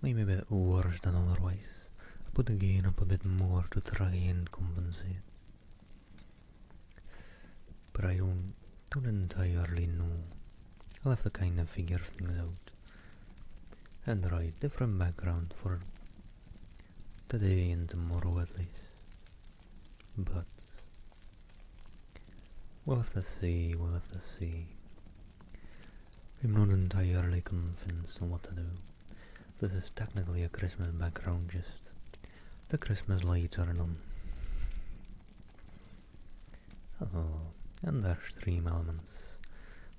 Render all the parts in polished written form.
maybe a bit worse than otherwise, but again up a bit more to try and compensate. But I don't entirely know. I'll have to kind of figure things out. And write different background for today and tomorrow at least. But we'll have to see. I'm not entirely convinced on what to do. This is technically a Christmas background, just the Christmas lights are on. Oh, and there's stream elements.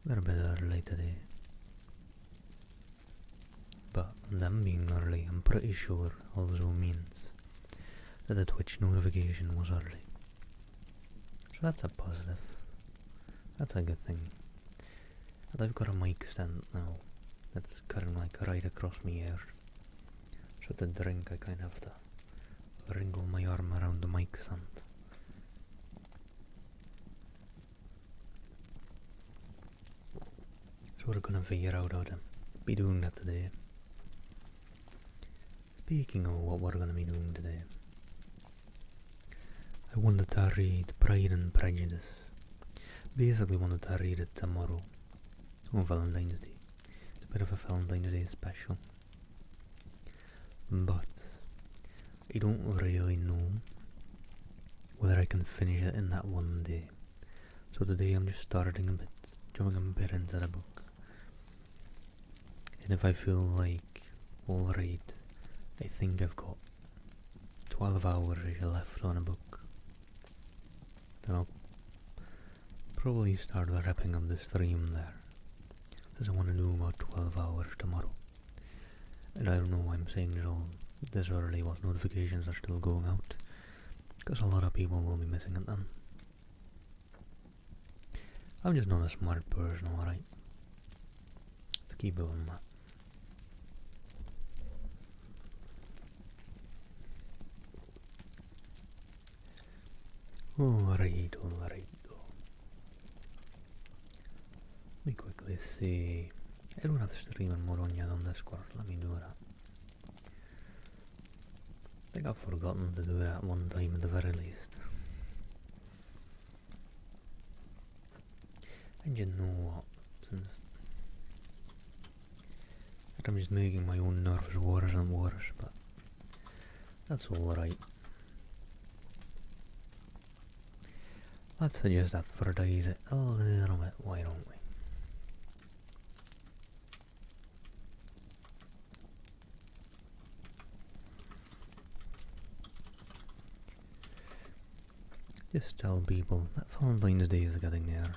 They're a bit early today. But them being early, I'm pretty sure also means that the Twitch notification was early. So that's a positive. That's a good thing. And I've got a mic stand now that's kind of like right across my ear. So to drink I kind of have to wrinkle my arm around the mic stand. So we're gonna figure out how to be doing that today. Speaking of what we're gonna be doing today, I wanted to read Pride and Prejudice. Basically wanted to read it tomorrow on Valentine's Day. It's a bit of a Valentine's Day special. But I don't really know whether I can finish it in that one day. So today I'm just starting a bit, jumping a bit into the book. And if I feel like, alright, I think I've got 12 hours left on a book, then I'll probably start wrapping up the stream there, because I want to do about 12 hours tomorrow. And I don't know why I'm saying it all this early, what notifications are still going out, because a lot of people will be missing it then. I'm just not a smart person, alright? Let's keep doing that. Alright. Let me quickly see. I don't have streaming mode on yet on Discord. Let me do that. I think I've forgotten to do that one time at the very least. And you know what? Since I'm just making my own nerves worse and worse, but that's alright. Let's adjust that for days a little bit, why don't we? Just tell people that Valentine's Day is getting there.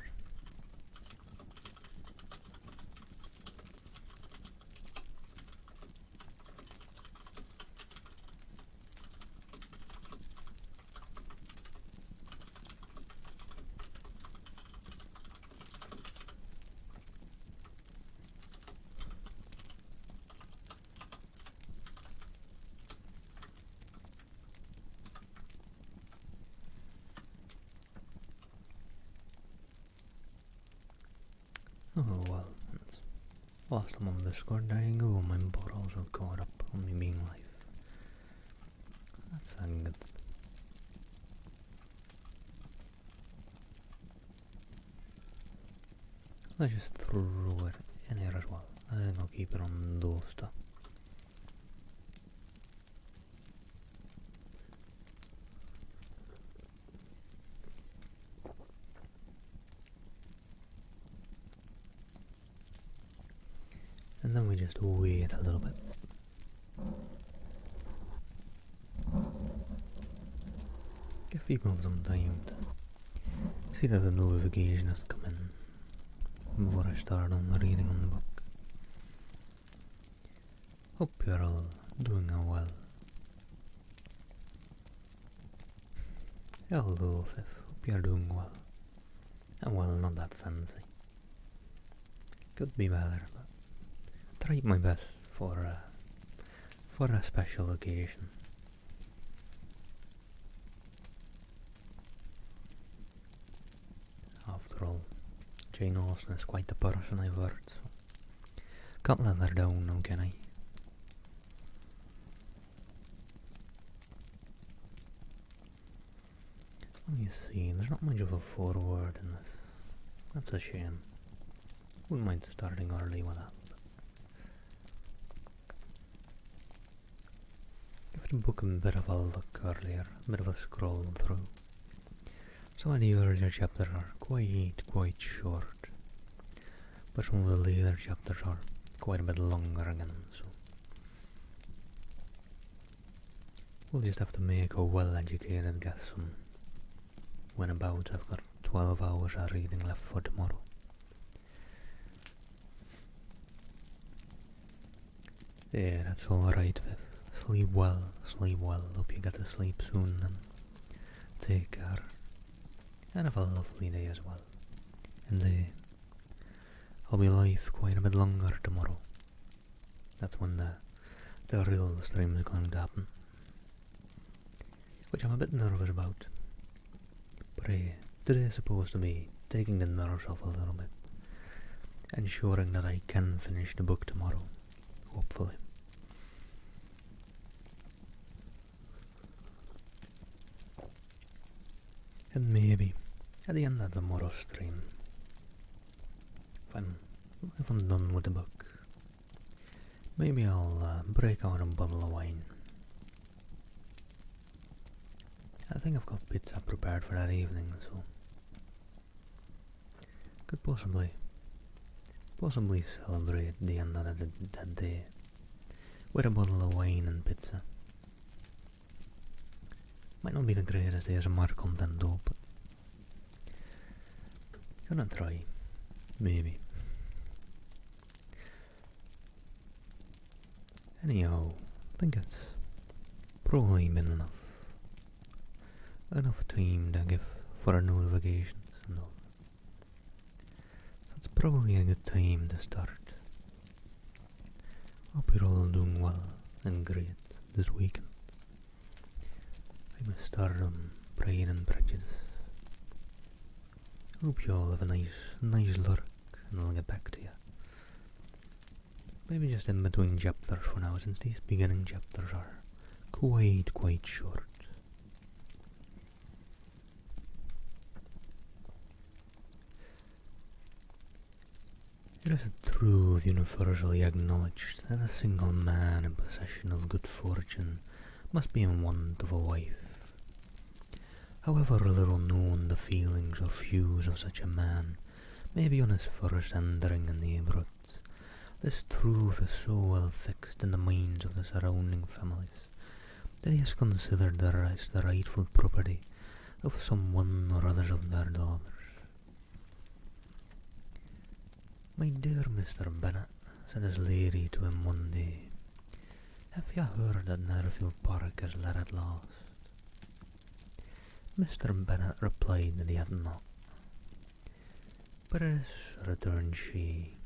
Oh well, whilst I'm on Discord, there you go, my bottles are caught up on me being live. That's good. Let's just throw it in here as well, and then I'll keep it on those stuff. And then we just wait a little bit. Give people some time to see that the notification has come in before I start on the reading on the book. Hope you're all doing well. Hello, Fifth. Hope you're doing well. And well, not that fancy. Could be better, but tried my best for a special occasion. After all, Jane Austen is quite the person I've heard, so can't let her down now, can I? Let me see, there's not much of a foreword in this. That's a shame. Wouldn't mind starting early with that. Give the book a bit of a look earlier, a bit of a scroll through. Some of the earlier chapters are quite short, but some of the later chapters are quite a bit longer again, so we'll just have to make a well-educated guess on when about. I've got 12 hours of reading left for tomorrow. Yeah, that's alright, Viv. Sleep well, sleep well. Hope you get to sleep soon and take care. And have a lovely day as well. And I'll be live quite a bit longer tomorrow. That's when the real stream is going to happen. Which I'm a bit nervous about. But today is supposed to be taking the nerves off a little bit. Ensuring that I can finish the book tomorrow. Hopefully. And maybe at the end of tomorrow's stream, if I'm done with the book, maybe I'll break out a bottle of wine. I think I've got pizza prepared for that evening, so could possibly celebrate the end of that day with a bottle of wine and pizza. Might not be the greatest ASMR content though, but gonna try. Maybe. Anyhow, I think it's probably been enough time to give for our notifications and all. So it's probably a good time to start. Hope you're all doing well and great this weekend. I'm gonna start on Pride and Prejudice. Hope you all have a nice lurk, and I'll get back to you. Maybe just in between chapters for now, since these beginning chapters are quite short. It is a truth universally acknowledged that a single man in possession of good fortune must be in want of a wife. However little known the feelings or views of such a man may be on his first entering a neighbourhood, this truth is so well fixed in the minds of the surrounding families that he is considered as the rightful property of some one or others of their daughters. "My dear Mr. Bennet," said his lady to him one day, "have you heard that Netherfield Park is let at last?" Mr. Bennet replied that he had not. "But it is," returned she,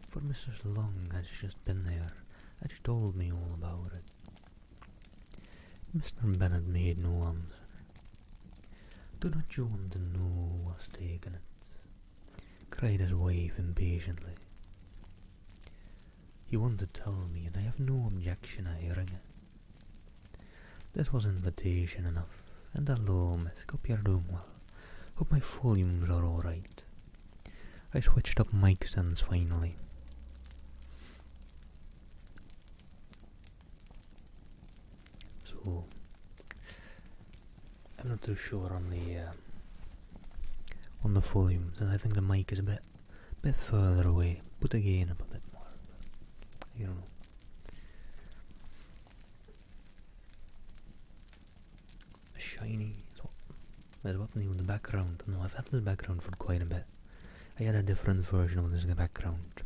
"for Mrs. Long has just been there, and she told me all about it." Mr. Bennet made no answer. "Do not you want to know who was taking it?" cried his wife impatiently. "You want to tell me, and I have no objection to hearing it." This was invitation enough. "And hello, miss, hope you're doing well. Hope my volumes are alright. I switched up mic stands finally." So, I'm not too sure on the volumes, and I think the mic is a bit further away. Put the gain up a bit more, you know. Shiny. There's what new in the background. No, I've had this background for quite a bit. I had a different version of this background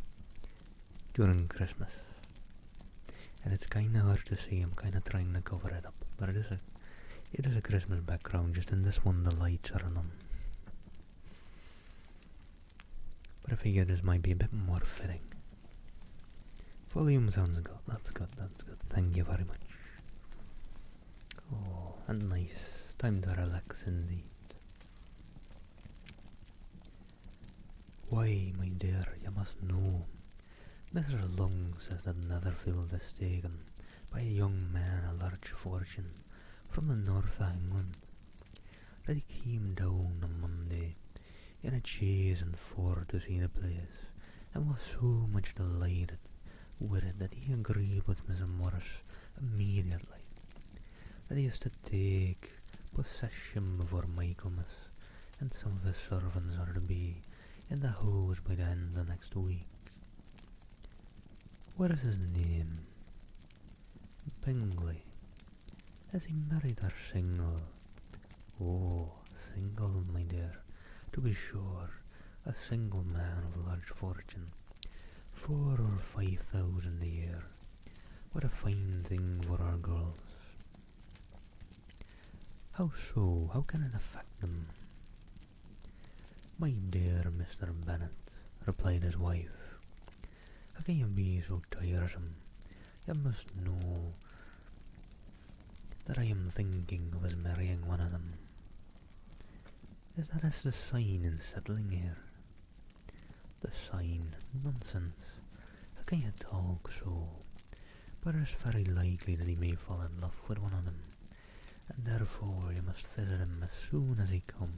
during Christmas, and it's kinda hard to see. I'm kinda trying to cover it up, but it is a Christmas background. Just in this one, the lights are on. But I figured this might be a bit more fitting. Volume sounds good. That's good. Thank you very much. Oh, and nice. Time to relax indeed. "Why, my dear, you must know. Mrs. Long says that Netherfield is taken by a young man of large fortune from the north of England. that he came down on Monday in a chaise and four to see the place, and was so much delighted with it that he agreed with Mrs. Morris immediately that he is to take possession before Michaelmas, and some of his servants are to be in the house by the end of next week. What is his name? Bingley. Is he married or single? Oh, single, my dear, to be sure, a single man of large fortune, 4,000 or 5,000 a year. What a fine thing for our girls. How so? How can it affect them? My dear Mr. Bennet, replied his wife, how can you be so tiresome? You must know that I am thinking of his marrying one of them. Is that as the sign in settling here? The sign? Nonsense. How can you talk so? But it's very likely that he may fall in love with one of them, and therefore you must visit him as soon as he comes.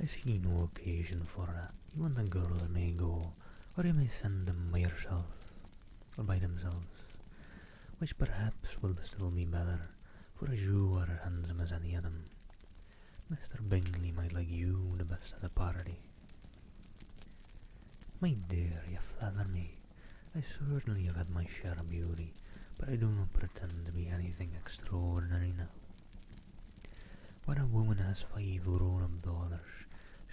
I see no occasion for that. You and the girls may go, or you may send them by yourself, or by themselves, which perhaps will still be better, for as you are handsome as any of them, Mr. Bingley might like you the best of the party. My dear, you flatter me. I certainly have had my share of beauty, but I do not pretend to be anything extraordinary now. When a woman has 5 grown-up daughters,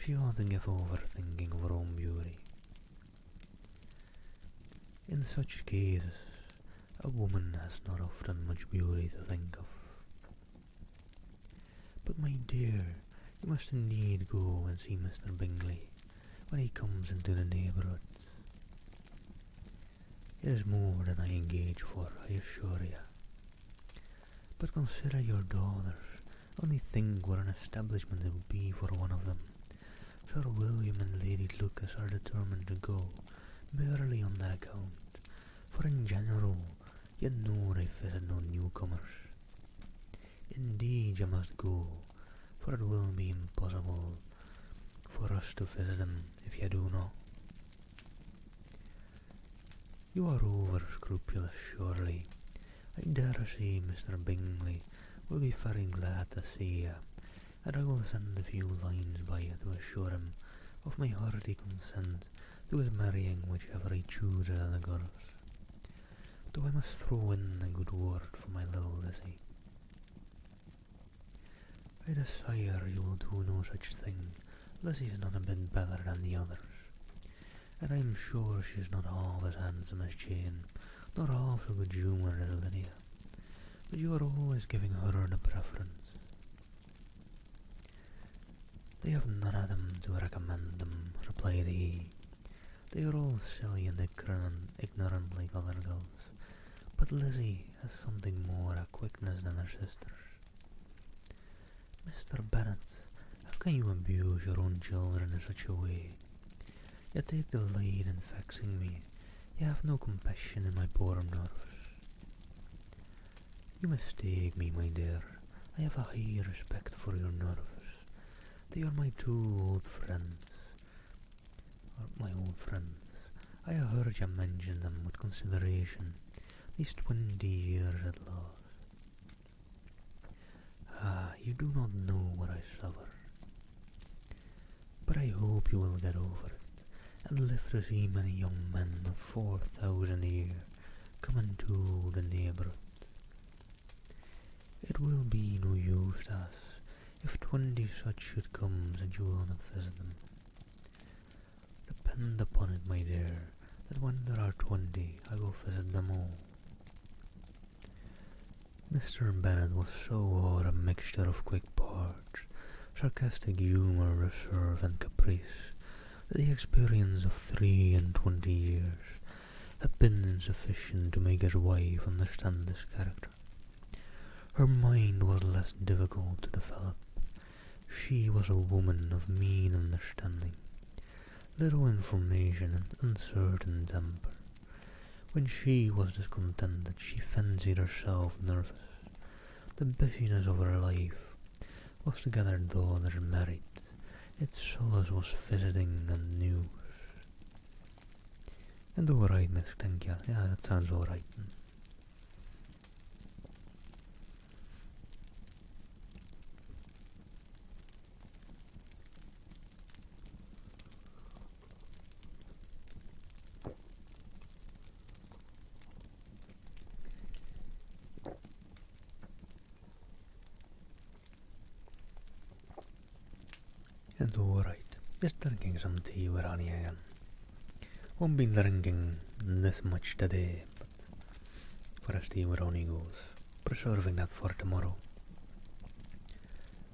she ought to give over thinking of her own beauty. In such cases, a woman has not often much beauty to think of. But my dear, you must indeed go and see Mr. Bingley when he comes into the neighbourhood. It is more than I engage for, I assure you. But consider your daughters. Only think what an establishment it would be for one of them. Sir William and Lady Lucas are determined to go, merely on that account, for in general, you know they visit no newcomers. Indeed, you must go, for it will be impossible for us to visit them if you do not. You are over-scrupulous, surely. I dare say Mr. Bingley will be very glad to see you, and I will send a few lines by you to assure him of my hearty consent to his marrying whichever he chooses of the girls. Though I must throw in a good word for my little Lizzie. I desire you will do no such thing. Lizzie is not a bit better than the others, and I am sure she is not half as handsome as Jane, nor half so good humoured as Lydia, but you are always giving her the preference. They have none of them to recommend them, replied he. They are all silly and ignorant like other girls, but Lizzie has something more a quickness than her sisters. Mr. Bennet, how can you abuse your own children in such a way? You take delight in vexing me. You have no compassion in my poor nerves. You mistake me, my dear. I have a high respect for your nerves. They are my old friends. I have heard you mention them with consideration, these 20 years at last. Ah, you do not know what I suffer. But I hope you will get over it, and live to see many young men of 4,000 a year come into the neighbourhood. It will be no use to us if 20 such should come and you will not visit them. Depend upon it, my dear, that when there are 20, I will visit them all. Mr. Bennet was so odd a mixture of quick parts, sarcastic humour, reserve, and caprice, that the experience of 23 years had been insufficient to make his wife understand this character. Her mind was less difficult to develop. She was a woman of mean understanding, little information, and uncertain temper, When she was discontented, she fancied herself nervous. The busyness of her life was to gather daughters married. Its solace was visiting and news. And alright, Miss, thank you. Yeah, that sounds alright. And alright, just drinking some tea with honey again. Won't be drinking this much today, but for as tea with honey goes, preserving that for tomorrow.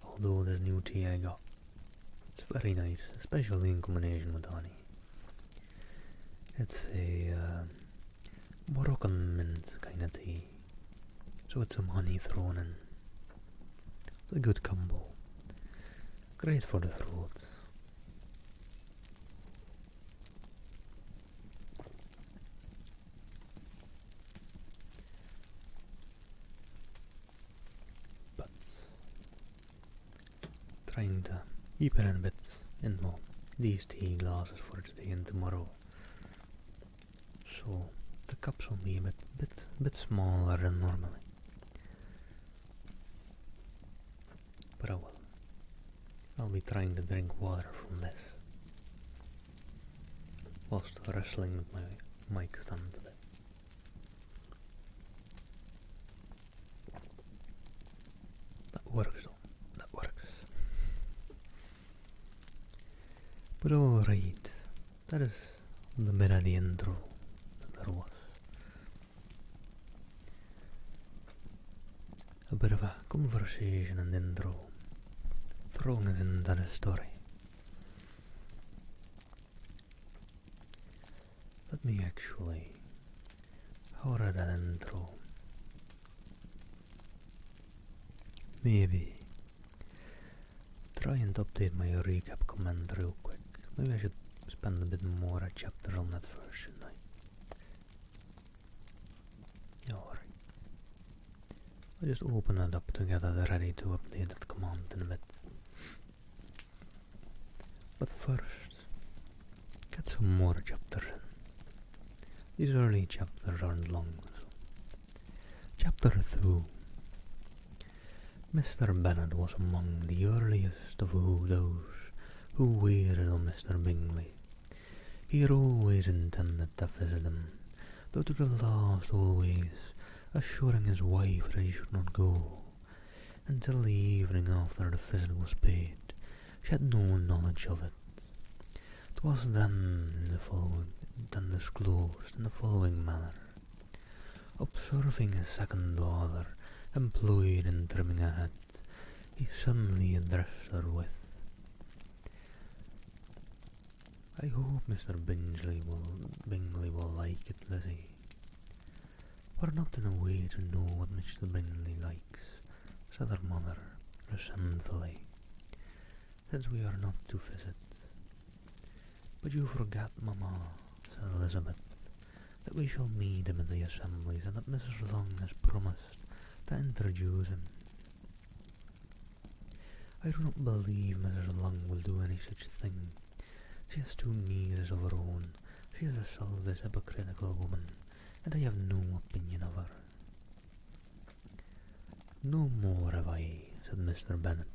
Although this new tea I got, it's very nice, especially in combination with honey. It's a Moroccan mint kind of tea, so with some honey thrown in. It's a good combo. Great for the throat. But trying to keep it in a bit in these tea glasses for today and tomorrow. So the cups will be a bit smaller than normally. But I will. I'll be trying to drink water from this whilst wrestling with my mic stand today. That works though, that works. But alright, that is the bit of the intro that there was. A bit of a conversation and intro. Thrown us into the story. Let me actually order that intro. Maybe try and update my recap comment real quick. Maybe I should spend a bit more a chapter on that first, shouldn't I? Yeah, alright. I'll just open it up together, ready to update that command in a bit. But first, get some more chapters in. These early chapters aren't long. So. Chapter 2. Mr. Bennet was among the earliest of those who waited on Mr. Bingley. He had always intended to visit him, though to the last always assuring his wife that he should not go, until the evening after the visit was paid. She had no knowledge of it. 'Twas then disclosed in the following manner. Observing his second daughter employed in trimming a hat, he suddenly addressed her with, "I hope Mr. Bingley will like it, Lizzie. We're not in a way to know what Mr. Bingley likes," said her mother resentfully, "since we are not to visit." "But you forget, Mamma," said Elizabeth, "that we shall meet him at the assemblies, and that Mrs. Long has promised to introduce him." "I do not believe Mrs. Long will do any such thing. She has 2 nieces of her own. She is a selfish, hypocritical woman, and I have no opinion of her." "No more have I," said Mr. Bennet,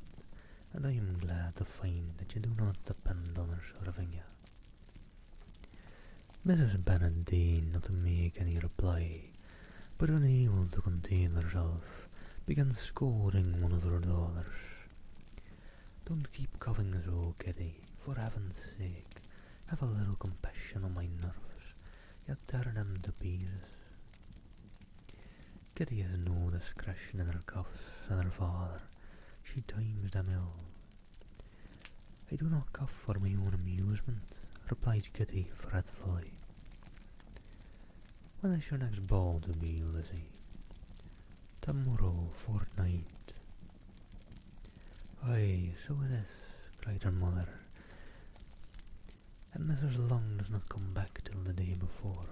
"and I am glad to find that you do not depend on her serving you." Mrs. Bennet deigned not to make any reply, but unable to contain herself, began scolding one of her daughters. "Don't keep coughing so, Kitty, for heaven's sake. Have a little compassion on my nerves. You tear them to pieces." "Kitty has no discretion in her coughs," said her father. "She times them ill." "I do not cough for my own amusement," replied Kitty fretfully. "When is your next ball to be, Lizzie?" "Tomorrow fortnight." "Aye, so it is," cried her mother. "And Mrs. Long does not come back till the day before,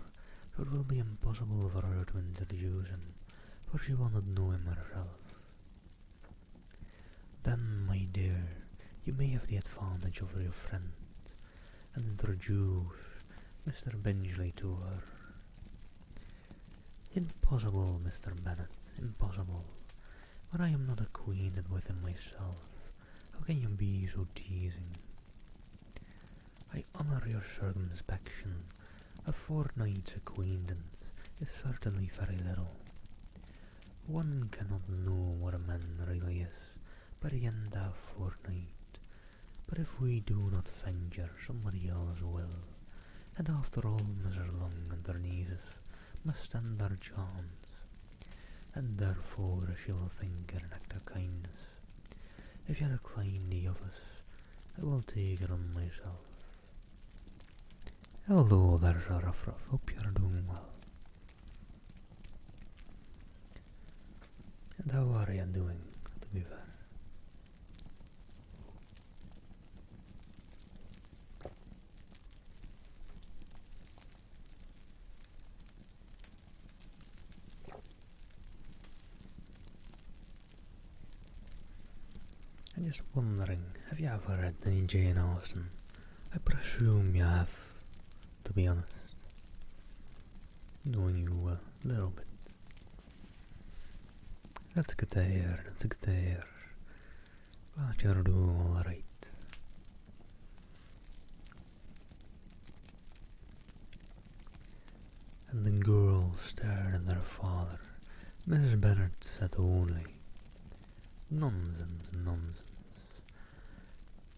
so it will be impossible for her to introduce him, for she will not know him herself. Then, my dear, you may have the advantage over your friend, and introduce Mr. Bingley to her. Impossible, Mr. Bennet, impossible. When I am not acquainted with him myself, how can you be so teasing? I honour your circumspection. A fortnight's acquaintance is certainly very little. One cannot know what a man really is by the end of a fortnight. But if we do not venture, somebody else will. And after all, Mrs. Long and her nieces must stand their chance, and therefore she will think it an act of kindness. If you decline the office, I will take it on myself. Hello there, Sir Ruff-Ruff, hope you're doing well. And how are you doing, to be fair? I'm just wondering, have you ever read any Jane Austen? I presume you have, to be honest. Knowing you a little bit. That's good to hear, that's good to hear. Glad you're doing alright. And the girls stared at their father. Mrs. Bennet said only, "Nonsense, nonsense.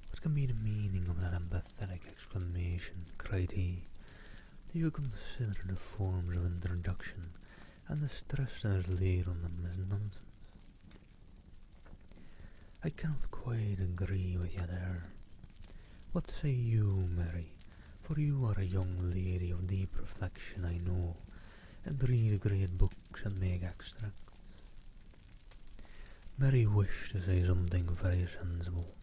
What can be the meaning of that emphatic exclamation?" cried he. "Do you consider the forms of introduction and the stress that is laid on them as nonsense?" "I cannot quite agree with you there. What say you, Mary? For you are a young lady of deep reflection, I know, and read great books and make extracts." Mary wished to say something very sensible,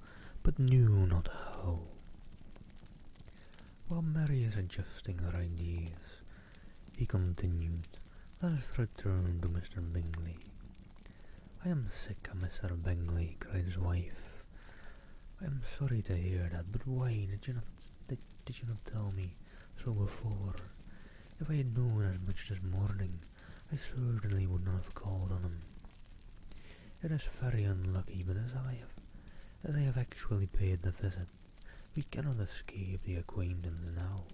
but knew not how. While Mary is adjusting her ideas, he continued, "Let us return to Mr. Bingley." "I am sick of Mr. Bingley," cried his wife. "I am sorry to hear that, but why did you not tell me so before? If I had known as much this morning, I certainly would not have called on him. It is very unlucky, but as I have actually paid the visit, we cannot escape the acquaintance now."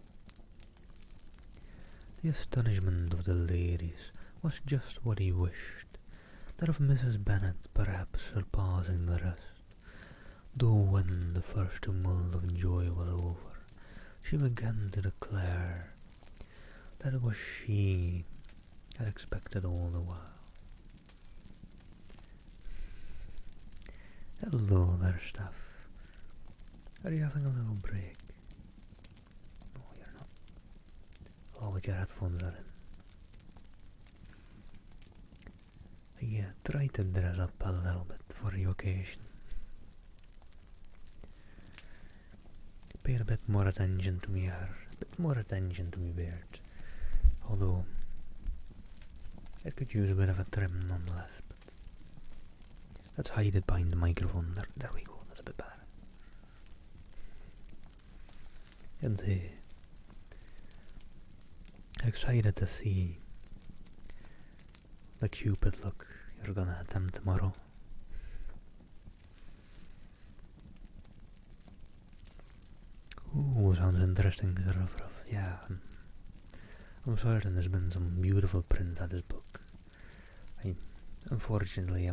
The astonishment of the ladies was just what he wished, that of Mrs. Bennet perhaps surpassing the rest, though when the first tumult of joy was over, she began to declare that it was she had expected all the while. "Hello there, Steph. Are you having a little break?" "No, you're not. Oh, but your headphones are in. I try to dress up a little bit for the occasion. Pay a bit more attention to my hair, a bit more attention to my beard. Although, it could use a bit of a trim nonetheless. Let's hide it behind the microphone. There we go, that's a bit better. And excited to see the Cupid look you're gonna attempt tomorrow. Ooh, sounds interesting, Sir Ruff-Ruff. Yeah, I'm certain there's been some beautiful prints at this book. Unfortunately,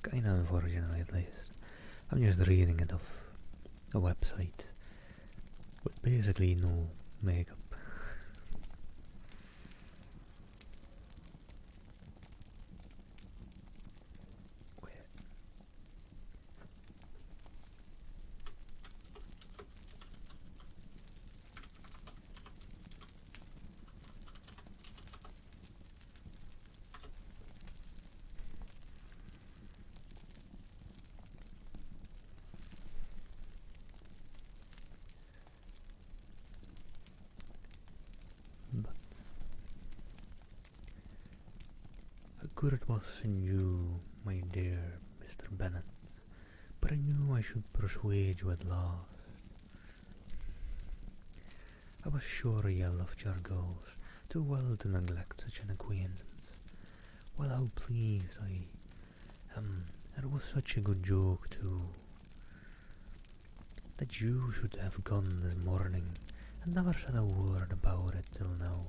kinda unfortunately at least, I'm just reading it off a website with basically no makeup. good it was in you, my dear Mr. Bennet, but I knew I should persuade you at last. I was sure ye loved your girls too well to neglect such an acquaintance. Well, how pleased I am, it was such a good joke too, that you should have gone this morning and never said a word about it till now.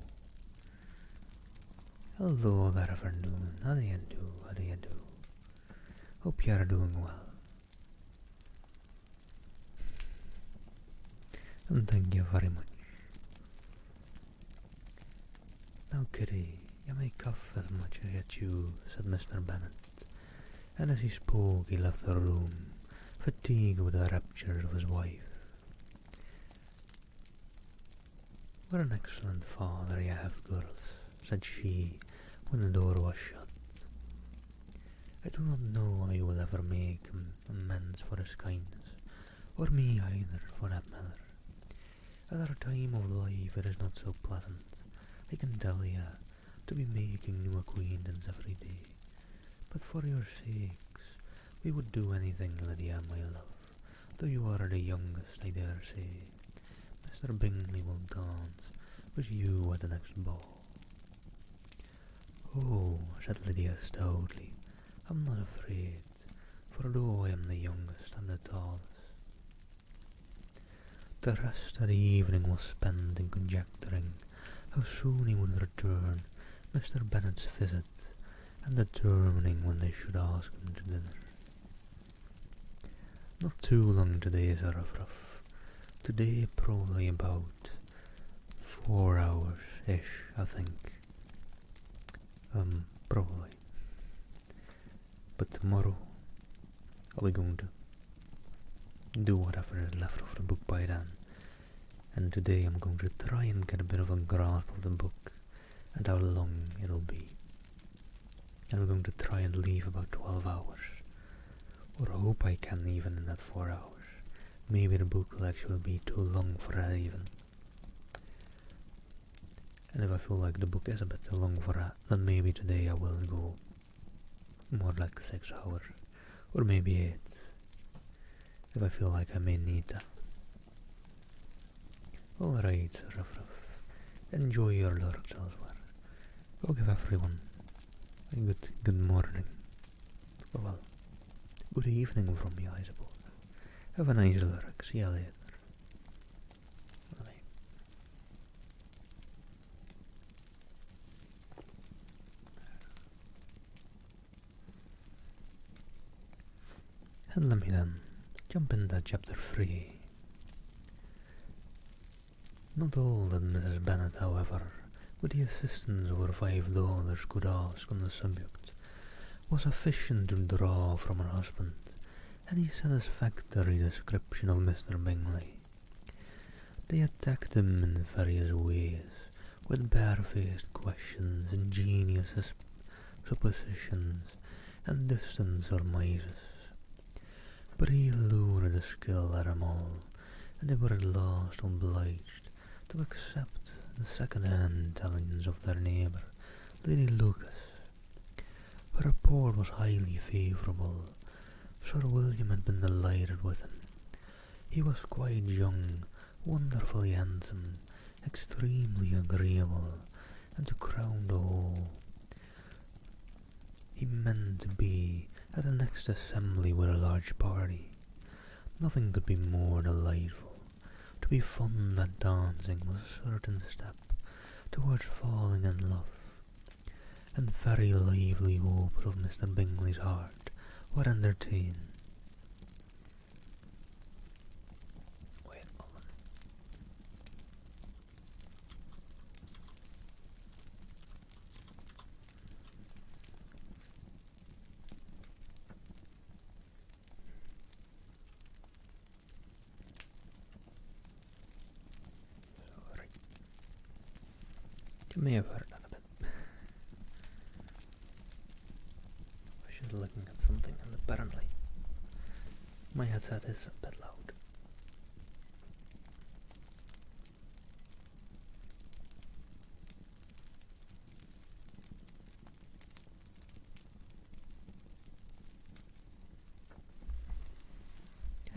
Hello there, afternoon. How do you do? How do you do? Hope you are doing well. And thank you very much. Now, Kitty, you may cough as much as you choose, said Mr. Bennet, and as he spoke he left the room, fatigued with the raptures of his wife. What an excellent father you have, girls, said she, when the door was shut. I do not know how you will ever make amends for his kindness, or me either, for that matter. At our time of life it is not so pleasant, I can tell you, to be making new acquaintance every day. But for your sakes, we would do anything, Lydia, my love, though you are the youngest, I dare say. Mr. Bingley will dance with you at the next ball. Oh, said Lydia stoutly, I'm not afraid, for though I am the youngest and the tallest. The rest of the evening was spent in conjecturing how soon he would return Mr. Bennet's visit, and determining when they should ask him to dinner. Not too long today, Sir Ruff. Today probably about 4 hours-ish, I think. Probably. But tomorrow I'll be going to do whatever is left of the book by then. And today I'm going to try and get a bit of a grasp of the book and how long it'll be. And we're going to try and leave about 12 hours. Or hope I can even in that 4 hours. Maybe the book collection will be too long for that even. And if I feel like the book is a bit too long for that, then maybe today I will go more like 6 hours. Or maybe 8. If I feel like I may need that. Alright, Ruff. Enjoy your lurks elsewhere. Go give everyone a good morning. Or well, good evening from me, I suppose. Have a nice lurk. See you later. Bye. And let me then jump into chapter 3. Not all that Mrs. Bennet, however, with the assistance of her 5 daughters, could ask on the subject, was sufficient to draw from her husband any satisfactory description of Mr. Bingley. They attacked him in various ways, with barefaced questions, ingenious suppositions, and distant surmises. But he lured a skill at them all, and they were at last obliged to accept the second-hand intelligence of their neighbour, Lady Lucas. Her report was highly favourable. Sir William had been delighted with him. He was quite young, wonderfully handsome, extremely agreeable, and to crown the whole, he meant to be at the next assembly with a large party. Nothing could be more delightful. To be fond at dancing was a certain step towards falling in love, and very lively hopes of Mr. Bingley's heart were entertained. Wait a moment. Sorry. You may have heard that a bit. I was looking at something and apparently my headset is a bit loud.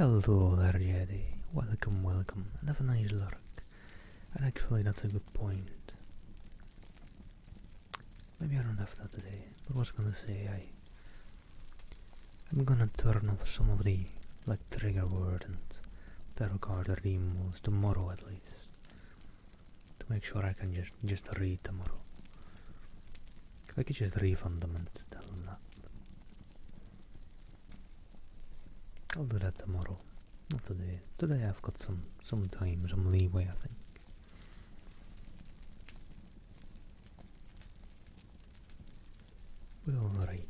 Hello there, Jedi. Welcome, welcome, and have a nice lurk. And actually, that's a good point. Maybe I don't have that today, but I was gonna say, I'm gonna turn off some of the, trigger word and tarot card removals tomorrow at least. To make sure I can just read tomorrow. I could just refund them and tell them that. I'll do that tomorrow, not today. Today I've got some time, some leeway, I think. But alright.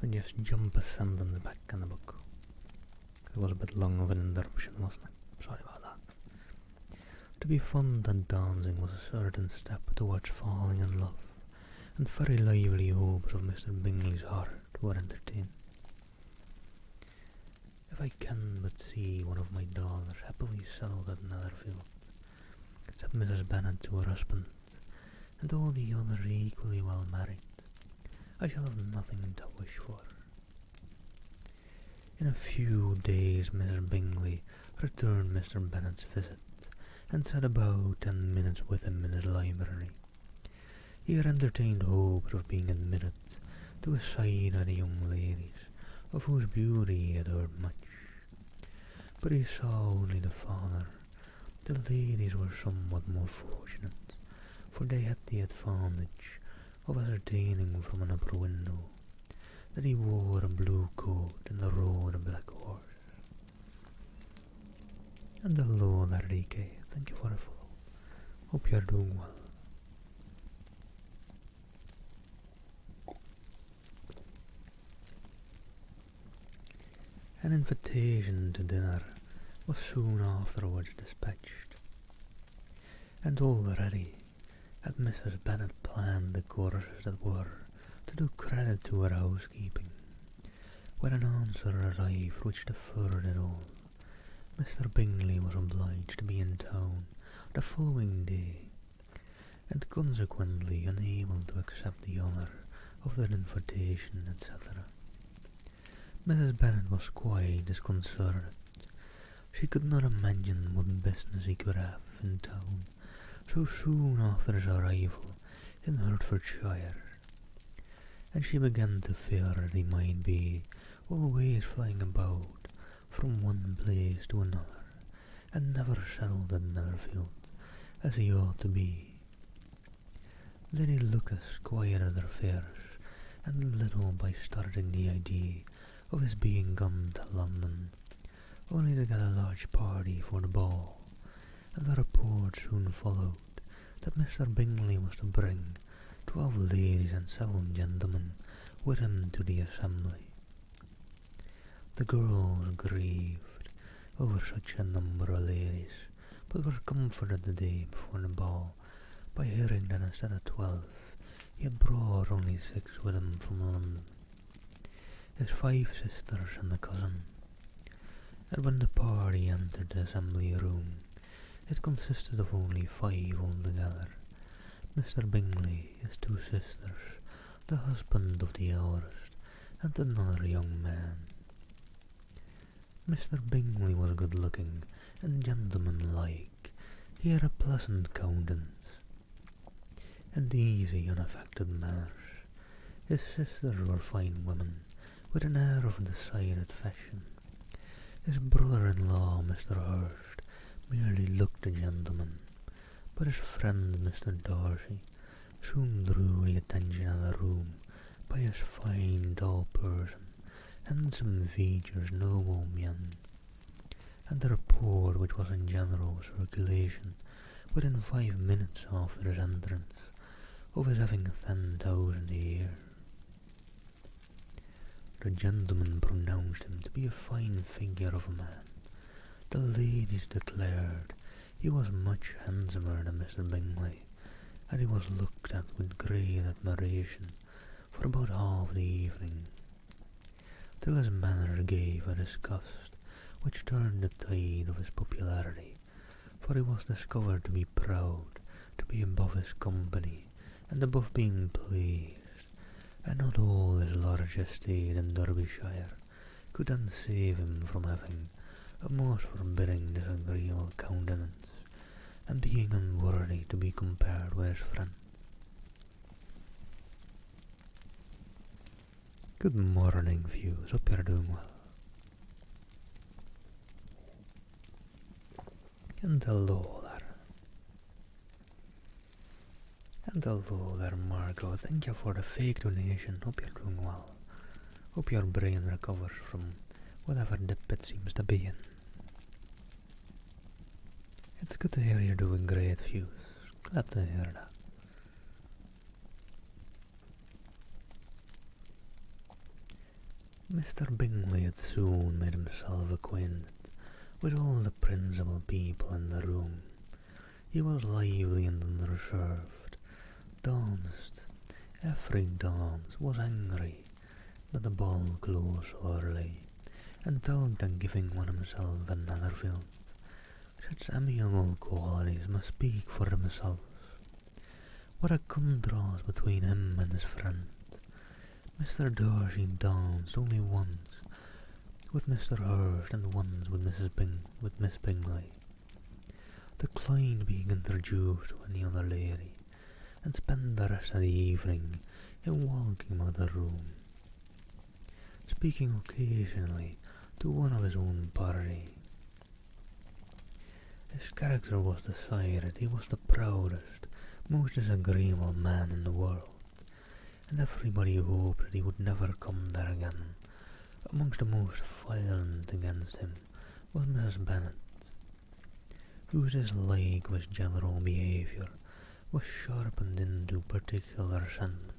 I'll just jump a sentence back in the book. It was a bit long of an interruption, wasn't it? Sorry about that. To be fond and dancing was a certain step towards falling in love, and very lively hopes of Mr. Bingley's heart were entertained. If I can but see one of my daughters happily settled at Netherfield, said Mrs. Bennet to her husband, and all the others equally well married, I shall have nothing to wish for. In a few days Mr. Bingley returned Mr. Bennet's visit, and sat about 10 minutes with him in his library. He had entertained hopes of being admitted to a side of the young ladies, of whose beauty he had heard much. But he saw only the father. The ladies were somewhat more fortunate, for they had the advantage of ascertaining from an upper window that he wore a blue coat and rode a black horse. And hello there, DK. Thank you for the follow. Hope you're doing well. An invitation to dinner was soon afterwards dispatched, and already had Mrs. Bennet planned the courses that were to do credit to her housekeeping, when an answer arrived which deferred it all. Mr. Bingley was obliged to be in town the following day, and consequently unable to accept the honour of their invitation, etc. Mrs. Bennet was quite disconcerted. She could not imagine what business he could have in town so soon after his arrival in Hertfordshire, and she began to fear that he might be always flying about from one place to another, and never settled at Netherfield, as he ought to be. Lady Lucas quieted her fears, and little by starting the idea of his being gone to London, only to get a large party for the ball, and the report soon followed that Mr. Bingley was to bring 12 ladies and 7 gentlemen with him to the assembly. The girls grieved over such a number of ladies, but were comforted the day before the ball by hearing that instead of 12, he had brought only 6 with him from London, his 5 sisters and a cousin. And when the party entered the assembly room, it consisted of only 5 altogether: Mr. Bingley, his 2 sisters, the husband of the eldest, and another young man. Mr. Bingley was good-looking and gentlemanlike. He had a pleasant countenance and easy, unaffected manners. His sisters were fine women, with an air of decided fashion. His brother-in-law, Mr. Hurst, merely looked a gentleman, but his friend, Mr. Darcy, soon drew the attention of the room by his fine, tall person, handsome features, noble mien, and the report which was in general circulation within 5 minutes after his entrance of his having 10,000 a year. The gentlemen pronounced him to be a fine figure of a man. The ladies declared he was much handsomer than Mr. Bingley, and he was looked at with great admiration for about half the evening, till his manner gave a disgust which turned the tide of his popularity, for he was discovered to be proud, to be above his company, and above being pleased, and not all his large estate in Derbyshire could then save him from having a most forbidding disagreeable countenance, and being unworthy to be compared with his friend. Good morning, Fuse. Hope you're doing well. And hello there. And hello there, Margot. Thank you for the fake donation. Hope you're doing well. Hope your brain recovers from whatever dip it seems to be in. It's good to hear you're doing great, Fuse. Glad to hear that. Mr. Bingley had soon made himself acquainted with all the principal people in the room. He was lively and unreserved, danced. Every dance was angry that the ball closed so early, and talked of giving one himself in Netherfield. Such amiable qualities must speak for themselves. What a contrast between him and his friend. Mr. Darcy danced only once with Mr. Hurst and once with Miss Bingley, declined being introduced to any other lady, and spent the rest of the evening in walking about the room, speaking occasionally to one of his own party. His character was decided. He was the proudest, most disagreeable man in the world, and everybody hoped that he would never come there again. Amongst the most violent against him was Mrs. Bennet, whose dislike of his general behaviour was sharpened into particular resentment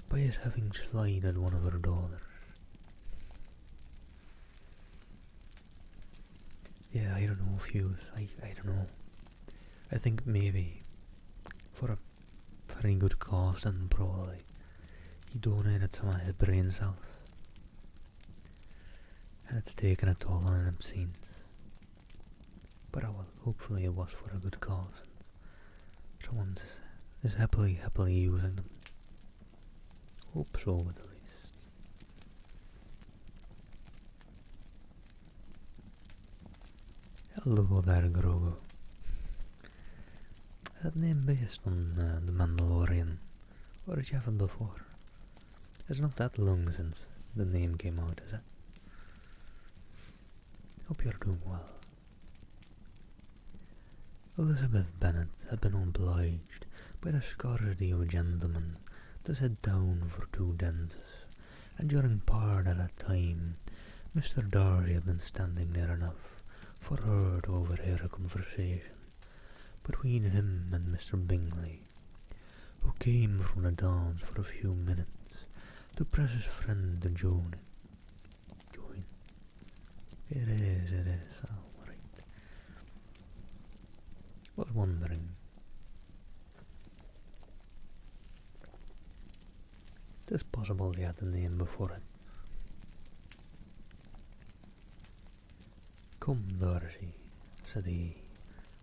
by his having slighted one of her daughters. Yeah, I don't know, Fuse. I don't know. I think maybe for a very good cause, then probably he donated some of his brain cells, and it's taken a toll on him since. But hopefully it was for a good cause, and someone is happily using them. Hope so, at least. Hello there, Grogu. Is that name based on The Mandalorian, or did you have it before? It's not that long since the name came out, is it? Hope you're doing well. Elizabeth Bennet had been obliged by the scarcity of gentlemen to sit down for 2 dances, and during part of that time Mr. Darcy had been standing near enough for her to overhear a conversation between him and Mr. Bingley, who came from the dance for a few minutes to press his friend to join. It is, all right. Was wondering. It is possible he had the name before it. Come, Darcy, said he,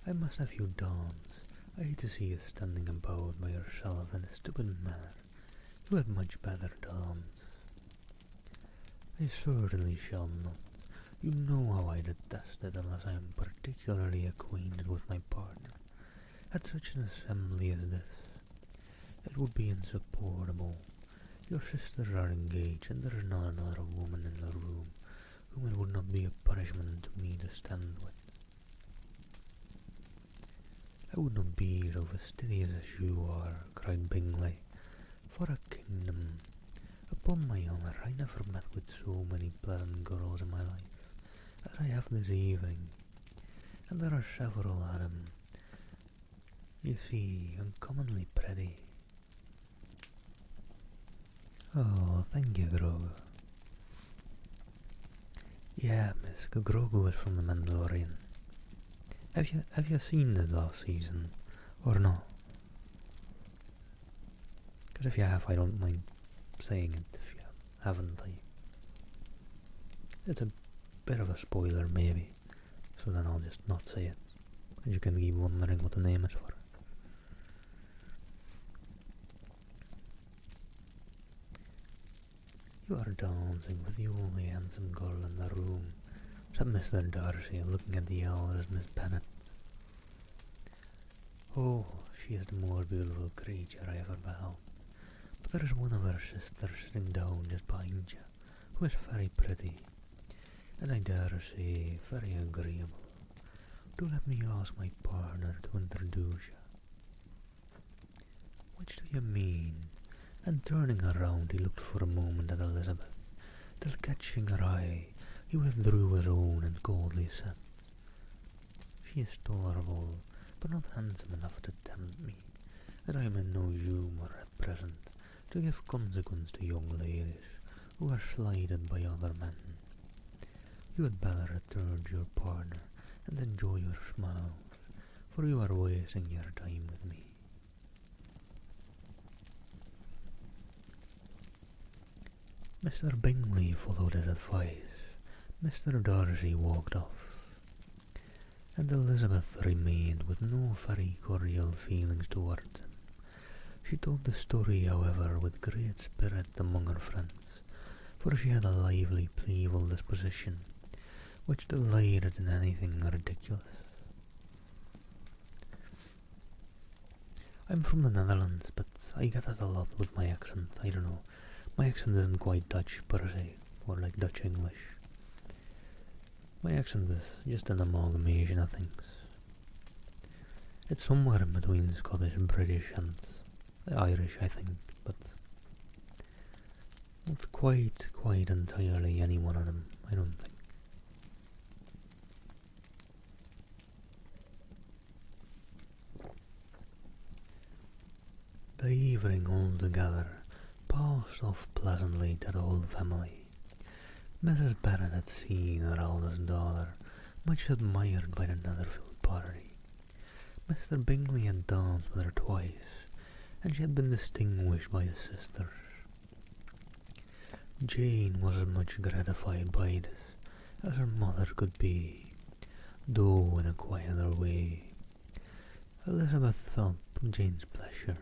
I must have you dance. I hate to see you standing about by yourself in a stupid manner. You had much better dance. I certainly shall not. You know how I detest it unless I am particularly acquainted with my partner. At such an assembly as this, it would be insupportable. Your sisters are engaged, and there is not another woman in the room whom it would not be a punishment to me to stand with. I would not be so fastidious as you are, cried Bingley. For a kingdom, upon my honour, I never met with so many pleasant girls in my life as I have this evening, and there are several, Adam. You see, uncommonly pretty. Oh, thank you, Grogu. Yeah, Miss Grogu is from The Mandalorian. Have you seen it last season, or not? Because if you have, I don't mind saying it. If you haven't, it's a bit of a spoiler, maybe. So then I'll just not say it. You can keep wondering what the name is for. You are dancing with the only handsome girl in the room, said Mr. Darcy, looking at the eldest Miss Bennet. Oh, she is the more beautiful creature I ever beheld. But there is one of her sisters sitting down just behind you, who is very pretty, and I dare say very agreeable. Do let me ask my partner to introduce you. Which do you mean? And turning around, he looked for a moment at Elizabeth, till catching her eye, he withdrew his own and coldly said, "She is tolerable, but not handsome enough to tempt me, and I am in no humour at present to give consequence to young ladies who are slighted by other men. You had better return to your partner and enjoy your smiles, for you are wasting your time with me." Mr. Bingley followed his advice. Mr. Darcy walked off, and Elizabeth remained with no very cordial feelings towards him. She told the story, however, with great spirit among her friends, for she had a lively, playful disposition, which delighted in anything ridiculous. I'm from the Netherlands, but I get that a lot with my accent. I don't know. My accent isn't quite Dutch per se, or like Dutch English. My accent is just an amalgamation of things. It's somewhere in between Scottish, British and Irish, I think, but not quite entirely any one of them, I don't think. The evening altogether passed off pleasantly to the whole family. Mrs. Bennet had seen her eldest daughter, much admired by the Netherfield party. Mr. Bingley had danced with her twice, and she had been distinguished by his sisters. Jane was as much gratified by this as her mother could be, though in a quieter way. Elizabeth felt Jane's pleasure.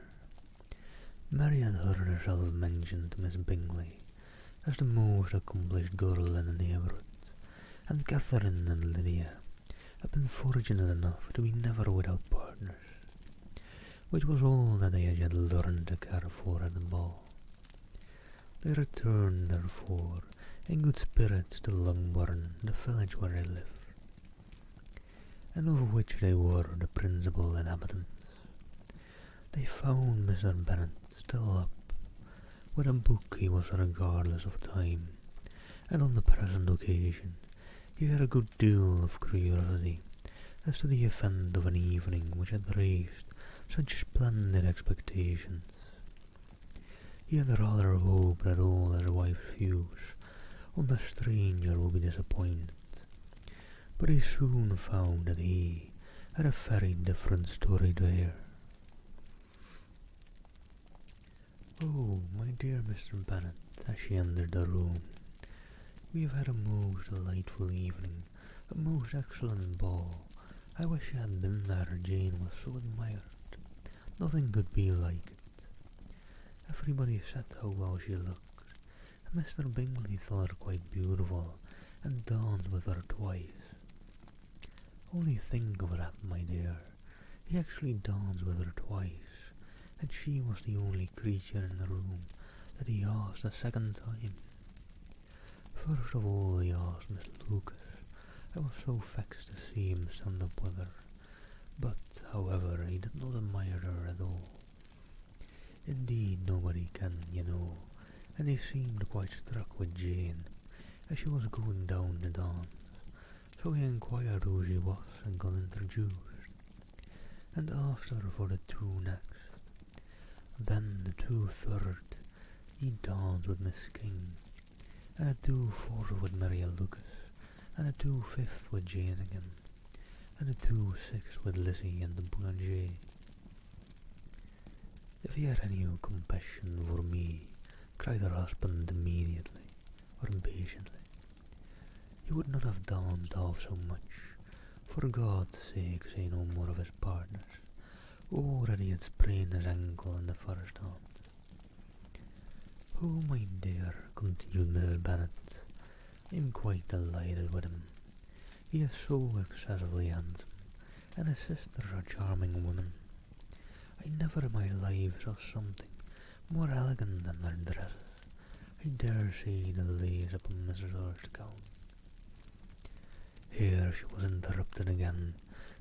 Mary had heard herself mentioned to Miss Bingley as the most accomplished girl in the neighbourhood, and Catherine and Lydia had been fortunate enough to be never without partners, which was all that they had yet learned to care for at the ball. They returned, therefore, in good spirits to Longbourn, the village where they lived, and of which they were the principal inhabitants. They found Mr. Bennet still up. With a book he was regardless of time, and on the present occasion he had a good deal of curiosity as to the event of an evening which had raised such splendid expectations. He had rather hoped that all his wife's views on the stranger would be disappointed, but he soon found that he had a very different story to hear. "Oh, my dear Mr. Bennet," as she entered the room, "we have had a most delightful evening, a most excellent ball. I wish you had been there. Jane was so admired. Nothing could be like it. Everybody said how well she looked, and Mr. Bingley thought her quite beautiful, and danced with her twice. Only think of that, my dear. He actually danced with her twice, and she was the only creature in the room that he asked a second time. First of all he asked Miss Lucas. I was so vexed to see him stand up with her, but, however, he did not admire her at all. Indeed, nobody can, you know, and he seemed quite struck with Jane, as she was going down the dance, so he inquired who she was and got introduced, and asked her for the two next. Then the 2/3, he danced with Miss King, and the 2/4 with Maria Lucas, and the 2/5 with Jane again, and the 2/6 with Lizzie and the Boulanger. If he had any compassion for me, cried her husband immediately, or impatiently, he would not have danced half so much. For God's sake, say no more of his partners. Already had sprained his ankle in the first dance. "Oh, my dear," continued Mrs. Bennet, "I am quite delighted with him. He is so excessively handsome, and his sister a charming woman. I never in my life saw something more elegant than their dresses. I dare say the lace upon Mrs. Hurst's gown." Here she was interrupted again.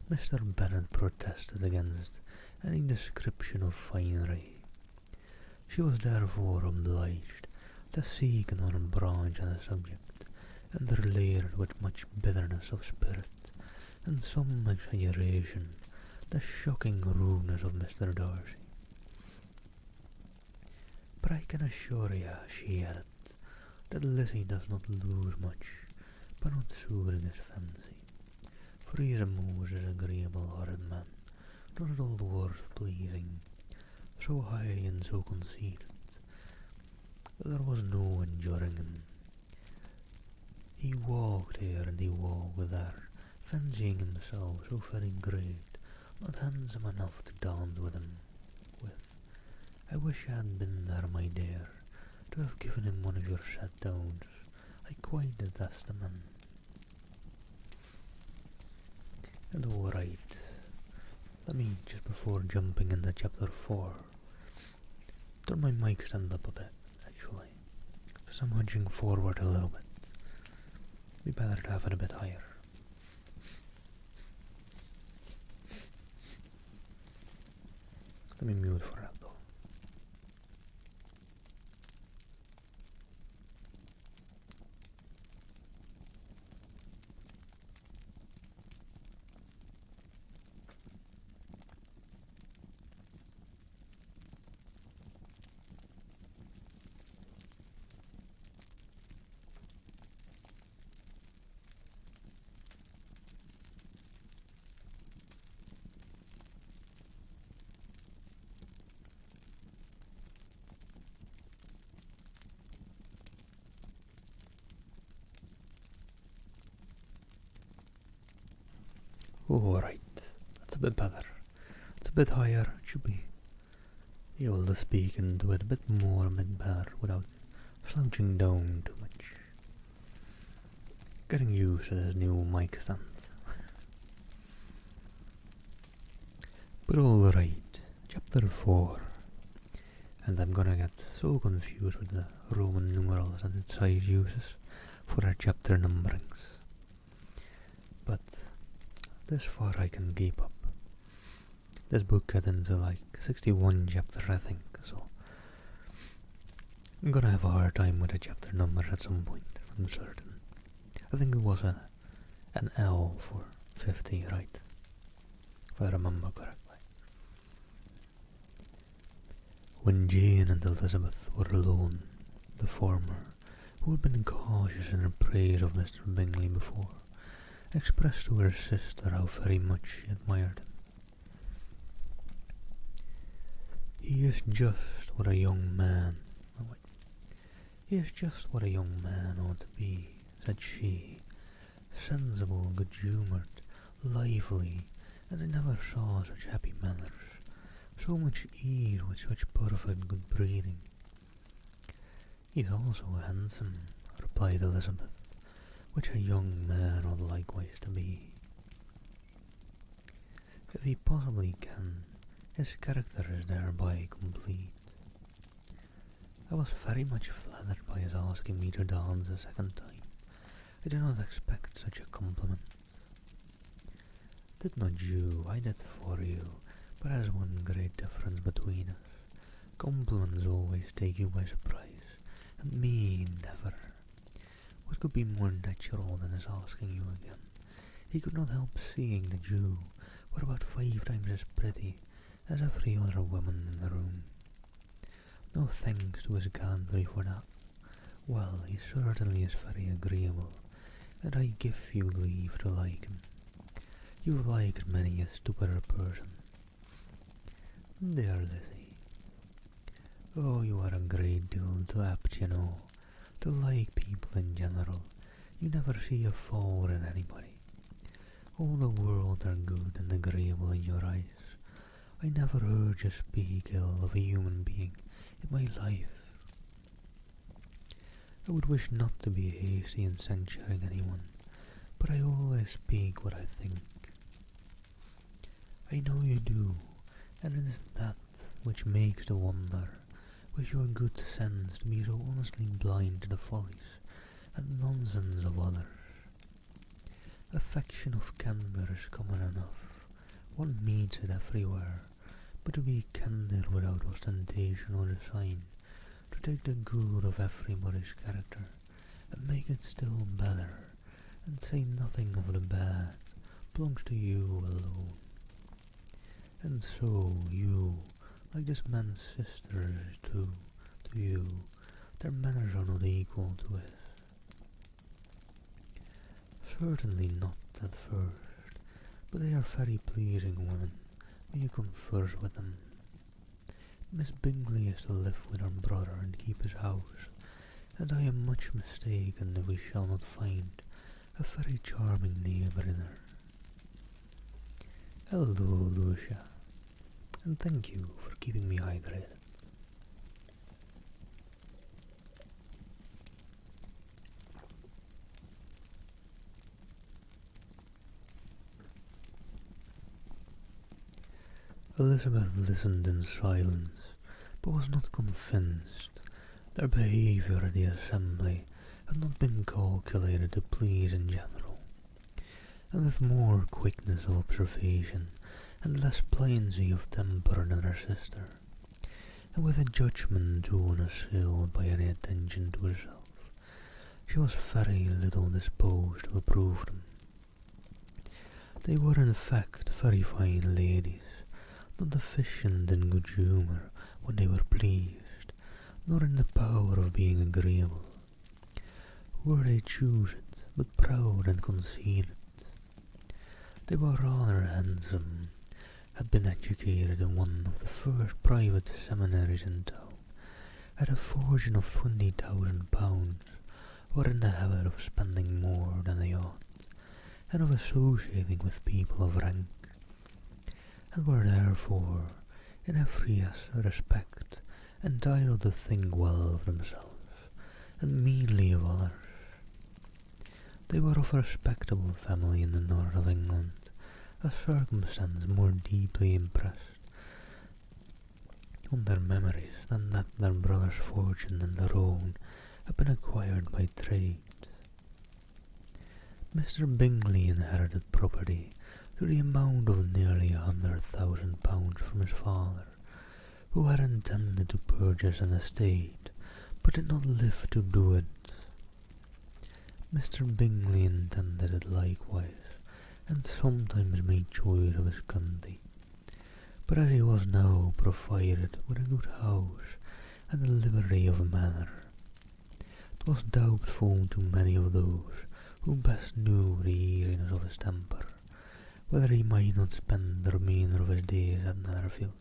Mr. Bennet protested against any description of finery. She was therefore obliged to seek another branch of the subject, and related with much bitterness of spirit and some exaggeration the shocking rudeness of Mr. Darcy. "But I can assure you," she added, "that Lizzie does not lose much by not suiting his fancy, for he is a most disagreeable-hearted man, not at all worth pleasing, so high and so conceited, that there was no enduring him. He walked here and he walked there, fancying himself so very great, not handsome enough to dance with him. I wish I had been there, my dear, to have given him one of your set-downs. I quite detest the man." And all right, let me, just before jumping into chapter 4, turn my mic stand up a bit, actually, because I'm hunching forward a little bit. It'd be better to have it a bit higher. Let me mute for that though. Alright, that's a bit better. It's a bit higher. It should be able to speak into it a bit more, a bit better, without slouching down too much. Getting used to this new mic stand. But alright, chapter 4. And I'm gonna get so confused with the Roman numerals and its size uses for our chapter numberings. But this far I can keep up. This book got into like 61 chapters, I think, so I'm gonna have a hard time with the chapter numbers at some point, I'm certain. I think it was an L for 50, right? If I remember correctly. When Jane and Elizabeth were alone, the former, who had been cautious in her praise of Mr. Bingley before, expressed to her sister how very much she admired him. He is just what a young man ought to be," said she, "sensible, good-humoured, lively, and I never saw such happy manners, so much ease with such perfect good breeding." "He's also handsome," replied Elizabeth, "which a young man ought likewise to be. If he possibly can, his character is thereby complete. I was very much flattered by his asking me to dance a second time. I did not expect such a compliment." "Did not you? I did for you, but there's one great difference between us. Compliments always take you by surprise, and me never. What could be more natural than his asking you again? He could not help seeing that you were about 5 times as pretty as every other woman in the room. No thanks to his gallantry for that. Well, he certainly is very agreeable, and I give you leave to like him. You've liked many a stupider person. Dear Lizzie, oh, you are a great deal too apt, you know, to like people in general. You never see a fault in anybody. All the world are good and agreeable in your eyes. I never heard you speak ill of a human being in my life." I would wish not to be hasty in censuring anyone, but I always speak what I think. I know you do, and it is that which makes the wonder, with your good sense to be so honestly blind to the follies and nonsense of others. Affection of candour is common enough, one meets it everywhere, but to be candid without ostentation or design, to take the good of everybody's character, and make it still better, and say nothing of the bad, belongs to you alone. And so you, like this man's sisters too, to you, their manners are not equal to his. Certainly not at first, but they are very pleasing women when you converse with them. Miss Bingley is to live with her brother and keep his house, and I am much mistaken if we shall not find a very charming neighbour in her. Hello, Lucia, and thank you for keeping me hydrated. Elizabeth listened in silence, but was not convinced. Their behaviour at the assembly had not been calculated to please in general, and with more quickness of observation and less pliancy of temper than her sister, and with a judgment too unassailed by any attention to herself, she was very little disposed to approve them. They were in fact very fine ladies, not deficient in good humour when they were pleased, nor in the power of being agreeable, were they choose it, but proud and conceited. They were rather handsome, had been educated in one of the first private seminaries in town, had a fortune of £20,000, were in the habit of spending more than they ought, and of associating with people of rank, and were therefore, in every respect, entitled to think well of themselves, and meanly of others. They were of a respectable family in the north of England, a circumstance more deeply impressed on their memories than that their brother's fortune and their own had been acquired by trade. Mr. Bingley inherited property to the amount of nearly £100,000 from his father, who had intended to purchase an estate, but did not live to do it. Mr. Bingley intended it likewise, and sometimes made choice of his country, but as he was now provided with a good house and a livery of a manor, it was doubtful to many of those who best knew the easiness of his temper, whether he might not spend the remainder of his days at Netherfield,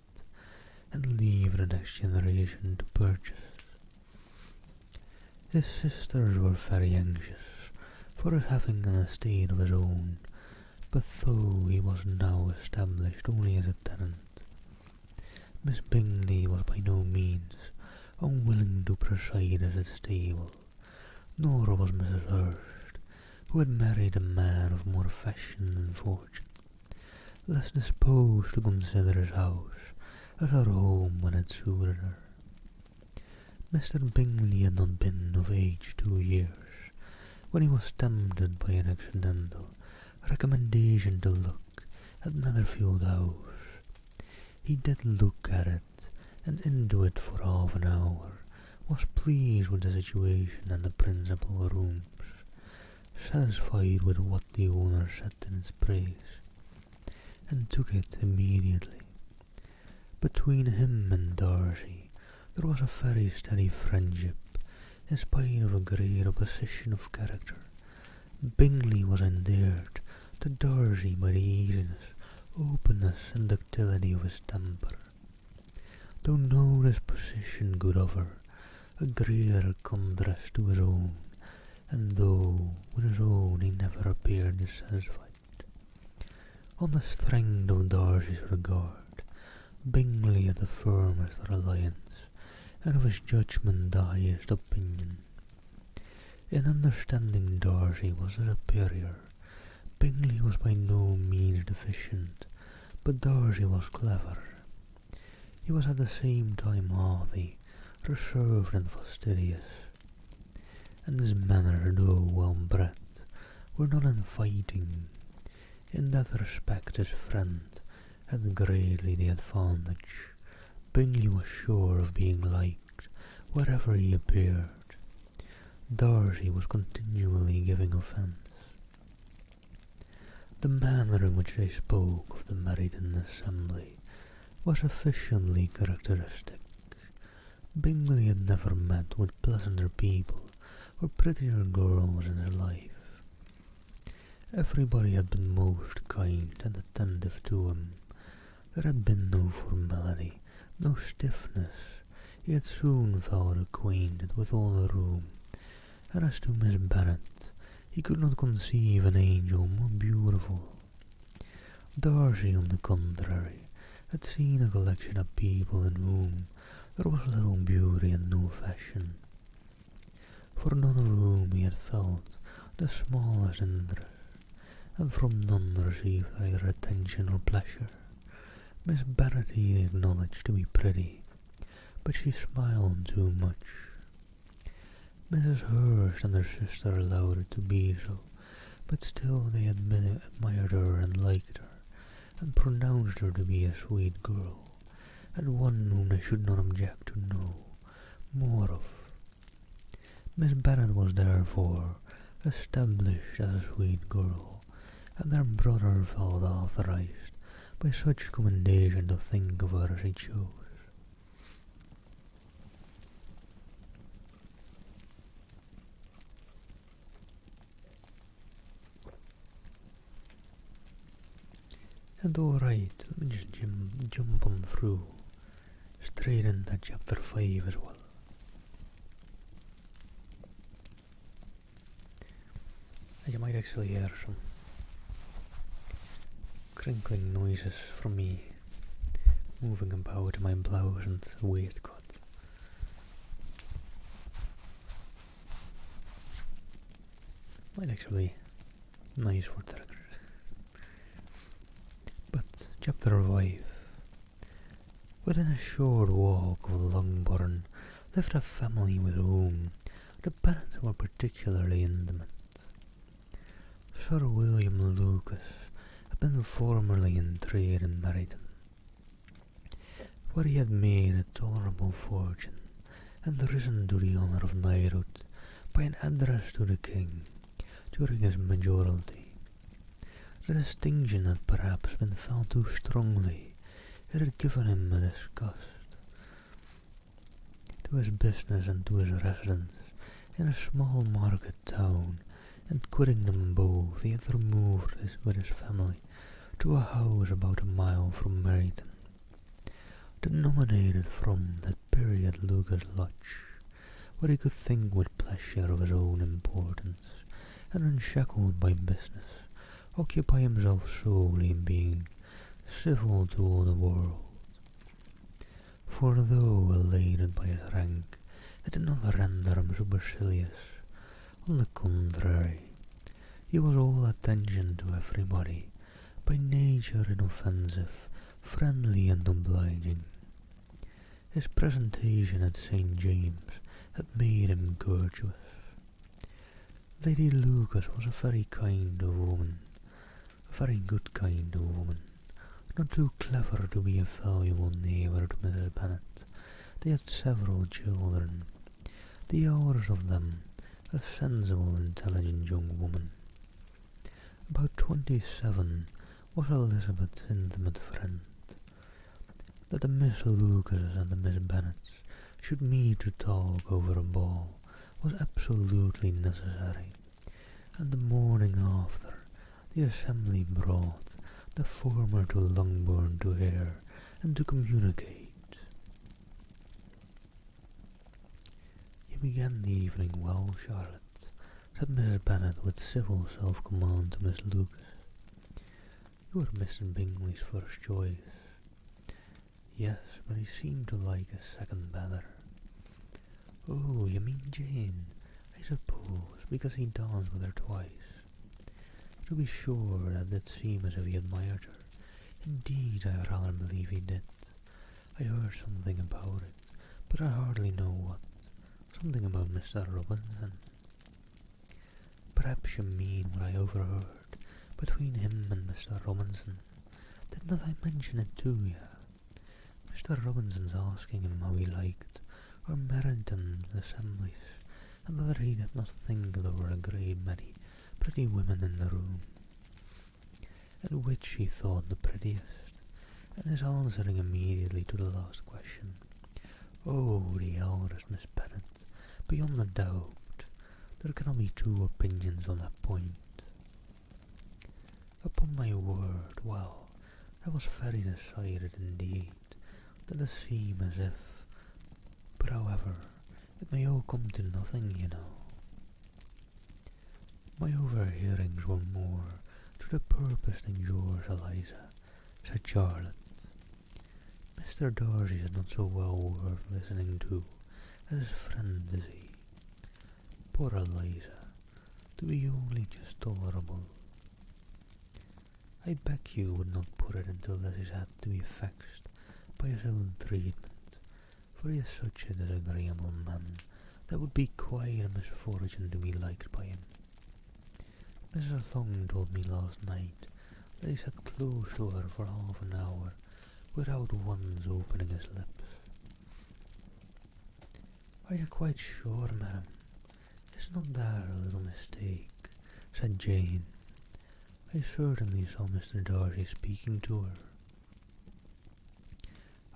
and leave the next generation to purchase. His sisters were very anxious for his having an estate of his own, but though he was now established only as a tenant, Miss Bingley was by no means unwilling to preside at his stable, nor was Mrs. Hurst, who had married a man of more fashion and fortune, less disposed to consider his house as her home when it suited her. Mr. Bingley had not been of age 2 years when he was tempted by an accidental recommendation to look at Netherfield House. He did look at it, and into it for half an hour, was pleased with the situation and the principal rooms, satisfied with what the owner said in its praise, and took it immediately. Between him and Darcy there was a very steady friendship, in spite of a great opposition of character. Bingley was endeared to Darcy by the easiness, openness, and ductility of his temper, though no disposition could offer a greater contrast to his own, and though with his own he never appeared dissatisfied. On the strength of Darcy's regard, Bingley had the firmest reliance, and of his judgment the highest opinion. In understanding Darcy was superior. Bingley was by no means deficient, but Darcy was clever. He was at the same time haughty, reserved and fastidious, and his manner, though well bred, were not inviting. In that respect his friend had greatly the advantage. Bingley was sure of being liked wherever he appeared. Darcy was continually giving offence. The manner in which they spoke of the Meryton assembly was sufficiently characteristic. Bingley had never met with pleasanter people or prettier girls in his life. Everybody had been most kind and attentive to him. There had been no formality, no stiffness. He had soon felt acquainted with all the room, and as to Miss Bennet, he could not conceive an angel more beautiful. Darcy, on the contrary, had seen a collection of people in whom there was little beauty and no fashion, for none of whom he had felt the smallest interest, and from none received either attention or pleasure. Miss Bennet he acknowledged to be pretty, but she smiled too much. Mrs. Hurst and her sister allowed her to be so, but still they admired her and liked her, and pronounced her to be a sweet girl, and one whom they should not object to know more of. Miss Bennet was therefore established as a sweet girl, and their brother felt authorized by such commendation to think of her as he chose. And alright, let me just jump on through straight into chapter 5 as well. And you might actually hear some crinkling noises from me moving about in my blouse and waistcoat. Might actually be nice for the record. But chapter 5. Within a short walk of Longbourn lived a family with whom the Bennets were particularly intimate. Sir William Lucas had been formerly in trade in Meryton, where he had made a tolerable fortune and risen to the honour of knighthood by an address to the king during his majority. The distinction had perhaps been felt too strongly. It had given him a disgust to his business and to his residence in a small market town, and quitting them both, he had removed with his family to a house about a mile from Meryton, denominated from that period Lucas Lodge, where he could think with pleasure of his own importance, and unshackled by business, occupy himself solely in being civil to all the world. For though elated by his rank, it did not render him supercilious. On the contrary, he was all attention to everybody, by nature inoffensive, friendly and obliging. His presentation at St. James had made him courteous. Lady Lucas was a very kind of woman, a very good kind of woman, not too clever to be a valuable neighbour to Mrs. Bennet. They had several children, the eldest of them a sensible, intelligent young woman. About 27 was Elizabeth's intimate friend. That the Miss Lucas and the Miss Bennets should meet to talk over a ball was absolutely necessary, and the morning after, the assembly brought the former to Longbourn to hear and to communicate. You began the evening well, Charlotte, said Mrs. Bennet with civil self-command to Miss Lucas. You were Mr. Bingley's first choice. Yes, but he seemed to like a second better. Oh, you mean Jane? I suppose, because he danced with her twice. To be sure, that did seem as if he admired her. Indeed, I rather believe he did. I heard something about it, but I hardly know what. Something about Mr. Robinson. Perhaps you mean what I overheard between him and Mr. Robinson. Did not I mention it to you? Mr. Robinson's asking him how he liked our Merrington assemblies, and whether he did not think there were a great many pretty women in the room, and which he thought the prettiest, and is answering immediately to the last question. Oh, the eldest Miss Bennet, beyond a doubt. There cannot be two opinions on that point. Upon my word, well, that was very decided indeed. That does seem as if, but however, it may all come to nothing, you know. My overhearings were more to the purpose than yours, Eliza, said Charlotte. Mr. Darcy is not so well worth listening to as his friend, is he? Poor Eliza, to be only just tolerable. I beg you would not put it until this is had to be vexed by his ill treatment, for he is such a disagreeable man that would be quite a misfortune to be liked by him. Mrs. Long told me last night that he sat close to her for half an hour without once opening his lips. Are you quite sure, madam? Is not that a little mistake? Said Jane. I certainly saw Mr. Darcy speaking to her.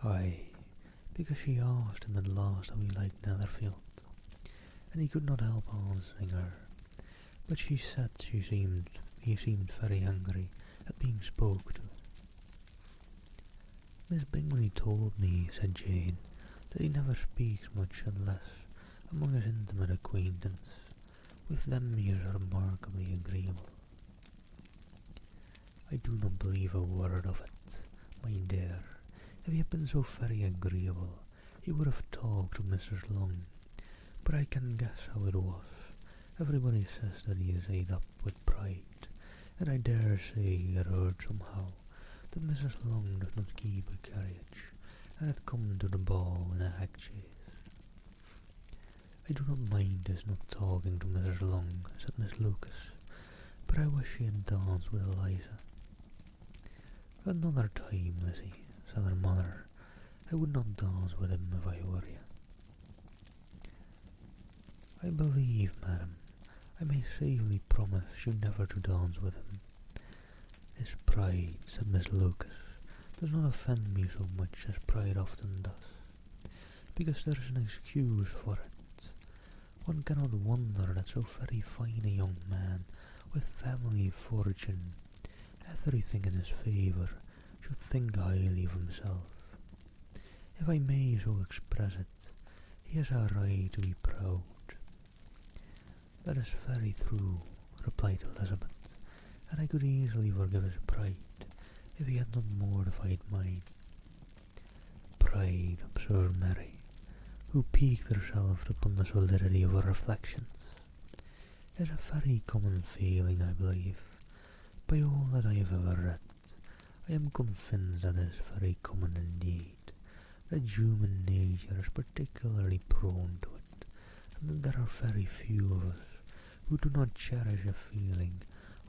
Aye, because she asked him at last how he liked Netherfield, and he could not help answering her, but she said he seemed very angry at being spoke to. Miss Bingley told me, said Jane, that he never speaks much unless among his intimate acquaintance. With them he is remarkably agreeable. I do not believe a word of it, my dear. If he had been so very agreeable, he would have talked to Mrs. Long, but I can guess how it was. Everybody says that he is ate up with pride, and I dare say he had heard somehow that Mrs. Long does not keep a carriage, and had come to the ball in a hack chaise. I do not mind his not talking to Mrs. Long, said Miss Lucas, but I wish he had danced with Eliza. Another time, Lizzie, said her mother. I would not dance with him if I were you. I believe, madam, I may safely promise you never to dance with him. His pride, said Miss Lucas, does not offend me so much as pride often does, because there is an excuse for it. One cannot wonder that so very fine a young man, with family, fortune, everything in his favour, should think highly of himself. If I may so express it, he has a right to be proud. That is very true, replied Elizabeth, and I could easily forgive his pride if he had not mortified mine. Pride, observed Mary, who piqued herself upon the solidity of her reflections, is a very common feeling, I believe. By all that I have ever read, I am convinced that it is very common indeed, that human nature is particularly prone to it, and that there are very few of us who do not cherish a feeling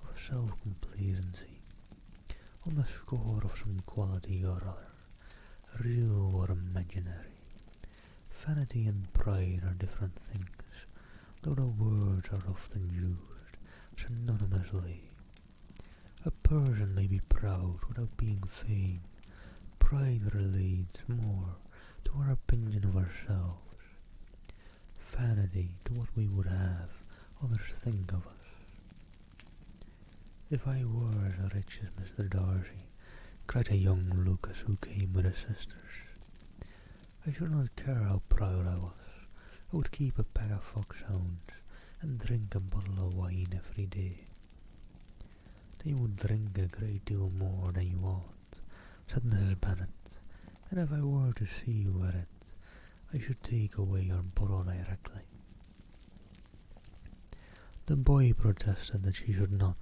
of self-complacency on the score of some quality or other, real or imaginary. Vanity and pride are different things, though the words are often used synonymously. A person may be proud without being vain. Pride relates more to our opinion of ourselves, vanity to what we would have others think of us. If I were as rich as Mr. Darcy, cried a young Lucas who came with his sisters, I should not care how proud I was. I would keep a pack of foxhounds and drink a bottle of wine every day. Then you would drink a great deal more than you ought, said Mrs. Bennet, and if I were to see you at it, I should take away your bottle directly. The boy protested that she should not.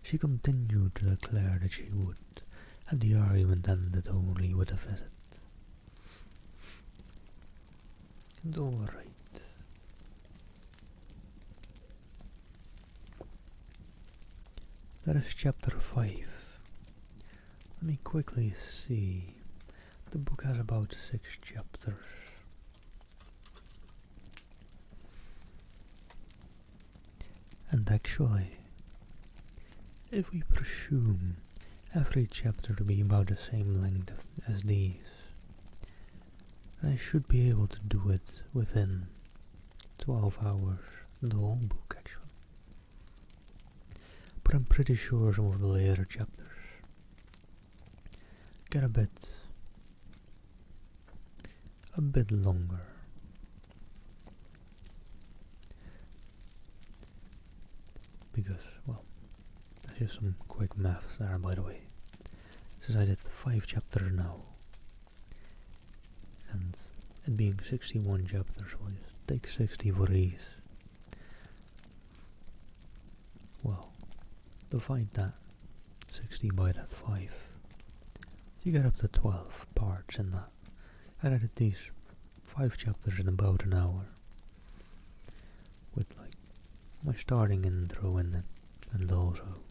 She continued to declare that she would, and the argument ended only with a visit. And all right. That is chapter 5. Let me quickly see. The book has about 6 chapters. And actually, if we presume every chapter to be about the same length as these, I should be able to do it within 12 hours, the whole book actually. But I'm pretty sure some of the later chapters get a bit longer. Because, well, that's just some quick maths there, by the way. Since I did 5 chapters now, and it being 61 chapters, we'll just take 60 for these. Well, divide that 60 by that 5. You get up to 12 parts in that. I did these 5 chapters in about an hour, with like my starting intro in it, and also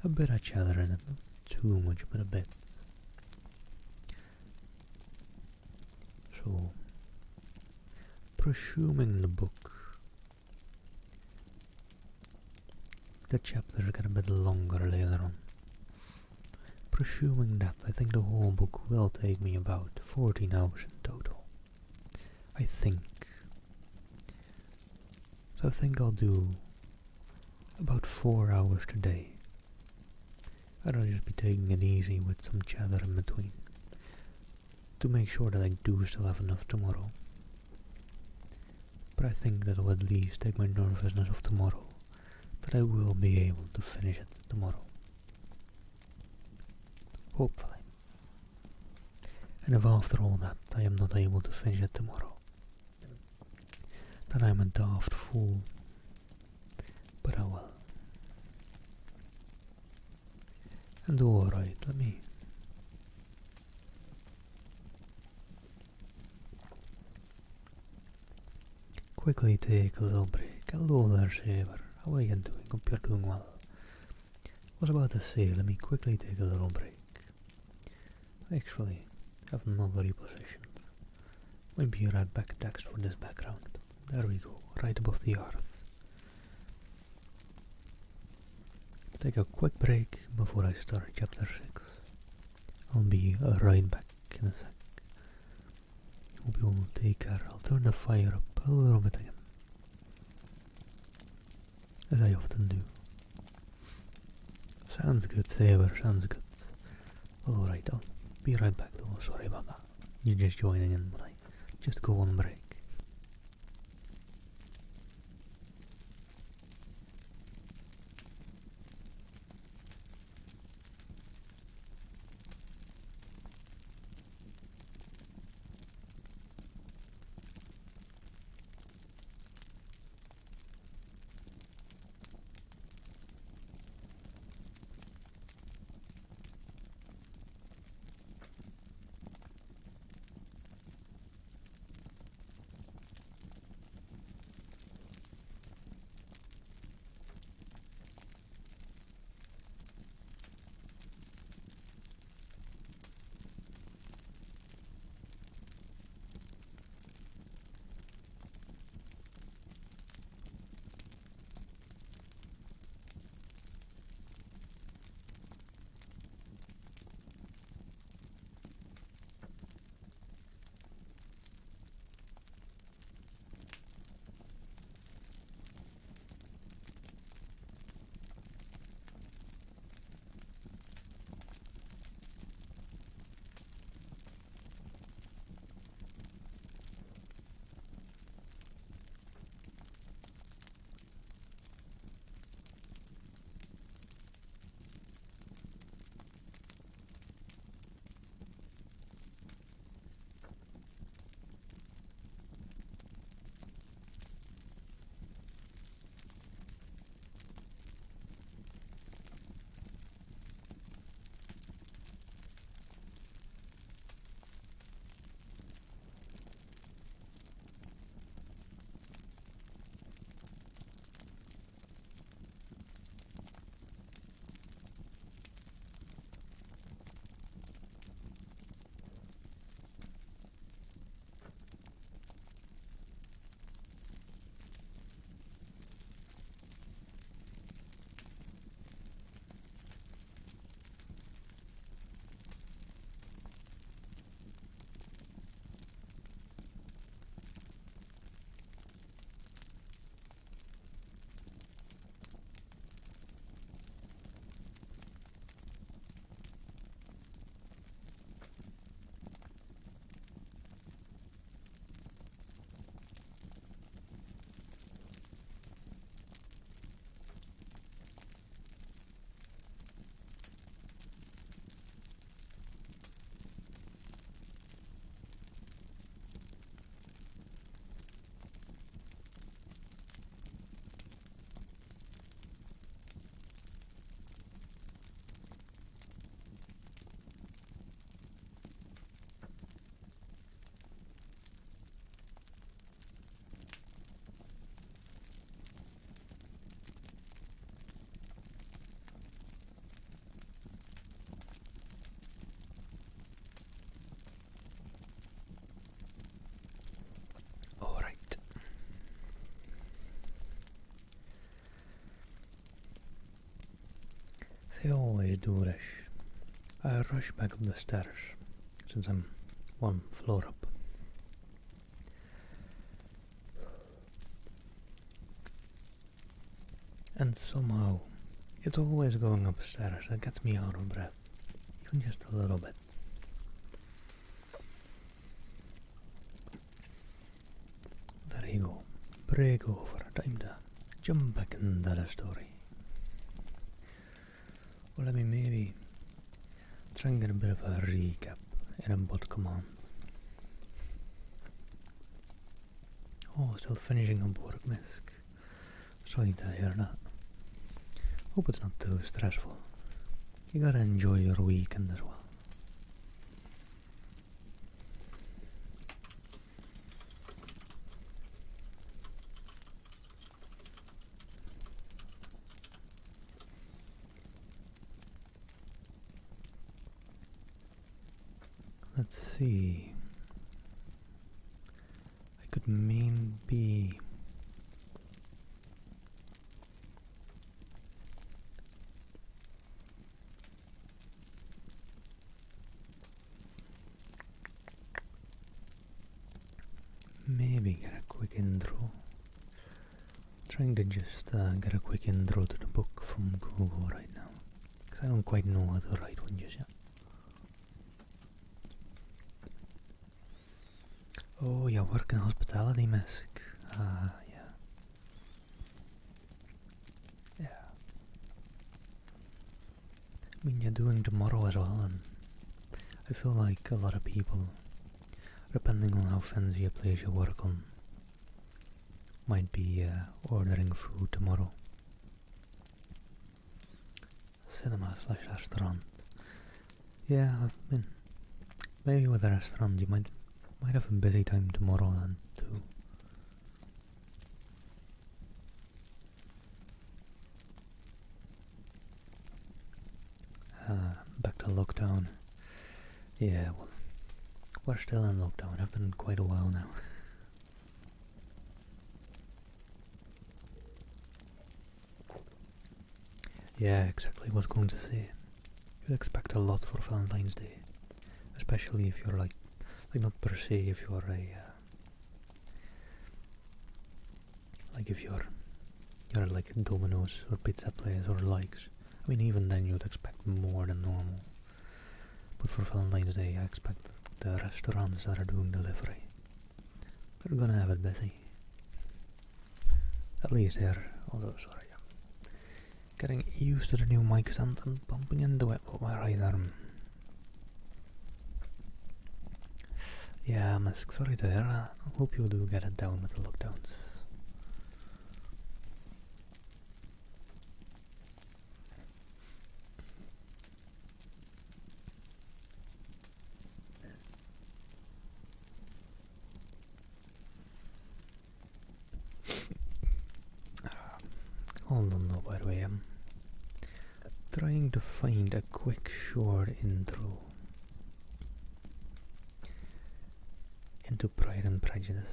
a bit of chatter in it, not too much but a bit. So, presuming the book, the chapters get a bit longer later on. Presuming that, I think the whole book will take me about 14 hours in total. I think. So I think I'll do about 4 hours today. I'll just be taking it easy with some chatter in between, to make sure that I do still have enough tomorrow. But I think that will at least take my nervousness off tomorrow, that I will be able to finish it tomorrow. Hopefully. And if after all that I am not able to finish it tomorrow, then I'm a daft fool. But I will. And alright, let me quickly take a little break. Hello there, Saber. How are you doing? Hope you're doing well. I was about to say, let me quickly take a little break. Actually, have not repositioned. Maybe right back text for this background. There we go, right above the earth. Take a quick break before I start chapter 6. I'll be right back in a sec. Hope you all take care. I'll turn the fire up a little bit again, as I often do. Sounds good, Saber, sounds good. Alright, I'll be right back though, sorry about that. You're just joining in when I just go on break. As I always do, Rish, I rush back up the stairs, since I'm one floor up. And somehow, it's always going upstairs that gets me out of breath, even just a little bit. There you go. Break over. Time to jump back into the story. Well, let me maybe try and get a bit of a recap in a bot command. Oh, still finishing up work, Misk. Sorry to hear that. Hope it's not too stressful. You gotta enjoy your weekend as well. Let's see. I could maybe get a quick intro. Trying to just get a quick intro to the book from Google right now, because I don't quite know how to write one just yet. Oh, you work in hospitality, Misk. Yeah. Yeah. I mean, you're doing tomorrow as well, and I feel like a lot of people, depending on how fancy a place you work on, might be ordering food tomorrow. Cinema/restaurant. Yeah, I've been. Maybe with a restaurant you might have a busy time tomorrow then too. Back to lockdown. Yeah, well, we're still in lockdown. I've been quite a while now. Yeah, exactly. I was going to say. You'd expect a lot for Valentine's Day, especially if you're like not per se if you're a like if you're like a Domino's or pizza place or likes. I mean, even then you'd expect more than normal. But for Valentine's Day, I expect the restaurants that are doing delivery, they're gonna have it busy. At least they're also sorry. Getting used to the new mic stand and bumping into it with my right arm. Yeah, I'm sorry to hear that. I hope you do get it down with the lockdowns. Hold on though, by the way, I'm trying to find a quick short intro into Pride and Prejudice.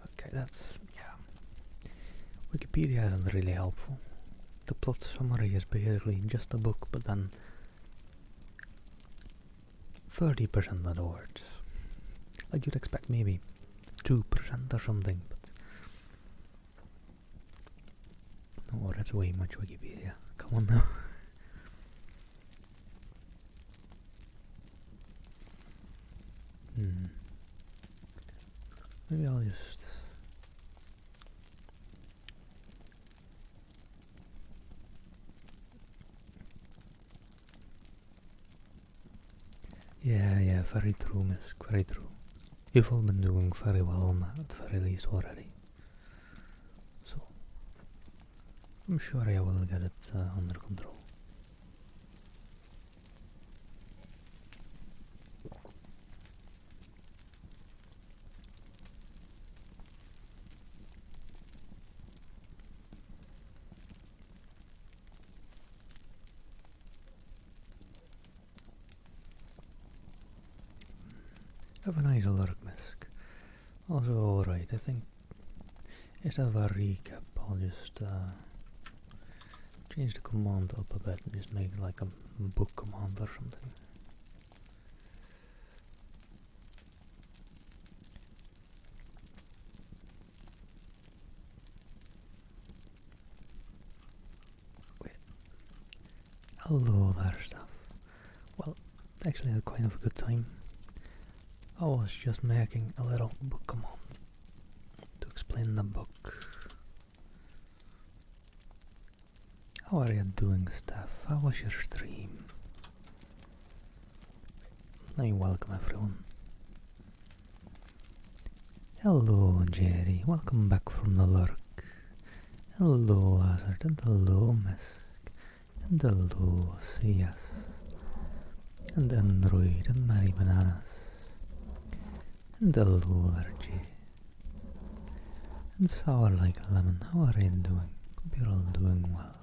Okay, that's, yeah. Wikipedia isn't really helpful. The plot summary is basically just a book, but then 30% of the words. Like you'd expect maybe 2% or something, but oh, that's way much Wikipedia. Come on now. Maybe I'll just... Yeah, very true, Misk, very true. You've all been doing very well on that at the very least already. So, I'm sure I will get it under control. Have a nice alert, Misk. Also, alright, I think instead of a recap, I'll just change the command up a bit and just make it like a book command or something. Wait. Hello there, stuff. Well, actually I had quite of a good time. I was just making a little book command to explain the book. How are you doing, Steph? How was your stream? Let me welcome everyone. Hello, Jerry. Welcome back from the lurk. Hello, Hazard. And hello, Misk. And hello, CS. And Android. And Mary Bananas. And hello there, Jay. And sour like a lemon. How are you doing? Hope you're all doing well.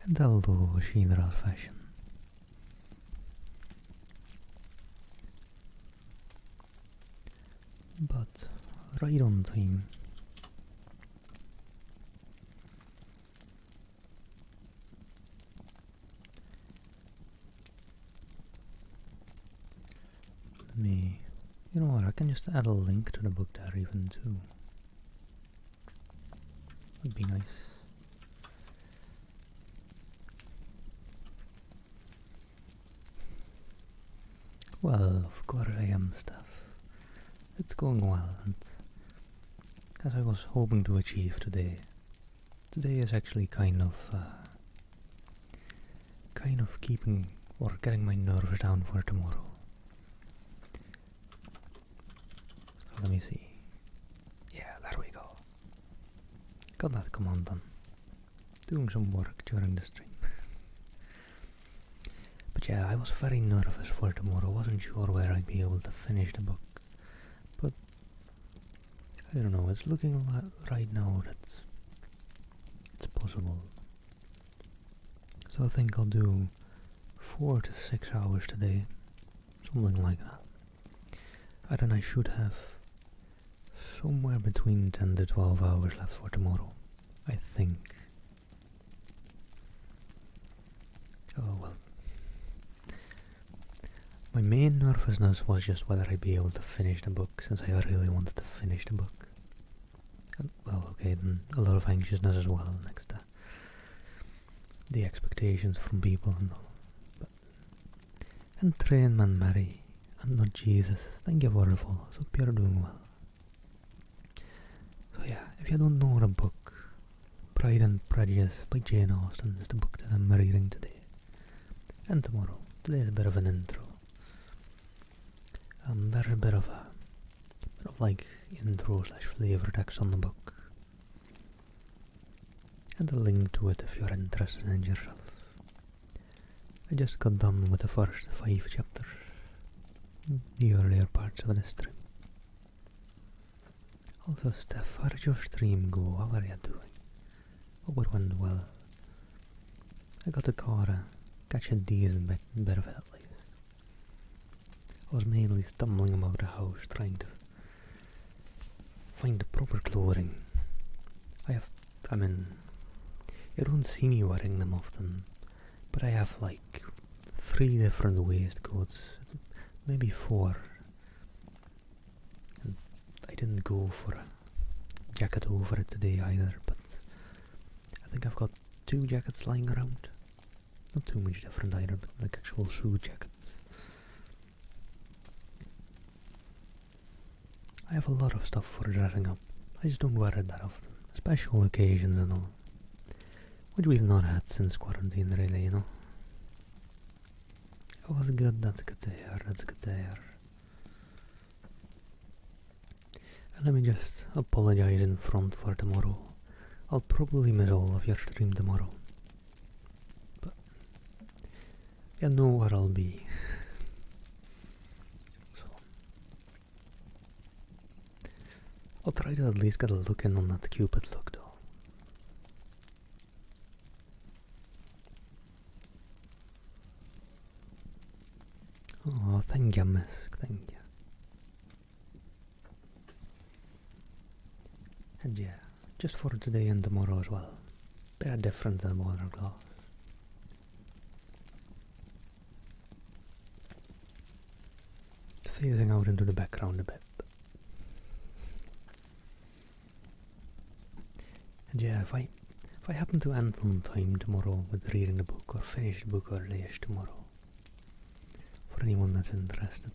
And hello, General Fashion. But right on time. You know what, I can just add a link to the book there even too. Would be nice. Well, of course I am, Steph. It's going well, and as I was hoping to achieve today, today is actually kind of keeping or getting my nerves down for tomorrow. So let me see. Yeah, there we go. Got that command done. Doing some work during the stream. But yeah, I was very nervous for tomorrow. Wasn't sure where I'd be able to finish the book. But I don't know, it's looking right now that it's possible. So I think I'll do 4 to 6 hours today. Something like that. And then I should have somewhere between 10 to 12 hours left for tomorrow. I think. Oh well. My main nervousness was just whether I'd be able to finish the book, since I really wanted to finish the book. And, well, okay, then a lot of anxiousness as well next to the expectations from people and all. But, and train man Mary, and not Jesus, thank you for the follow, so hope you're doing well. So yeah, if you don't know the book, Pride and Prejudice by Jane Austen is the book that I'm reading today. And tomorrow. Today is a bit of an intro. There's a bit of like intro / flavor text on the book. And a link to it if you're interested in it yourself. I just got done with the first 5 chapters. The earlier parts of the stream. Also, Steph, how did your stream go? How are you doing? Hope it went well. I got the car, catch a decent bit of it at least. I was mainly stumbling about the house trying to find the proper clothing. I mean, you don't see me wearing them often, but I have like 3 different waistcoats, maybe 4. And I didn't go for a jacket over it today either, but I think I've got 2 jackets lying around. Not too much different either, but like actual suit jackets. I have a lot of stuff for dressing up. I just don't wear it that often. Special occasions and all. Which we've not had since quarantine really, you know. It was good, that's good to hear, that's good to hear. And let me just apologize in front for tomorrow. I'll probably miss all of your stream tomorrow. But you know where I'll be. I'll try to at least get a look in on that Cupid look though. thank you, miss, thank you. And yeah, just for today and tomorrow as well. They are different than water glass. It's phasing out into the background a bit. And yeah, if I happen to end on time tomorrow with reading the book or finish the book early-ish tomorrow, for anyone that's interested,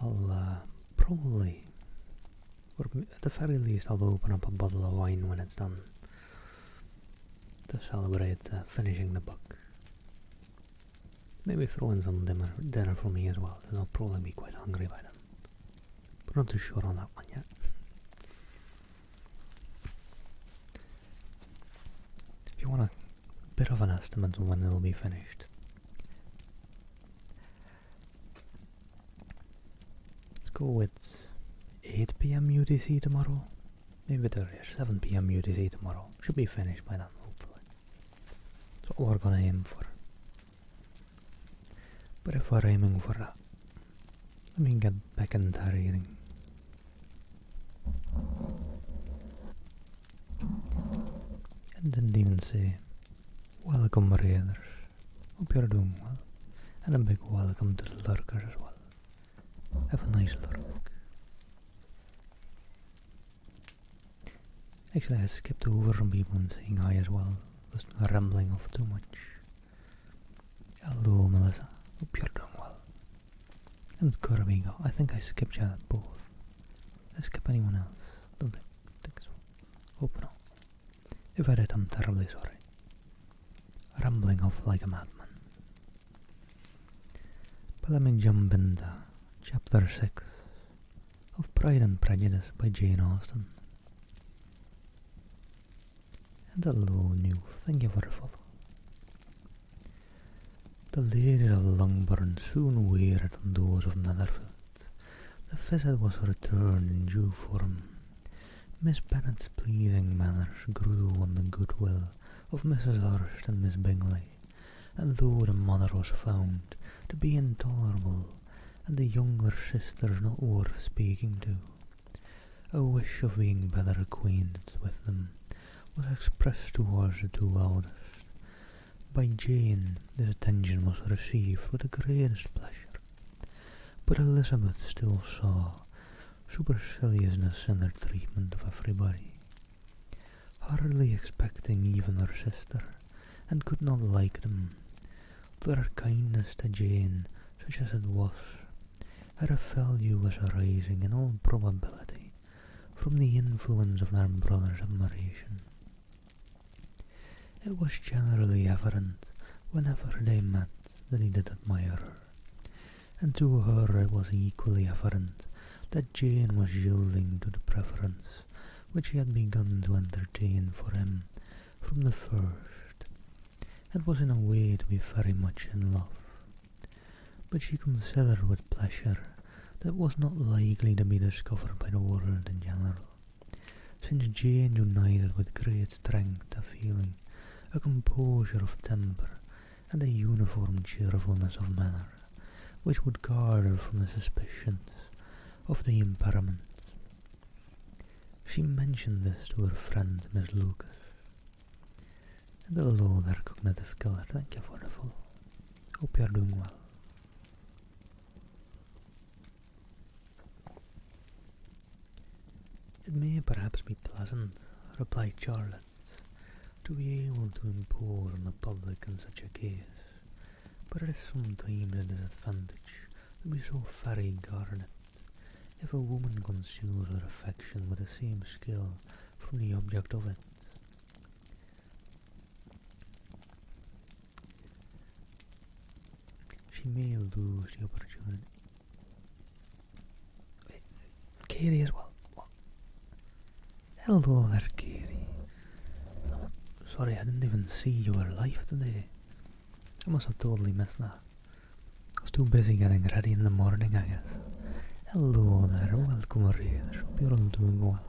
I'll probably, or at the very least, I'll open up a bottle of wine when it's done to celebrate finishing the book. Maybe throw in some dinner for me as well, as I'll probably be quite hungry by then. But not too sure on that one yet. If you want a bit of an estimate on when it'll be finished, let's go with 8 PM UTC tomorrow. Maybe earlier, 7 PM UTC tomorrow. Should be finished by then, hopefully. That's what we're gonna aim for. But if we're aiming for that, let me get back into reading. I didn't even say, welcome readers, hope you're doing well, and a big welcome to the lurkers as well. Have a nice lurk. Actually, I skipped over some people and saying hi as well, was not rambling off too much. Hello Melissa, hope you're doing well. And Kirby, I think I skipped you at both. Did I skip anyone else? Don't think so. Hope not. If I did, I'm terribly sorry. Rambling off like a madman. But let me jump into chapter 6 of Pride and Prejudice by Jane Austen. And hello, new. Thank you for the follow. The Lady of Longbourn soon wearied on those of Netherfield. The visit was returned in due form. Miss Bennet's pleasing manners grew on the goodwill of Mrs. Hurst and Miss Bingley, and though the mother was found to be intolerable, and the younger sisters not worth speaking to, a wish of being better acquainted with them was expressed towards the two eldest. By Jane this attention was received with the greatest pleasure, but Elizabeth still saw superciliousness in their treatment of everybody, hardly expecting even her sister, and could not like them. Their kindness to Jane, such as it was, had a value as arising in all probability from the influence of their brother's admiration. It was generally evident, whenever they met, that he did admire her, and to her it was equally evident that Jane was yielding to the preference which she had begun to entertain for him from the first, and was in a way to be very much in love. But she considered with pleasure that was not likely to be discovered by the world in general, since Jane united with great strength of feeling, a composure of temper, and a uniform cheerfulness of manner, which would guard her from the suspicions of the impairments. She mentioned this to her friend Miss Lucas. And hello there, Cognitive Killer, thank you for the follow. Hope you're doing well. It may perhaps be pleasant, replied Charlotte, to be able to impose on the public in such a case, but it is sometimes a disadvantage to be so very guarded. If a woman conceals her affection with the same skill from the object of it, she may lose the opportunity. Wait, Katie as well. What? Hello there, Katie. Oh, sorry, I didn't even see you were live today. I must have totally missed that. I was too busy getting ready in the morning, I guess. Hello there, welcome readers, hope you're all doing well.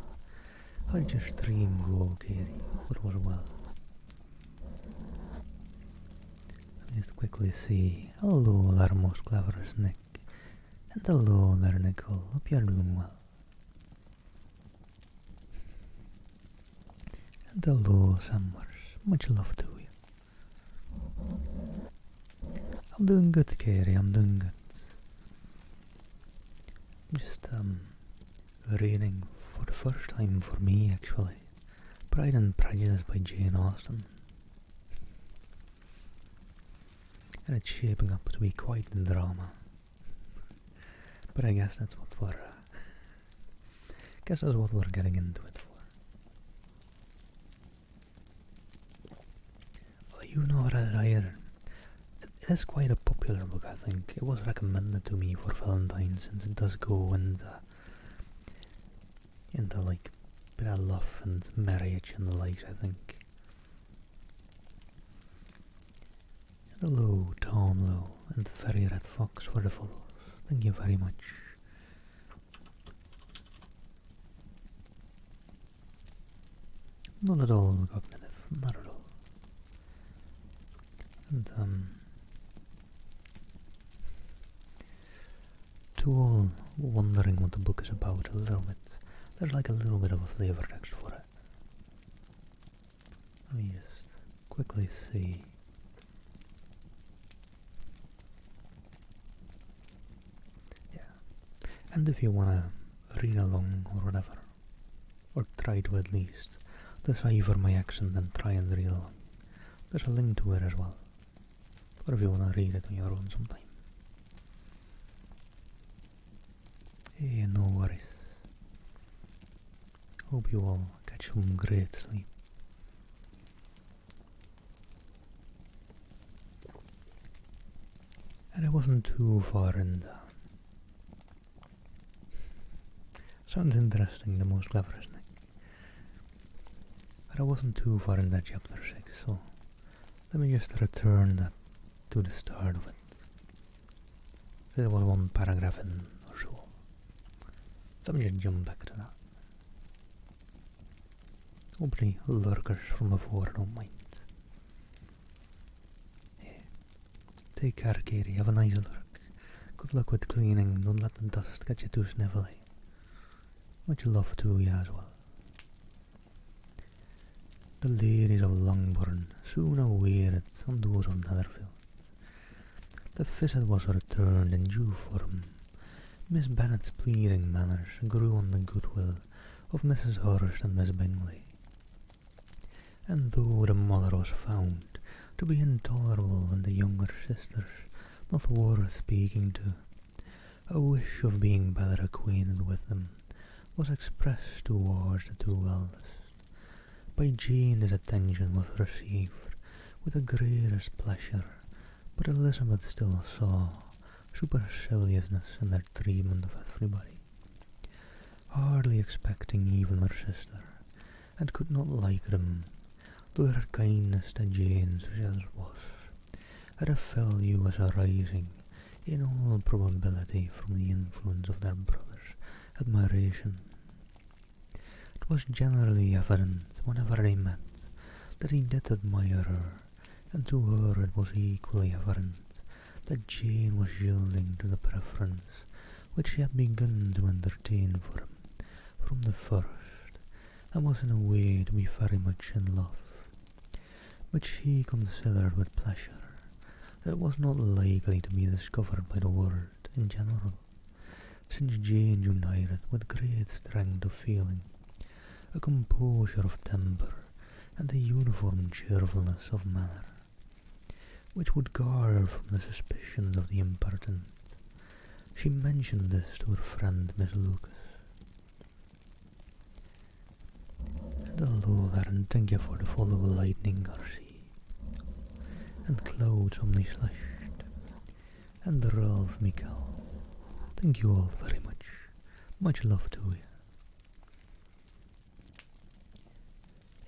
How did your stream go, Katie? Hope it was well. Let me just quickly say, "Hello there, most cleverest Nick." And hello there, Nicole. Hope you're doing well. And hello, Summers. Much love to you. I'm doing good, Carrie. I'm doing good. I'm just reading for the first time for me, actually, Pride and Prejudice by Jane Austen. And it's shaping up to be quite the drama. But I guess that's what we're getting into it for. Well, you know what either. It is quite a popular book, I think. It was recommended to me for Valentine's since it does go into like bit of love and marriage and the like, I think. Hello, Tom Lowe and Ferry Red Fox for the follows. Thank you very much. Not at all cognitive, not at all. And to all wondering what the book is about a little bit, there's like a little bit of a flavor text for it. Let me just quickly see. And if you wanna read along or whatever, or try to at least decipher my accent and try and read along, there's a link to it as well. Or if you wanna read it on your own sometime. Hey, no worries. Hope you all catch some great sleep. And I wasn't too far in the... Sounds interesting, the most cleverest Nick. But I wasn't too far in that chapter 6, so let me just return that to the start of it. There was one paragraph in or so. Let me just jump back to that. Hopefully lurkers from before don't mind. Yeah. Take care, Katie. Have a nice lurk. Good luck with cleaning. Don't let the dust get you too snivelly. Much love to you as well. The ladies of Longbourn soon awaited on those of Netherfield. The visit was returned in due form. Miss Bennet's pleading manners grew on the goodwill of Mrs. Hurst and Miss Bingley. And though the mother was found to be intolerable and the younger sisters not worth speaking to, a wish of being better acquainted with them was expressed towards the two eldest. By Jane this attention was received with the greatest pleasure, but Elizabeth still saw superciliousness in their treatment of everybody, hardly expecting even her sister, and could not like them, though their kindness to Jane such as was, at a value as arising in all probability from the influence of their brother's admiration. It was generally evident whenever they met that he did admire her, and to her it was equally evident that Jane was yielding to the preference which she had begun to entertain for him from the first, and was in a way to be very much in love, but she considered with pleasure that it was not likely to be discovered by the world in general, since Jane united with great strength of feeling, a composure of temper, and a uniform cheerfulness of manner, which would guard from the suspicions of the impertinent. She mentioned this to her friend Miss Lucas. And hello there, and thank you for the follow lightning, Garcia, and clouds omnislashed, and Ralph Mikkel. Thank you all very much. Much love to you.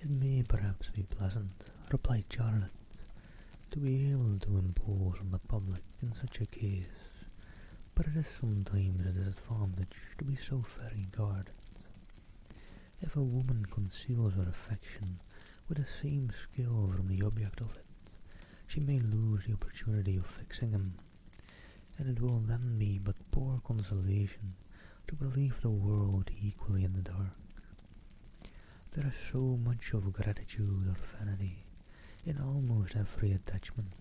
It may perhaps be pleasant, replied Charlotte, to be able to impose on the public in such a case, but it is sometimes a disadvantage to be so very guarded. If a woman conceals her affection with the same skill from the object of it, she may lose the opportunity of fixing him, and it will then be but poor consolation to believe the world equally in the dark. There is so much of gratitude or vanity in almost every attachment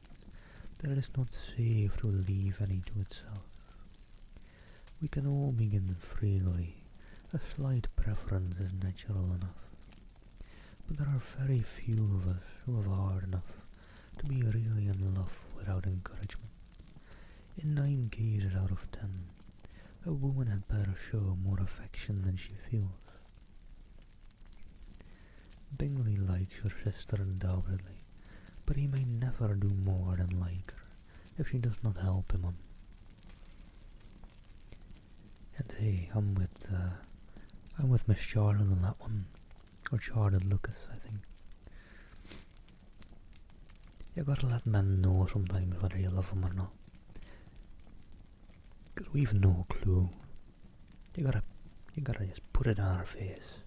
that it is not safe to leave any to itself. We can all begin freely, a slight preference is natural enough, but there are very few of us who have hard enough to be really in love without encouragement. In 9 cases out of 10, a woman had better show more affection than she feels. Bingley likes your sister undoubtedly, but he may never do more than like her if she does not help him on. And hey, I'm with Miss Charlotte on that one, or Charlotte Lucas, I think. You gotta let men know sometimes whether you love them or not, 'cause we've no clue. You gotta just put it on our face.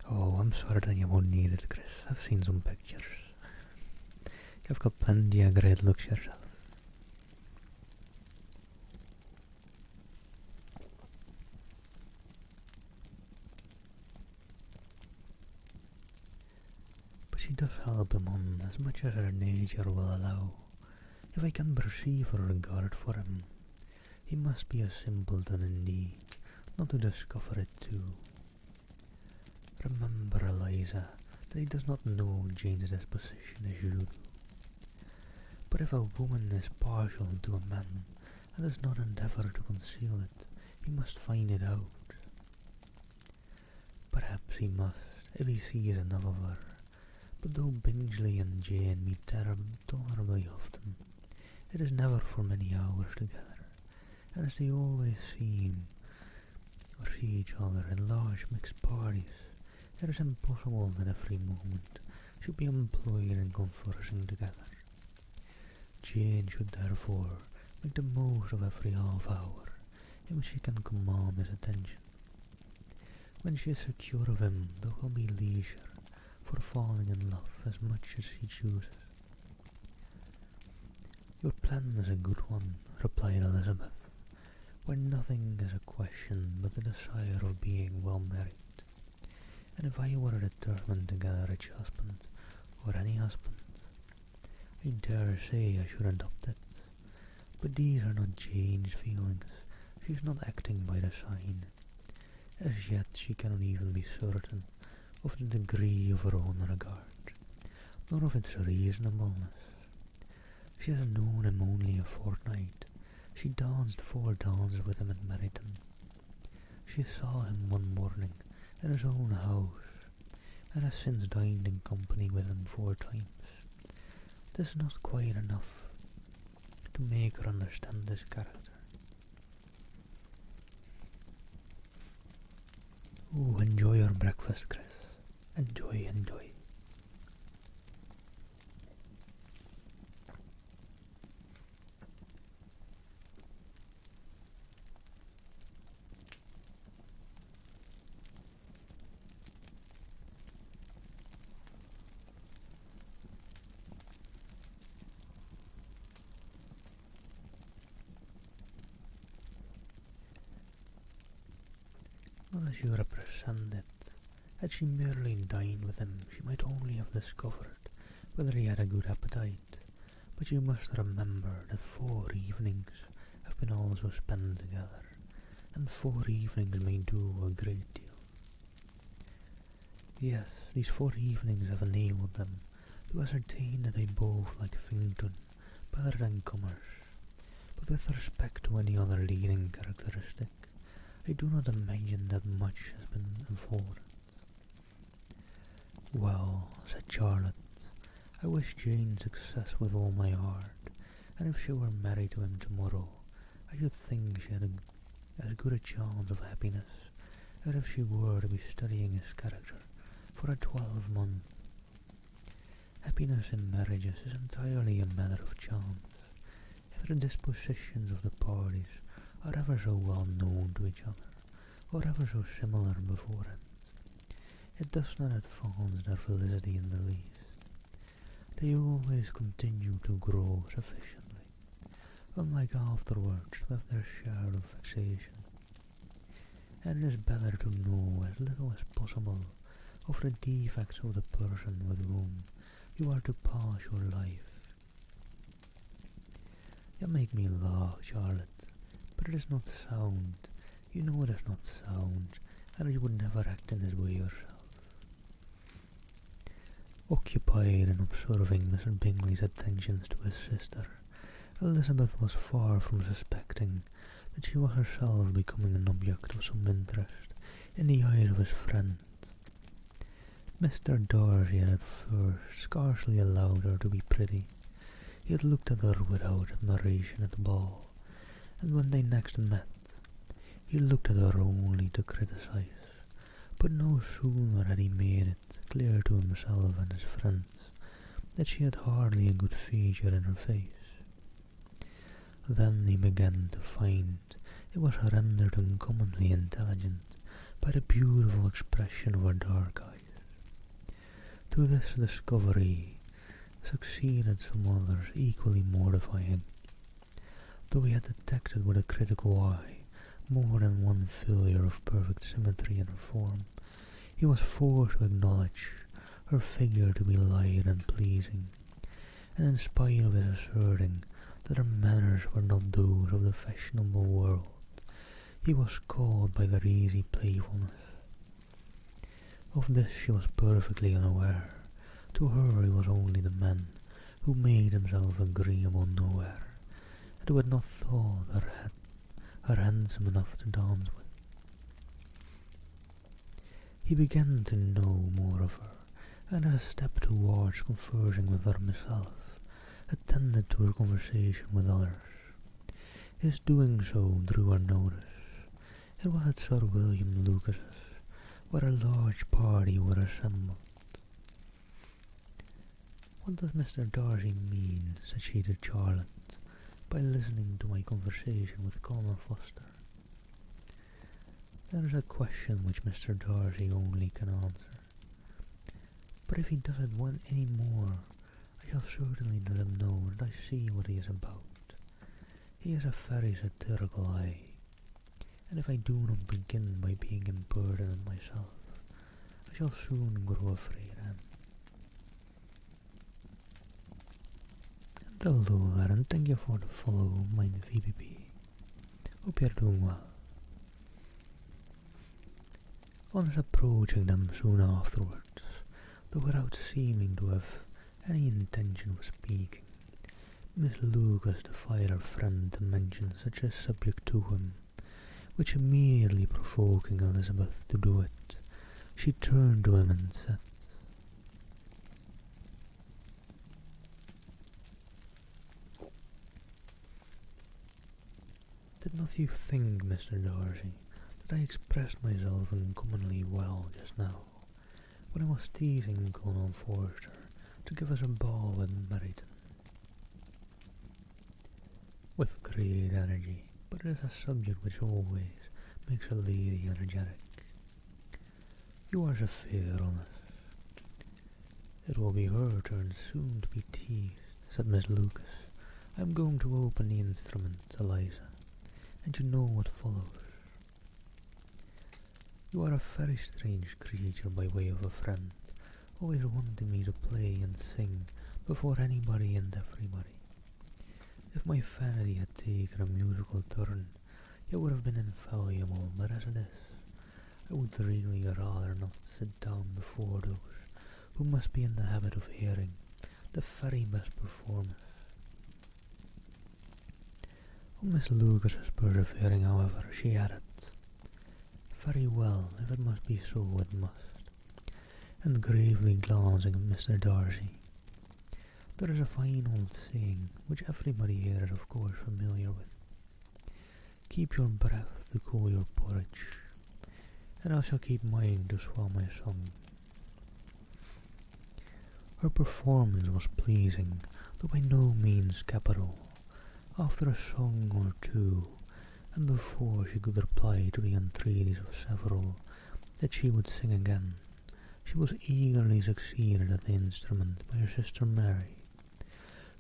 Oh, I'm certain you won't need it, Chris. I've seen some pictures. You've got plenty of great looks yourself. But she does help him on as much as her nature will allow. If I can perceive her regard for him, he must be a simpleton indeed, not to discover it too. Remember, Eliza, that he does not know Jane's disposition as you do. But if a woman is partial to a man and does not endeavour to conceal it, he must find it out. Perhaps he must, if he sees enough of her, but though Bingley and Jane meet tolerably often, it is never for many hours together, and as they always seem or see each other in large mixed parties, it is impossible that every moment should be employed in conversing together. Jane should therefore make the most of every half hour in which she can command his attention. When she is secure of him, there will be leisure for falling in love as much as she chooses. Your plan is a good one, replied Elizabeth, where nothing is a question but the desire of being well married. And if I were determined to get a rich husband, or any husband, I dare say I should adopt it. But these are not Jane's feelings. She is not acting by the sign. As yet she cannot even be certain of the degree of her own regard, nor of its reasonableness. She has known him only a fortnight. She danced 4 dances with him at Meryton. She saw him one morning in his own house, and has since dined in company with him 4 times. This is not quite enough to make her understand his character. Oh, enjoy your breakfast, Chris. Enjoy, enjoy. Not as you represent it. Had she merely dined with him, she might only have discovered whether he had a good appetite. But you must remember that 4 evenings have been also spent together, and 4 evenings may do a great deal. Yes, these 4 evenings have enabled them to ascertain that they both like Fington better than comers, but with respect to any other leading characteristic, I do not imagine that much has been unfolded. Well, said Charlotte, I wish Jane success with all my heart, and if she were married to him tomorrow, I should think she had as good a chance of happiness as if she were to be studying his character for a 12-month. Happiness in marriages is entirely a matter of chance. If the dispositions of the parties are ever so well known to each other, or ever so similar beforehand, it does not advance their felicity in the least. They always continue to grow sufficiently, unlike afterwards with their share of vexation. And it is better to know as little as possible of the defects of the person with whom you are to pass your life. You make me laugh, Charlotte, but it is not sound. You know it is not sound, and you would never act in this way yourself. Occupied in observing Mr. Bingley's attentions to his sister, Elizabeth was far from suspecting that she was herself becoming an object of some interest in the eyes of his friend. Mr. Darcy had at first scarcely allowed her to be pretty. He had looked at her without admiration at the ball, and when they next met, he looked at her only to criticize. But no sooner had he made it clear to himself and his friends that she had hardly a good feature in her face, then he began to find it was rendered uncommonly intelligent by the beautiful expression of her dark eyes. To this discovery succeeded some others equally mortifying. Though he had detected with a critical eye more than one failure of perfect symmetry in her form, he was forced to acknowledge her figure to be light and pleasing, and in spite of his asserting that her manners were not those of the fashionable world, he was caught by their easy playfulness. Of this she was perfectly unaware. To her he was only the man who made himself agreeable nowhere, and who had not thought her handsome enough to dance with. He began to know more of her, and as a step towards conversing with her himself, attended to her conversation with others. His doing so drew her notice. It was at Sir William Lucas's, where a large party were assembled. "What does Mr. Darcy mean," said she to Charlotte, "by listening to my conversation with Colonel Foster?" "That is a question which Mr. Darcy only can answer. But if he does it any more, I shall certainly let him know that I see what he is about. He has a very satirical eye, and if I do not begin by being impertinent myself, I shall soon grow afraid of him." And hello there, and thank you for the follow, my VPP. Hope you're doing well. On his approaching them soon afterwards, though without seeming to have any intention of speaking, Miss Lucas defied her friend to mention such a subject to him, which immediately provoking Elizabeth to do it, she turned to him and said, "Did not you think, Mr. Darcy, that I expressed myself uncommonly well just now, when I was teasing Colonel Forster to give us a ball at Meryton?" "With great energy, but it is a subject which always makes a lady energetic. You are severe on us." "It will be her turn soon to be teased," said Miss Lucas. "I am going to open the instrument, Eliza, and you know what follows." "You are a very strange creature by way of a friend, always wanting me to play and sing before anybody and everybody. If my vanity had taken a musical turn, it would have been invaluable, but as it is, I would really rather not sit down before those who must be in the habit of hearing the very best performance." On Miss Lucas's persevering, however, she added, "Very well, if it must be so, it must," and gravely glancing at Mr. Darcy, "There is a fine old saying, which everybody here is of course familiar with: 'Keep your breath to cool your porridge,' and I shall keep mine to swell my song." Her performance was pleasing, though by no means capital. After a song or two, and before she could reply to the entreaties of several that she would sing again, she was eagerly succeeded at the instrument by her sister Mary,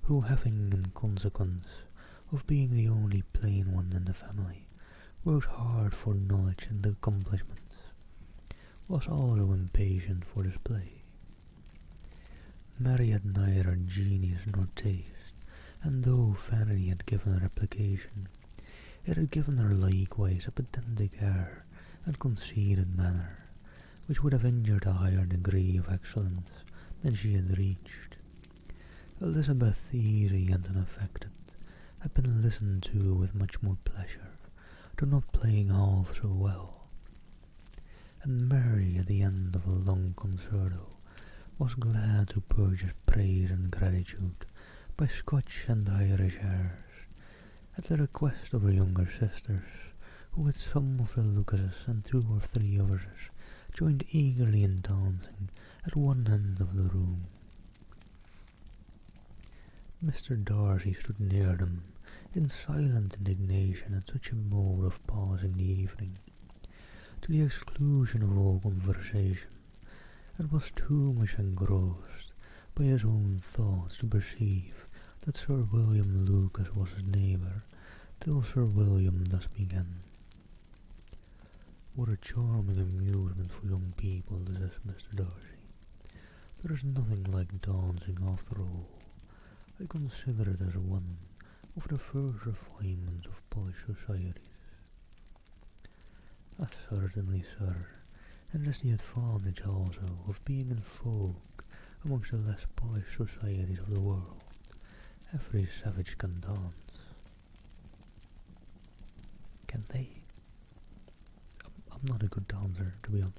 who, having in consequence of being the only plain one in the family, worked hard for knowledge and accomplishments, was also impatient for display. Mary had neither genius nor taste, and though vanity had given her application, it had given her likewise a pedantic air and conceited manner, which would have injured a higher degree of excellence than she had reached. Elizabeth, easy and unaffected, had been listened to with much more pleasure, though not playing half so well. And Mary, at the end of a long concerto, was glad to purchase praise and gratitude by Scotch and Irish airs, at the request of her younger sisters, who with some of the Lucases and 2 or 3 others joined eagerly in dancing at one end of the room. Mr. Darcy stood near them, in silent indignation at such a mode of passing the evening, to the exclusion of all conversation, and was too much engrossed by his own thoughts to perceive that Sir William Lucas was his neighbour, till Sir William thus began. "What a charming amusement for young people this is, Mr. Darcy. There is nothing like dancing after all. I consider it as one of the first refinements of polished societies." "Certainly, sir, and there's the advantage also of being in vogue amongst the less polished societies of the world. Every savage can dance." "Can they?" I'm not a good dancer, to be honest.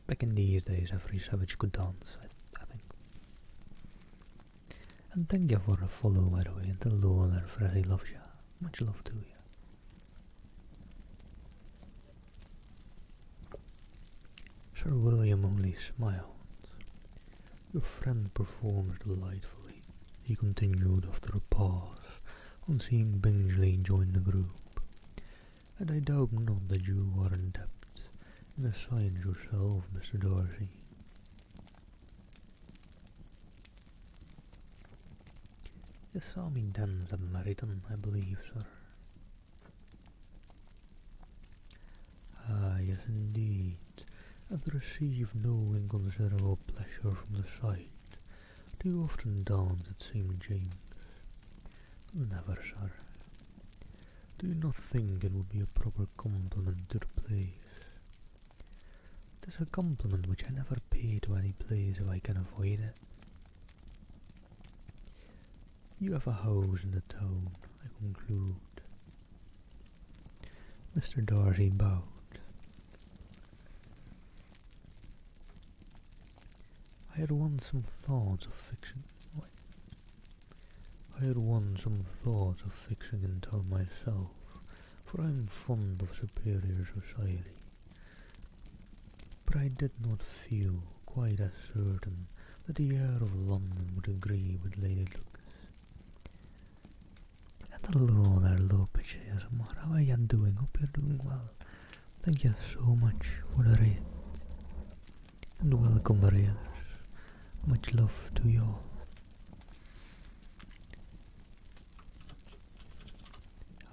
Back in these days, every savage could dance, I think. And thank you for the follow, by the way, and tell Lola that Freddy loves you. Much love to you. Sir William only smiled. "Your friend performs delightfully," he continued after a pause, on seeing Bingley join the group, "and I doubt not that you are adept in the science yourself, Mr. Darcy." "You saw me dance at Meryton, I believe, sir." "Ah, yes, indeed, and receive no inconsiderable pleasure from the sight. Do you often dance at St. James?" "Never, sir." "Do you not think it would be a proper compliment to the place?" "'Tis a compliment which I never pay to any place if I can avoid it." "You have a house in the town, I conclude." Mr. Darcy bowed. I had once some thoughts of fixing in town myself, for I am fond of superior society, but I did not feel quite as certain that the air of London would agree with Lady Lucas. And hello there, Lopez ASMR. How are you doing? Hope you're doing well. Thank you so much for the raid. And welcome, raiders. Much love to you all.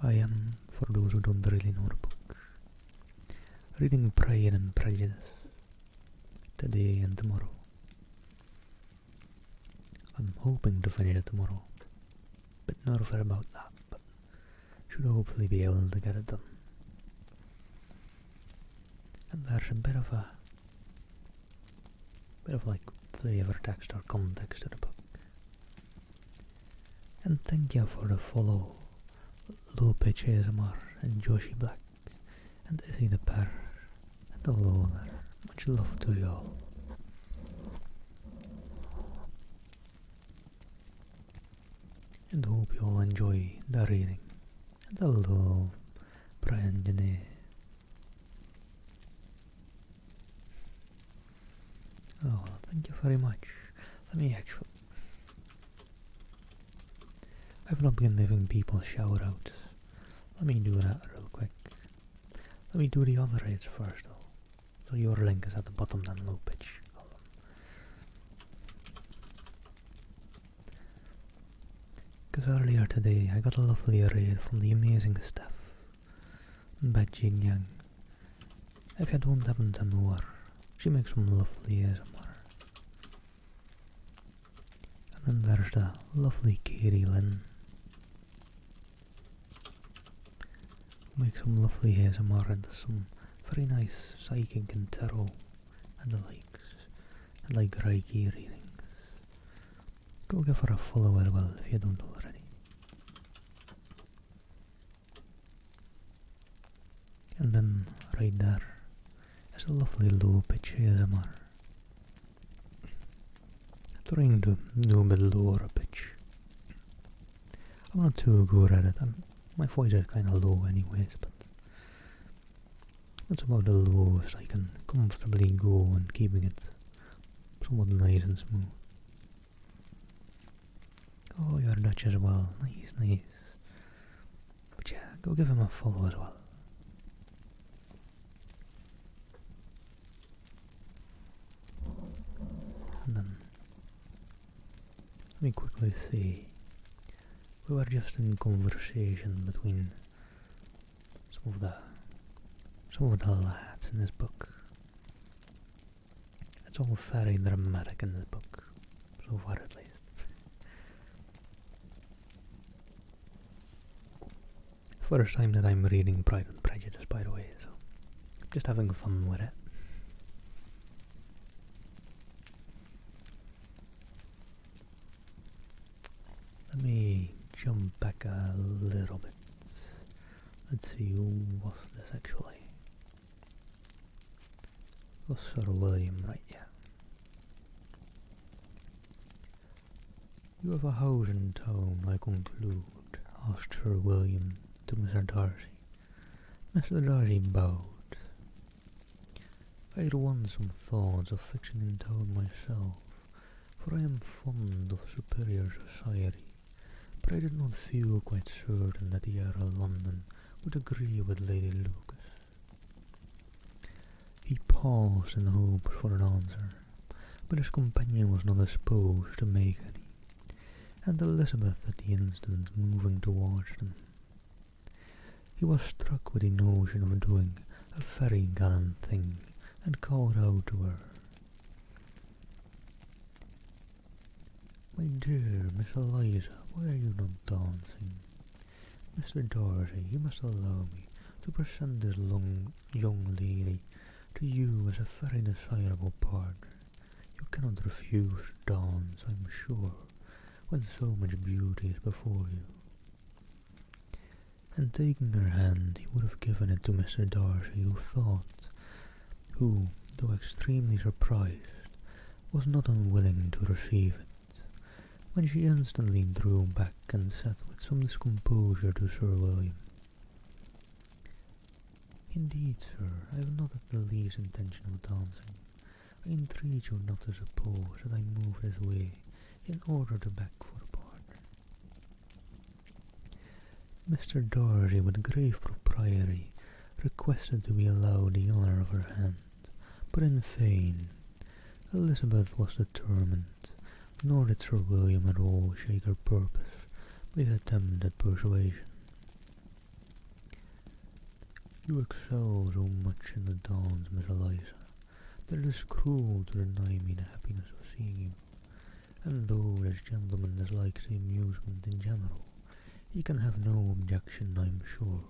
I am, for those who don't really know the book, reading Pride and Prejudice today and tomorrow. I'm hoping to finish it tomorrow. Bit nervous about that, but should hopefully be able to get it done. And there's a bit of like flavor text or context to the book. And thank you for the follow, Low Pitch ASMR and Joshi Black and Izzy the Pear and hello there. Much love to you all. And hope you all enjoy the reading. And hello, Brian Janae. Oh, thank you very much. Let me actually... I've not been giving people shout-outs. Let me do that real quick. Let me do the other raids first though. So your link is at the bottom then low pitch column. Because earlier today I got a lovely raid from the amazing Steph Bad Jing Yang. If you don't happen to know her, she makes some lovely ASMR. And then there's the lovely Katie Lynn, who makes some lovely ASMR and some very nice psychic and tarot and the likes, and like Reiki readings. Go give her a follow as well if you don't already. And then right there is a lovely low pitch ASMR. Trying to do a bit lower pitch. I'm not too good at it. My voice is kind of low anyways, but that's about the lowest I can comfortably go and keeping it somewhat nice and smooth. Oh, you're Dutch as well. Nice, nice. But yeah, go give him a follow as well. And then let me quickly see. We were just in conversation between some of the lads in this book. It's all very dramatic in this book, so far at least. First time that I'm reading Pride and Prejudice, by the way, so just having fun with it. Let me jump back a little bit. Let's see, who was this actually? It was Sir William, right? Yeah. You have a house in town, I conclude, asked Sir William to Mr. Darcy. Mr. Darcy bowed. I had once some thoughts of fixing in town myself, for I am fond of superior society, but I did not feel quite certain that the air of London would agree with Lady Lucas. He paused in hope for an answer, but his companion was not disposed to make any, and Elizabeth at the instant moving towards them. He was struck with the notion of doing a very gallant thing, and called out to her, "My dear Miss Eliza, why are you not dancing? Mr. Darcy, you must allow me to present this young lady to you as a very desirable partner. You cannot refuse to dance, I'm sure, when so much beauty is before you." And taking her hand, he would have given it to Mr. Darcy, who, though extremely surprised, was not unwilling to receive it, when she instantly drew back and said with some discomposure to Sir William, "Indeed, sir, I have not the least intention of dancing. I entreat you not to suppose that I move this way in order to beg for a partner." Mr. Darcy, with grave propriety, requested to be allowed the honour of her hand, but in vain. Elizabeth was determined, nor did Sir William at all shake her purpose by his attempt at persuasion. "You excel so much in the dance, Miss Eliza, that it is cruel to deny me the happiness of seeing you, and though this gentleman dislikes the amusement in general, he can have no objection, I am sure,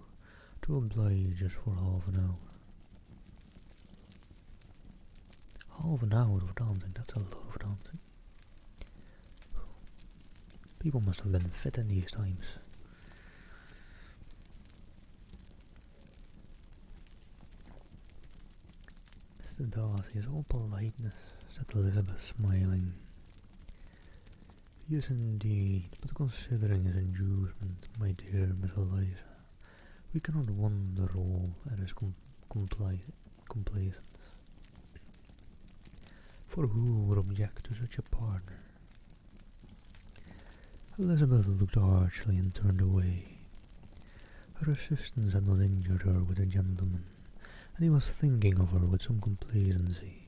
to oblige us for half an hour." Half an hour of dancing, that's a lot of dancing. People must have been fit in these times. Mr. Darcy is all politeness, said Elizabeth, smiling. "Yes, indeed, but considering his inducement, my dear Miss Eliza, we cannot wonder all at his complaisance. For who would object to such a partner?" Elizabeth looked archly and turned away. Her assistants had not injured her with a gentleman, and he was thinking of her with some complacency,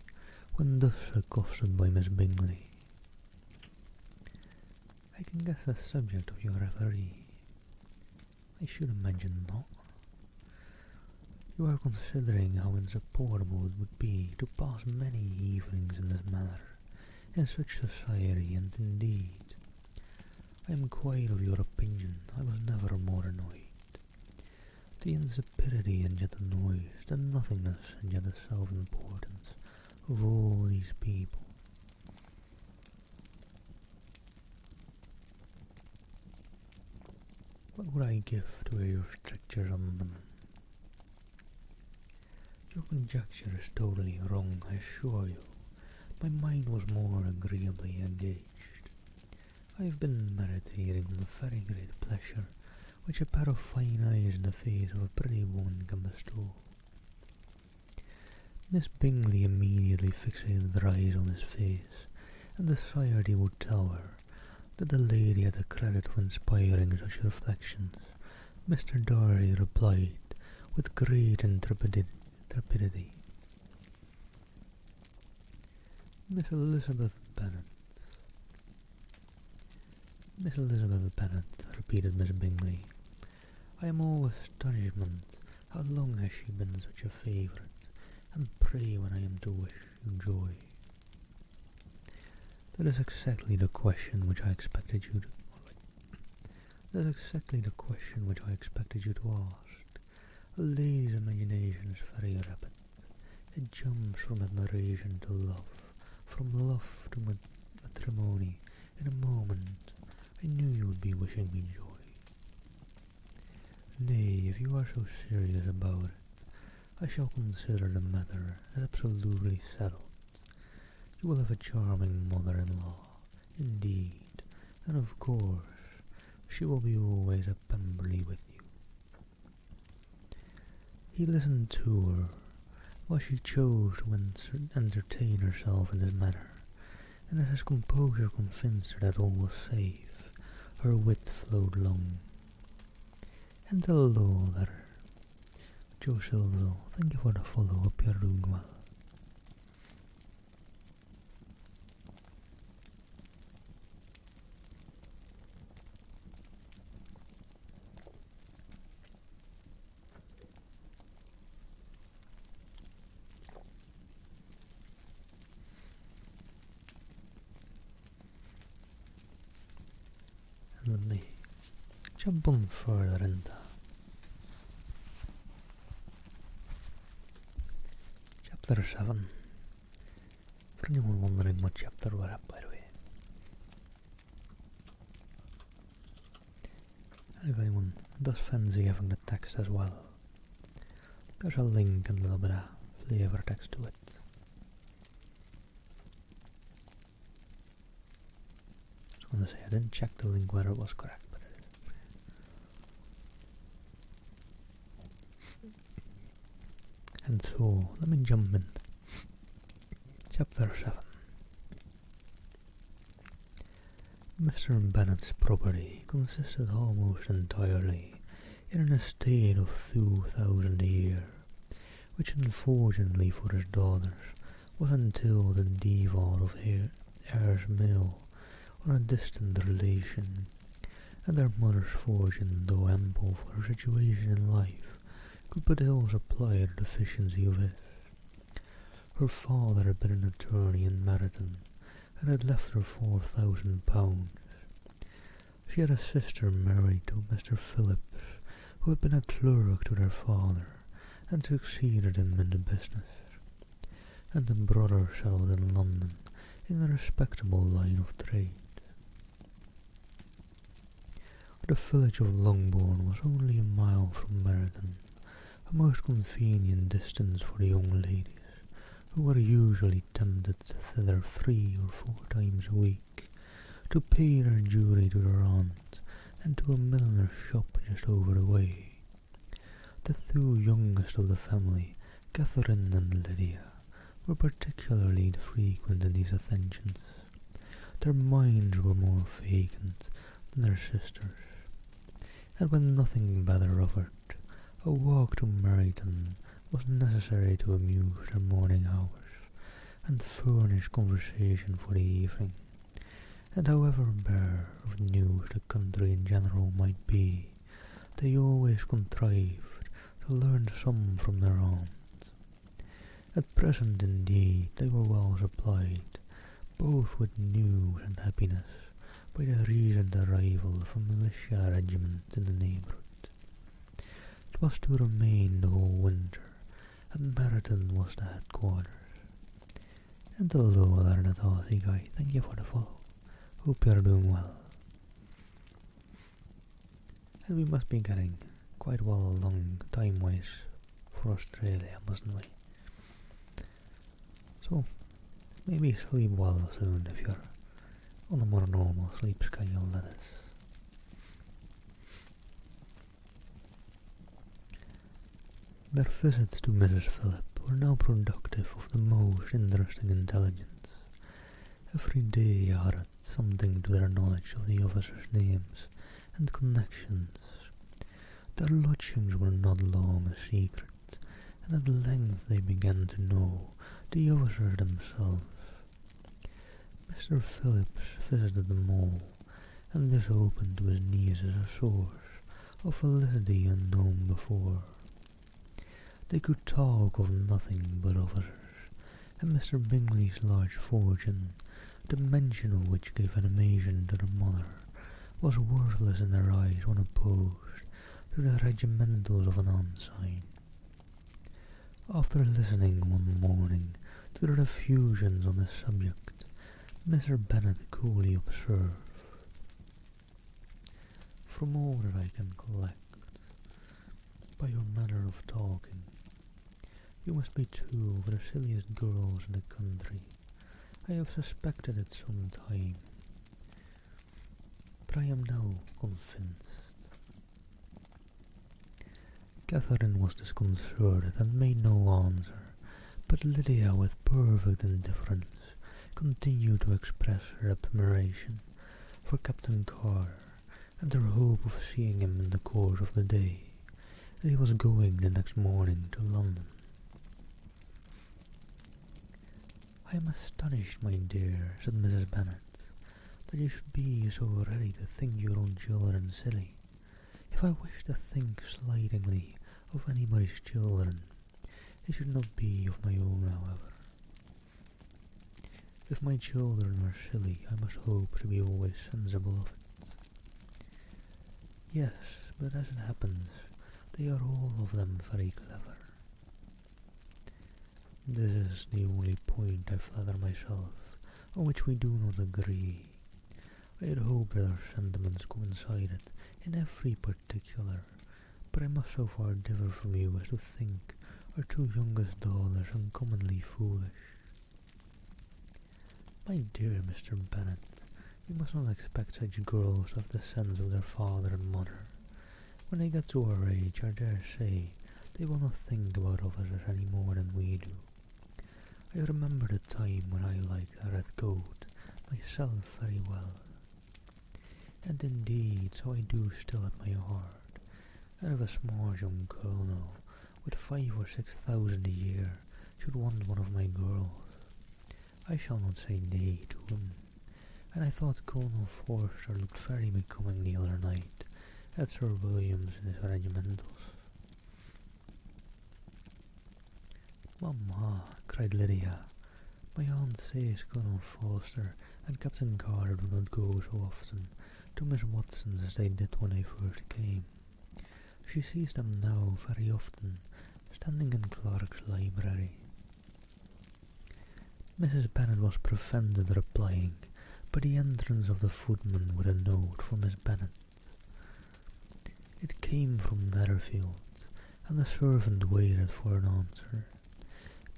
when thus accosted by Miss Bingley. "I can guess the subject of your reverie." "I should imagine not. You are considering how insupportable it would be to pass many evenings in this manner, in such society, and indeed, I am quite of your opinion. I was never more annoyed. The insipidity and yet the noise, the nothingness and yet the self-importance of all these people. What would I give to hear your strictures on them? Your conjecture is totally wrong, I assure you. My mind was more agreeably engaged. I have been meditating on the very great pleasure which a pair of fine eyes in the face of a pretty woman can bestow." Miss Bingley immediately fixated her eyes on his face, and desired he would tell her that the lady had the credit of inspiring such reflections. Mr. Darcy replied with great intrepidity, "Miss Elizabeth Bennet." "Miss Elizabeth Bennet," repeated Miss Bingley. "I am all astonishment. How long has she been such a favourite? And pray when I am to wish you joy?" "That is exactly the question which I expected you to ask. A lady's imagination is very rapid. It jumps from admiration to love, from love to matrimony in a moment. I knew you would be wishing me joy." "Nay, if you are so serious about it, I shall consider the matter as absolutely settled. You will have a charming mother-in-law, indeed, and of course she will be always at Pemberley with you." He listened to her while she chose to entertain herself in this manner, and as his composure convinced her that all was safe, her wit flowed long. "And the law letter. Joe Silvzo, thank you for the follow-up. You're doing well." And let me jump on further into Chapter 7. For anyone wondering what chapter we're at, by the way. And if anyone does fancy having the text as well, there's a link and a little bit of flavor text to it. I was going to say, I didn't check the link whether it was correct, but it is. And so, let me jump in. Chapter 7. Mr. Bennet's property consisted almost entirely in an estate of 2,000 a year, which unfortunately for his daughters was entailed in default of heirs male on a distant relation, and their mother's fortune, though ample for her situation in life, could but ill supply the deficiency of it. Her father had been an attorney in Meryton, and had left her £4,000. She had a sister married to Mr. Phillips, who had been a clerk to their father, and succeeded him in the business, and a brother settled in London in a respectable line of trade. The village of Longbourn was only a mile from Meryton, a most convenient distance for the young ladies, who were usually tempted thither 3 or 4 times a week, to pay their duty to their aunt, and to a milliner's shop just over the way. The 2 youngest of the family, Catherine and Lydia, were particularly frequent in these attentions. Their minds were more vacant than their sisters', and when nothing better offered, a walk to Meryton was necessary to amuse their morning hours and furnish conversation for the evening, and however bare of news the country in general might be, they always contrived to learn some from their aunts. At present, indeed, they were well supplied, both with news and happiness, by the recent arrival of a militia regiment in the neighbourhood. It was to remain the whole winter, and Meryton was the headquarters. And hello there, that Aussie guy, thank you for the follow. Hope you're doing well. And we must be getting quite well along time-wise for Australia, mustn't we? So, maybe sleep well soon if you're on a more normal sleep schedule, that is. Their visits to Mrs. Phillip were now productive of the most interesting intelligence. Every day added something to their knowledge of the officers' names and connections. Their lodgings were not long a secret, and at length they began to know the officers themselves. Mr. Phillips visited them all, and this opened to his nieces a source of felicity unknown before. They could talk of nothing but officers, and Mr. Bingley's large fortune, the mention of which gave animation to their mother, was worthless in their eyes when opposed to the regimentals of an ensign. After listening one morning to their effusions on the subject, Mr. Bennet coolly observed, "From all that I can collect, by your manner of talking, you must be two of the silliest girls in the country. I have suspected it some time, but I am now convinced." Catherine was disconcerted and made no answer, but Lydia, with perfect indifference, continued to express her admiration for Captain Carter and her hope of seeing him in the course of the day, as he was going the next morning to London. "I am astonished, my dear," said Mrs. Bennet, "that you should be so ready to think your own children silly. If I wish to think slightingly of anybody's children, it should not be of my own, however. If my children are silly, I must hope to be always sensible of it. Yes, but as it happens, they are all of them very clever. This is the only point, I flatter myself, on which we do not agree. I had hoped that our sentiments coincided in every particular, but I must so far differ from you as to think our two youngest daughters uncommonly foolish. My dear Mr. Bennet, you must not expect such girls to have the sense of their father and mother. When they get to our age, I dare say, they will not think about officers any more than we do. I remember the time when I liked a red coat myself very well. And indeed, so I do still at my heart, and if a smart young colonel with 5,000 or 6,000 a year should want one of my girls, I shall not say nay to him, and I thought Colonel Forster looked very becoming the other night at Sir William's in his regimentals." "Mamma," cried Lydia, "my aunt says Colonel Forster and Captain Carter do not go so often to Miss Watson's as they did when they first came. She sees them now very often, standing in Clark's library." Mrs. Bennet was prevented replying by the entrance of the footman with a note for Miss Bennet. It came from Netherfield, and the servant waited for an answer.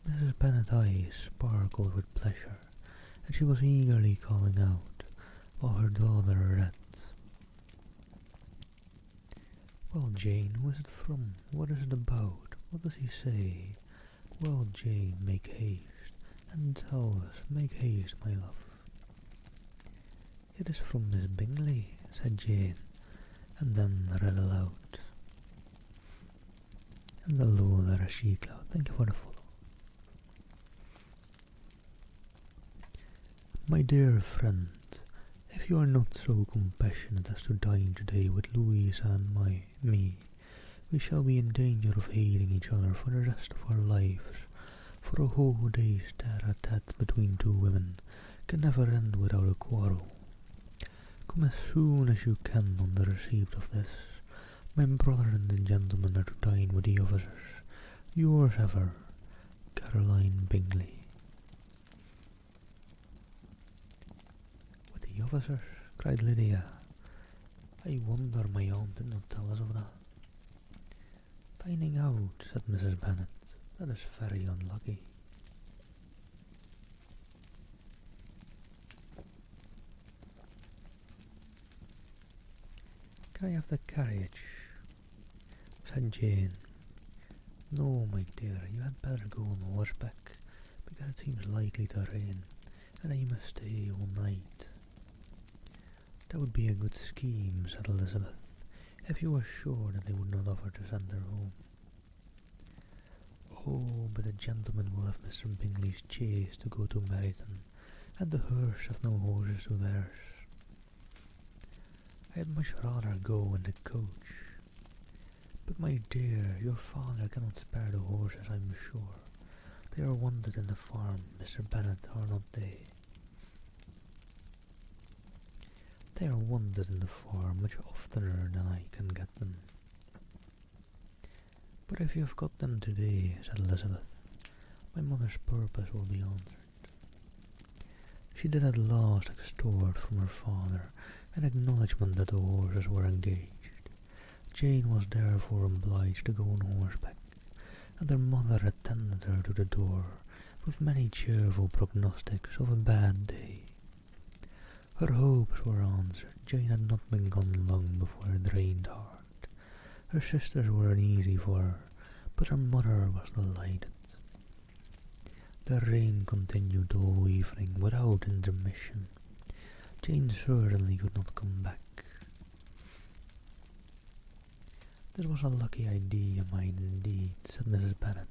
Mrs. Bennet's eyes sparkled with pleasure, and she was eagerly calling out, while her daughter read, "Well, Jane, who is it from? What is it about? What does he say? Well, Jane, make haste, and tell us, make haste, my love." "It is from Miss Bingley," said Jane, and then read aloud, And hello there, She Cloud. Thank you for the follow. My dear friend, if you are not so compassionate as to dine today with Louisa and me, we shall be in danger of hating each other for the rest of our lives, for a whole day's tete-a-tete between two women can never end without a quarrel. Come as soon as you can on the receipt of this. My brother and the gentleman are to dine with the officers. Yours ever, Caroline Bingley. With the officers? Cried Lydia. I wonder my aunt did not tell us of that. Dining out, said Mrs. Bennet. That is very unlucky. Can I have the carriage? Said Jane. No, my dear, you had better go on horseback, because it seems likely to rain, and I must stay all night. That would be a good scheme, said Elizabeth, if you were sure that they would not offer to send her home. Oh, but the gentlemen will have Mr. Bingley's chaise to go to Meryton, and the hearse have no horses to theirs. I'd much rather go in the coach. But my dear, your father cannot spare the horses, I'm sure. They are wanted in the farm, Mr. Bennet, are not they? They are wanted in the farm much oftener than I can get them. But if you have got them today, said Elizabeth, my mother's purpose will be answered. She did at last extort from her father an acknowledgment that the horses were engaged. Jane was therefore obliged to go on horseback, and her mother attended her to the door with many cheerful prognostics of a bad day. Her hopes were answered. Jane had not been gone long before it rained hard. Her sisters were uneasy for her, but her mother was delighted. The rain continued all evening without intermission. Jane certainly could not come back. This was a lucky idea of mine indeed, said Mrs. Bennet,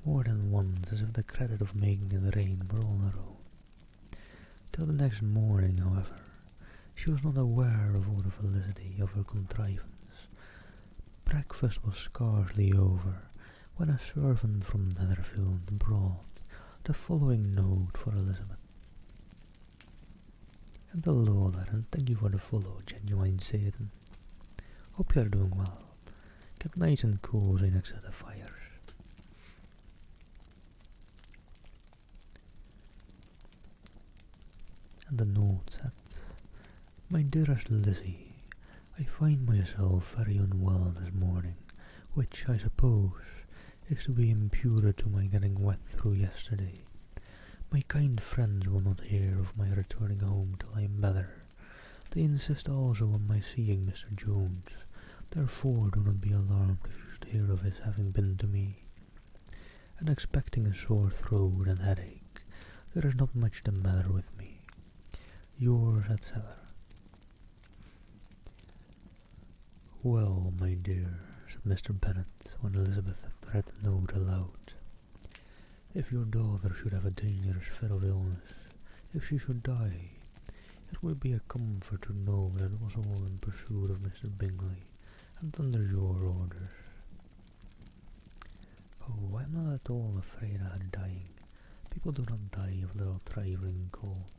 more than once, as if the credit of making it rain were all her own. Till the next morning, however, she was not aware of all the felicity of her contrivance. Breakfast was scarcely over, when a servant from Netherfield brought the following note for Elizabeth. And hello there, and thank you for the follow, Genuine Satan. Hope you are doing well. Get nice and cozy next to the fires. And the note said, My dearest Lizzie, I find myself very unwell this morning, which, I suppose, is to be imputed to my getting wet through yesterday. My kind friends will not hear of my returning home till I am better. They insist also on my seeing Mr. Jones. Therefore do not be alarmed if you should hear of his having been to me. And expecting a sore throat and headache, there is not much the matter with me. Yours, etc. Well, my dear, said Mr. Bennet, when Elizabeth had read the note aloud, if your daughter should have a dangerous fit of illness, if she should die, it would be a comfort to know that it was all in pursuit of Mr. Bingley, and under your orders. Oh, I am not at all afraid of her dying. People do not die of little trifling colds.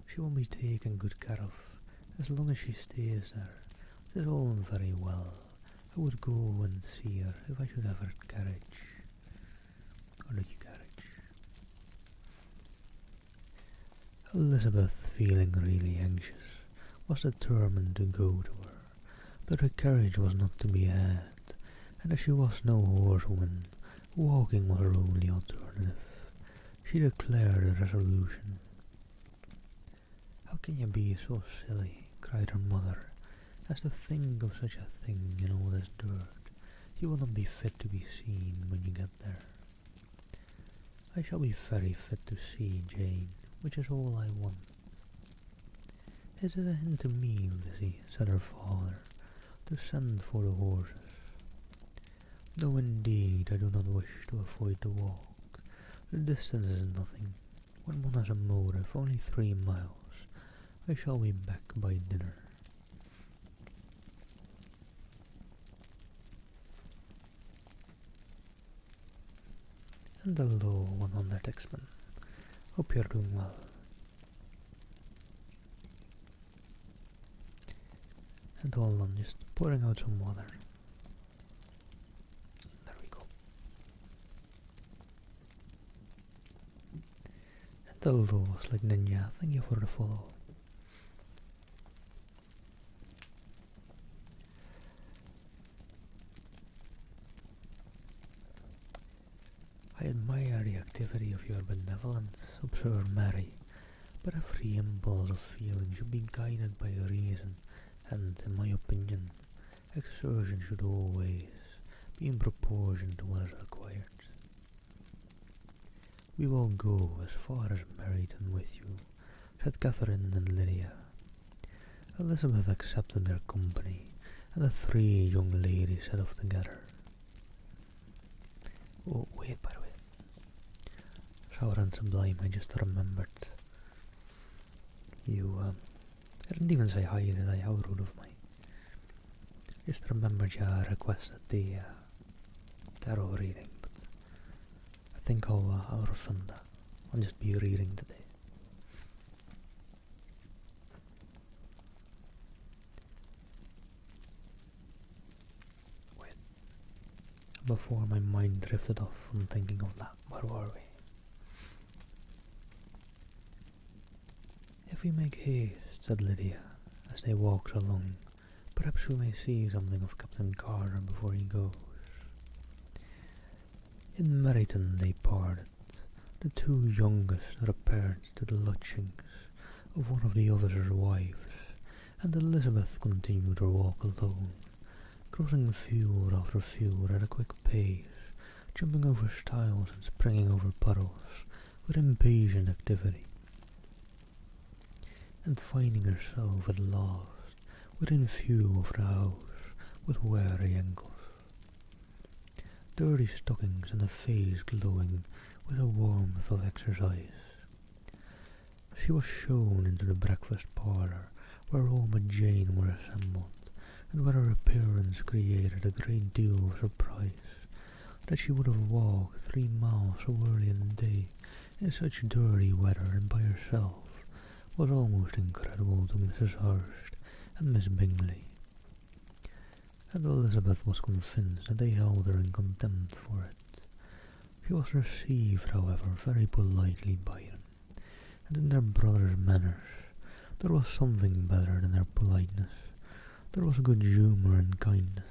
She will be taken good care of, as long as she stays there. It is all very well. I would go and see her if I should have her carriage. Or the carriage. Elizabeth, feeling really anxious, was determined to go to her, but her carriage was not to be had, and as she was no horsewoman, walking was her only alternative. She declared a resolution. How can you be so silly, cried her mother, as to think of such a thing in all this dirt? You will not be fit to be seen when you get there. I shall be very fit to see Jane, which is all I want. Is it a hint to me, Lizzie, said her father, to send for the horses? No, indeed, I do not wish to avoid the walk. The distance is nothing. When one has a motive, only 3 miles. I shall be back by dinner. And hello, 100 X-Men. Hope you're doing well. And hold on, just pouring out some water. There we go. And hello, Slick Ninja, thank you for the follow. I admire the activity of your benevolence, observed Mary, but every impulse of feeling should be guided by reason, and, in my opinion, exertion should always be in proportion to what is required. We will go as far as Meryton with you, said Catherine and Lydia. Elizabeth accepted their company, and the 3 young ladies set off together. Oh, wait, by the way. Sour and Sublime, I just remembered. I didn't even say hi, did I? How rude of me. Just remembered you requested the tarot reading, but I think I'll refund that. I'll just be reading today. Wait. Before my mind drifted off from thinking of that, where were we? If we make haste, said Lydia, as they walked along, perhaps we may see something of Captain Carter before he goes. In Meryton they parted. The 2 youngest repaired to the lodgings of one of the officers' wives, and Elizabeth continued her walk alone, crossing field after field at a quick pace, jumping over stiles and springing over puddles with impatient activity, and finding herself at last within view of the house with weary ankles, dirty stockings and a face glowing with the warmth of exercise. She was shown into the breakfast parlour, where all but Jane were assembled, and where her appearance created a great deal of surprise. That she would have walked 3 miles so early in the day in such dirty weather and by herself was almost incredible to Mrs. Hurst and Miss Bingley, and Elizabeth was convinced that they held her in contempt for it. She was received, however, very politely by them, and in their brother's manners there was something better than their politeness. There was good humour and kindness.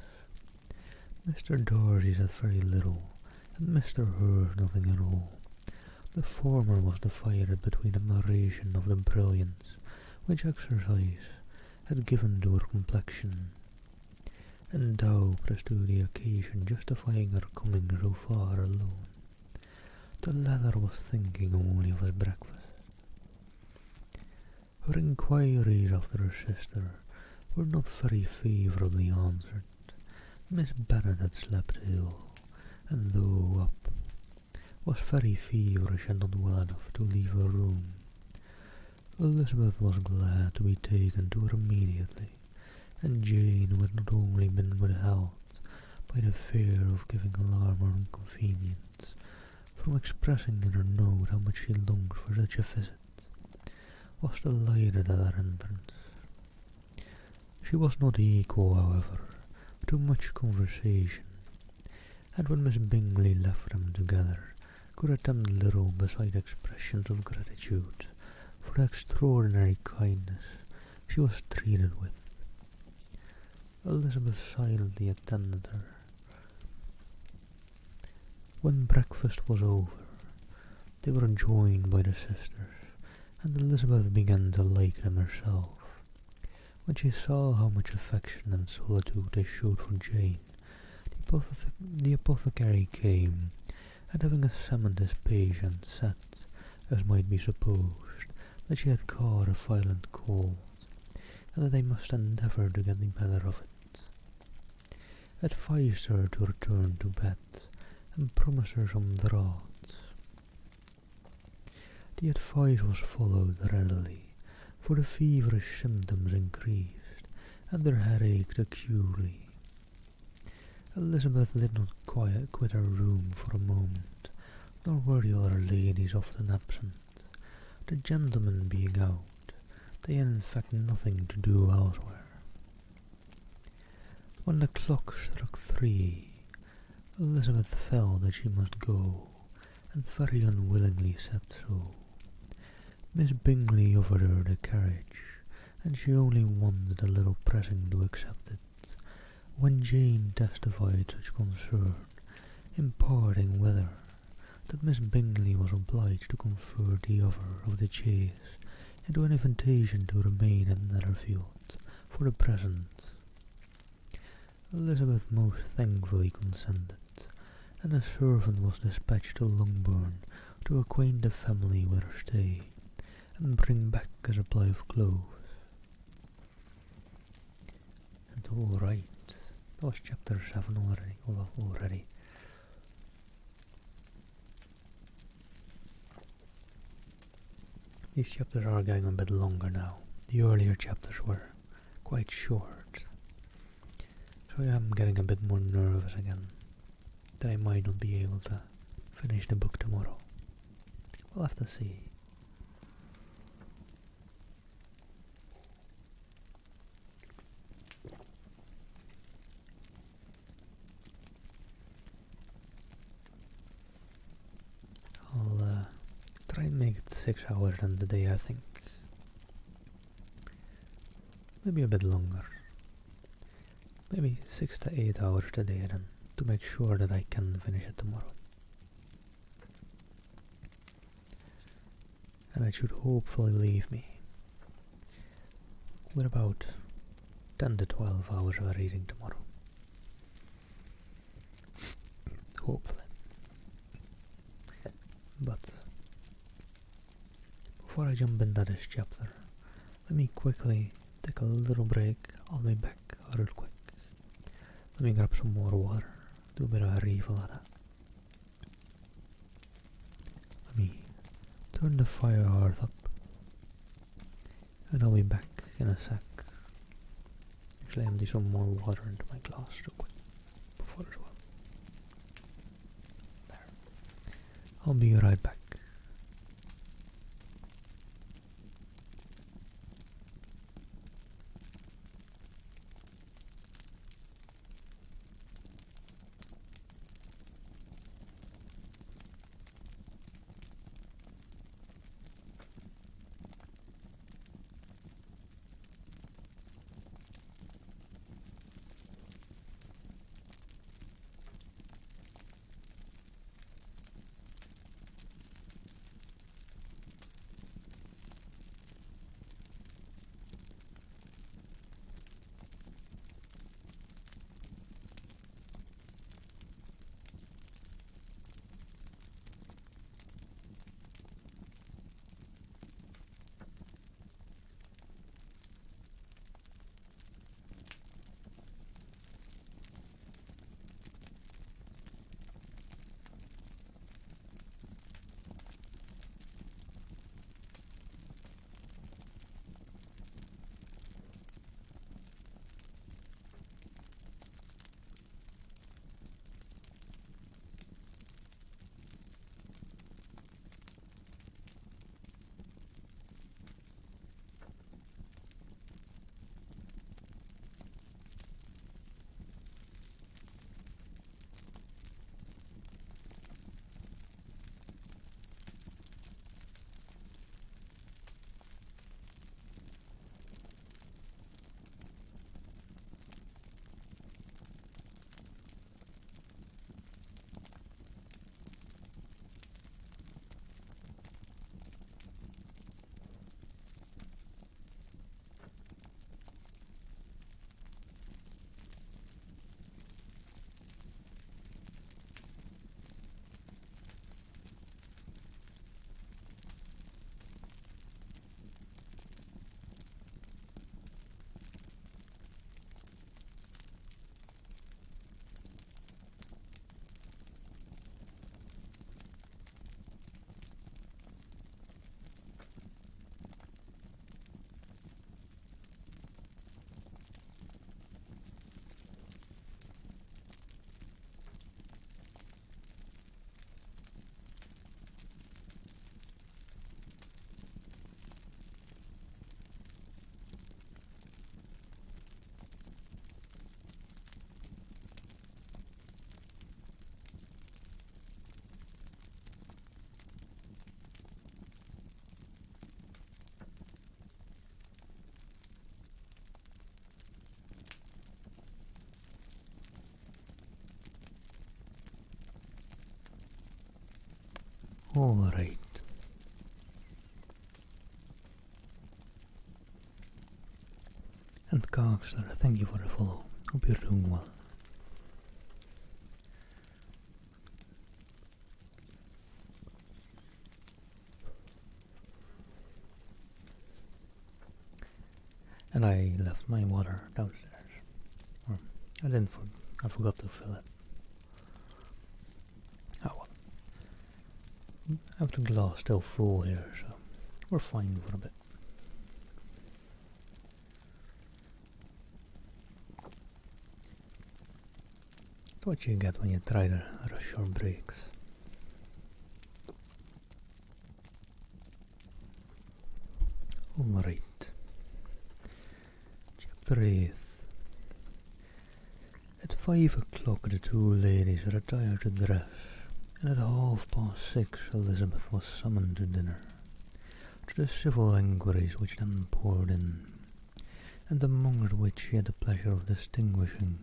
Mr. Darcy said very little, and Mr. Hurst nothing at all. The former was divided between admiration of the brilliance which exercise had given to her complexion, and doubt as to the occasion justifying her coming so far alone. The latter was thinking only of his breakfast. Her inquiries after her sister were not very favourably answered. Miss Bennet had slept ill, and though up, was very feverish and not well enough to leave her room. Elizabeth was glad to be taken to her immediately, and Jane, who had not only been withheld by the fear of giving alarm or inconvenience, from expressing in her note how much she longed for such a visit, was delighted at her entrance. She was not equal, however, to much conversation, and when Miss Bingley left them together, could attempt little beside expressions of gratitude for the extraordinary kindness she was treated with. Elizabeth silently attended her. When breakfast was over, they were joined by the sisters, and Elizabeth began to like them herself. When she saw how much affection and solitude they showed for Jane, the apothecary came, and having examined his patient, said, as might be supposed, that she had caught a violent cold, and that I must endeavour to get the better of it. Advise her to return to bed, and promise her some draughts. The advice was followed readily, for the feverish symptoms increased, and her head ached acutely. Elizabeth did not quit her room for a moment, nor were the other ladies often absent. The gentlemen being out, they had in fact nothing to do elsewhere. When the clock struck 3, Elizabeth felt that she must go, and very unwillingly said so. Miss Bingley offered her the carriage, and she only wanted a little pressing to accept it, when Jane testified such concern, imparting with her that Miss Bingley was obliged to convert the offer of the chaise into an invitation to remain at Netherfield for the present. Elizabeth most thankfully consented, and a servant was dispatched to Longbourn to acquaint the family with her stay, and bring back a supply of clothes. And alright, that was chapter 7 already. These chapters are getting a bit longer now. The earlier chapters were quite short. So yeah, I'm getting a bit more nervous again that I might not be able to finish the book tomorrow. We'll have to see. I'll try and make it 6 hours in the day, I think. Maybe a bit longer. Maybe 6 to 8 hours a day then, to make sure that I can finish it tomorrow. And it should hopefully leave me with about 10 to 12 hours of reading tomorrow. Hopefully. But before I jump into this chapter, let me quickly take a little break. I'll be back real quick. Let me grab some more water, do a bit of a refill of that. Let me turn the fire hearth up, and I'll be back in a sec. Actually, empty some more water into my glass real quick before as well. There. I'll be right back. Alright. And Coxler, thank you for the follow. Hope you're doing well. And I left my water downstairs. Or I didn't. I forgot to fill it. Oh well. I have the glass still full here, so we're fine for a bit. That's what you get when you try to rush your breaks. Alright. Chapter 8. At 5 o'clock the two ladies retired to dress, and at 6:30 Elizabeth was summoned to dinner. To the civil enquiries which then poured in, and among which she had the pleasure of distinguishing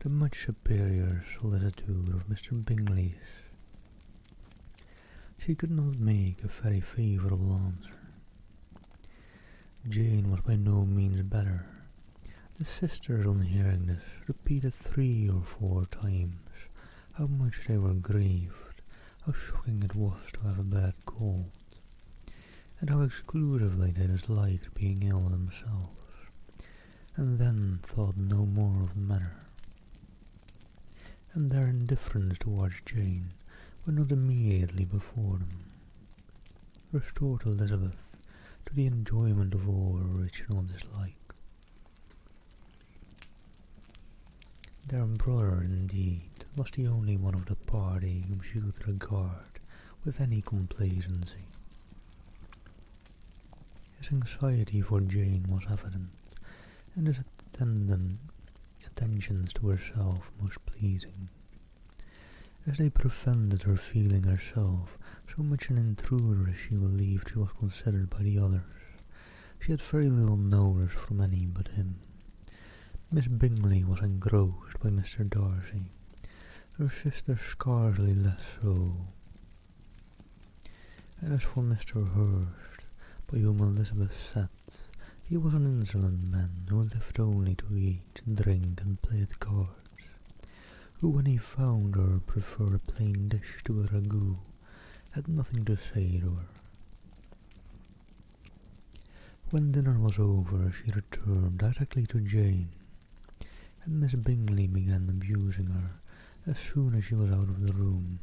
the much superior solicitude of Mr. Bingley's, she could not make a very favourable answer. Jane was by no means better. The sisters, on hearing this, repeated 3 or 4 times how much they were grieved, how shocking it was to have a bad cold, and how exclusively they disliked being ill themselves, and then thought no more of the matter. And their indifference towards Jane were not immediately before them, restored Elizabeth to the enjoyment of all her original dislike. Their brother, indeed, was the only one of the party whom she could regard with any complacency. His anxiety for Jane was evident, and his attentions to herself most pleasing, as they prevented her feeling herself so much an intruder as she believed she was considered by the others. She had very little notice from any but him. Miss Bingley was engrossed by Mr. Darcy, her sister scarcely less so, and as for Mr. Hurst, by whom Elizabeth sat, he was an insolent man who lived only to eat, drink, and play at cards, who, when he found her prefer a plain dish to a ragout, had nothing to say to her. When dinner was over, she returned directly to Jane, and Miss Bingley began abusing her as soon as she was out of the room.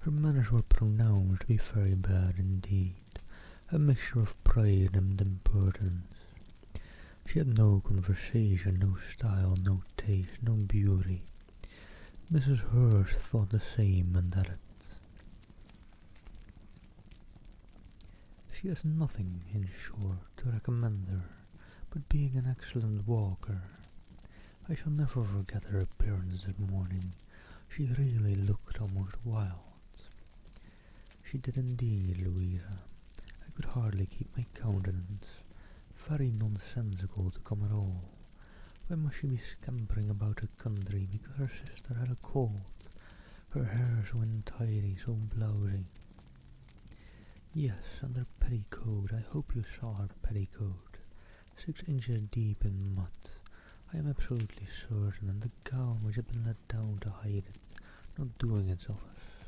Her manners were pronounced to be very bad indeed, a mixture of pride and impertinence. She had no conversation, no style, no taste, no beauty. Mrs. Hurst thought the same and added, "She has nothing, in short, to recommend her, but being an excellent walker. I shall never forget her appearance that morning. She really looked almost wild." "She did indeed, Louisa. I could hardly keep my countenance. Very nonsensical to come at all. Why must she be scampering about the country because her sister had a cold? Her hair so untidy, so blousy. Yes, and her petticoat. I hope you saw her petticoat. 6 inches deep in mud. I am absolutely certain, and the gown which had been let down to hide it, not doing its office."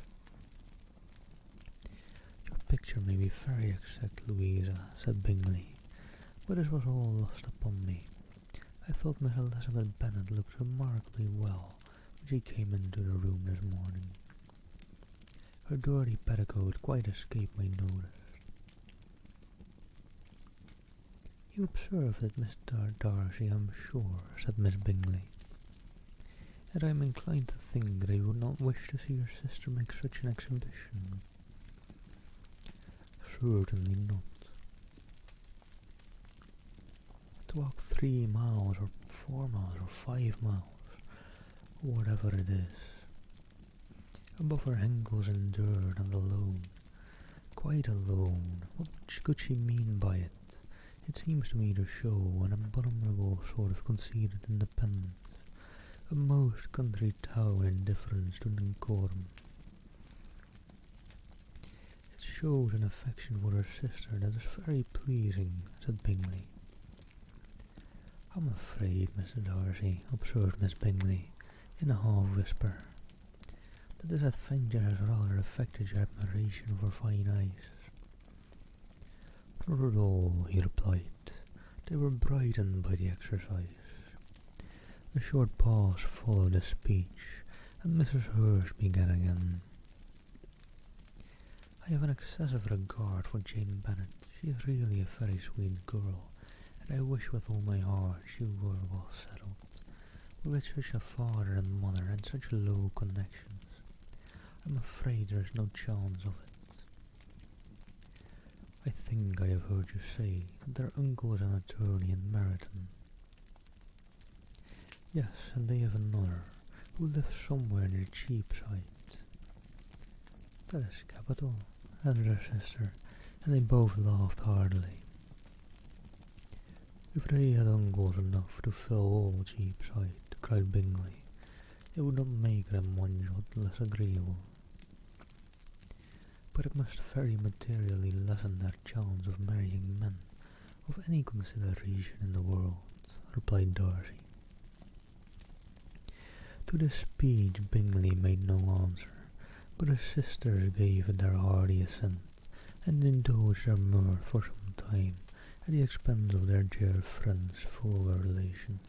"Your picture may be very exact, Louisa," said Bingley, "but this was all lost upon me. I thought Miss Elizabeth Bennet looked remarkably well when she came into the room this morning. Her dirty petticoat quite escaped my notice." "You observed it, Mr. Darcy, I am sure," said Miss Bingley, "and I am inclined to think that you would not wish to see your sister make such an exhibition." "Certainly not. To walk 3 miles, or 4 miles, or 5 miles, or whatever it is, above her ankles in dirt and alone, quite alone. What could she mean by it? It seems to me to show an abominable sort of conceited independence, a most country town indifference to decorum." showed an affection for her sister that is very pleasing," said Bingley. "I'm afraid, Mr. Darcy," observed Miss Bingley, in a half-whisper, "that this adventure has rather affected your admiration for fine eyes." "Not at all," he replied. "They were brightened by the exercise." A short pause followed the speech, and Mrs. Hurst began again. "I have an excessive regard for Jane Bennet. She is really a very sweet girl, and I wish with all my heart she were well settled, with such a father and mother and such low connections. I'm afraid there is no chance of it." "I think I have heard you say that their uncle is an attorney in Meryton." "Yes, and they have another, who lives somewhere near Cheapside." "That is capital," added her sister, and they both laughed heartily. "If they had uncles enough to fill all Cheapside," cried Bingley, "it would not make them one jot less agreeable." "But it must very materially lessen their chance of marrying men of any consideration in the world," replied Darcy. To this speech Bingley made no answer, but his sisters gave it their hearty assent, and indulged their mirth for some time at the expense of their dear friend's vulgar relations.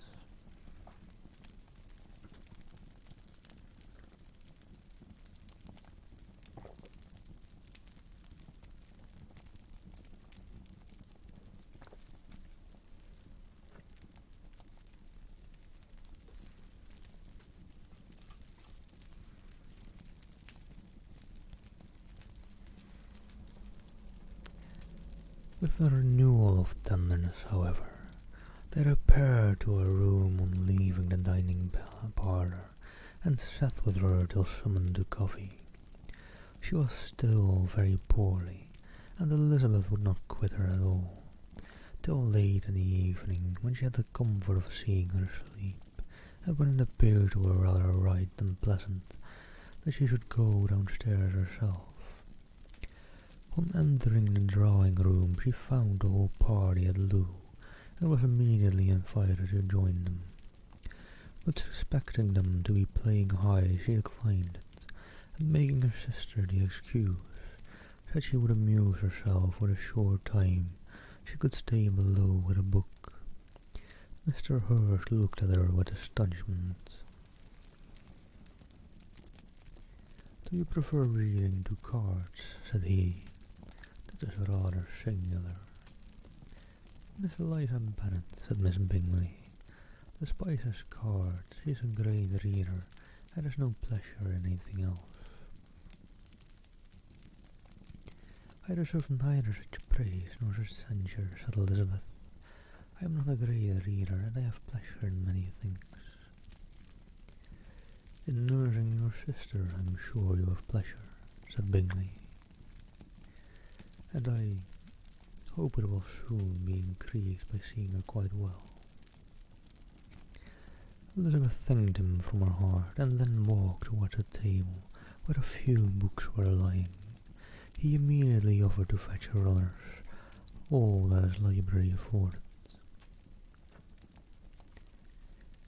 With a renewal of tenderness, however, they repaired to her room on leaving the dining parlour, and sat with her till summoned to coffee. She was still very poorly, and Elizabeth would not quit her at all, till late in the evening, when she had the comfort of seeing her sleep, and when it appeared to her rather right than pleasant that she should go downstairs herself. On entering the drawing-room she found the whole party at loo, and was immediately invited to join them. But suspecting them to be playing high, she declined it, and making her sister the excuse, said she would amuse herself for a short time. She could stay below with a book. Mr. Hurst looked at her with astonishment. "Do you prefer reading to cards?" said he. "That is rather singular." "Miss Eliza Bennet," said Miss Bingley, "despises cards. She is a great reader, and has no pleasure in anything else." "I deserve neither such praise nor such censure," said Elizabeth. "I am not a great reader, and I have pleasure in many things." "In nursing your sister, I am sure you have pleasure," said Bingley. "And I hope it will soon be increased by seeing her quite well." Elizabeth thanked him from her heart, and then walked towards the table where a few books were lying. He immediately offered to fetch her others, all that his library afforded.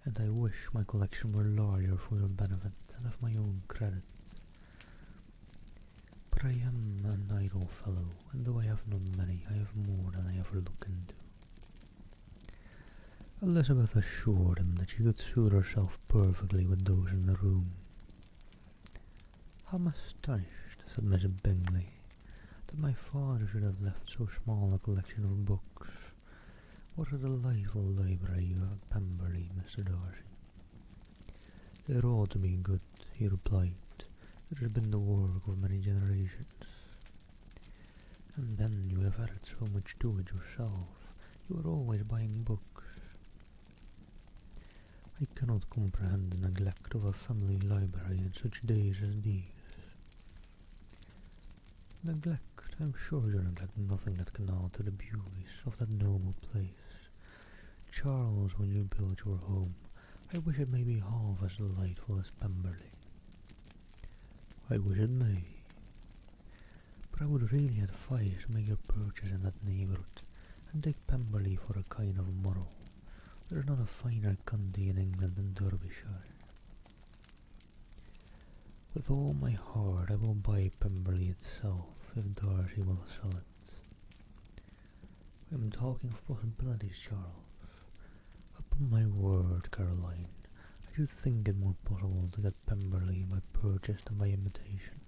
"And I wish my collection were larger for your benefit and of my own credit. But I am an idle fellow, and though I have not many, I have more than I ever look into." Elizabeth assured him that she could suit herself perfectly with those in the room. "I am astonished," said Miss Bingley, "that my father should have left so small a collection of books. What a delightful library you have at Pemberley, Mr. Darcy." "It ought to be good," he replied. "It has been the work of many generations." "And then you have added so much to it yourself. You are always buying books." "I cannot comprehend the neglect of a family library in such days as these." "Neglect? I am sure you neglect nothing that can add to the beauties of that noble place. Charles, when you build your home, I wish it may be half as delightful as Pemberley." "I wish it may." but I would really advise to make your purchase in that neighbourhood and take Pemberley for a kind of moral. There is not a finer county in England than Derbyshire. With all my heart I will buy Pemberley itself if Darcy will sell it. I am talking of possibilities, Charles. Upon my word, Caroline, I should think it more possible to get Pemberley by purchase than by imitation.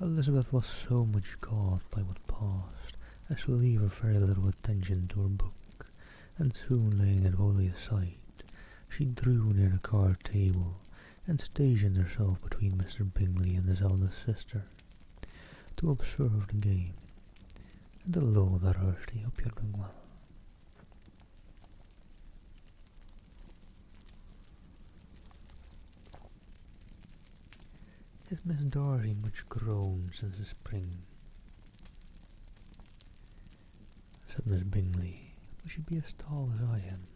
Elizabeth was so much caught by what passed as to leave her very little attention to her book, and soon laying it wholly aside, she drew near the card table and stationed herself between Mr. Bingley and his eldest sister to observe the game. And hello there, Hursty, hope you're doing well. Has Miss Darcy much grown since the spring? Said Miss Bingley. Will she be as tall as I am?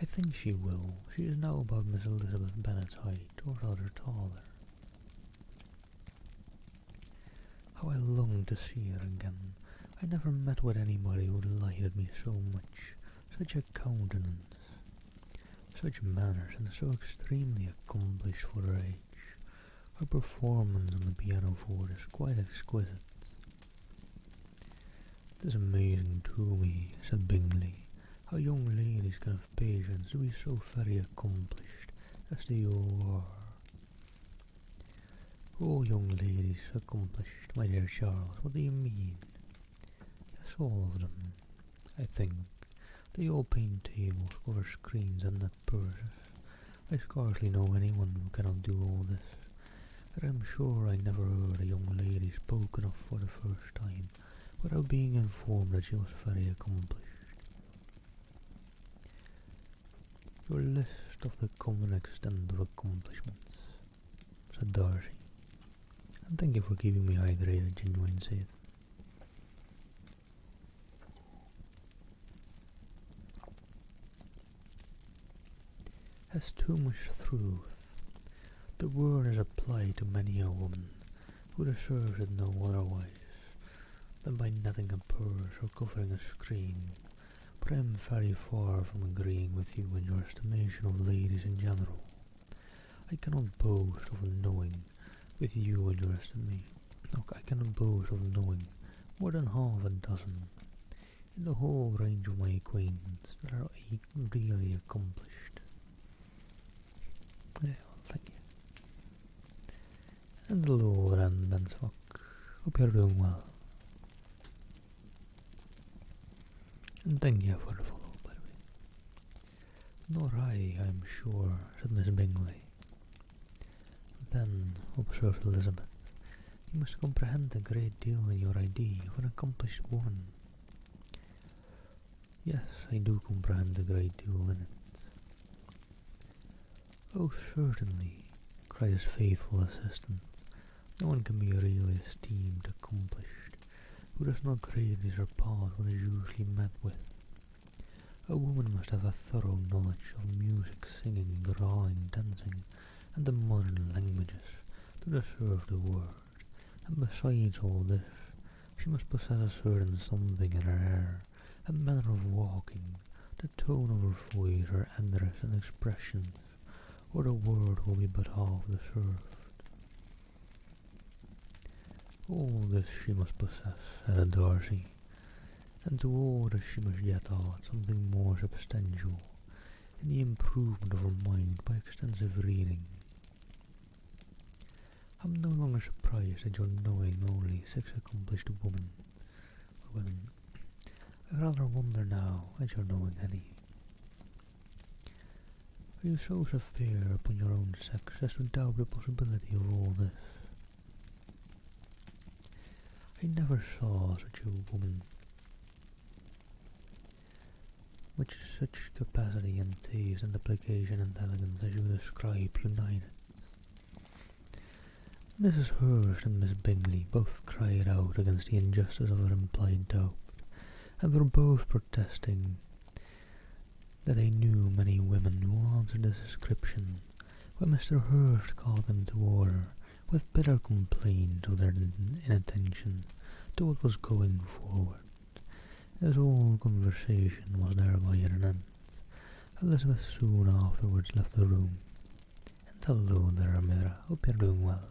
I think she will. She is now about Miss Elizabeth Bennet's height, or rather taller. How I long to see her again. I never met with anybody who delighted me so much. Such a countenance, such manners, and so extremely accomplished for her age. Her performance on the pianoforte is quite exquisite. It is amazing to me, said Bingley, how young ladies can have patience to be so very accomplished as they all are. Oh, young ladies accomplished, my dear Charles, what do you mean? Yes, all of them, I think. They all paint tables, cover screens, and net purses. I scarcely know anyone who cannot do all this. But I am sure I never heard a young lady spoken of for the first time without being informed that she was very accomplished. Your list of the common extent of accomplishments, said Darcy, and thank you for keeping me hydrated, Genuine said. Has too much truth. The word is applied to many a woman who deserves it no otherwise than by netting a purse or covering a screen, but I am very far from agreeing with you in your estimation of ladies in general. I cannot boast of knowing, with you in your estimation, I cannot boast of knowing more than half a dozen in the whole range of my acquaintance that are really accomplished. Yeah, well, thank you. And hello, Randensvok. Hope you're doing well. And thank you for the follow, by the way. Nor I am sure, said Miss Bingley. Then, observed Elizabeth, you must comprehend a great deal in your idea of an accomplished woman. Yes, I do comprehend a great deal in it. Oh, certainly, cried his faithful assistant. No one can be really esteemed accomplished who does not greatly surpass what is usually met with. A woman must have a thorough knowledge of music, singing, drawing, dancing, and the modern languages to deserve the word, and besides all this, she must possess a certain something in her air, a manner of walking, the tone of her voice, her address and expressions, or the word will be but half deserved. All this she must possess, added Darcy, and to all this she must yet add something more substantial in the improvement of her mind by extensive reading. I am no longer surprised at your knowing only 6 accomplished women. I rather wonder now at your knowing any. Are you so severe upon your own sex as to doubt the possibility of all this? I never saw such a woman with such capacity and taste and application and elegance as you describe united. Mrs. Hurst and Miss Bingley both cried out against the injustice of her implied doubt, and were both protesting that they knew many women who answered this description when Mr. Hurst called them to order with bitter complaint of their inattention to what was going forward. As all conversation was thereby at an end, Elizabeth soon afterwards left the room. And hello there, Amira. Hope you're doing well.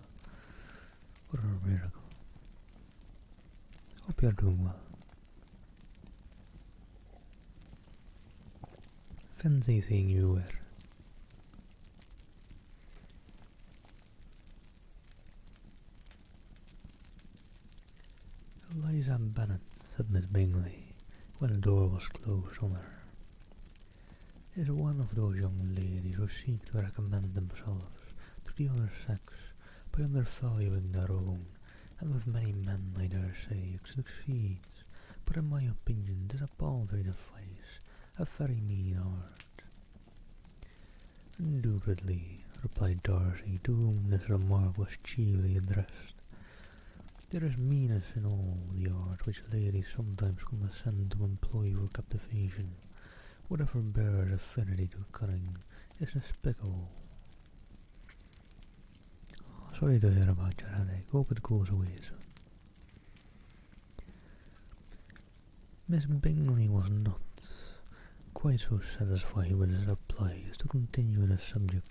What a miracle. Hope you're doing well. Fancy seeing you here. Eliza Bennet, said Miss Bingley, when the door was closed on her, is one of those young ladies who seek to recommend themselves to the other sex by undervaluing their own, and with many men, I dare say, it succeeds, but in my opinion 'tis a paltry device, a very mean art. Undoubtedly, replied Darcy, to whom this remark was chiefly addressed. There is meanness in all the art which ladies sometimes condescend to employ for captivation. Whatever bears affinity to cunning is despicable. Sorry to hear about your headache. Hope it goes away soon. Miss Bingley was not quite so satisfied with his reply as to continue the subject.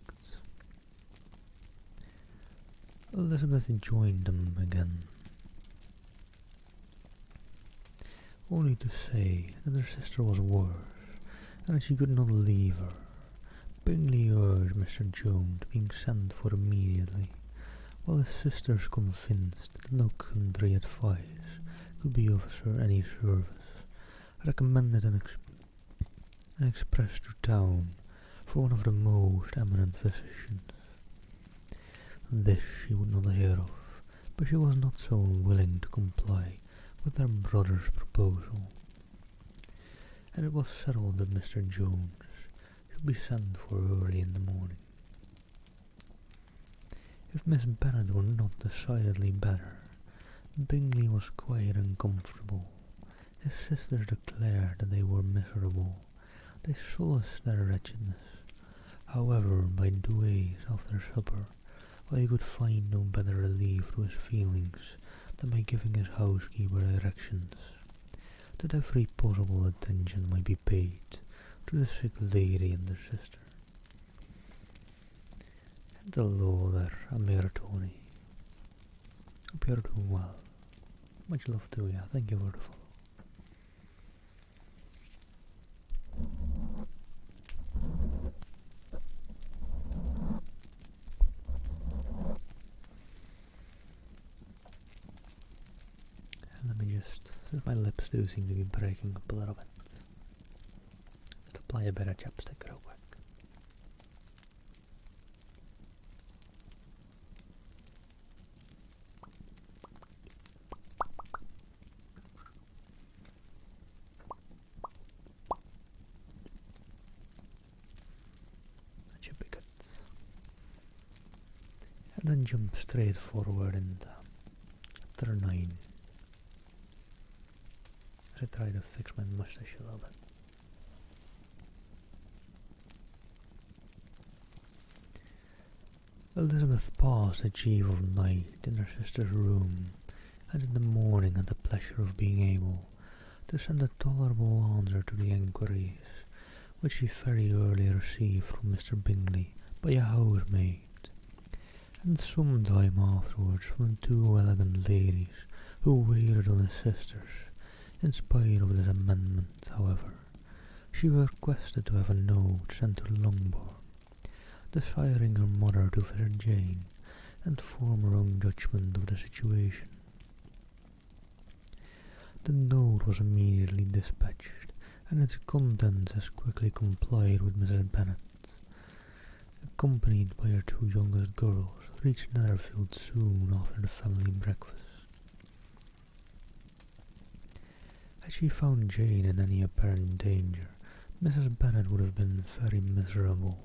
Elizabeth joined them again, only to say that her sister was worse, and that she could not leave her. Bingley urged Mr. Jones being sent for immediately, while his sisters, convinced that no country advice could be of any service, recommended an express to town for one of the most eminent physicians. This she would not hear of, but she was not so unwilling to comply with their brother's proposal, and it was settled that Mr. Jones should be sent for early in the morning. If Miss Bennet were not decidedly better, Bingley was quite uncomfortable. His sisters declared that they were miserable. They solaced their wretchedness, however, by delays after supper, while he could find no better relief to his feelings than by giving his housekeeper directions that every possible attention might be paid to the sick lady and her sister. And hello there, Amir Tony. Hope you're doing well. Much love to you. Thank you for the follow. Let me just, since my lips do seem to be breaking up a little bit, just apply a bit of chapstick real quick. That should be good. And then jump straight forward into chapter 9. I try to fix my mustache a little bit. Elizabeth passed the chief of night in her sister's room, and in the morning had the pleasure of being able to send a tolerable answer to the enquiries which she very early received from Mr. Bingley by a housemaid, and some time afterwards from the two elegant ladies who waited on his sisters. In spite of this amendment, however, she requested to have a note sent to Longbourn, desiring her mother to visit Jane and form her own judgment of the situation. The note was immediately dispatched, and its contents as quickly complied with Mrs. Bennet. Accompanied by her two youngest girls, reached Netherfield soon after the family breakfast. Had she found Jane in any apparent danger, Mrs. Bennet would have been very miserable,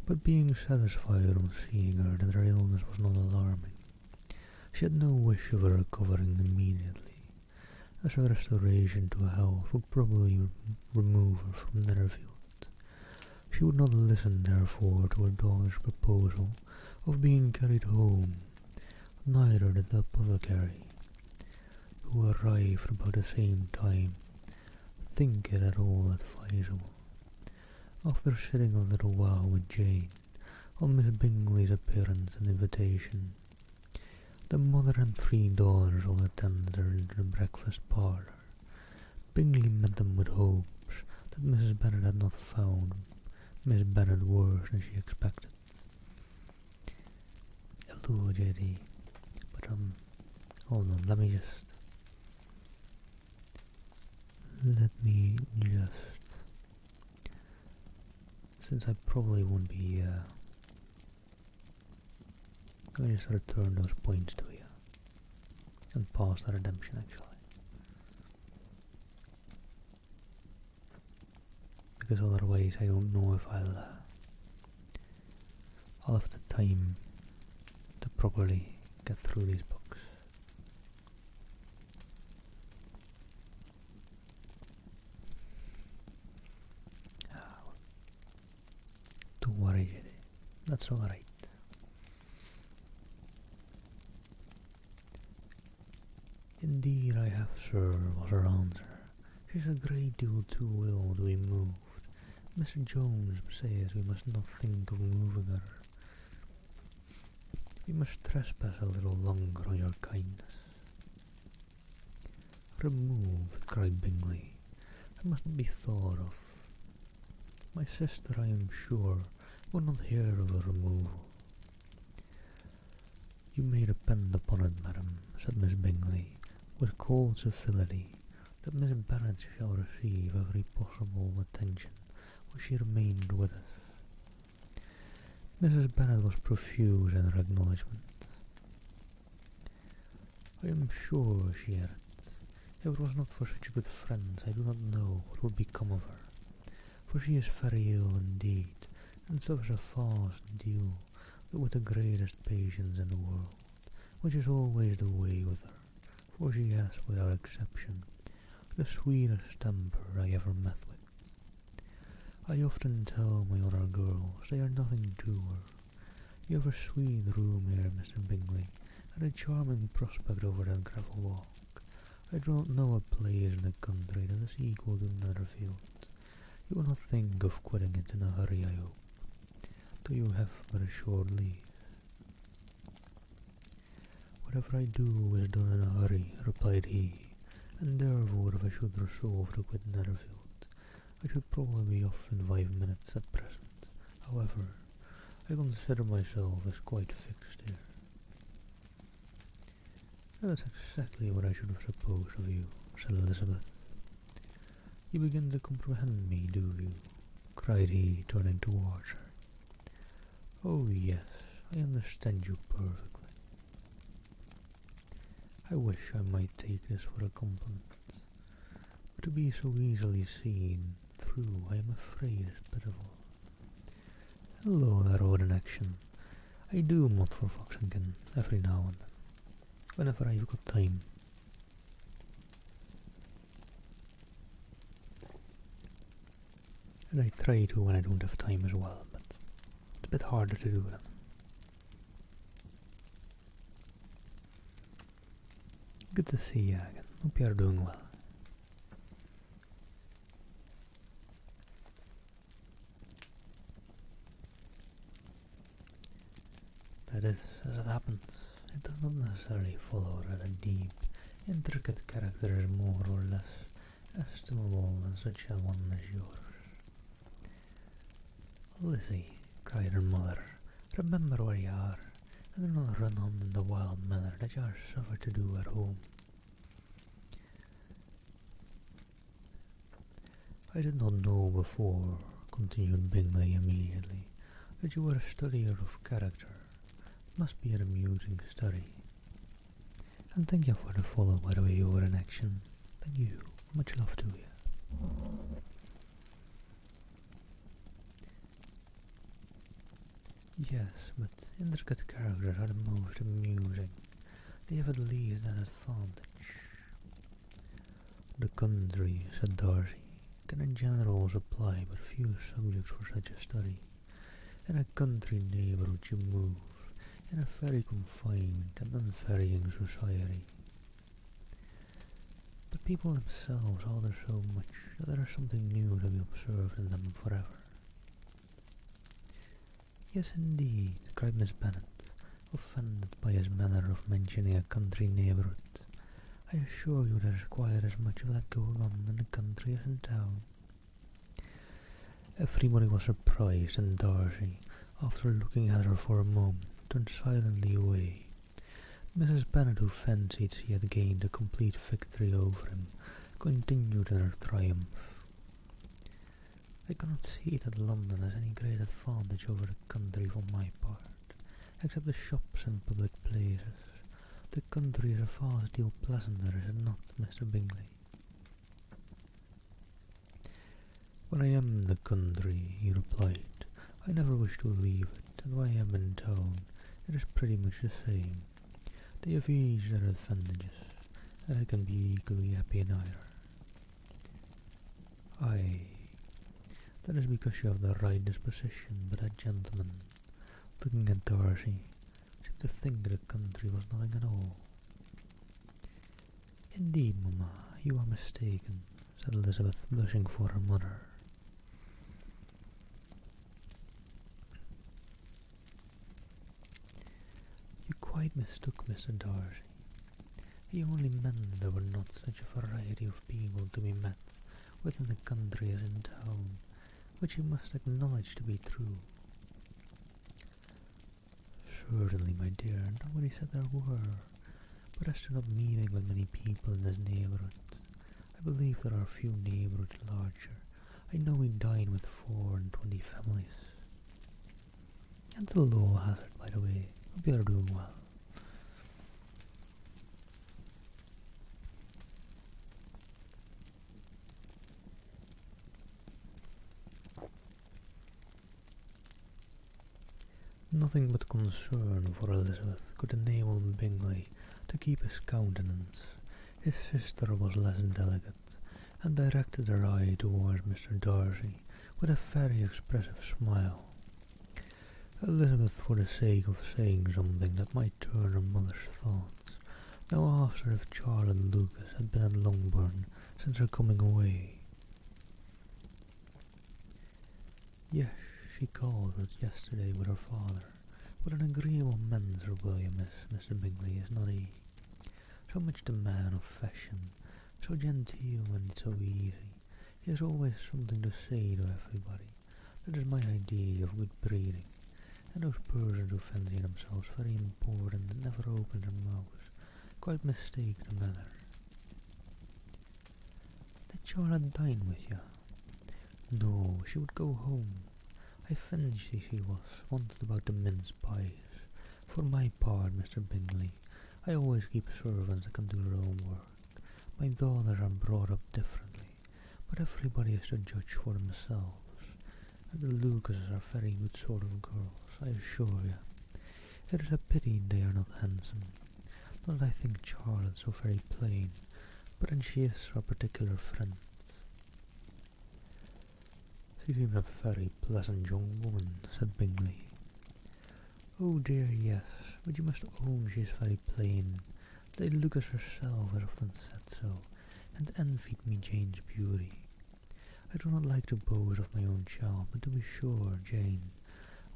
but being satisfied on seeing her that her illness was not alarming, she had no wish of her recovering immediately, as her restoration to health would probably remove her from Netherfield. She would not listen, therefore, to her daughter's proposal of being carried home, neither did the apothecary, who arrived about the same time, think it at all advisable. After sitting a little while with Jane on Miss Bingley's appearance and invitation, the mother and 3 daughters all attended her into the breakfast parlour. Bingley met them with hopes that Mrs. Bennet had not found Miss Bennet worse than she expected. Hello, JD. But hold on, let me just since I probably won't be let me just return those points to you and pause the redemption actually. Because otherwise I don't know if I'll have the time to properly get through these books. Don't worry, Jenny. That's alright. Indeed I have, sir, was her answer. She's a great deal too ill to be moved. Mr. Jones says we must not think of moving her. We must trespass a little longer on your kindness. Removed, cried Bingley. That mustn't be thought of. My sister, I am sure, will not hear of a removal. You may depend upon it, madam, said Miss Bingley, with cold civility, that Miss Bennet shall receive every possible attention while she remained with us. Mrs. Bennet was profuse in her acknowledgment. I am sure, she added, if it was not for such good friends, I do not know what would become of her, for she is very ill indeed, and suffers a vast deal, but with the greatest patience in the world, which is always the way with her, for she has, without exception, the sweetest temper I ever met with. I often tell my other girls they are nothing to her. You have a sweet room here, Mr. Bingley, and a charming prospect over that gravel walk. I do not know a place in the country that is equal to Netherfield. You will not think of quitting it in a hurry, I hope, though you have but a short leave. Whatever I do is done in a hurry, replied he, and therefore if I should resolve to quit Netherfield, I should probably be off in 5 minutes at present. However, I consider myself as quite fixed here. That is exactly what I should have supposed of you, said Elizabeth. You begin to comprehend me, do you? Cried he, turning towards her. Oh yes, I understand you perfectly. I wish I might take this for a compliment, but to be so easily seen through, I am afraid, is pitiful. Hello there, old in action. I do mod for Foxenkin every now and then, whenever I've got time. And I try to when I don't have time as well, but it's a bit harder to do them. Good to see you again. Hope you are doing well. That is, as it happens, it does not necessarily follow that a deep, intricate character is more or less estimable than such a one as yours. Lizzie, cried her mother, remember where you are, and do not run on in the wild manner that you are suffered to do at home. I did not know before, continued Bingley immediately, that you were a studier of character. Must be an amusing study. And thank you for the follow, by the way, you were in action. Thank you. Much love to you. Yes, but intricate characters are the most amusing. They have at least that advantage. The country, said Darcy, can in general supply but few subjects for such a study. In a country neighbourhood you move, in a very confined and unvarying society. But people themselves alter so much that there is something new to be observed in them forever. Yes, indeed, cried Miss Bennet, offended by his manner of mentioning a country neighbourhood. I assure you there is quite as much of that going on in the country as in town. Everybody was surprised, and Darcy, after looking at her for a moment, turned silently away. Mrs. Bennet, who fancied she had gained a complete victory over him, continued in her triumph. I cannot see that London has any great advantage over the country for my part, except the shops and public places. The country is a vast deal pleasanter, is it not, Mr. Bingley? When I am in the country, he replied, I never wish to leave it, and when I am in town, it is pretty much the same. They have each their advantages, and I can be equally happy in either. Aye, that is because you have the right disposition, but that gentleman, looking at Darcy, seemed to think the country was nothing at all. Indeed, mamma, you are mistaken, said Elizabeth, blushing for her mother. You quite mistook Mr. Darcy. He only meant there were not such a variety of people to be met with in the country as in town, which you must acknowledge to be true. Certainly, my dear, nobody said there were, but as to not meeting with many people in this neighbourhood, I believe there are few neighbourhoods larger. I know we dine with 24 families. And the law has it, by the way. Hope you are doing well. Nothing but concern for Elizabeth could enable Bingley to keep his countenance. His sister was less delicate, and directed her eye towards Mr. Darcy with a very expressive smile. Elizabeth, for the sake of saying something that might turn her mother's thoughts, now asked her if Charlotte Lucas had been at Longbourn since her coming away. Yes, she called yesterday with her father. What an agreeable man Sir William is, Mr. Bingley, is not he? So much the man of fashion, so genteel and so easy. He has always something to say to everybody. That is my idea of good breeding. And those persons who fancy themselves very important and never open their mouths quite mistake the matter. Did Charlotte dine with you? No, she would go home. I fancy she wanted about the mince pies. For my part, Mr. Bingley, I always keep servants that can do their own work. My daughters are brought up differently, but everybody is to judge for themselves. And the Lucases are very good sort of girls, I assure you. It is a pity they are not handsome. Not that I think Charlotte so very plain, but then she is our particular friend. She seems a very pleasant young woman, said Bingley. Oh dear, yes, but you must own she is very plain. Lady Lucas herself has often said so, and envied me Jane's beauty. I do not like to boast of my own charm, but to be sure, Jane,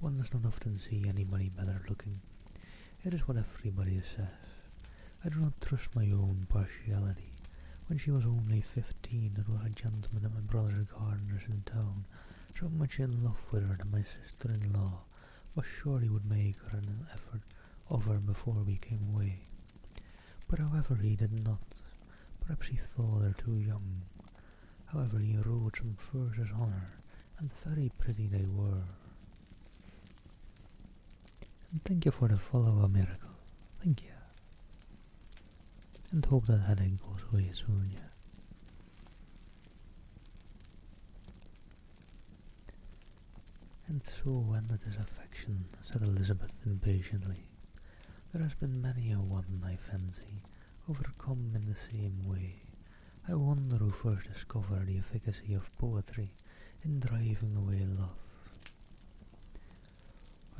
one does not often see anybody better looking. It is what everybody says. I do not trust my own partiality. When she was only 15, there was a gentleman at my brother's gardener's in town, so much in love with her that my sister-in-law was sure he would make her an effort of her before we came away. But however he did not. Perhaps he thought her too young. However, he wrote some verses on her, and very pretty they were. And thank you for the follow-up, Miracle. Thank you. And hope that headache goes away soon, yeah. And so ended his affection, said Elizabeth impatiently. There has been many a one, I fancy, overcome in the same way. I wonder who first discovered the efficacy of poetry in driving away love.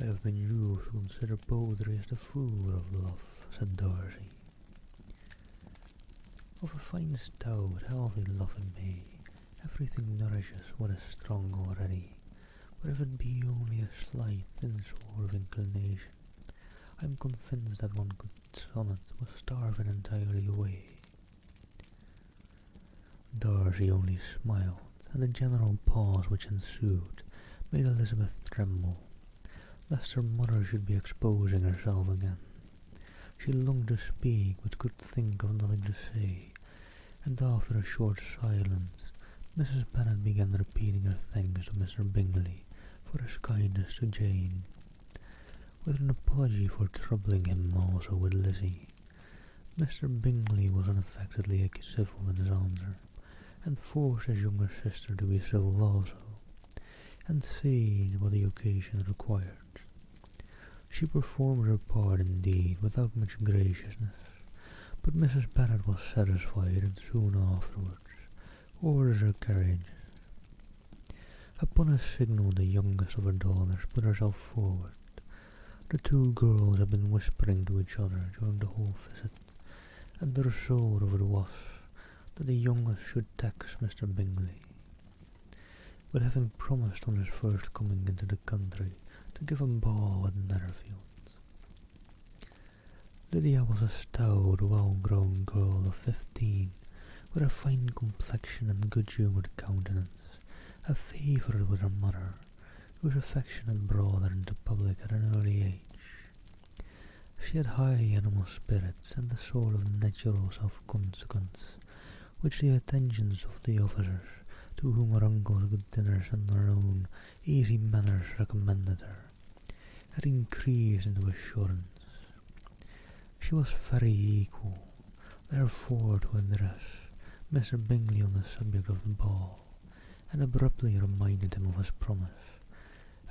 I have been used to consider poetry as the food of love, said Darcy. Of a fine stout, healthy love it may, everything nourishes what is strong already, but if it be only a slight, thin sort of inclination, I am convinced that one good sonnet will starve it entirely away. Darcy only smiled, and the general pause which ensued made Elizabeth tremble, lest her mother should be exposing herself again. She longed to speak, but could think of nothing to say, and after a short silence, Mrs. Bennet began repeating her thanks to Mr. Bingley for his kindness to Jane, with an apology for troubling him also with Lizzie. Mr. Bingley was unaffectedly civil in his answer, and forced his younger sister to be civil also, and say what the occasion required. She performed her part indeed without much graciousness, but Mrs. Bennet was satisfied, and soon afterwards ordered her carriage. Upon a signal the youngest of her daughters put herself forward. The two girls had been whispering to each other during the whole visit, and the result of it was that the youngest should tax Mr. Bingley with having promised on his first coming into the country to give a ball at Netherfield. Lydia was a stout, well-grown girl of 15, with a fine complexion and good-humoured countenance, a favourite with her mother, whose affection had brought her into public at an early age. She had high animal spirits and a sort of natural self-consequence, which the attentions of the officers, to whom her uncle's good dinners and her own easy manners recommended her, had increased into assurance. She was very equal, therefore, to address Mr. Bingley on the subject of the ball, and abruptly reminded him of his promise,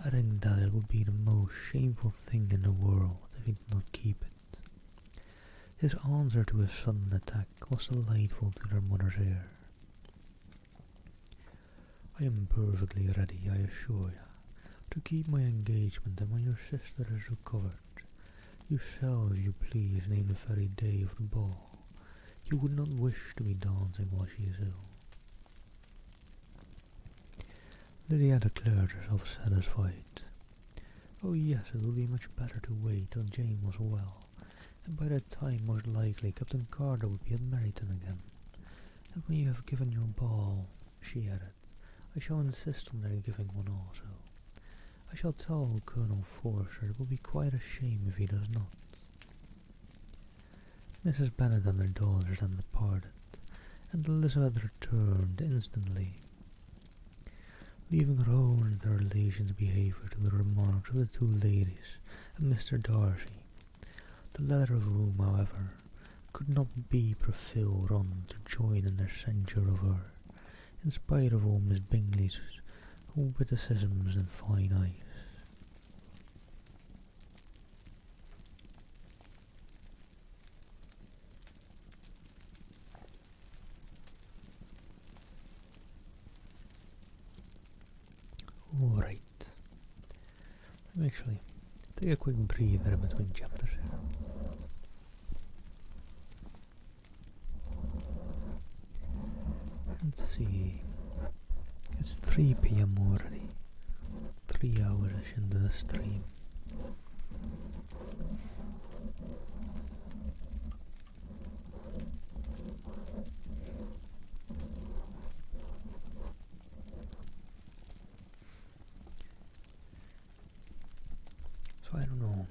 adding that it would be the most shameful thing in the world if he did not keep it. His answer to his sudden attack was delightful to their mother's ear. "I am perfectly ready, I assure you, to keep my engagement, and when your sister is recovered, you shall, if you please, name the very day of the ball. You would not wish to be dancing while she is ill." Lydia declared herself satisfied. Oh yes, it would be much better to wait till Jane was well, and by that time most likely Captain Carter would be at Meryton again. "And when you have given your ball," she added, "I shall insist on their giving one also. I shall tell Colonel Forster it will be quite a shame if he does not." Mrs. Bennet and her daughters then departed, and Elizabeth returned instantly, leaving her own and her relations' behaviour to the remarks of the two ladies and Mr. Darcy, the latter of whom, however, could not be prevailed on to join in their censure of her, in spite of all Miss Bingley's witticisms and fine eyes. Alright, let me actually take a quick breather between chapters here. Let's see, it's 3 p.m. already, 3 hours into the stream. So I don't know,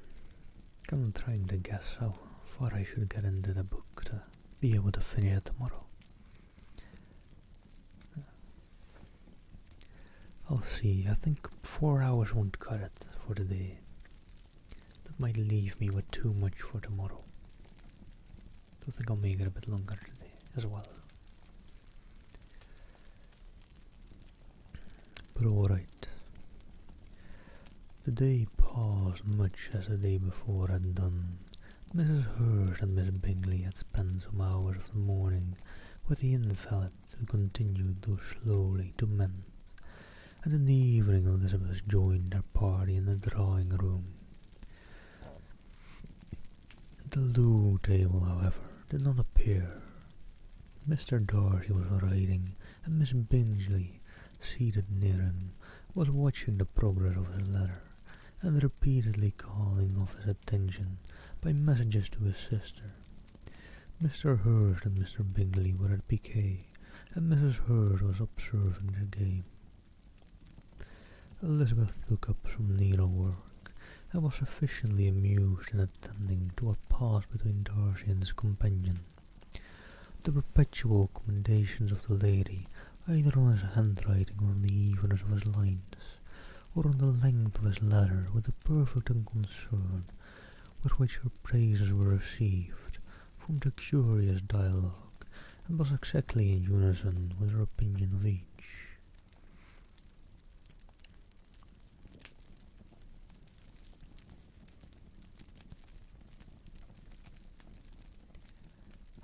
I'm trying to guess how far I should get into the book to be able to finish it tomorrow. I'll see. I think 4 hours won't cut it for the day. That might leave me with too much for tomorrow. I think I'll make it a bit longer today as well. But alright. The day passed much as the day before had done. Mrs. Hurst and Miss Bingley had spent some hours of the morning with the invalids, who continued though slowly to mend, and in the evening Elizabeth joined their party in the drawing room. The loo table, however, did not appear. Mr. Darcy was writing, and Miss Bingley, seated near him, was watching the progress of his letter, and repeatedly calling off his attention by messages to his sister. Mr. Hurst and Mr. Bingley were at piquet, and Mrs. Hurst was observing the game. Elizabeth took up some needlework, and was sufficiently amused in attending to what passed between Darcy and his companion. The perpetual commendations of the lady, either on his handwriting or on the evenness of his lines, or on the length of his letter, with the perfect unconcern with which her praises were received, formed a curious dialogue, and was exactly in unison with her opinion of each.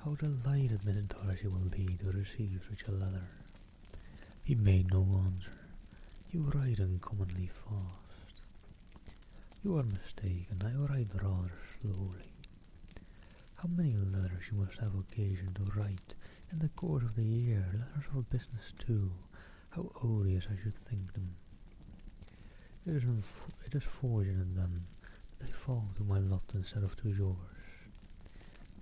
How delighted Miss Darcy will be to receive such a letter. He made no answer. You write uncommonly fast. You are mistaken, I write rather slowly. How many letters you must have occasion to write in the course of the year, letters of business too. How odious I should think them. It is fortunate then that they fall to my lot instead of to yours.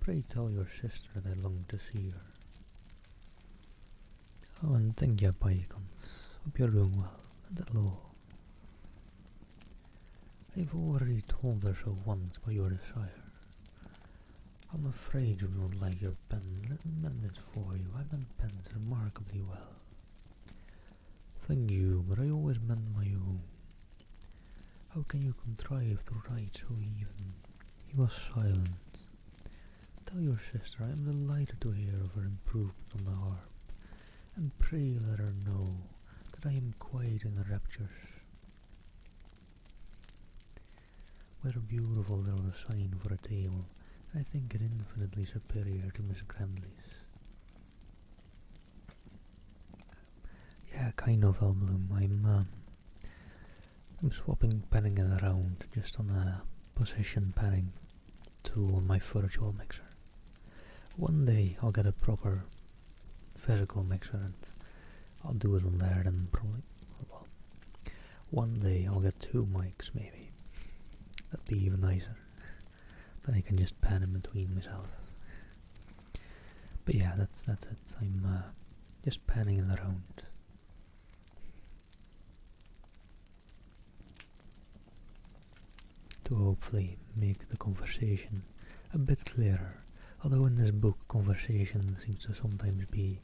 Pray tell your sister that I long to see her. Oh, and thank you, bygones. Hope you're doing well, and at law. I've already told her so once by your desire. I'm afraid you don't like your pen. Let me mend it for you. I've done pens remarkably well. Thank you, but I always mend my own. How can you contrive to write so even? He was silent. Tell your sister I am delighted to hear of her improvement on the harp, and pray let her know that I am quite in raptures. What a beautiful little sign for a table, and I think it infinitely superior to Miss Grandley's. Yeah, kind of, Elbloom. I'm swapping penning it around just on a position penning tool on my virtual mixer. One day I'll get a proper physical mixer and I'll do it on there, then probably, well, one day I'll get 2 mics maybe. That'd be even nicer. Then I can just pan in between myself. But yeah, that's it. I'm just panning it around. To hopefully make the conversation a bit clearer. Although in this book, conversation seems to sometimes be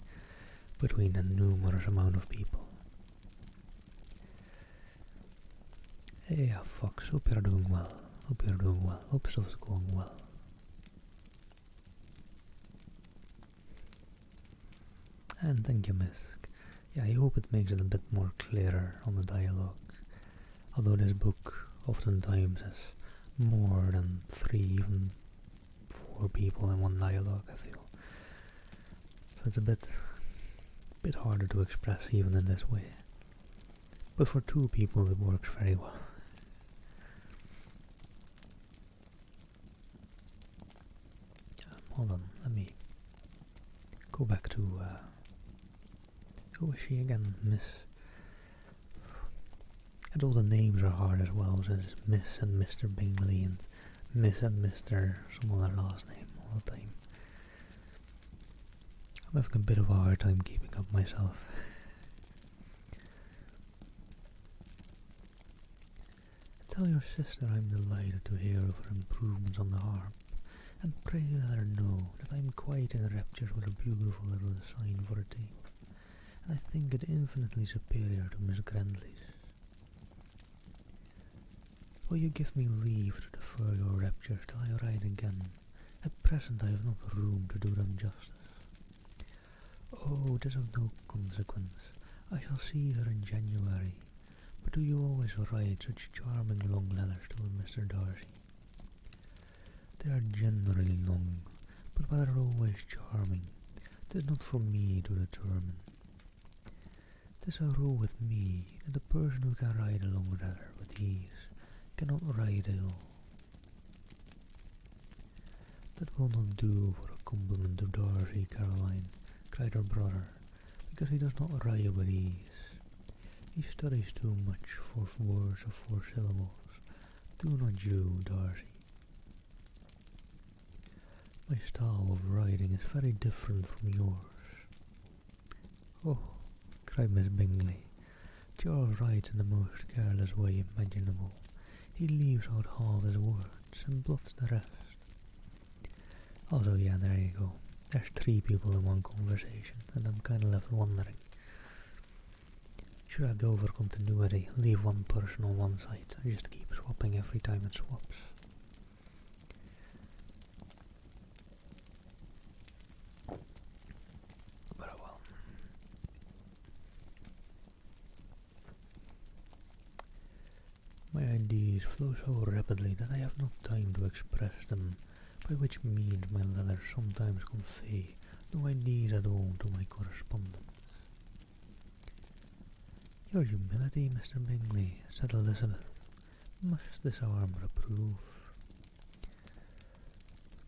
between a numerous amount of people. Hey, Fox, hope you're doing well. Hope stuff's going well. And thank you, Misk. Yeah, I hope it makes it a bit more clearer on the dialogue. Although this book oftentimes has more than 3, even 4 people in one dialogue, I feel. So it's a bit harder to express even in this way. But for 2 people it works very well. Hold on, let me go back to who is she again? Miss. And all the names are hard as well, so it's Miss and Mr. Bingley and Miss and Mr. some other last name all the time. I'm having a bit of a hard time keeping up myself. Tell your sister I'm delighted to hear of her improvements on the harp, and pray let her know that I am quite in raptures with a beautiful little design for a tape, and I think it infinitely superior to Miss Grandley's. Will you give me leave to defer your raptures till I write again? At present I have not room to do them justice. Oh, it is of no consequence. I shall see her in January. But do you always write such charming long letters to Mr. Darcy? They are generally long, but whether always charming, 'tis not for me to determine. 'Tis a rule with me that a person who can ride a long ladder with ease cannot ride ill. That will not do for a compliment to Darcy, Caroline, cried her brother, because he does not ride with ease. He studies too much for words of 4 syllables. Do not you, Darcy? My style of riding is very different from yours. Oh, cried Miss Bingley, Charles rides in the most careless way imaginable. He leaves out half his words and blots the rest. Also, yeah, there you go. There's 3 people in one conversation, and I'm kinda left wondering. Should I go for continuity, leave one person on one side, and just keep swapping every time it swaps? But oh well. My ideas flow so rapidly that I have not time to express them, by which means my letters sometimes convey no ideas at all to my correspondent. Your humility, Mr. Bingley, said Elizabeth, must this arm reprove.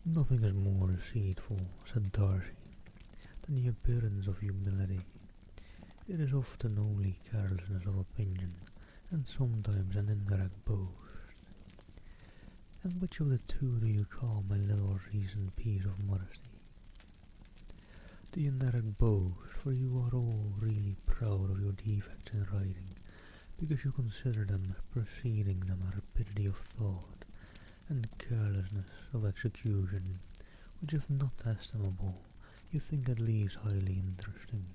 Nothing is more deceitful, said Darcy, than the appearance of humility. It is often only carelessness of opinion, and sometimes an indirect boast. And which of the 2 do you call my little recent piece of modesty? The indirect boast, for you are all really proud of your defects in writing, because you consider them as preceding them a rapidity of thought, and carelessness of execution, which if not estimable, you think at least highly interesting.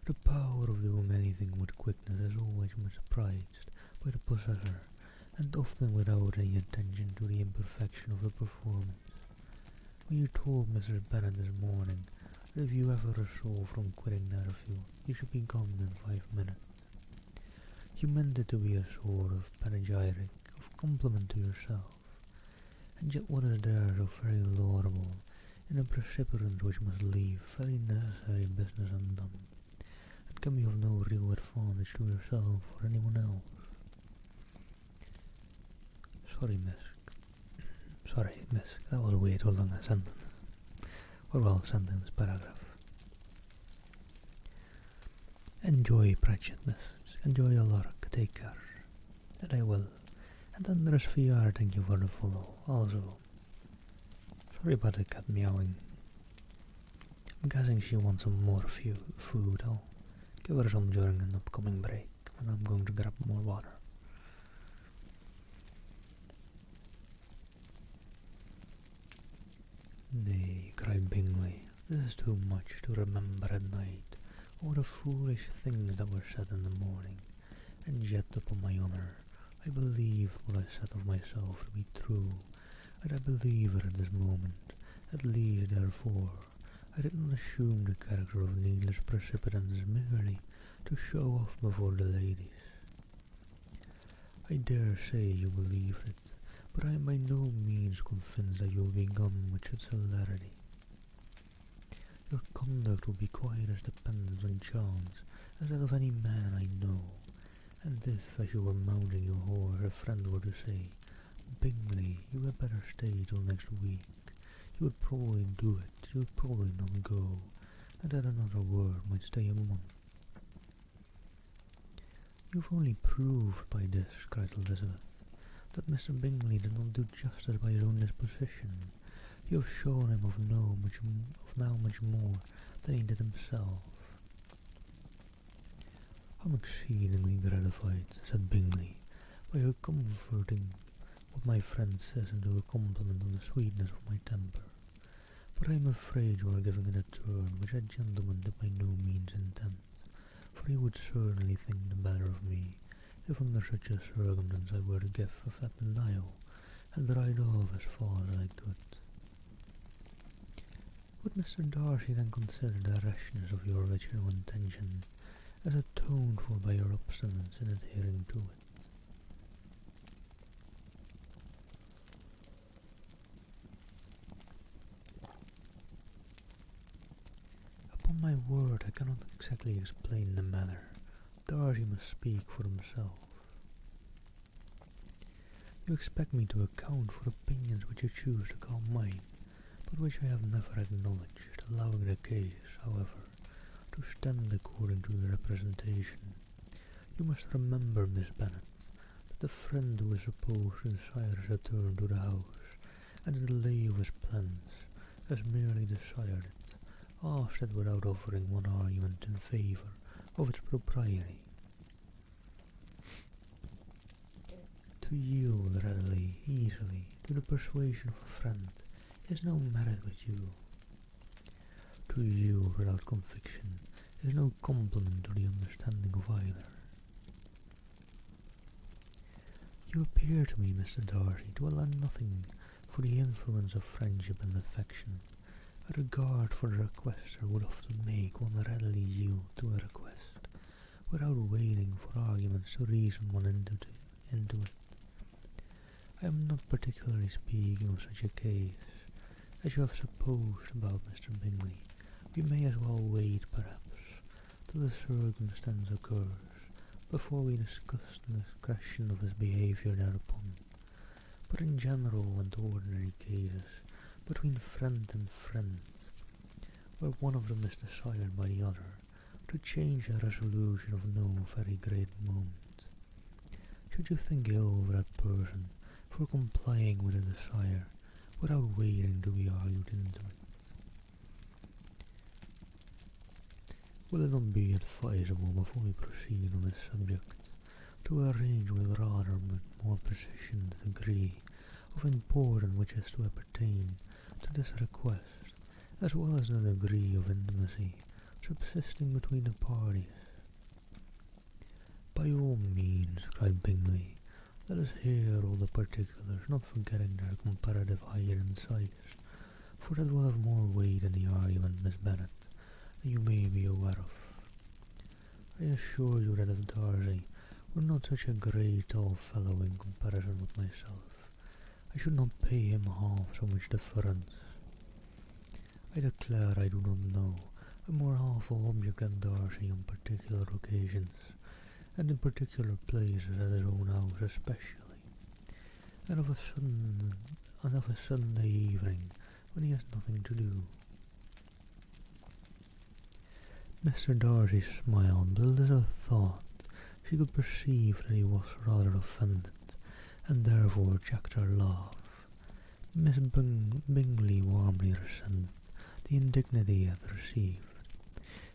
The power of doing anything with quickness is always much prized by the possessor, and often without any attention to the imperfection of the performance. When you told Mrs. Bennet this morning that if you ever resolved from quitting Netherfield, you should be gone in 5 minutes, you meant it to be a sort of panegyric, of compliment to yourself, and yet what is there so very laudable in a precipitant which must leave very necessary business undone, and can be of no real advantage to yourself or anyone else? Sorry, miss, that was way too long a sentence. Or well, sentence, paragraph. Enjoy, Pratchett, miss. Enjoy your lark, take care. And I will. And then there's VR, thank you for the follow, also. Sorry about the cat meowing. I'm guessing she wants some more food. I'll give her some during an upcoming break, when I'm going to grab more water. Nay, cried Bingley, this is too much to remember at night, all the foolish things that were said in the morning, and yet, upon my honour, I believe what I said of myself to be true, and I believe it at this moment. At least, therefore, I did not assume the character of needless precipitance merely to show off before the ladies. I dare say you believe it, but I am by no means convinced that you will be gone with such celerity. Your conduct will be quite as dependent on chance as that of any man I know, and if, as you were mounting your horse, a friend were to say, Bingley, you had better stay till next week, you would probably do it, you would probably not go, and at another word might stay a month. You've only proved by this, cried Elizabeth, that Mr. Bingley did not do justice by his own disposition. You have shown him of now much more than he did himself. I'm exceedingly gratified, said Bingley, by your converting what my friend says into a compliment on the sweetness of my temper. But I am afraid you are giving it a turn which a gentleman did by no means intend, for he would certainly think the better of me, if under such a circumstance I were to give a fat denial, and ride off as far as I could. Would Mr. Darcy then consider the rashness of your original intention as atoned for by your obstinance in adhering to it? Upon my word, I cannot exactly explain the manner, Darcy must speak for himself. You expect me to account for opinions which you choose to call mine, but which I have never acknowledged, allowing the case, however, to stand according to your representation. You must remember, Miss Bennet, that the friend who is supposed to desire his return to the house, and the delay of his plans, has merely desired it, asked it without offering one argument in favour of its propriety. To yield readily, easily, to the persuasion of a friend is no merit with you. To yield without conviction is no compliment to the understanding of either. You appear to me, Mr. Darcy, to allow nothing for the influence of friendship and affection. A regard for the requester would often make one readily yield to a request, without waiting for arguments to reason one into it. I am not particularly speaking of such a case. As you have supposed about Mr. Bingley, we may as well wait, perhaps, till the circumstance occurs, before we discuss the discretion of his behaviour thereupon. But in general and ordinary cases, between friend and friend, where one of them is desired by the other, to change a resolution of no very great moment, should you think ill of that person for complying with a desire, without waiting to be argued into it? Will it not be advisable, before we proceed on this subject, to arrange with rather more precision the degree of importance which is to appertain to this request, as well as the degree of intimacy subsisting between the parties? By all means, cried Bingley, let us hear all the particulars, not forgetting their comparative height and size, for that will have more weight in the argument, Miss Bennet, than you may be aware of. I assure you that if Darcy were not such a great tall fellow in comparison with myself, I should not pay him half so much deference. I declare I do not know a more awful object than Darcy on particular occasions, and in particular places, at his own house especially, and of a Sunday evening when he has nothing to do. Mr. Darcy smiled, but Elizabeth thought she could perceive that he was rather offended, and therefore checked her laugh. Miss Bingley warmly resented the indignity he had received,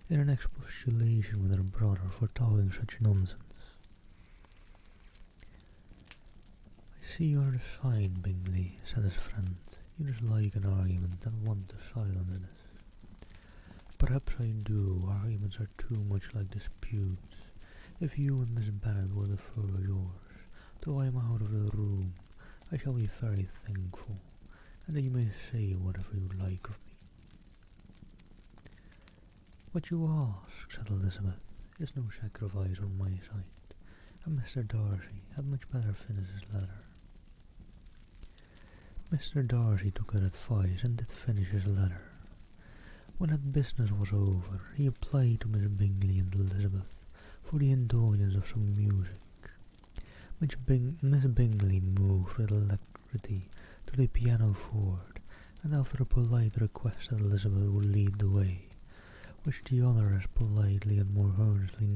in an expostulation with her brother for talking such nonsense. I see you are resigned, Bingley, said his friend. You dislike an argument and want to silence it. Perhaps I do. Arguments are too much like disputes. If you and Miss Bennet will defer yours till I am out of the room, I shall be very thankful, and that you may say whatever you like of me. What you ask, said Elizabeth, is no sacrifice on my side, and Mr. Darcy had much better finish his letter. Mr. Darcy took her advice and did finish his letter. When that business was over, he applied to Miss Bingley and Elizabeth for the indulgence of some music, which Miss Bingley moved with alacrity to the pianoforte, and after a polite request that Elizabeth would lead the way, which the other as politely and more earnestly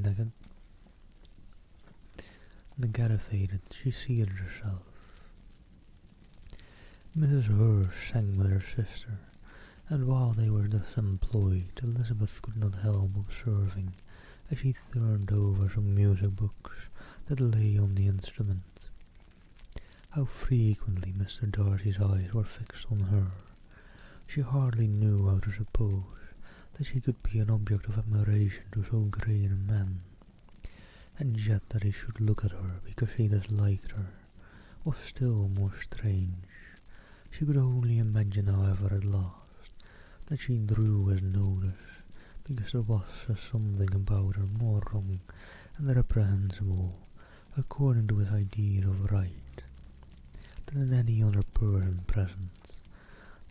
negatived, she seated herself. Mrs. Hurst sang with her sister, and while they were thus employed, Elizabeth could not help observing, as she turned over some music books that lay on the instrument, how frequently Mr. Darcy's eyes were fixed on her. She hardly knew how to suppose that she could be an object of admiration to so great a man, and yet that he should look at her because he disliked her was still more strange. She could only imagine, however, at last, that she drew his notice because there was something about her more wrong and reprehensible, according to his idea of right, than in any other person present.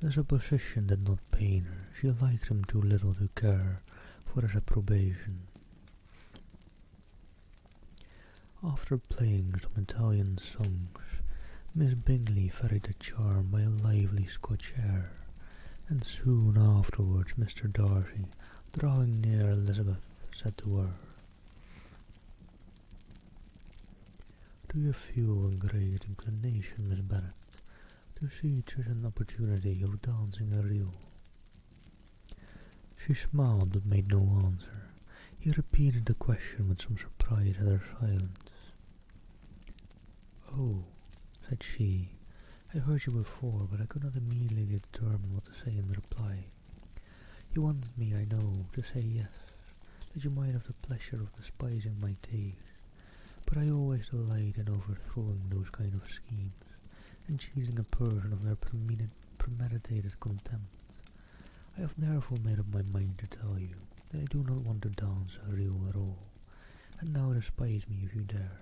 The supposition did not pain her. She liked him too little to care for his approbation. After playing some Italian songs, Miss Bingley ferried the charm by a lively Scotch air, and soon afterwards Mr. Darcy, drawing near Elizabeth, said to her, "Do you feel a great inclination, Miss Bennet, to see such an opportunity of dancing a reel?" She smiled but made no answer. He repeated the question with some surprise at her silence. "Oh," said she, "I heard you before, but I could not immediately determine what to say in reply. You wanted me, I know, to say yes, that you might have the pleasure of despising my taste, but I always delight in overthrowing those kind of schemes, and cheating a person of their premeditated contempt. I have therefore made up my mind to tell you that I do not want to dance a reel at all, and now despise me if you dare."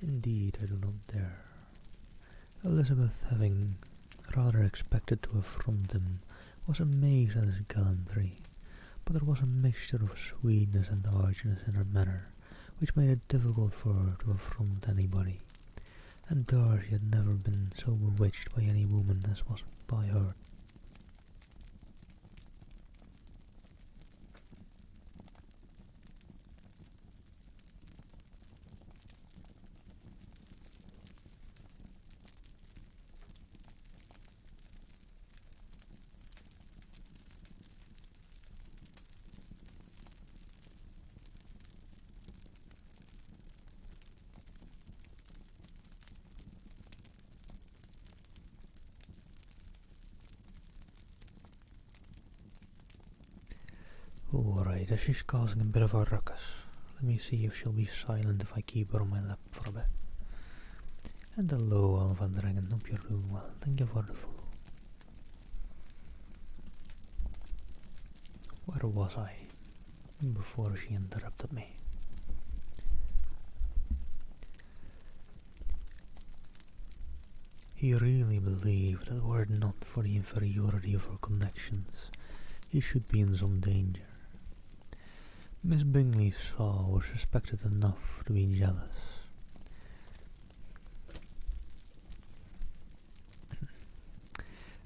"Indeed, I do not dare." Elizabeth, having rather expected to affront him, was amazed at his gallantry, but there was a mixture of sweetness and archness in her manner which made it difficult for her to affront anybody, and Darcy had never been so bewitched by any woman as was by her. "Alright, she's causing a bit of a ruckus. Let me see if she'll be silent if I keep her on my lap for a bit. And hello, Alva Dragon, hope you're doing well. Thank you for the follow. Where was I before she interrupted me? He really believed that were it not for the inferiority of her connections, he should be in some danger. Miss Bingley saw or suspected enough to be jealous.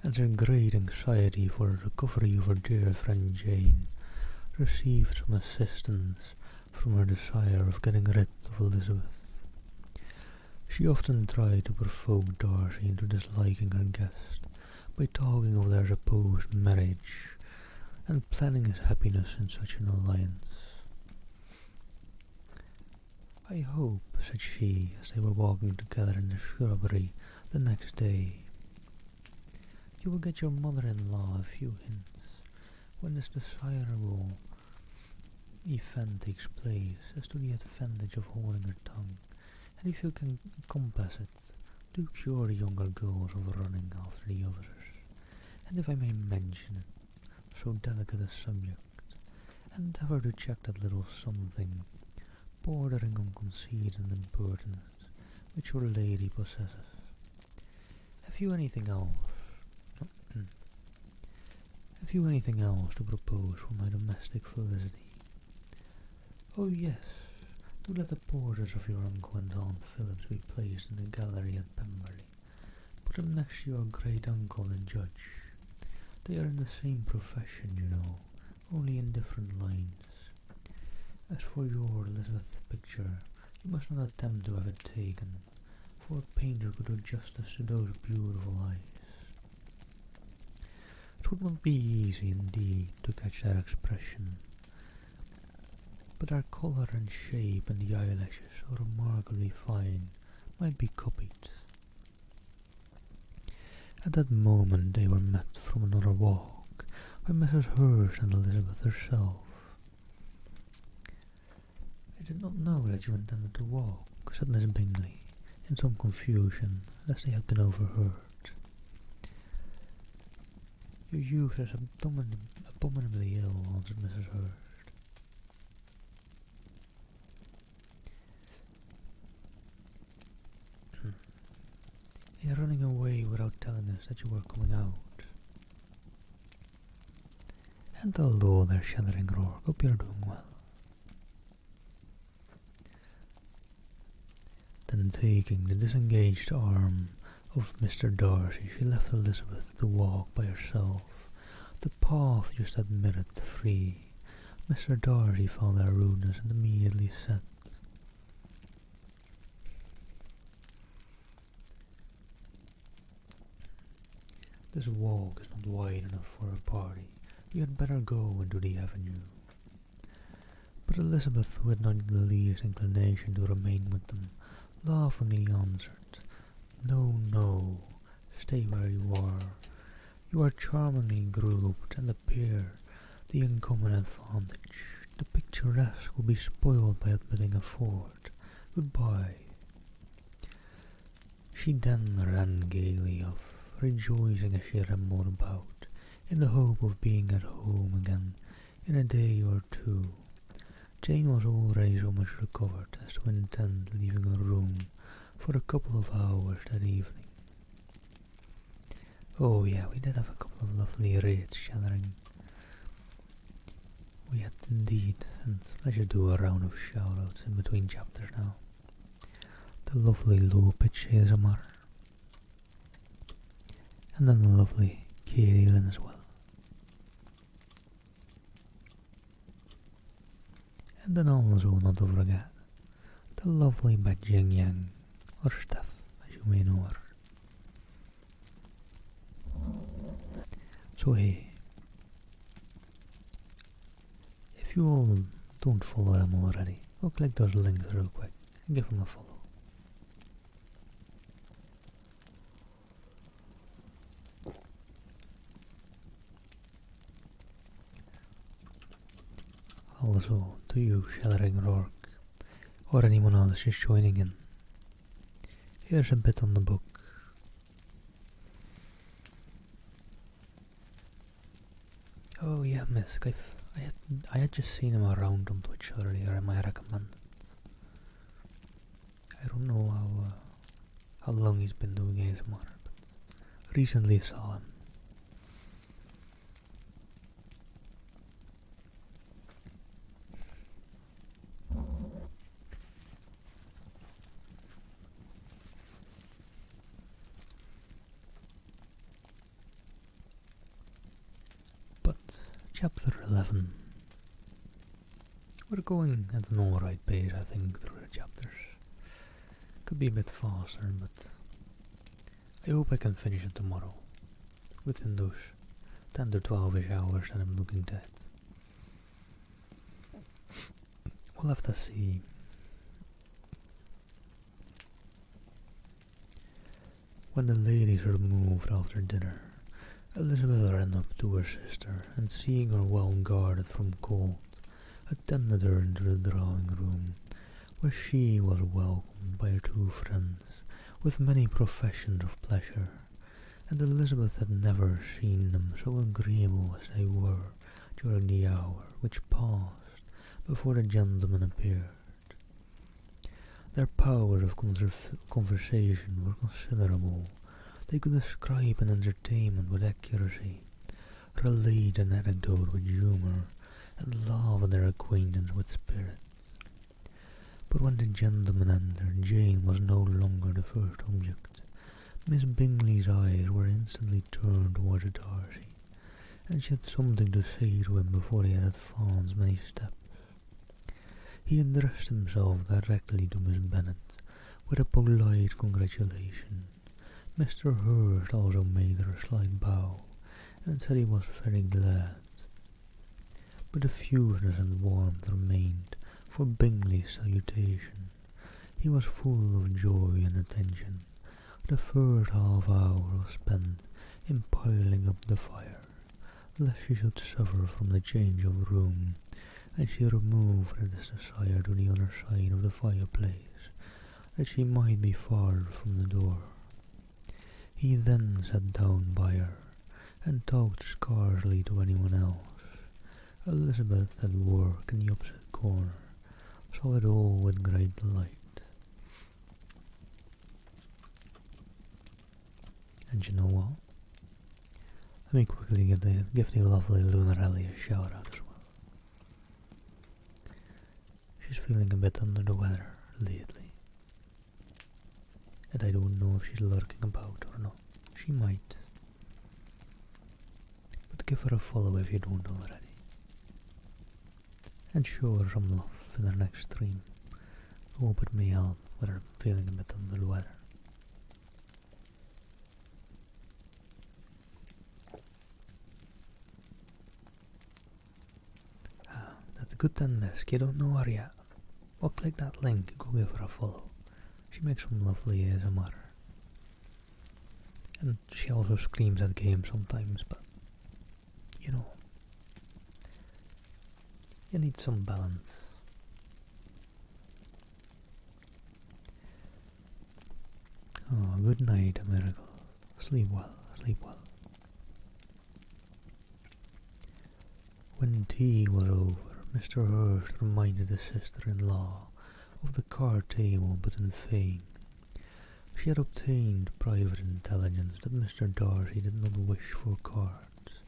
And her great anxiety for the recovery of her dear friend Jane received some assistance from her desire of getting rid of Elizabeth. She often tried to provoke Darcy into disliking her guest by talking of their supposed marriage and planning his happiness in such an alliance. "I hope," said she, as they were walking together in the shrubbery the next day, "you will get your mother-in-law a few hints, when this desirable event takes place, as to the advantage of holding her tongue, and if you can compass it, do cure the younger girls of running after the others, and if I may mention it, so delicate a subject, endeavour to check that little something, bordering on conceit and impertinence, which your lady possesses. Have you anything else? Have you anything else to propose for my domestic felicity? Oh yes, do let the portraits of your uncle and Aunt Phillips be placed in the gallery at Pemberley. Put them next to your great uncle the judge. They are in the same profession, you know, only in different lines. As for your Elizabeth picture, you must not attempt to have it taken, for a painter could do justice to those beautiful eyes. It would not be easy indeed to catch that expression, but their colour and shape and the eyelashes, so remarkably fine, might be copied." At that moment they were met from another walk by Mrs. Hurst and Elizabeth herself. "I did not know that you intended to walk," said Miss Bingley, in some confusion, as they had been overheard. "Your youth is abominably ill," answered Mrs. Hurst. "You're running away without telling us that you were coming out." "And hello there, Shuddering Rourke, hope you're doing well." Then taking the disengaged arm of Mr. Darcy, she left Elizabeth to walk by herself. The path just admitted free. Mr. Darcy found their rudeness and immediately said, "This walk is not wide enough for a party. You had better go into the avenue." But Elizabeth, who had not the least inclination to remain with them, laughingly answered, "No, no, stay where you are. You are charmingly grouped, and appear the uncommon advantage. The picturesque will be spoiled by admitting a fort. Goodbye." She then ran gaily off, rejoicing as she rambled about, in the hope of being at home again in a day or two. Jane was already so much recovered as to intend leaving her room for a couple of hours that evening. Oh yeah, we did have a couple of lovely raids chattering. We had indeed, and let's just do a round of shoutouts in between chapters now. The lovely low pitch ASMR. And then the lovely Kaylin as well. And then also, not to forget, the lovely Bajing Yang, or Steph, as you may know her. So hey, if you all don't follow them already, go click those links real quick and give them a follow. Also, to you, Shellering Rourke, or anyone else just joining in, here's a bit on the book. Oh yeah, Myth, I had just seen him around on Twitch earlier and I recommend it. I don't know how long he's been doing ASMR, but recently saw him. Chapter 11. We're going at an alright pace, I think, through the chapters. Could be a bit faster, but I hope I can finish it tomorrow, within those 10 to 12ish hours that I'm looking at. We'll have to see. When the ladies removed after dinner, Elizabeth ran up to her sister, and seeing her well guarded from cold, attended her into the drawing room, where she was welcomed by her two friends with many professions of pleasure, and Elizabeth had never seen them so agreeable as they were during the hour which passed before the gentlemen appeared. Their powers of conversation were considerable. They could describe an entertainment with accuracy, relate an anecdote with humour, and laugh at their acquaintance with spirit. But when the gentleman entered, Jane was no longer the first object. Miss Bingley's eyes were instantly turned towards Darcy, and she had something to say to him before he had advanced many steps. He addressed himself directly to Miss Bennet with a polite congratulation. Mr. Hurst also made her a slight bow, and said he was very glad. But diffuseness and warmth remained for Bingley's salutation. He was full of joy and attention. The first half hour was spent in piling up the fire, lest she should suffer from the change of room, and she removed her desire to the other side of the fireplace, that she might be farther from the door. He then sat down by her, and talked scarcely to anyone else. Elizabeth, at work in the opposite corner, saw it all with great delight. And you know what? Let me quickly give the lovely Lunarelli a shout out as well. She's feeling a bit under the weather lately. and I don't know if she's lurking about or not. She might. But give her a follow if you don't already. And show her some love in her next stream. I hope it may help with her feeling a bit under the weather. That's good then, Misk. You don't know her yet. Well, click that link and go give her a follow. She makes some lovely ASMR. And she also screams at games sometimes, but you know, you need some balance. Oh, good night, a miracle. Sleep well, sleep well. When tea was over, Mr. Hurst reminded his sister-in-law of the card table, but in vain. She had obtained private intelligence that Mr. Darcy did not wish for cards,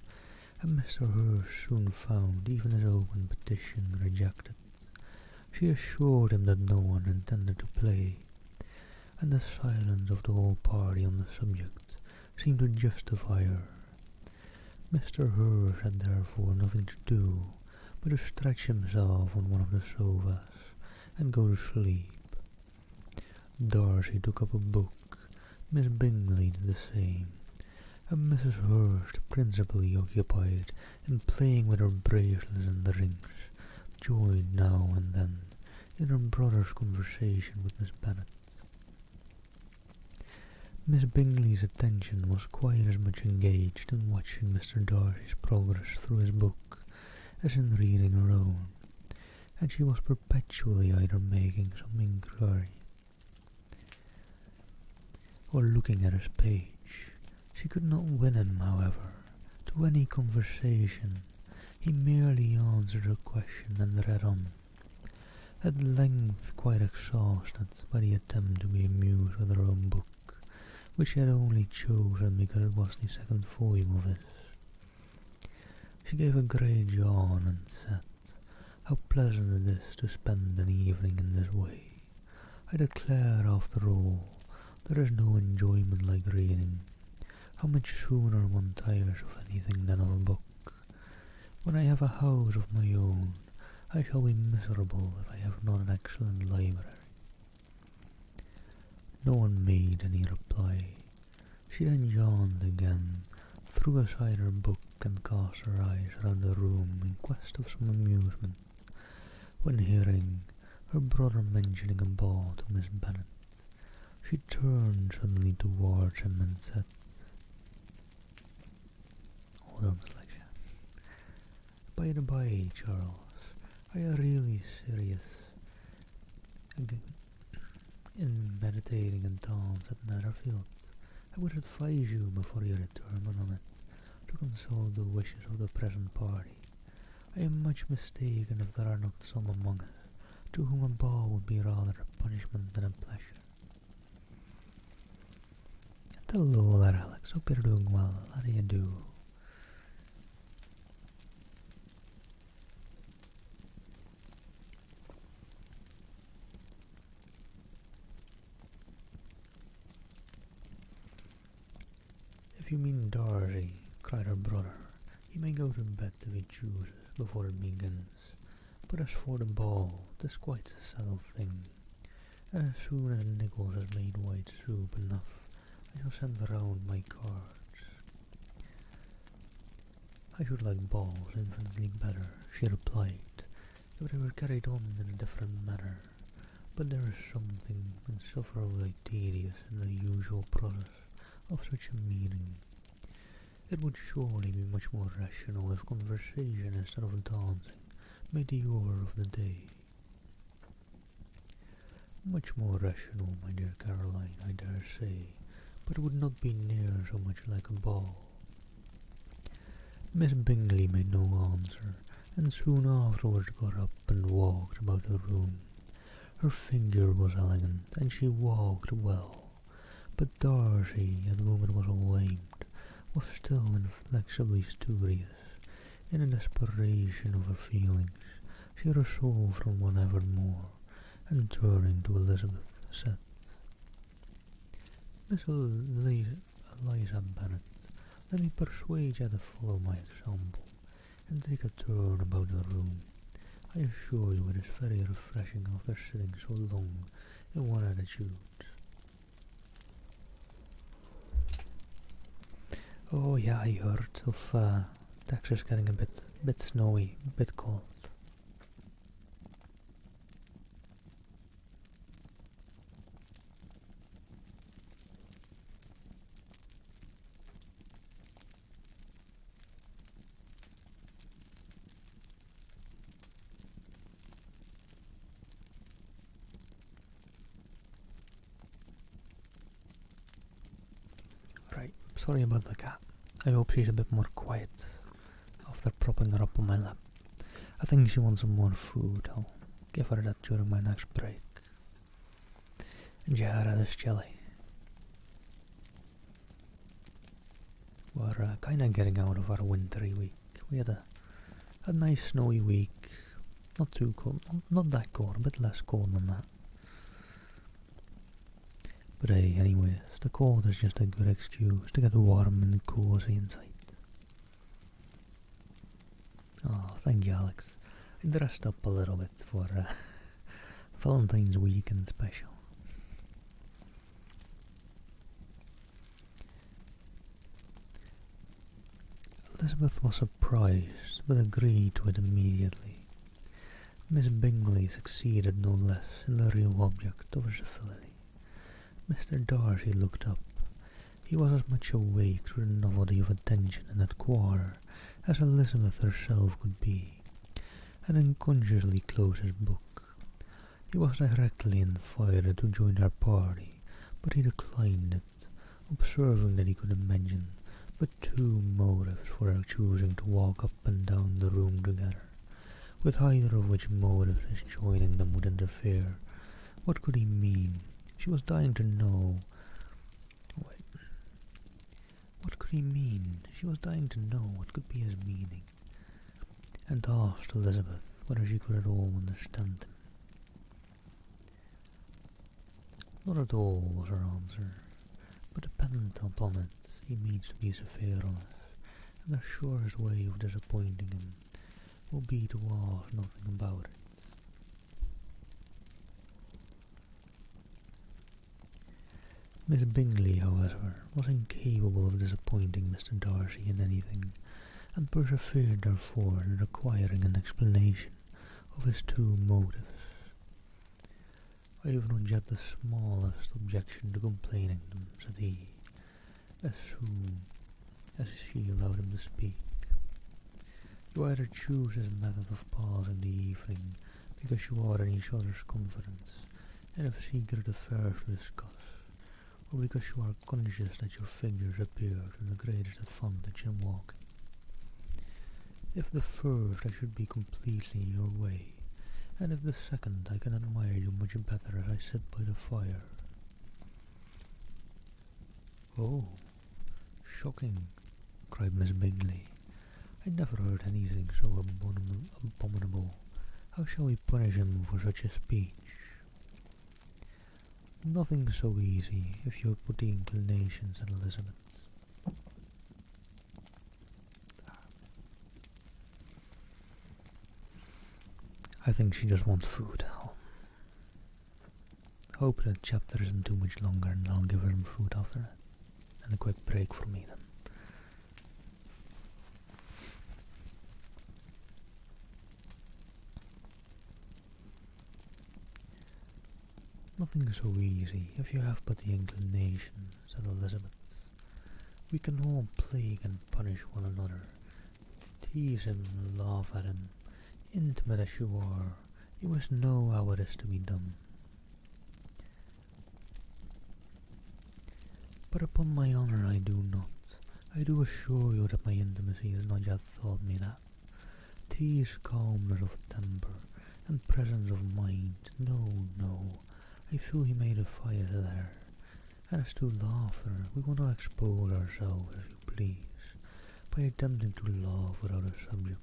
and Mr. Hurst soon found even his open petition rejected. She assured him that no one intended to play, and the silence of the whole party on the subject seemed to justify her. Mr. Hurst had therefore nothing to do but to stretch himself on one of the sofas and go to sleep. Darcy took up a book, Miss Bingley did the same, and Mrs. Hurst, principally occupied in playing with her bracelets and rings, joined now and then in her brother's conversation with Miss Bennet. Miss Bingley's attention was quite as much engaged in watching Mr. Darcy's progress through his book as in reading her own, and she was perpetually either making some inquiry or looking at his page. She could not win him, however, to any conversation. He merely answered her question and read on, at length quite exhausted by the attempt to be amused with her own book, which she had only chosen because it was the second volume of his. She gave a great yawn and said, "How pleasant it is to spend an evening in this way. I declare, after all, there is no enjoyment like reading. How much sooner one tires of anything than of a book. When I have a house of my own, I shall be miserable if I have not an excellent library." No one made any reply. She then yawned again, threw aside her book and cast her eyes around the room in quest of some amusement, when hearing her brother mentioning a ball to Miss Bennet, she turned suddenly towards him and said, hold on, selection. "By the by, Charles, are you really serious in meditating a dance at Netherfield? I would advise you, before you return on it, to consult the wishes of the present party. I am much mistaken if there are not some among us to whom a ball would be rather a punishment than a pleasure." Hello there, Alex. Hope you're doing well. How do you do? "If you mean Darcy," cried her brother, "he may go to bed if he chooses before it begins. But as for the ball, 'tis quite a settled thing, and as soon as Nichols has made white soup enough, I shall send round my cards." "I should like balls infinitely better," she replied, "if they were carried on in a different manner, but there is something insufferably tedious in the usual process of such a meeting. It would surely be much more rational if conversation instead of dancing made the order of the day." "Much more rational, my dear Caroline, I dare say, but it would not be near so much like a ball." Miss Bingley made no answer, and soon afterwards got up and walked about the room. Her figure was elegant, and she walked well, but Darcy, at whom it was all aimed, was still inflexibly studious. In a desperation of her feelings, she resolved on one effort more, and turning to Elizabeth, said, Miss Eliza Bennet, let me persuade you to follow my example, and take a turn about the room. I assure you it is very refreshing after sitting so long in one attitude. Oh yeah, I heard of Texas getting a bit snowy, a bit cold. Right, sorry about the cat. I hope she's a bit more quiet after propping her up on my lap. I think she wants some more food. I'll give her that during my next break. And yeah, that is chilly. We're kinda getting out of our wintry week. We had a nice snowy week. Not too cold, not that cold, a bit less cold than that. But hey, anyways, the cold is just a good excuse to get warm and cozy inside. Oh, thank you, Alex. I dressed up a little bit for Valentine's weekend special. Elizabeth was surprised, but agreed to it immediately. Miss Bingley succeeded no less in the real object of her civility. Mr. Darcy looked up. He was as much awake to the novelty of attention in that quarter as Elizabeth herself could be, and unconsciously closed his book. He was directly invited to join her party, but he declined it, observing that he could imagine but two motives for her choosing to walk up and down the room together, with either of which motives his joining them would interfere. What could he mean? She was dying to know. What could he mean? She was dying to know what could be his meaning, and asked Elizabeth whether she could at all understand him. Not at all, was her answer, but dependent upon it, he means to be severe on us, and the surest way of disappointing him will be to ask nothing about it. Miss Bingley, however, was incapable of disappointing Mr. Darcy in anything, and persevered therefore in requiring an explanation of his two motives. I have not yet the smallest objection to complaining them, said he, as soon as she allowed him to speak. You either choose this method of passing the evening because you are in each other's confidence and have secret affairs to discuss, or because you are conscious that your figures appear to the greatest advantage in walking. If the first, I should be completely in your way, and if the second, I can admire you much better as I sit by the fire. Oh, shocking, cried Miss Bingley. I never heard anything so abominable. How shall we punish him for such a speech? Nothing so easy, if you have put the inclination, said Elizabeth. I think she just wants food. Hope that chapter isn't too much longer, and I'll give her some food after it. And a quick break for me then. Nothing so easy, if you have but the inclination, said Elizabeth. We can all plague and punish one another, tease him and laugh at him. Intimate as you are, you must know how it is to be done. But upon my honour I do not. I do assure you that my intimacy has not yet taught me that. Tease calmness of temper and presence of mind. No, no, I feel he made a fire there. And as to laughter, we will not expose ourselves, if you please, by attempting to laugh without a subject.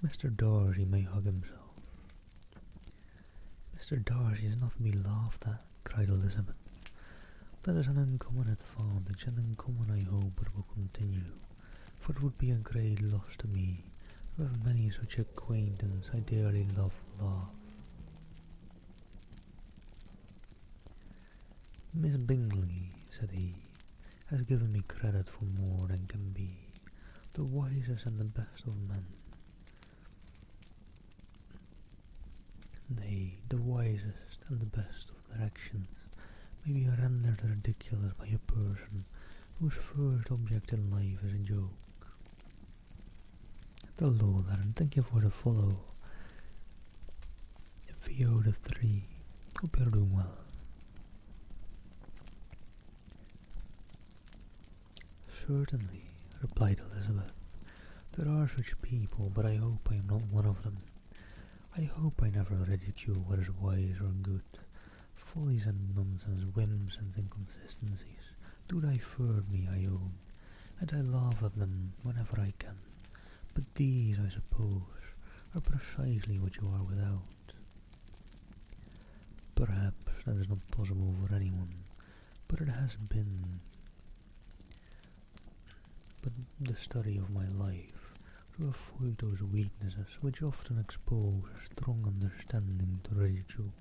Mr. Darcy may hug himself. Mr. Darcy is not to be laughed at, cried Elizabeth. That is an uncommon advantage, and uncommon I hope it will continue, for it would be a great loss to me to have many such acquaintance I dearly love. Miss Bingley, said he, has given me credit for more than can be, the wisest and the best of men. Nay, the wisest and the best of their actions may be rendered ridiculous by a person whose first object in life is a joke. Hello there, and thank you for the follow. VoD 3. Hope you're doing well. Certainly, replied Elizabeth. There are such people, but I hope I am not one of them. I hope I never ridicule what is wise or good. Follies and nonsense, whims and inconsistencies do divert me, I own, and I laugh at them whenever I can. But these, I suppose, are precisely what you are without. Perhaps that is not possible for anyone, but it has been the study of my life to avoid those weaknesses which often expose a strong understanding to ridicule,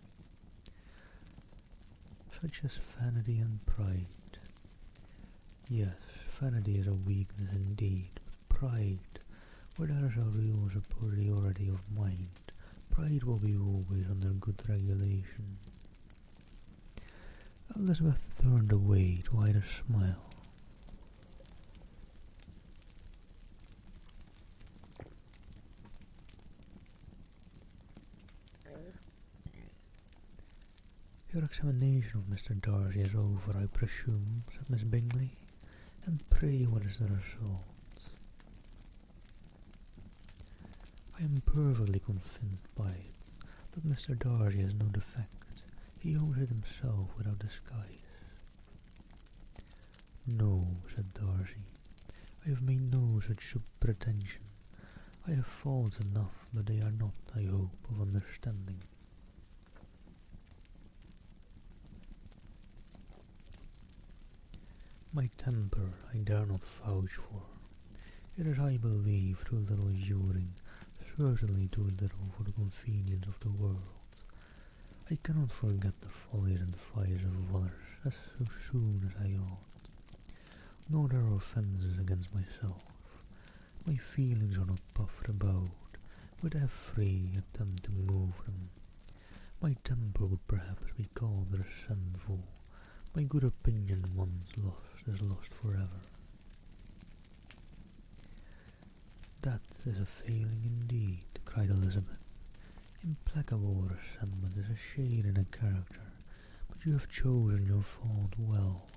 such as vanity and pride. Yes, vanity is a weakness indeed, but pride, where there is a real superiority of mind, pride will be always under good regulation. Elizabeth turned away to hide a smile. Your examination of Mr. Darcy is over, I presume, said Miss Bingley, and pray what is the result? I am perfectly convinced by it, that Mr. Darcy has no defect. He owns it himself without disguise. No, said Darcy, I have made no such pretension. I have faults enough, but they are not, I hope, of understanding. My temper I dare not vouch for. It is, I believe, too little using, certainly too little for the convenience of the world. I cannot forget the follies and vices of others as so soon as I ought, nor their offences against myself. My feelings are not puffed about with every attempt to move them. My temper would perhaps be called resentful. My good opinion once lost is lost forever. That is a failing indeed, cried Elizabeth. Implacable resentment is a shade in a character, but you have chosen your fault well.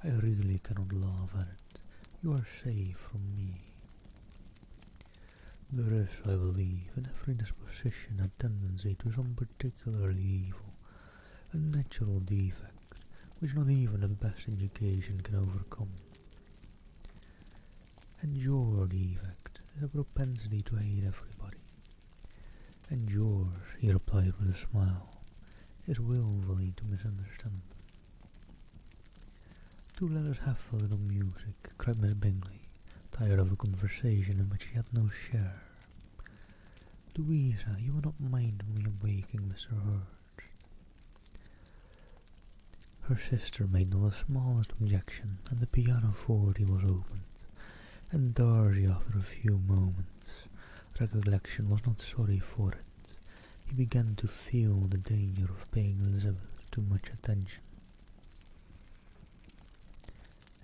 I really cannot laugh at it. You are safe from me. There is, I believe, in every disposition a tendency to some particularly evil, a natural defect, which not even the best education can overcome. And your defect is a propensity to hate everybody. And yours, he replied with a smile, is wilfully to misunderstand them. Do let us have a little music, cried Miss Bingley, tired of a conversation in which she had no share. Louisa, you will not mind me waking Mr. Hurd. Her sister made not the smallest objection, and the pianoforte was opened, and Darcy, after a few moments' recollection, was not sorry for it. He began to feel the danger of paying Elizabeth too much attention.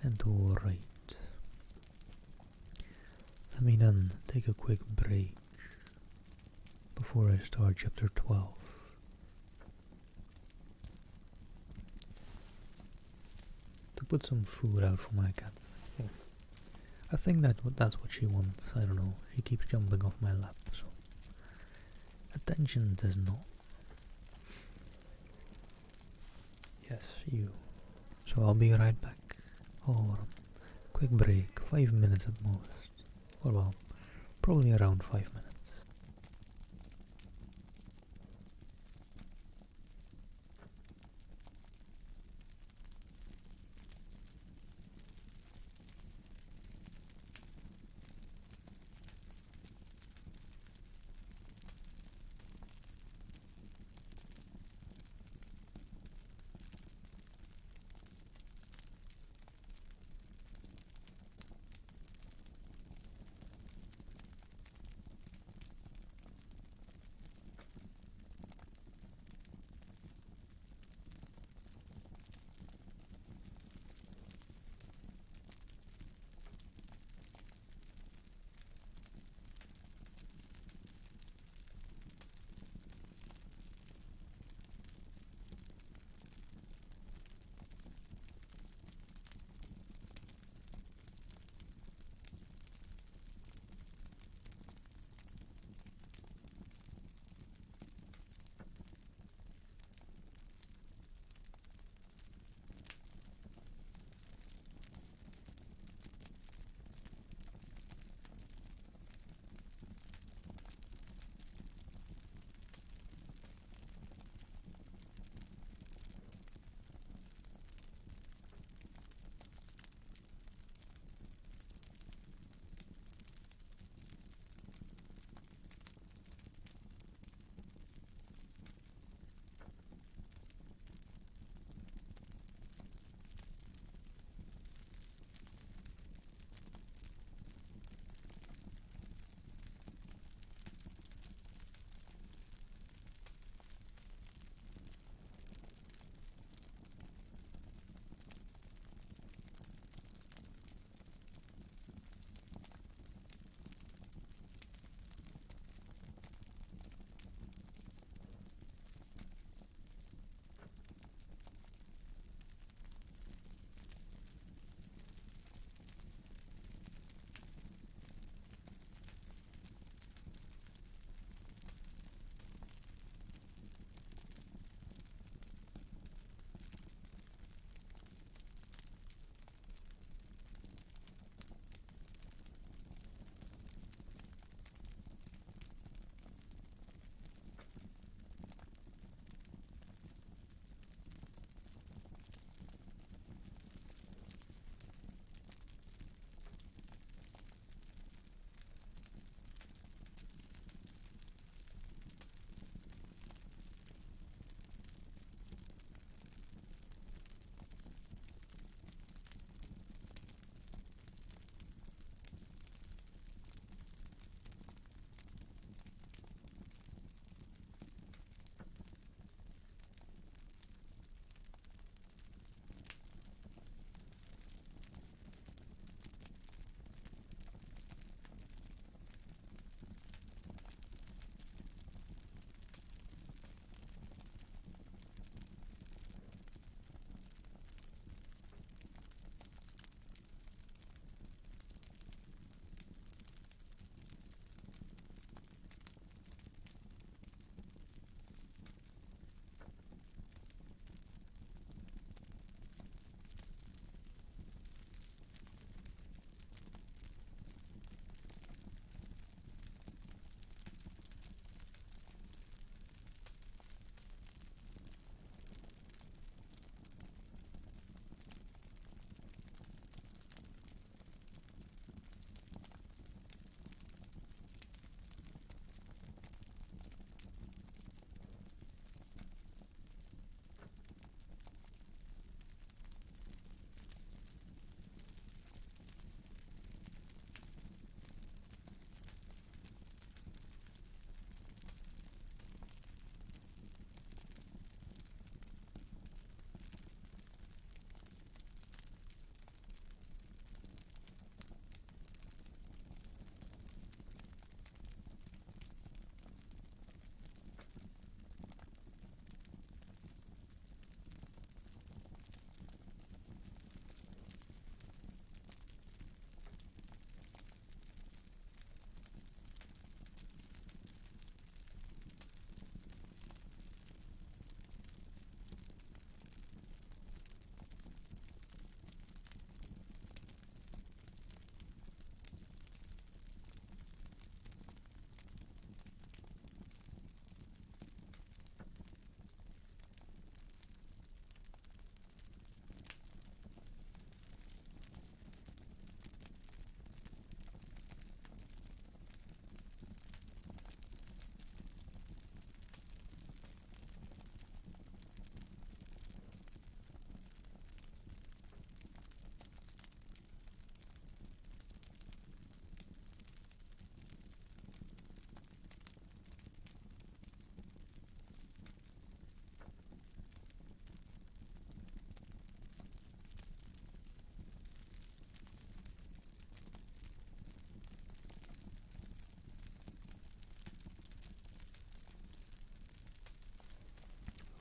And all right. Let me then take a quick break before I start chapter 12. To put some food out for my cat. I think that's what she wants. I don't know. She keeps jumping off my lap, so attention does not. Yes, you. So I'll be right back. Hold on. Quick break, 5 minutes at most. Or well, probably around 5 minutes.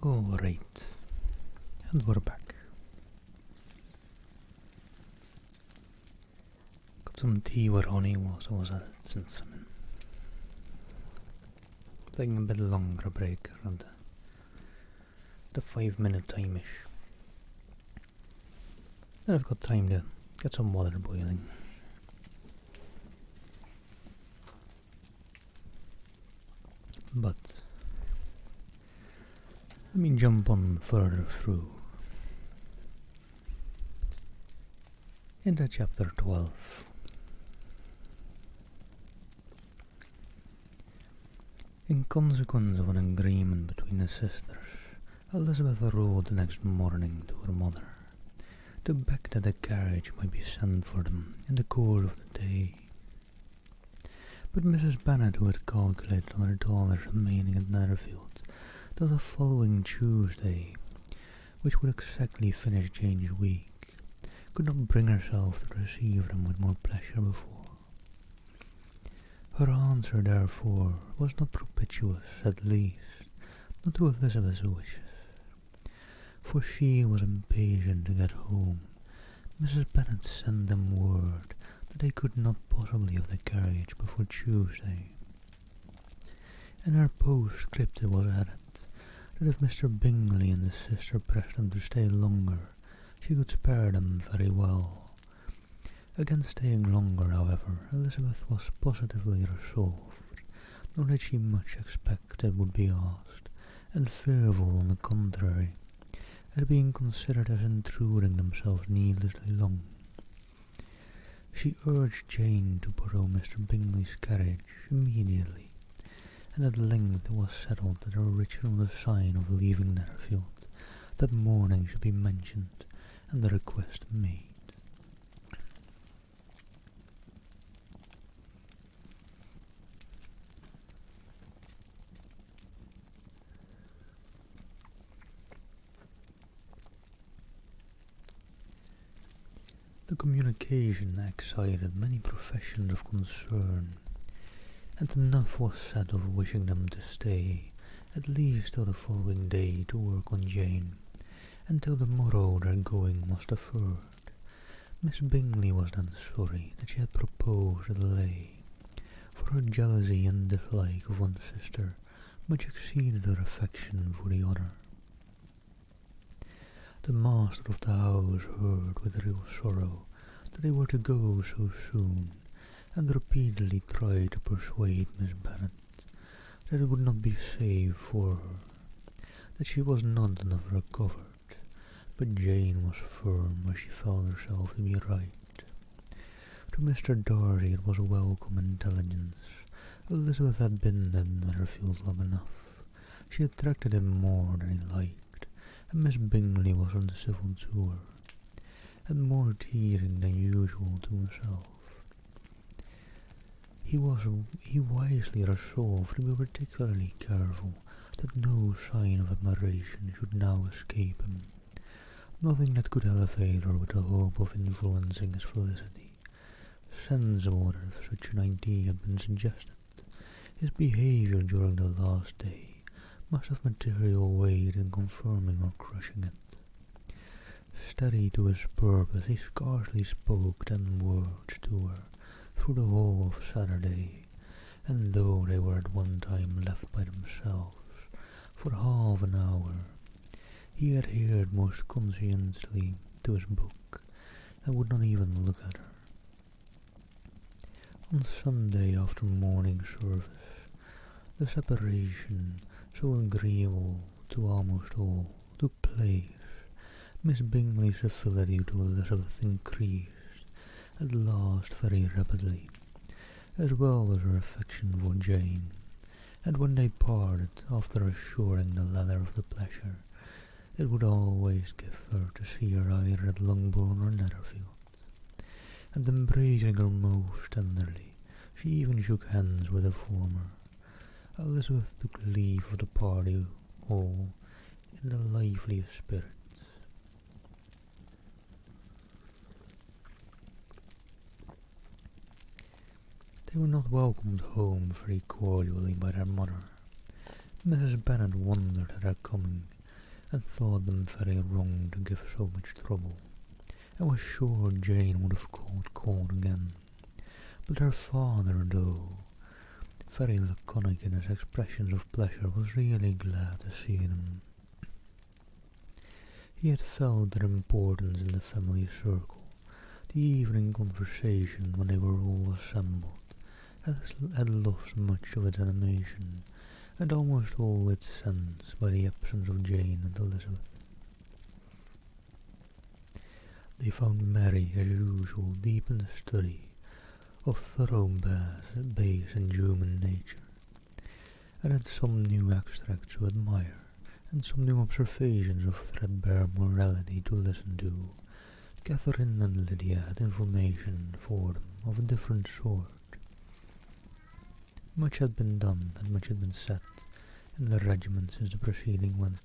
Alright, and we're back. Got some tea with honey whilst I was at it since I'm taking a bit longer break around the 5-minute time-ish. Then I've got time to get some water boiling. But let me jump on further through into chapter 12. In consequence of an agreement between the sisters, Elizabeth rode the next morning to her mother to beg that a carriage might be sent for them in the course of the day. But Mrs. Bennet, who had calculated on her daughter's remaining at Netherfield till the following Tuesday, which would exactly finish Jane's week, could not bring herself to receive them with more pleasure before. Her answer, therefore, was not propitious, at least, not to Elizabeth's wishes, for she was impatient to get home. Mrs. Bennet sent them word that they could not possibly have the carriage before Tuesday. In her postscript it was added that if Mr. Bingley and his sister pressed them to stay longer, she could spare them very well. Against staying longer, however, Elizabeth was positively resolved, nor did she much expect it would be asked, and fearful, on the contrary, at being considered as intruding themselves needlessly long. She urged Jane to borrow Mr. Bingley's carriage immediately, and at length it was settled that her original design of leaving Netherfield that morning should be mentioned, and the request made. The communication excited many professions of concern, and enough was said of wishing them to stay, at least till the following day, to work on Jane, and till the morrow their going was deferred. Miss Bingley was then sorry that she had proposed a delay, for her jealousy and dislike of one sister much exceeded her affection for the other. The master of the house heard with real sorrow that they were to go so soon, and repeatedly tried to persuade Miss Bennet that it would not be safe for her, that she was not enough recovered, but Jane was firm where she felt herself to be right. To Mr. Darcy it was a welcome intelligence. Elizabeth had been in Netherfield long enough. She attracted him more than he liked, and Miss Bingley was uncivil to her, and more teasing than usual to himself. He wisely resolved to be particularly careful that no sign of admiration should now escape him, nothing that could elevate her with the hope of influencing his felicity. Sensible that if such an idea had been suggested, his behaviour during the last day must have material weight in confirming or crushing it. Steady to his purpose, he scarcely spoke 10 words to her through the whole of Saturday, and though they were at one time left by themselves for half an hour, he adhered most conscientiously to his book, and would not even look at her. On Sunday, after morning service, the separation, so agreeable to almost all, took place. Miss Bingley's civility to Elizabeth increased at last very rapidly, as well as her affection for Jane, and when they parted, after assuring the latter of the pleasure it would always give her to see her either at Longbourn or Netherfield, and embracing her most tenderly, she even shook hands with the former, Elizabeth took leave of the party all in the liveliest spirits. They were not welcomed home very cordially by their mother. Mrs. Bennet wondered at her coming, and thought them very wrong to give so much trouble. I was sure Jane would have caught cold again, but her father, though very laconic in his expressions of pleasure, was really glad to see them. He had felt their importance in the family circle. The evening conversation, when they were all assembled, had lost much of its animation, and almost all its sense, by the absence of Jane and Elizabeth. They found Mary, as usual, deep in the study of thorough base and human nature, and had some new extracts to admire, and some new observations of threadbare morality to listen to. Catherine and Lydia had information for them of a different sort. Much had been done, and much had been said in the regiment since the preceding Wednesday.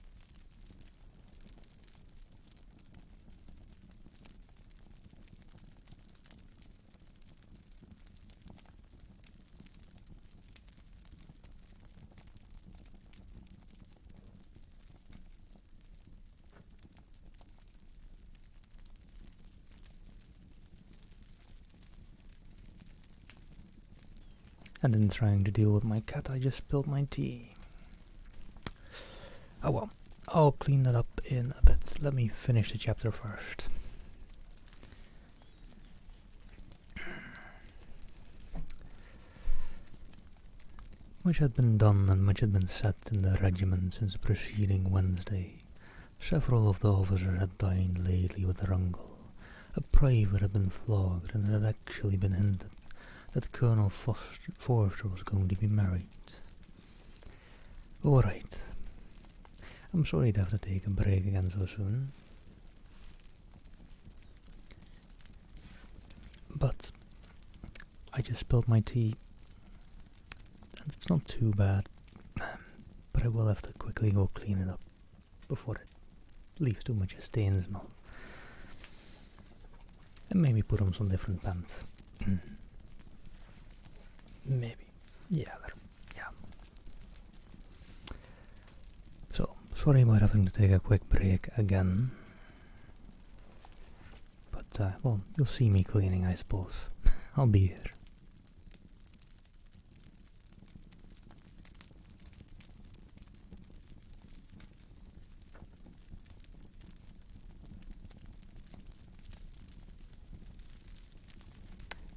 And in trying to deal with my cat, I just spilled my tea. Oh well, I'll clean that up in a bit. Let me finish the chapter first. Much had been done and much had been said in the regiment since the preceding Wednesday. Several of the officers had dined lately with their uncle. A private had been flogged, and it had actually been hinted that Colonel Forster was going to be married. Alright. I'm sorry to have to take a break again so soon. But I just spilled my tea, and it's not too bad, but I will have to quickly go clean it up before it leaves too much stains and all. And maybe put on some different pants. Maybe. Yeah. So, sorry about having to take a quick break again. But, well, you'll see me cleaning, I suppose. I'll be here.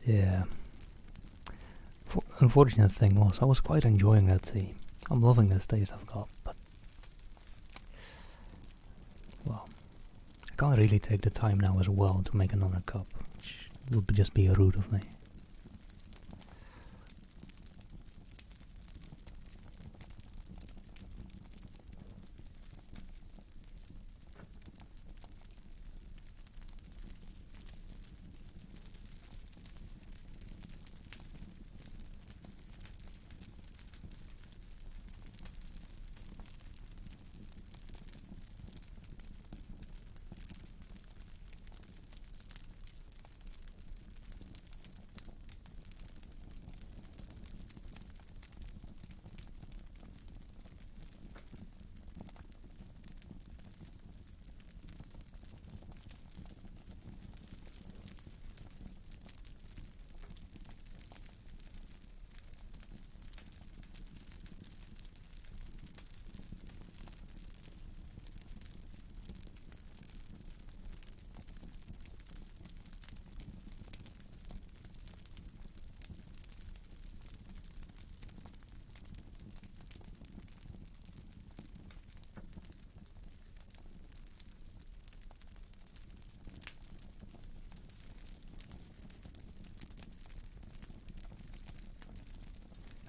Yeah. Unfortunate thing was, I was quite enjoying that tea. I'm loving this taste I've got, but well, I can't really take the time now as well to make another cup, which would just be rude of me.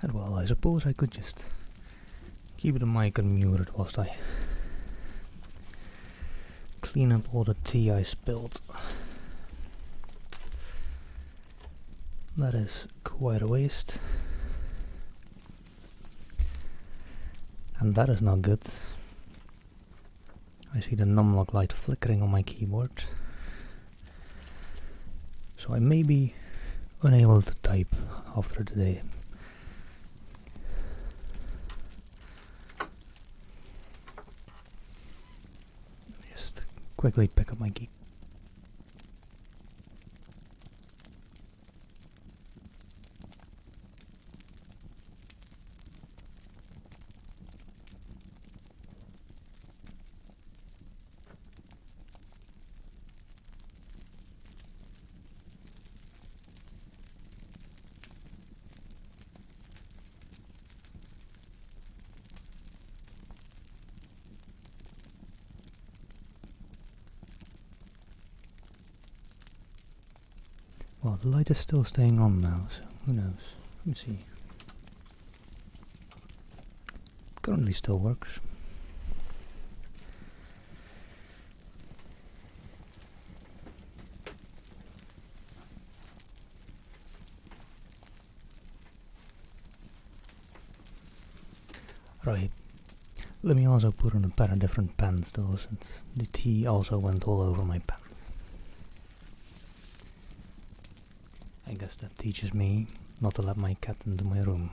And well, I suppose I could just keep the mic unmuted whilst I clean up all the tea I spilled. That is quite a waste. And that is not good. I see the numlock light flickering on my keyboard. So I may be unable to type after today. quickly pick up my key. Well, the light is still staying on now, so who knows? Let me see. Currently still works. Right. Let me also put on a pair of different pants though, since the tea also went all over my pants. I guess that teaches me not to let my cat into my room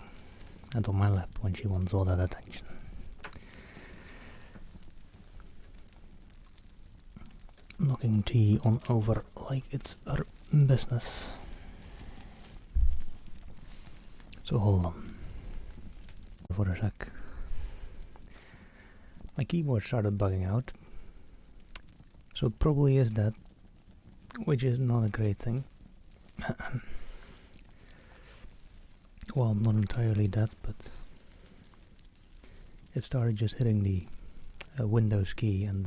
and on my lap when she wants all that attention. Knocking tea on over like it's her business. So hold on for a sec. My keyboard started bugging out, so it probably is dead, which is not a great thing. Well, not entirely dead, but it started just hitting the Windows key, and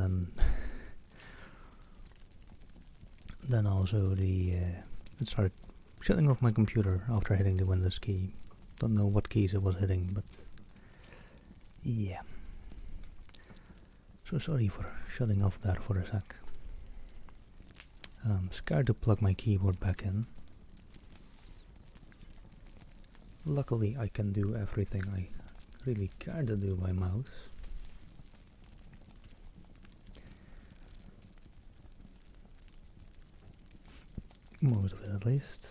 then also it started shutting off my computer after hitting the Windows key. Don't know what keys it was hitting, but yeah. So sorry for shutting off that for a sec. I'm scared to plug my keyboard back in. Luckily I can do everything I really care to do by mouse. Most of it at least.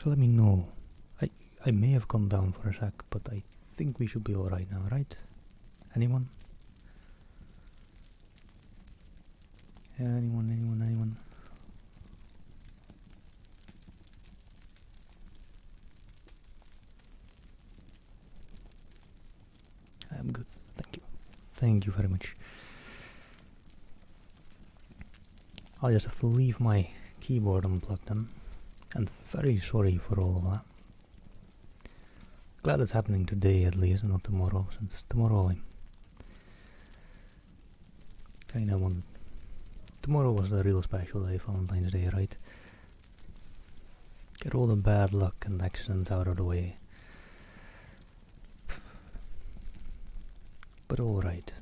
So let me know. I may have gone down for a sec, but I think we should be alright now, right? Anyone? Anyone? I'm good, thank you. Thank you very much. I'll just have to leave my keyboard unplugged then. And very sorry for all of that. Glad it's happening today at least, and not tomorrow, since tomorrow I kinda wanted... Tomorrow was the real special day, Valentine's Day, right? Get all the bad luck and accidents out of the way. But alright.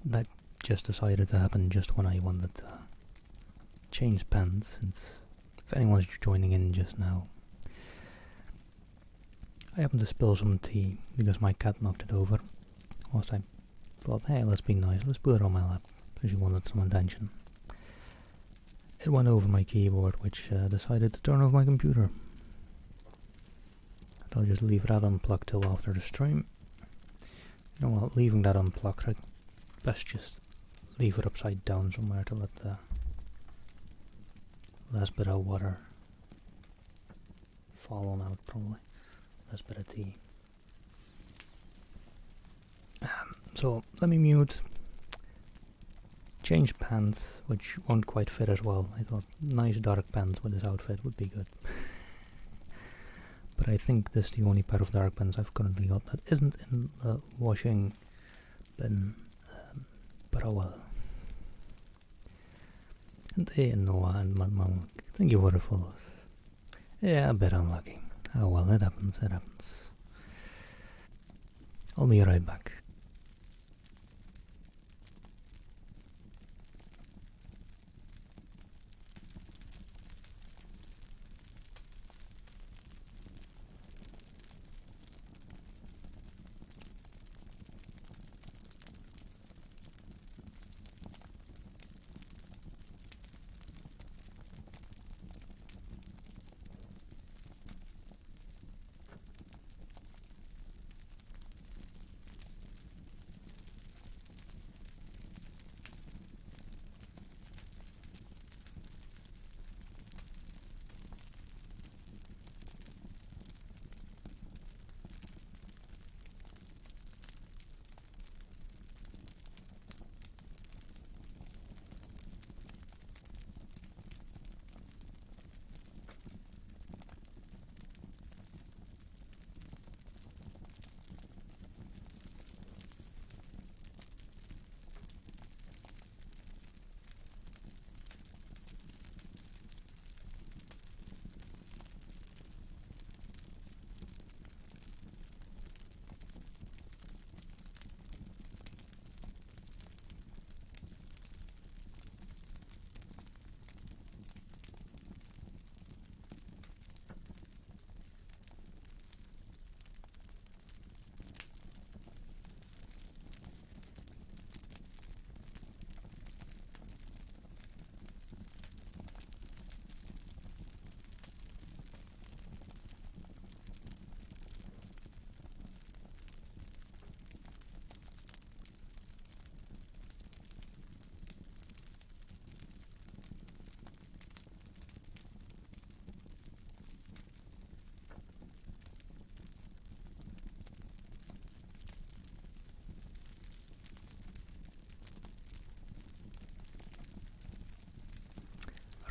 That just decided to happen just when I wanted to change pens, since if anyone's joining in just now, I happened to spill some tea because my cat knocked it over. Whilst I thought, hey, let's be nice, let's put it on my lap, so she wanted some attention. It went over my keyboard, which decided to turn off my computer. I'll just leave that unplugged till after the stream. You know what, leaving that unplugged, I'd best just leave it upside down somewhere to let the last bit of water fall on out, probably. Last bit of tea. So let me mute. Change pants, which won't quite fit as well. I thought nice dark pants with this outfit would be good. But I think this is the only pair of dark pants I've currently got that isn't in the washing bin. But oh well. And hey, Noah and Mum, thank you for the follows. Yeah, a bit unlucky. Oh well, it happens, it happens. I'll be right back.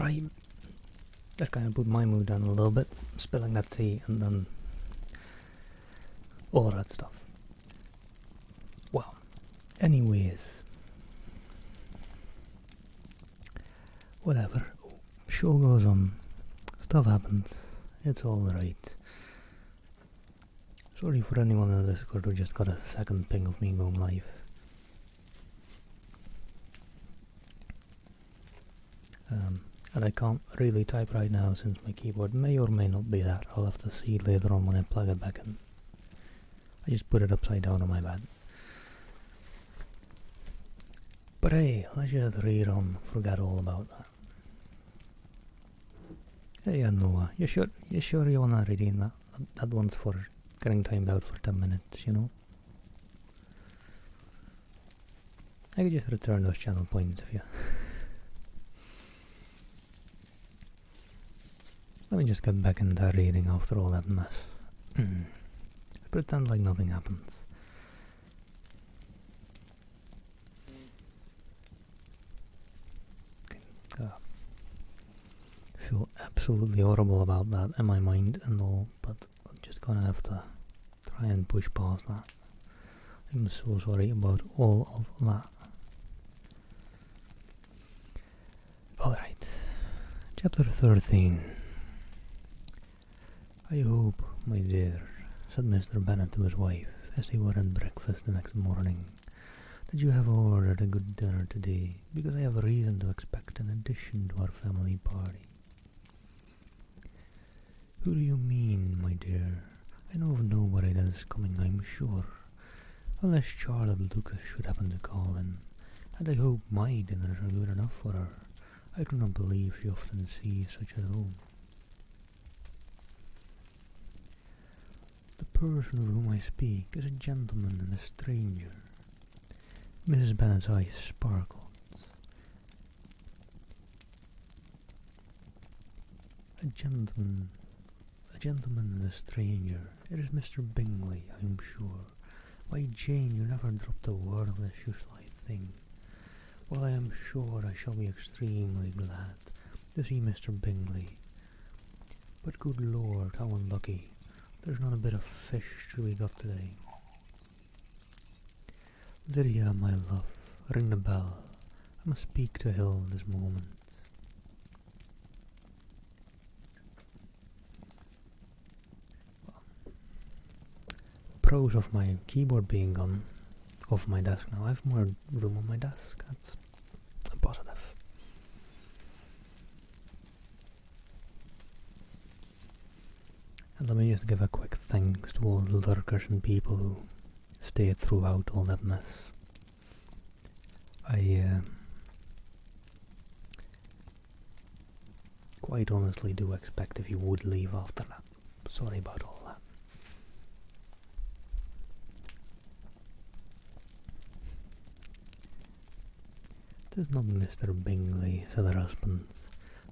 right, that kind of put my mood down a little bit, spilling that tea and then all that stuff. Well, anyways, whatever. Show goes on, stuff happens, it's alright. Sorry for anyone in the Discord who just got a second ping of me going live. And I can't really type right now since my keyboard may or may not be that. I'll have to see later on when I plug it back in. I just put it upside down on my bed. But hey, let's just read on, forget all about that. Hey Noah, you sure you wanna read in that one's for getting timed out for 10 minutes, you know? I could just return those channel points if you... Let me just get back into reading after all that mess. Pretend like nothing happens. I feel absolutely horrible about that in my mind and all, but I'm just gonna have to try and push past that. I'm so sorry about all of that. Alright, chapter 13. I hope, my dear, said Mr. Bennet to his wife as they were at breakfast the next morning, that you have ordered a good dinner today, because I have reason to expect an addition to our family party. Who do you mean, my dear? I know of nobody that is coming, I'm sure, unless Charlotte Lucas should happen to call in, and I hope my dinners are good enough for her. I do not believe she often sees such at home. The person of whom I speak is a gentleman and a stranger. Mrs. Bennet's eyes sparkled. A gentleman and a stranger. It is Mr. Bingley, I am sure. Why, Jane, you never dropped a word of this useless thing. Well, I am sure I shall be extremely glad to see Mr. Bingley. But good Lord, how unlucky. There's not a bit of fish to be got today. Lydia, my love, ring the bell. I must speak to Hill this moment. Pros of my keyboard being gone off my desk now. I have more room on my desk. That's a positive. And let me just give a quick thanks to all the lurkers and people who stayed throughout all that mess. I quite honestly do expect if you would leave after that. Sorry about all that. "'Tis not Mr. Bingley," said her husband.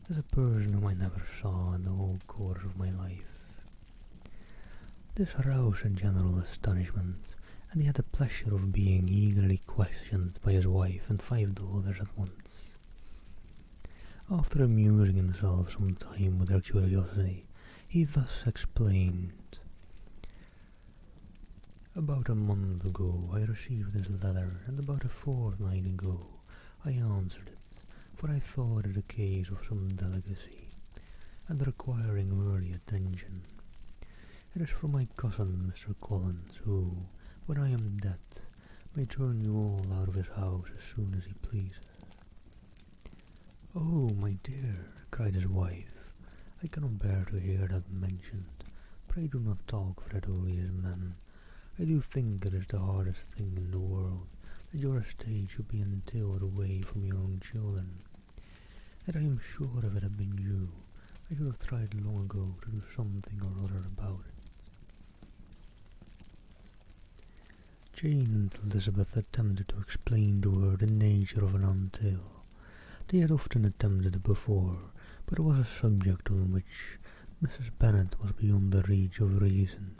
"'Tis a person whom I never saw in the whole course of my life." This aroused a general astonishment, and he had the pleasure of being eagerly questioned by his wife and 5 daughters at once. After amusing himself some time with their curiosity, he thus explained. "About a month ago I received this letter, and about a fortnight ago I answered it, for I thought it a case of some delicacy, and requiring early attention. It is from my cousin, Mr. Collins, who, when I am dead, may turn you all out of his house as soon as he pleases." "Oh, my dear," cried his wife, "I cannot bear to hear that mentioned. Pray do not talk of that odious man. I do think it is the hardest thing in the world that your estate should be entailed away from your own children. And I am sure if it had been you, I should have tried long ago to do something or other about it." Jane and Elizabeth attempted to explain to her the nature of an entail. They had often attempted it before, but it was a subject on which Mrs. Bennet was beyond the reach of reason,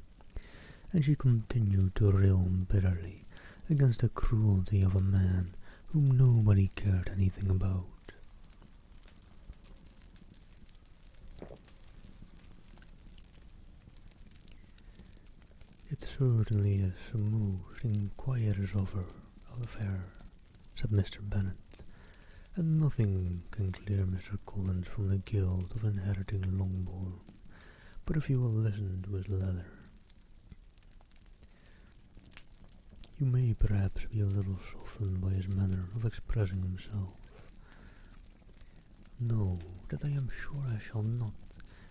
and she continued to rail bitterly against the cruelty of a man whom nobody cared anything about. certainly is a most inquires of affair, said Mr. Bennet, and nothing can clear Mr. Collins from the guilt of inheriting Longbourn, but if you will listen to his letter, you may perhaps be a little softened by his manner of expressing himself. No, that I am sure I shall not,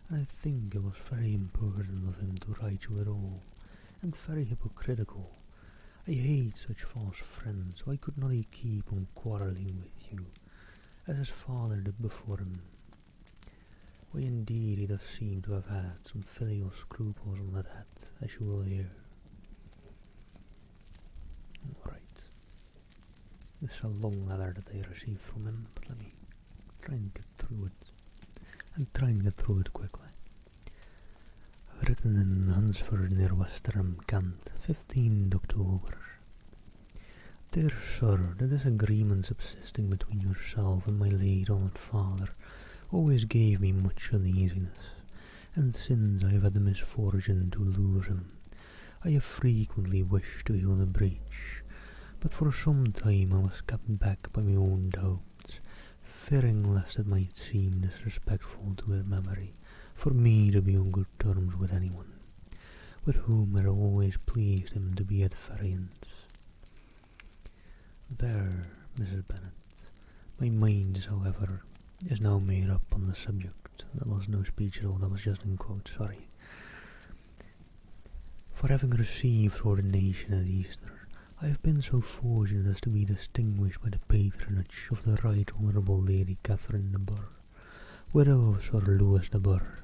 and I think it was very impertinent of him to write you at all, and very hypocritical. I hate such false friends, so I could not keep on quarrelling with you, as his father did before him. Why, indeed, he does seem to have had some filial scruples on that head, as you will hear. All right. This is a long letter that I received from him, but let me try and get through it, and try and get through it quickly. Written in Hunsford near Westerham, Kent, 15th October. Dear Sir, the disagreement subsisting between yourself and my late honoured father always gave me much uneasiness, and since I have had the misfortune to lose him, I have frequently wished to heal the breach, but for some time I was kept back by my own doubts, fearing lest it might seem disrespectful to his memory for me to be on good terms with anyone, with whom it always pleased him to be at variance. There, Mrs. Bennet, my mind, however, is now made up on the subject. That was no speech at all, that was just in quotes, sorry. For having received ordination at Easter, I have been so fortunate as to be distinguished by the patronage of the Right Honourable Lady Catherine de Bourgh, widow of Sir Louis de Bourgh,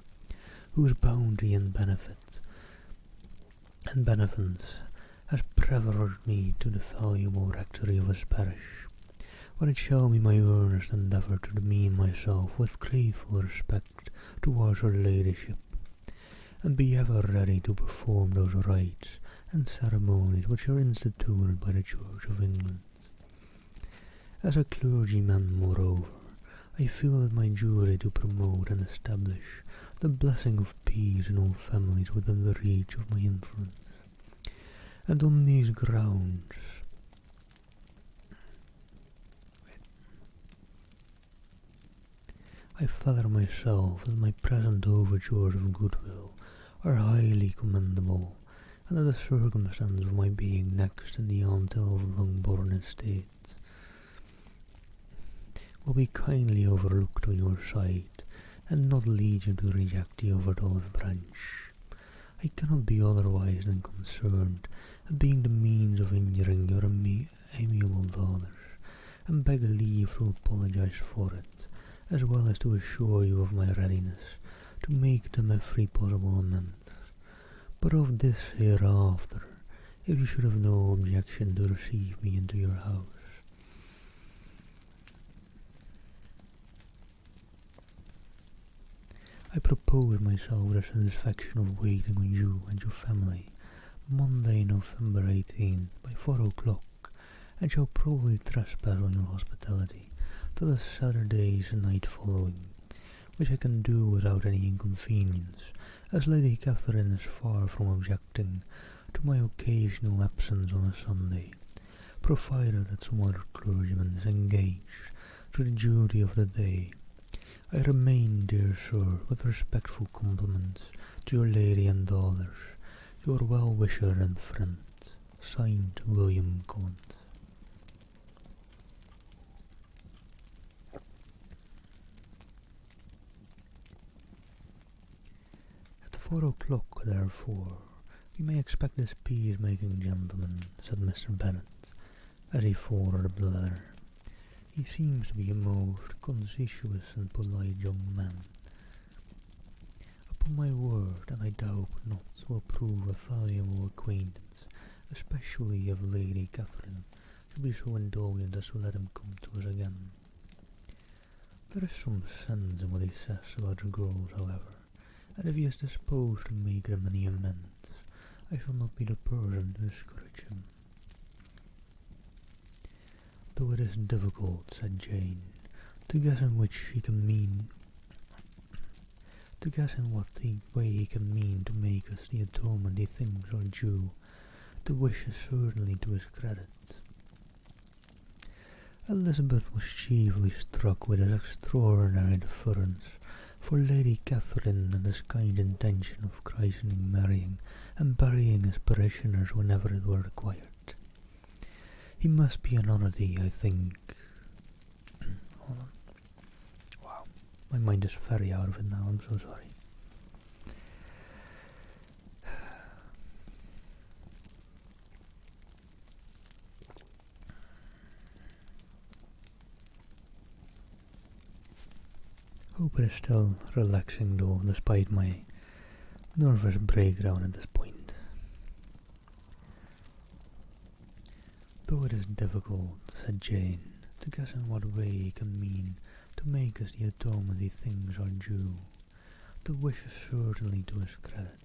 whose bounty and beneficence has preferred me to the valuable rectory of his parish, where it shall be my earnest endeavour to demean myself with grateful respect towards her ladyship, and be ever ready to perform those rites and ceremonies which are instituted by the Church of England. As a clergyman, moreover, I feel it my duty to promote and establish the blessing of peace in all families within the reach of my influence, and on these grounds I flatter myself that my present overtures of goodwill are highly commendable, and that the circumstance of my being next in the entail of Longbourn estate will be kindly overlooked on your side, and not lead you to reject the Overdolph branch. I cannot be otherwise than concerned at being the means of injuring your amiable daughters, and beg leave to apologize for it, as well as to assure you of my readiness to make them every possible amends. But of this hereafter, if you should have no objection to receive me into your house. I propose myself the satisfaction of waiting on you and your family Monday, November 18th by 4 o'clock, and shall probably trespass on your hospitality till the Saturday's night following, which I can do without any inconvenience, as Lady Catherine is far from objecting to my occasional absence on a Sunday, provided that some other clergyman is engaged to the duty of the day. I remain, dear sir, with respectful compliments to your lady and daughters, your well-wisher and friend, signed William Collins. At 4 o'clock, therefore, we may expect this peace-making gentleman, said Mr. Bennet, as he forwarded the letter. He seems to be a most conscientious and polite young man. Upon my word, and I doubt not, will prove a valuable acquaintance, especially if Lady Catherine should be so indulgent as to let him come to us again. There is some sense in what he says about the girls, however, and if he is disposed to make them any amends, I shall not be the person to discourage him. Though it is difficult, said Jane, to guess in what way he can mean to make us the atonement he thinks our due The wish is certainly to his credit. Elizabeth was chiefly struck with his extraordinary deference for Lady Catherine and his kind intention of christening, marrying, and burying his parishioners whenever it were required. He must be an oddity, I think. Hold on. Wow, my mind is very out of it now, I'm so sorry. Hope it is still relaxing though, despite my nervous breakdown at this point. Though it is difficult, said Jane, to guess in what way he can mean to make us the atonement he thinks are due, the wish is certainly to his credit.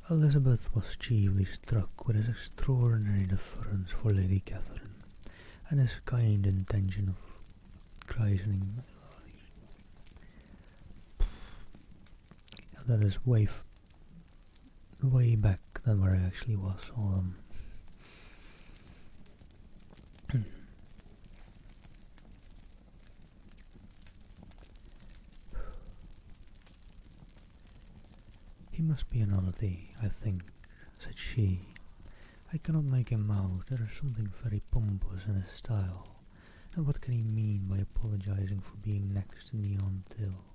Elizabeth was chiefly struck with his extraordinary deference for Lady Catherine, and his kind intention of christening, that is way back than where I actually was. He must be an oddity, I think, said she. I cannot make him out. There is something very pompous in his style. And what can he mean by apologizing for being next in the until?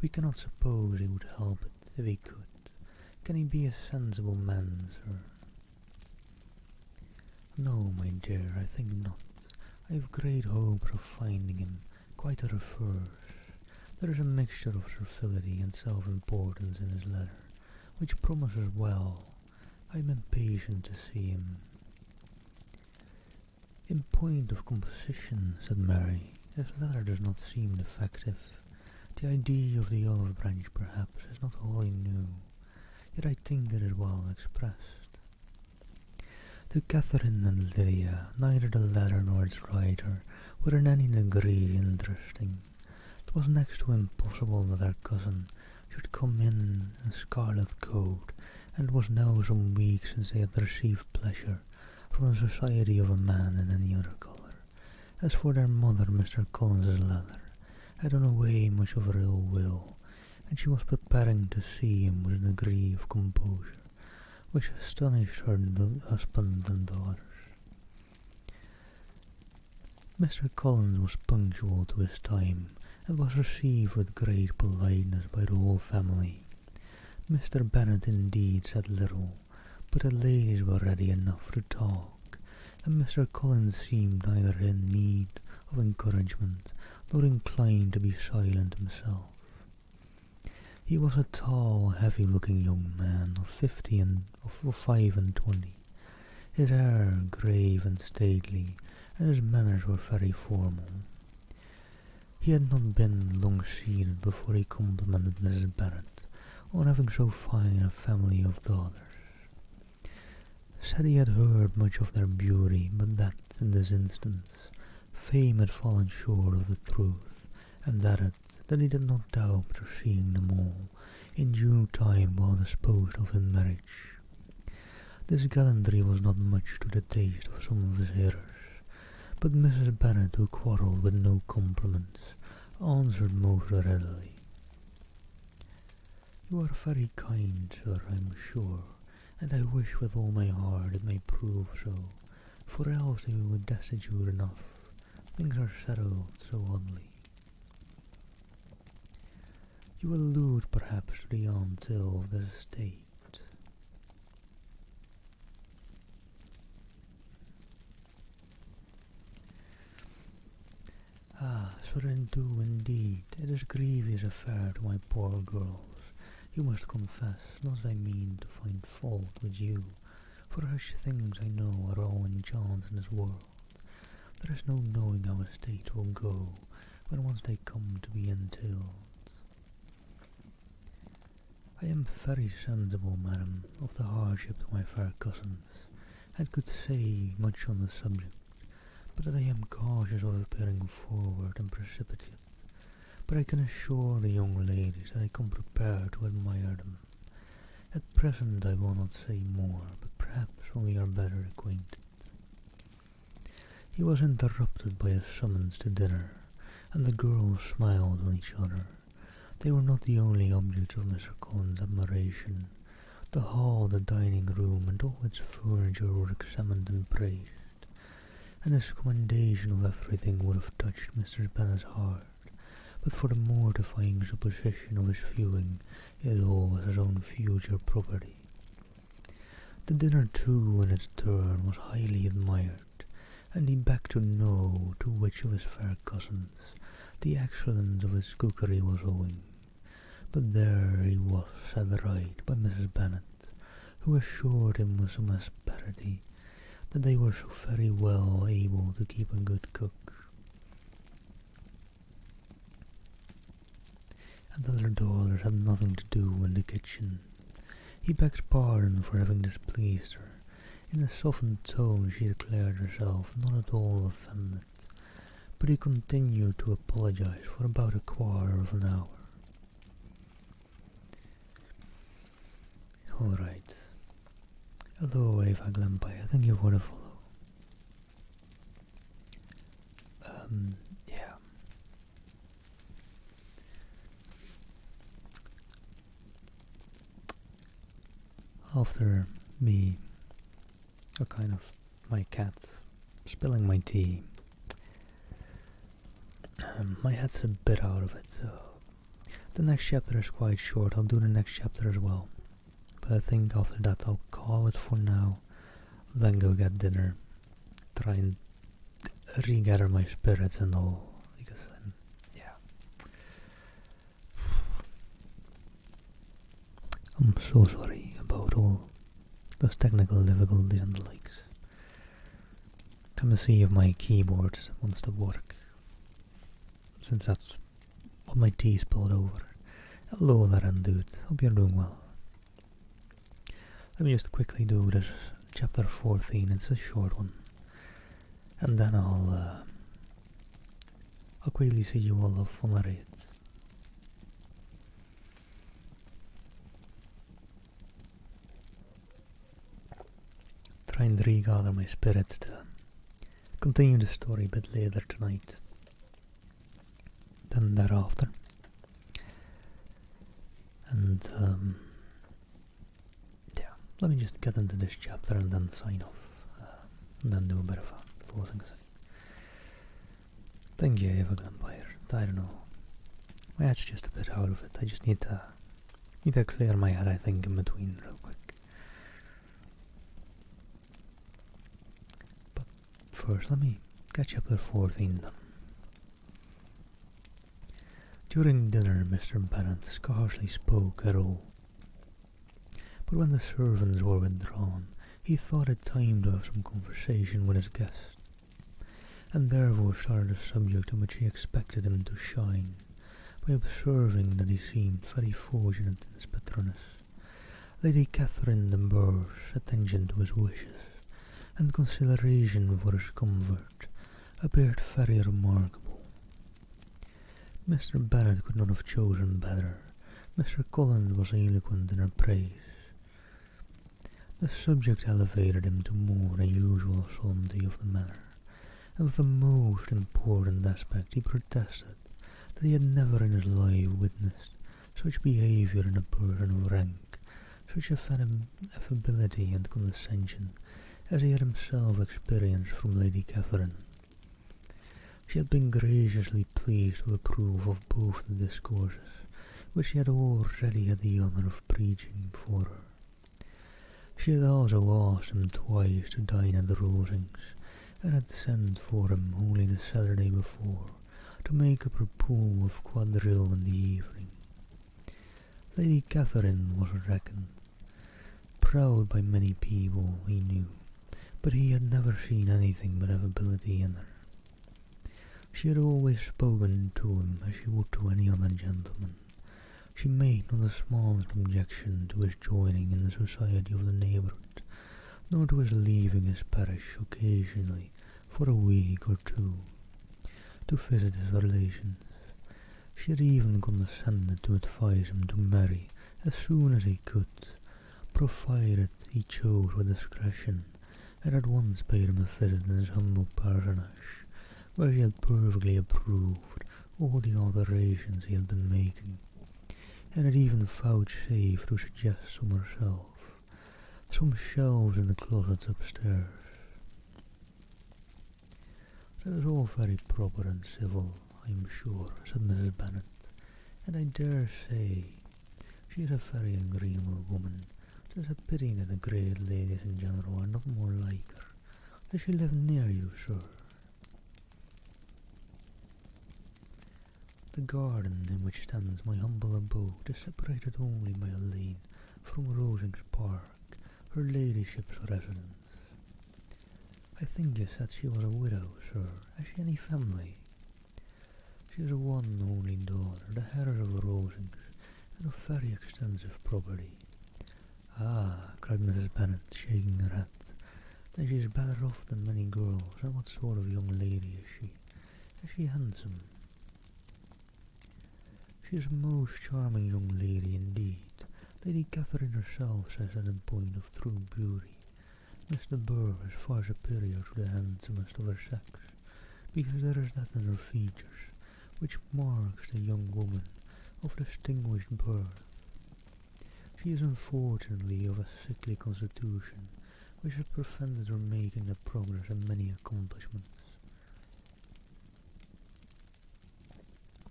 We cannot suppose he would help it if he could. Can he be a sensible man, sir? No, my dear, I think not. I have great hopes of finding him quite a reverse. There is a mixture of servility and self-importance in his letter, which promises well. I am impatient to see him. In point of composition, said Mary, his letter does not seem defective. The idea of the olive branch, perhaps, is not wholly new, yet I think it is well expressed. To Catherine and Lydia, neither the letter nor its writer were in any degree interesting. It was next to impossible that her cousin should come in a scarlet coat, and it was now some weeks since they had received pleasure from the society of a man in any other colour. As for their mother, Mr. Collins's letter had done away much of her ill will, and she was preparing to see him with a degree of composure which astonished her husband and daughters. Mr. Collins was punctual to his time, and was received with great politeness by the whole family. Mr. Bennet indeed said little, but the ladies were ready enough to talk, and Mr. Collins seemed neither in need of encouragement nor inclined to be silent himself. He was a tall, heavy-looking young man of 25 and 20. His air grave and stately, and his manners were very formal. He had not been long seated before he complimented Mrs. Bennet on having so fine a family of daughters. Said he had heard much of their beauty, but that, in this instance, fame had fallen short of the truth, and added that he did not doubt of seeing them all in due time while disposed of in marriage. This gallantry was not much to the taste of some of his hearers, but Mrs. Bennet, who quarrelled with no compliments, answered most readily. You are very kind, sir, I am sure, and I wish with all my heart it may prove so, for else if we were destitute enough, things are settled so oddly. You allude perhaps to the until of the estate. Ah, so then do indeed. It is grievous affair to my poor girls. You must confess, not that I mean to find fault with you, for such things I know are all in chance in this world. There is no knowing how estates will go when once they come to be entailed. I am very sensible, madam, of the hardship to my fair cousins, and could say much on the subject, but that I am cautious of appearing forward and precipitate. But I can assure the young ladies that I come prepared to admire them, At present I will not say more, but perhaps when we are better acquainted. He was interrupted by a summons to dinner, and the girls smiled on each other. They were not the only objects of Mr. Cullen's admiration. The hall, the dining room, and all its furniture were examined and praised, and his commendation of everything would have touched Mr. Bennet's heart, but for the mortifying supposition of his viewing it all as his own future property. The dinner, too, in its turn, was highly admired, and he begged to know to which of his fair cousins the excellence of his cookery was owing. But there he was set right by Mrs. Bennet, who assured him with some asperity that they were so very well able to keep a good cook, and that their daughters had nothing to do in the kitchen. He begged pardon for having displeased her. In a softened tone she declared herself not at all offended, but he continued to apologize for about a quarter of an hour. All right. Hello, Eva Glampire. Thank you for the follow. Yeah. After me, or kind of my cat, spilling my tea, my head's a bit out of it, so the next chapter is quite short. I'll do the next chapter as well. But I think after that I'll call it for now, then go get dinner, try and regather my spirits and all, because I'm so sorry about all those technical difficulties and the likes. Time to see if my keyboard wants to work, since that's what my tea spilled over. Hello there, dude, hope you're doing well. Let me just quickly do this chapter 14, it's a short one, and then I'll quickly see you all off on the raid. Try and regather my spirits to continue the story a bit later tonight, then thereafter, and let me just get into this chapter and then sign off, and then do a bit of a closing scene. Thank you, Eva Glampire. I don't know, my head's just a bit out of it. I just need to clear my head, I think, in between real quick. But first, let me get chapter 14 done. During dinner, Mr. Bennet scarcely spoke at all. But when the servants were withdrawn, he thought it time to have some conversation with his guest, and therefore started a subject on which he expected him to shine, by observing that he seemed very fortunate in his patroness. Lady Catherine de Bourgh's attention to his wishes, and consideration for his comfort, appeared very remarkable. Mr. Bennet could not have chosen better. Mr. Collins was eloquent in her praise. The subject elevated him to more than usual solemnity of the manner, and with the most important aspect he protested that he had never in his life witnessed such behaviour in a person of rank, such affability and condescension as he had himself experienced from Lady Catherine. She had been graciously pleased to approve of both the discourses which he had already had the honour of preaching before her. She had also asked him twice to dine at the Rosings, and had sent for him only the Saturday before to make up her pool of quadrille in the evening. Lady Catherine was reckoned proud by many people he knew, but he had never seen anything but affability in her. She had always spoken to him as she would to any other gentleman. She made not the smallest objection to his joining in the society of the neighbourhood, nor to his leaving his parish occasionally for a week or two to visit his relations. She had even condescended to advise him to marry as soon as he could, For a fire it he chose with discretion, and at once paid him a visit in his humble parsonage, where he had perfectly approved all the alterations he had been making, and had even vouchsafed to suggest some herself, some shelves in the closets upstairs. "That is all very proper and civil, I am sure," said Mrs. Bennet, "and I dare say she is a very agreeable woman. 'Tis a pity that the great ladies in general are not more like her. Does she live near you, sir?" "The garden in which stands my humble abode is separated only by a lane from Rosings Park, her ladyship's residence." "I think you said she was a widow, sir. Has she any family?" "She is one only daughter, the heiress of Rosings, and of very extensive property." "Ah," cried Mrs. Bennet, shaking her head, "then she is better off than many girls. And what sort of young lady is she? Is she handsome?" "She is a most charming young lady indeed. Lady Catherine herself says that in point of true beauty, Mr. Burr is far superior to the handsomest of her sex, because there is that in her features which marks the young woman of distinguished birth. She is unfortunately of a sickly constitution, which has prevented her making a progress in many accomplishments,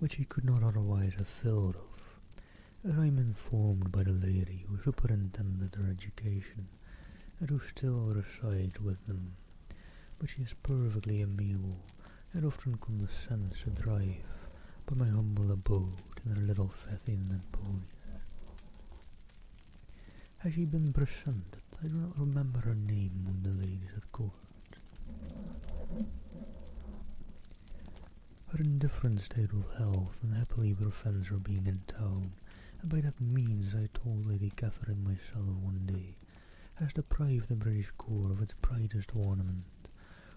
which she could not otherwise have filled of, as I am informed by the lady who superintended her education, and who still resides with them. But she is perfectly amiable, and often condescends to drive by my humble abode in her little phaeton and ponies." "Has she been presented? I do not remember her name among the ladies at court." "Her indifferent state of health unhappily prevents her being in town, and by that means, I told Lady Catherine myself one day, has deprived the British court of its brightest ornament.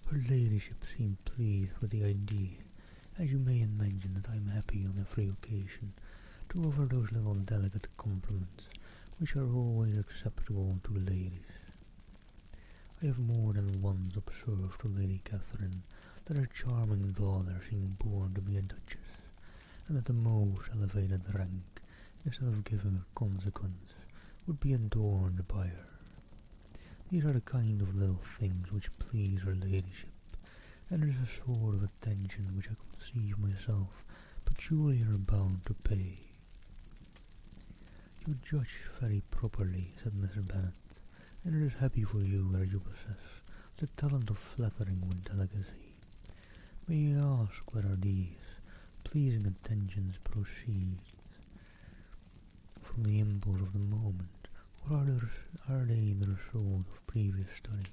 Her ladyship seemed pleased with the idea, as you may imagine that I am happy on every occasion to offer those little delicate compliments which are always acceptable to ladies. I have more than once observed to Lady Catherine that her charming daughter seemed born to be a duchess, and that the most elevated rank, instead of giving her consequence, would be adorned by her. These are the kind of little things which please her ladyship, and it is a sort of attention which I conceive myself peculiarly bound to pay." "You judge very properly," said Mr. Bennet, "and it is happy for you that you possess the talent of flattering with delicacy. May I ask whether these pleasing attentions proceed from the impulse of the moment, or are they the result of previous study?"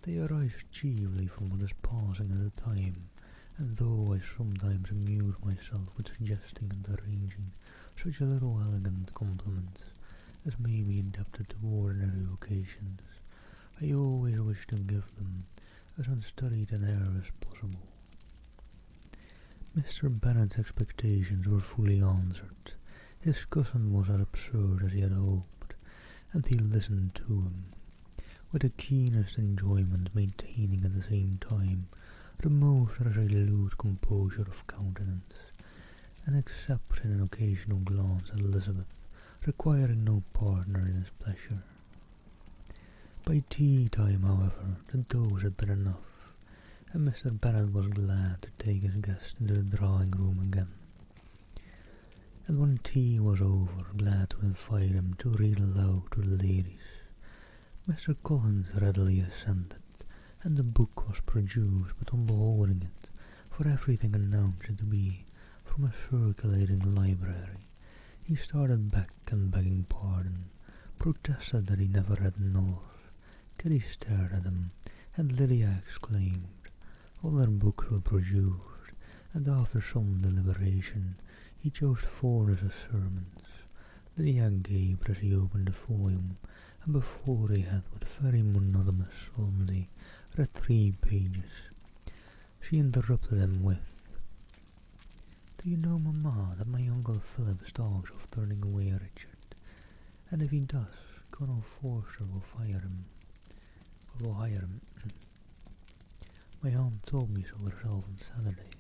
"They arise chiefly from what is passing at the time, and though I sometimes amuse myself with suggesting and arranging such a little elegant compliment as may be adapted to ordinary occasions, I always wish to give them as unstudied an air as possible." Mr. Bennet's expectations were fully answered. His cousin was as absurd as he had hoped, and he listened to him with the keenest enjoyment, maintaining at the same time the most resolute composure of countenance, and except in an occasional glance at Elizabeth, requiring no partner in his pleasure. By tea time, however, the dose had been enough, and Mr. Bennet was glad to take his guest into the drawing-room again, and when tea was over, glad to invite him to read aloud to the ladies. Mr. Collins readily assented, and the book was produced, but on beholding it, for everything announced it to be from a circulating library, he started back and, begging pardon, protested that he never read novels. Kitty stared at him, and Lydia exclaimed. Other books were produced, and after some deliberation he chose four as sermons. Lydia gaped as he opened the volume, and before he had, with very monotonous solemnity, read 3 pages, she interrupted him with, "Do you know, Mamma, that my Uncle Philip talks of turning away Richard, And if he does, Colonel Forster will fire him. Or will hire him. My aunt told me so herself on Saturday.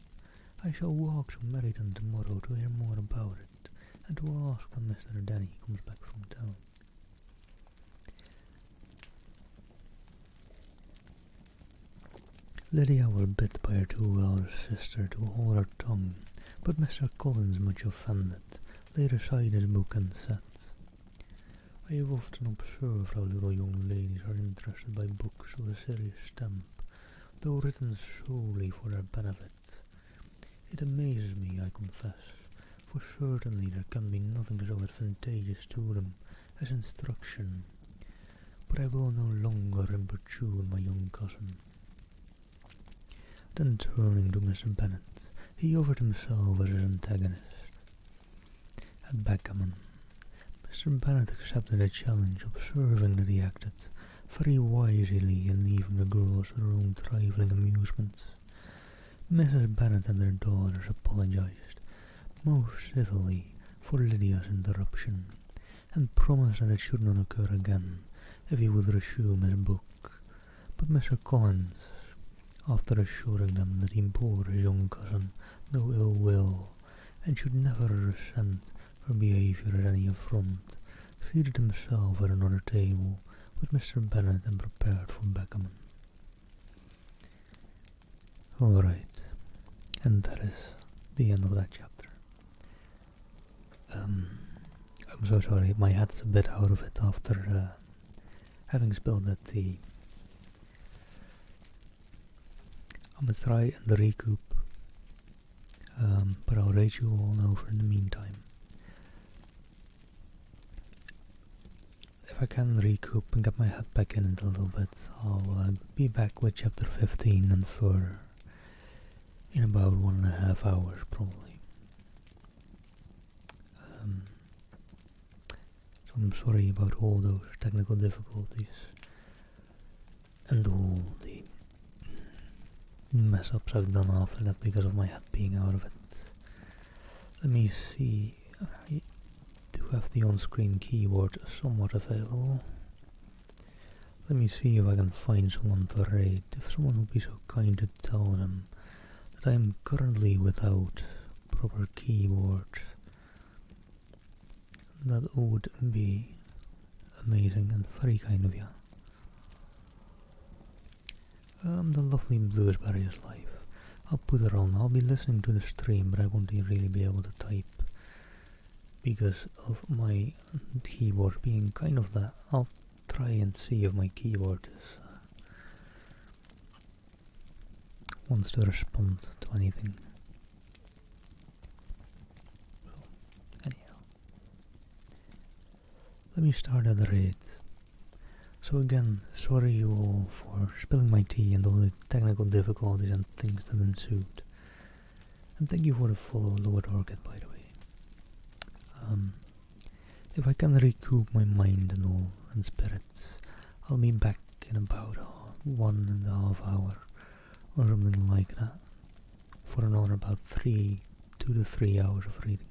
I shall walk to Meryton tomorrow to hear more about it, and to ask when Mr. Denny comes back from town. Lydia was bid by her 2 elder sister to hold her tongue, but Mr. Collins, much offended, laid aside his book and said, I have often observed how little young ladies are interested by books of a serious stamp, though written solely for their benefit. It amazes me, I confess, for certainly there can be nothing so advantageous to them as instruction, but I will no longer importune my young cousin. Then turning to Mr. Bennet, he offered himself as his antagonist. At backgammon, Mr. Bennet accepted the challenge, observing that he acted very wisely in leaving the girls to their own trifling amusements. Mrs. Bennet and their daughters apologized most civilly for Lydia's interruption, and promised that it should not occur again if he would resume his book. But Mr. Collins, after assuring them that he bore his young cousin no ill will, and should never resent her behaviour as any affront, seated himself at another table with Mr. Bennet and prepared for backgammon. Alright, and that is the end of that chapter. I'm so sorry, my head's a bit out of it after having spilled that tea. I'm gonna try and recoup, but I'll rate you all over in the meantime. If I can recoup and get my head back in it a little bit, I'll be back with chapter 15 and further in about 1.5 hours probably. So I'm sorry about all those technical difficulties and all the mess ups I've done after that because of my head being out of it. Let me see. I do have the on-screen keyboard somewhat available. Let me see if I can find someone to rate. If someone would be so kind to tell them that I am currently without proper keyboard, that would be amazing and very kind of you. The lovely Bluesberry is live. I'll put it on. I'll be listening to the stream, but I won't really be able to type because of my keyboard being kind of that. I'll try and see if my keyboard is wants to respond to anything. So, anyhow, let me start at the rate. So again, sorry you all for spilling my tea and all the technical difficulties and things that ensued. And thank you for the follow, Lord Orchid, by the way. If I can recoup my mind and all and spirits, I'll be back in about 1.5 hours or something like that for another about 2 to 3 hours of reading.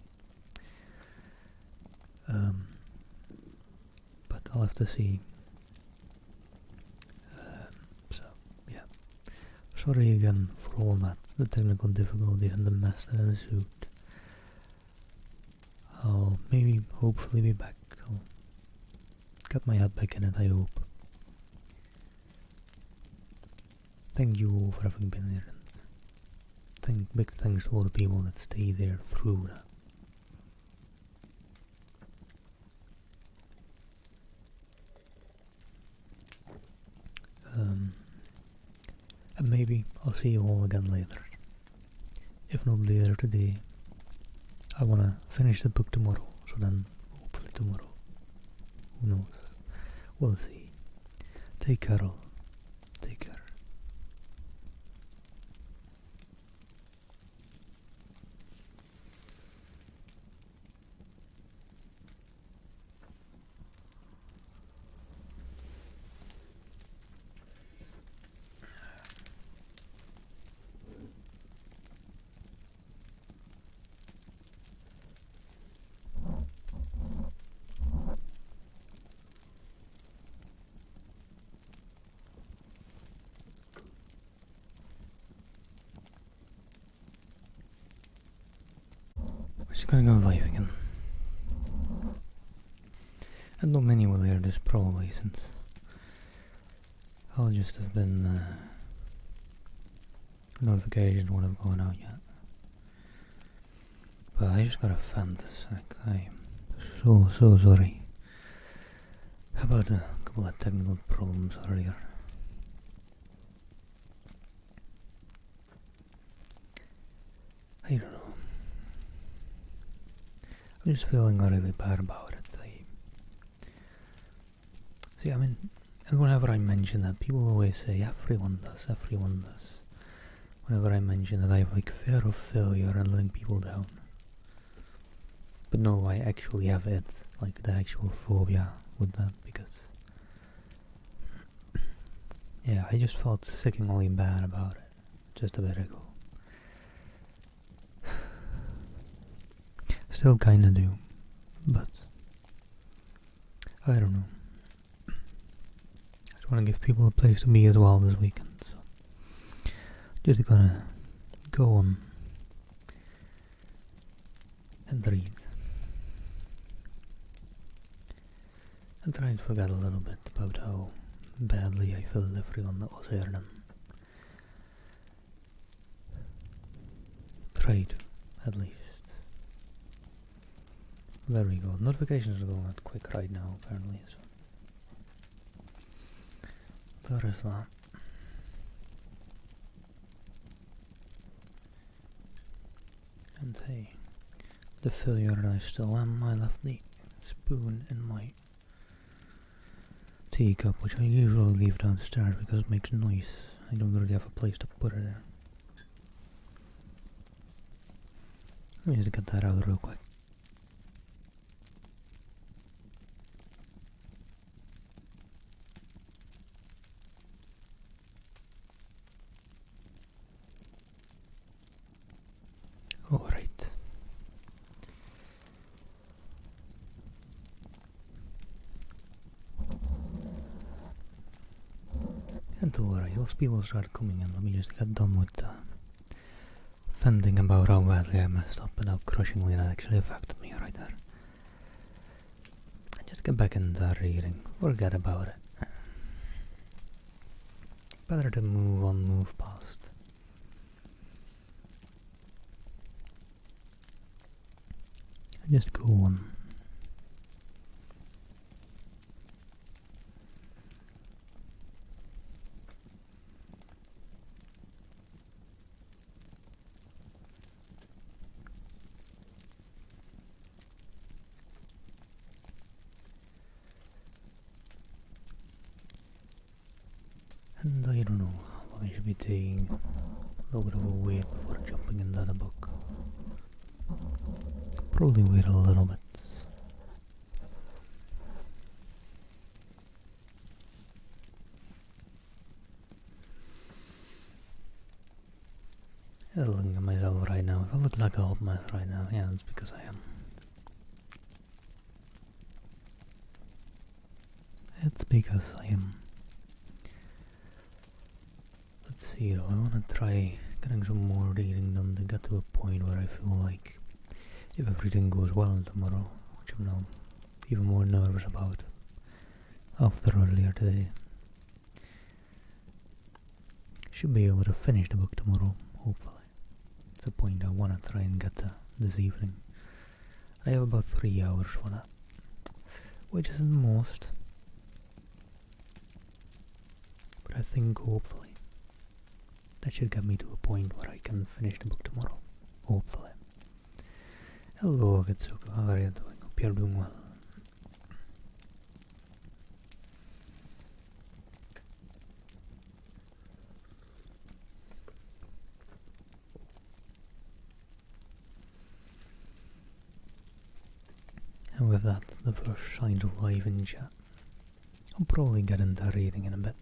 But I'll have to see. So yeah, sorry again for all that, the technical difficulties and the mess that ensued. I'll maybe hopefully be back. I'll get my head back in it, I hope. Thank you all for having been here, and big thanks to all the people that stay there through that. And maybe I'll see you all again later. If not later today, I wanna finish the book tomorrow, so then hopefully tomorrow. Who knows? We'll see. Take care all. Take care. Just gonna go live again. And not many will hear this probably, since I'll just have been notifications won't have gone out yet. But I just got a fantastic. I'm so sorry about a couple of technical problems earlier. I don't know. I'm just feeling really bad about it. See, I mean, and whenever I mention that, people always say, everyone does. Whenever I mention that I have like fear of failure and letting people down. But no, I actually have it, like the actual phobia with that, because yeah, I just felt sickeningly bad about it just a bit ago. Still kinda do, but I don't know. I just wanna give people a place to be as well this weekend, so just gonna go on and read. And try and forget a little bit about how badly I felt everyone that was here then. Try to, at least. There we go. Notifications are going out quick right now, apparently. So there is that. And hey, the failure that I still am, I left the spoon in my teacup, which I usually leave downstairs because it makes noise. I don't really have a place to put it there. Let me just get that out real quick. Alright. And alright, those people start coming in. Let me just get done with venting about how badly I messed up and how crushingly that actually affected me right there. And just get back into reading. Forget about it. Better to move on, move past. And just go on. And I don't know how long I should be taking. A little bit of a wait before jumping into the book. Probably wait a little bit. I'm looking at myself right now. If I look like a hot mess right now, yeah, that's because I am. It's because I am. Let's see though, I wanna try getting some more reading done to get to a point where I feel like if everything goes well tomorrow, which I'm now even more nervous about after earlier today, should be able to finish the book tomorrow, hopefully. It's a point I wanna try and get to this evening. I have about 3 hours for that, which isn't most, but I think hopefully that should get me to a point where I can finish the book tomorrow. Hopefully. Hello, Getsuko. How are you doing? Hope you're doing well. And with that, the first signs of life in chat. I'll probably get into reading in a bit.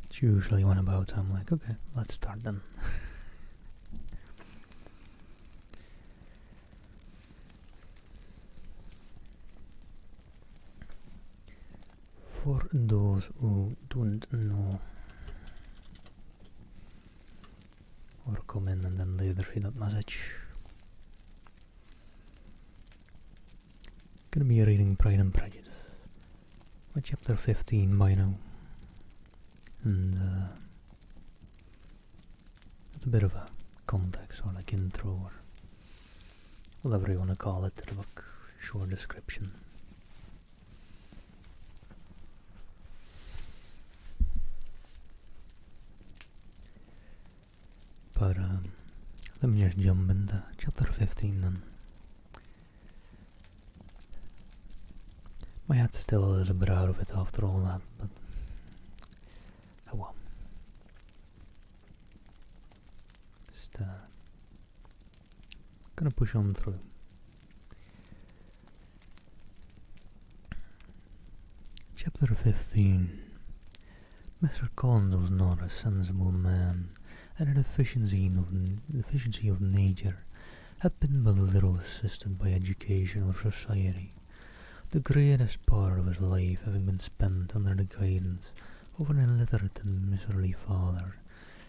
It's usually when about I'm like, okay, let's start then. For those who don't know, or come in and then later see that message. Gonna be reading Pride and Prejudice. We're chapter 15 by now. And it's a bit of a context or like intro or whatever you want to call it to the book. Short description. But let me just jump into chapter 15 then. My head's still a little bit out of it after all that, but oh well. Just gonna push on through. Chapter 15. Mr. Collins was not a sensible man, and the deficiency of nature had been but little assisted by education or society, the greatest part of his life having been spent under the guidance of an illiterate and miserly father,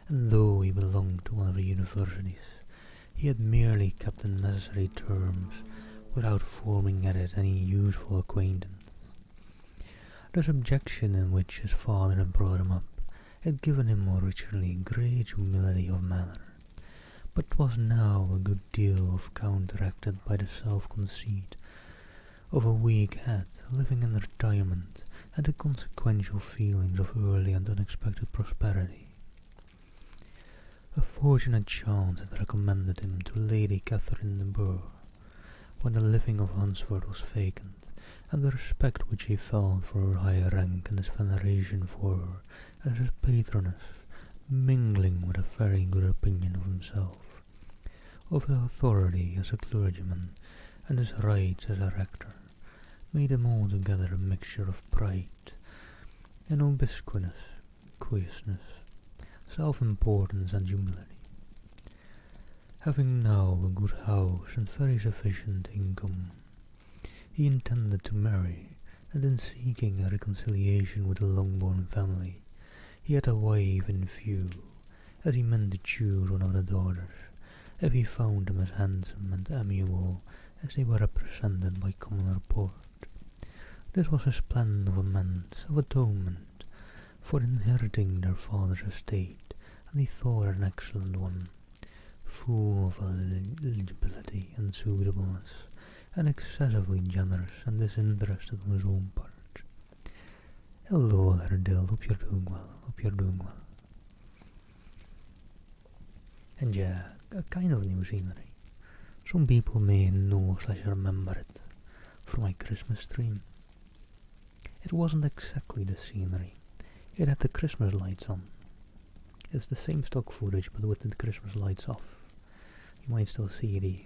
and though he belonged to one of the universities, he had merely kept the necessary terms without forming at it any useful acquaintance. The subjection in which his father had brought him up had given him originally great humility of manner, but was now a good deal counteracted by the self-conceit of a weak head living in retirement and the consequential feelings of early and unexpected prosperity. A fortunate chance had recommended him to Lady Catherine de Bourgh when the living of Hunsford was vacant, and the respect which he felt for her high rank and his veneration for her as his patroness, mingling with a very good opinion of himself, of his authority as a clergyman, and his rights as a rector, made him altogether a mixture of pride and obsequiousness, quiescence, self-importance and humility. Having now a good house and very sufficient income, he intended to marry, and in seeking a reconciliation with the Longbourn family, he had a wife in view, as he meant to choose one of the daughters, if he found them as handsome and amiable as they were represented by common report. This was his plan of amends, of atonement, for inheriting their father's estate, and he thought it an excellent one, full of eligibility and suitableness, and excessively generous and disinterested on his own part. Hello there, Dill, hope you're doing well. And yeah, a kind of new scenery. Some people may know/remember it from my Christmas stream. It wasn't exactly the scenery. It had the Christmas lights on. It's the same stock footage but with the Christmas lights off. You might still see the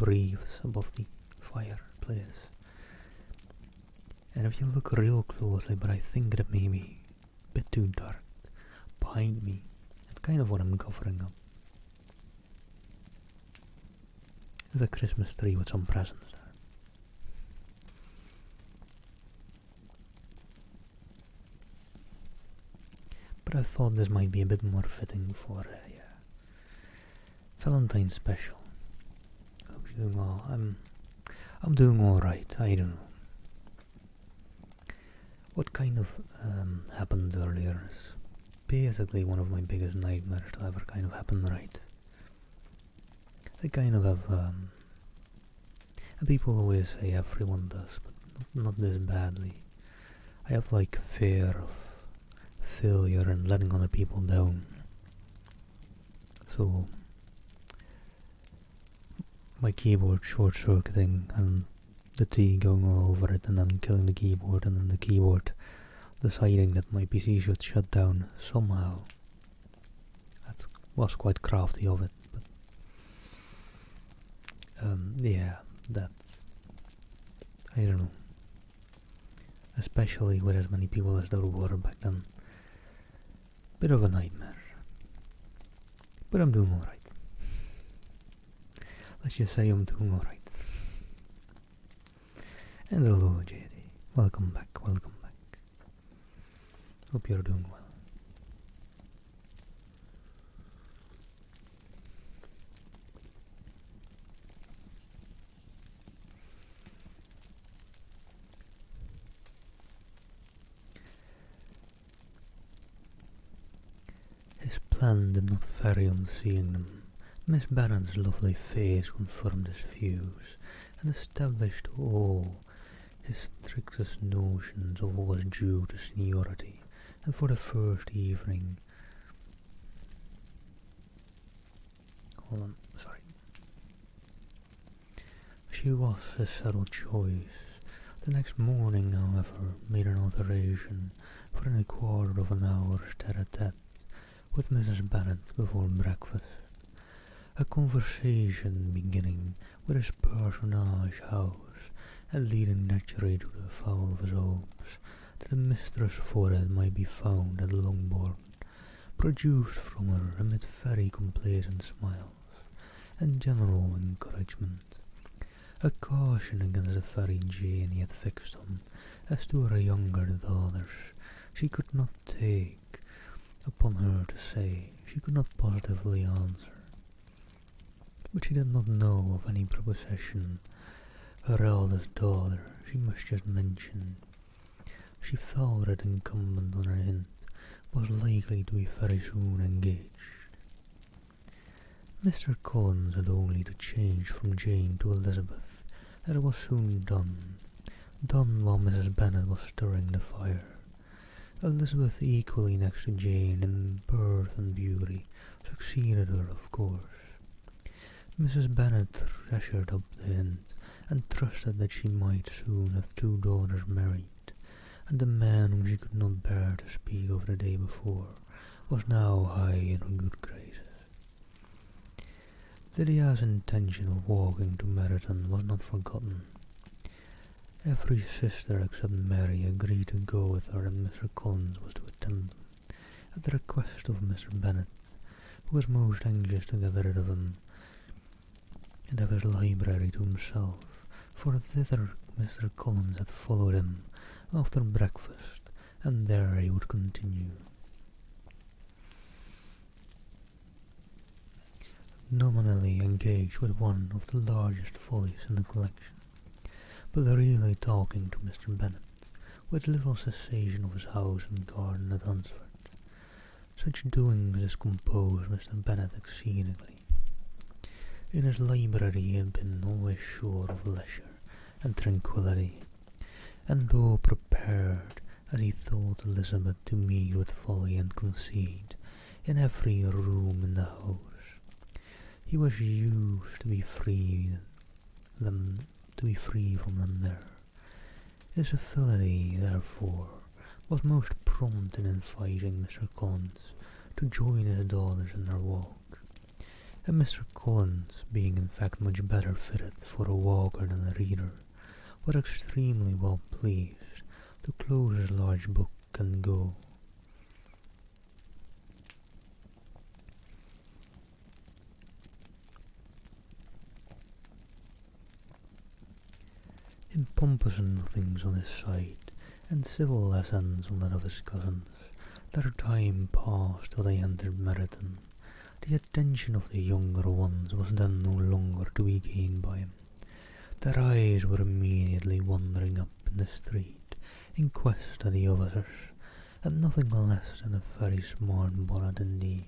wreaths above the fireplace. And if you look real closely, but I think that may be a bit too dark, behind me, it's kind of what I'm covering up. There's a Christmas tree with some presents there. But I thought this might be a bit more fitting for a Valentine's special. Hope you're doing well. I'm doing alright, I don't know. What kind of happened earlier is basically one of my biggest nightmares to ever kind of happen right. I kind of have, and people always say everyone does, but not this badly. I have like fear of failure and letting other people down. So my keyboard short-circuiting and the tea going all over it and then killing the keyboard and then the keyboard deciding that my PC should shut down somehow. That was quite crafty of it, but yeah, that's, I don't know, especially with as many people as there were back then. Bit of a nightmare, but I'm doing alright. Let's just say I'm doing alright. And hello JD, welcome back. Hope you're doing well. plan did not vary on seeing them. Miss Bennet's lovely face confirmed his views, and established all his strictest notions of what was due to seniority, and for the first evening... She was his settled choice. The next morning, however, made an alteration for a quarter of an hour's tete-a-tete with Mrs. Bennet before breakfast, a conversation beginning with his personage house and leading naturally to the fowl of his hopes that the mistress forehead might be found at Longbourn, produced from her amid very complacent smiles and general encouragement, a caution against the very Jane he had fixed on as to her younger daughters she could not take upon her to say, she could not positively answer. But she did not know of any proposition her eldest daughter she must just mention. She felt it incumbent on her hint was likely to be very soon engaged. Mr. Collins had only to change from Jane to Elizabeth, and it was soon done while Mrs. Bennet was stirring the fire. Elizabeth, equally next to Jane in birth and beauty, succeeded her, of course. Mrs. Bennet treasured up the hint, and trusted that she might soon have 2 daughters married, and the man whom she could not bear to speak of the day before was now high in her good graces. Lydia's intention of walking to Meryton was not forgotten. Every sister except Mary agreed to go with her, and Mr. Collins was to attend them, at the request of Mr. Bennet, who was most anxious to get rid of him and have his library to himself, for thither Mr. Collins had followed him after breakfast, and there he would continue. Nominally engaged with one of the largest follies in the collection, but really talking to Mr. Bennet, with little cessation of his house and garden at Hunsford. Such doings discomposed Mr. Bennet exceedingly. In his library he had been always sure of leisure and tranquillity, and though prepared, as he thought Elizabeth, to meet with folly and conceit in every room in the house, he was used to be free from them there. His affiliate, therefore, was most prompt in inviting Mr. Collins to join his daughters in their walk, and Mr. Collins, being in fact much better fitted for a walker than a reader, was extremely well pleased to close his large book and go. In pompous nothings on his side, and civil lessons on that of his cousins, their time passed till they entered Meryton. The attention of the younger ones was then no longer to be gained by him. Their eyes were immediately wandering up in the street in quest of the officers, and nothing less than a very smart bonnet indeed,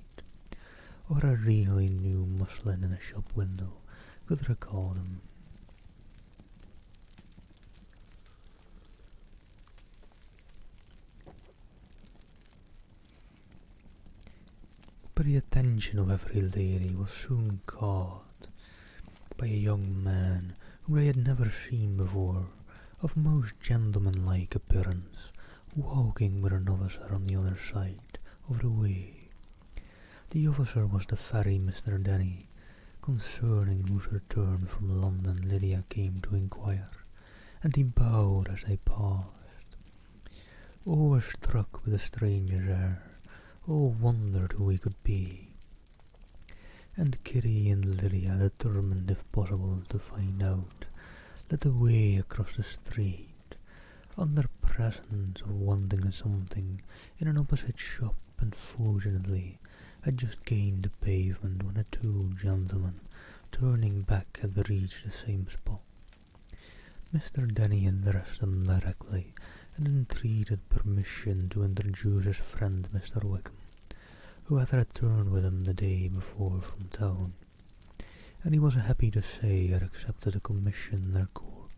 or a really new muslin in a shop window, could recall them. But the attention of every lady was soon caught by a young man whom they had never seen before, of most gentlemanlike appearance, walking with an officer on the other side of the way. The officer was the very Mr. Denny, concerning whose return from London Lydia came to inquire, and he bowed as they passed. All were struck with the stranger's air, all wondered who he could be, and Kitty and Lydia, determined if possible to find out, led the way across the street, under presence of wanting something in an opposite shop, and fortunately had just gained the pavement when the 2 gentlemen, turning back, had reached the same spot. Mr. Denny addressed them directly, and entreated permission to introduce his friend Mr. Wickham, who had returned with him the day before from town, and he was happy to say had accepted a commission in their corps.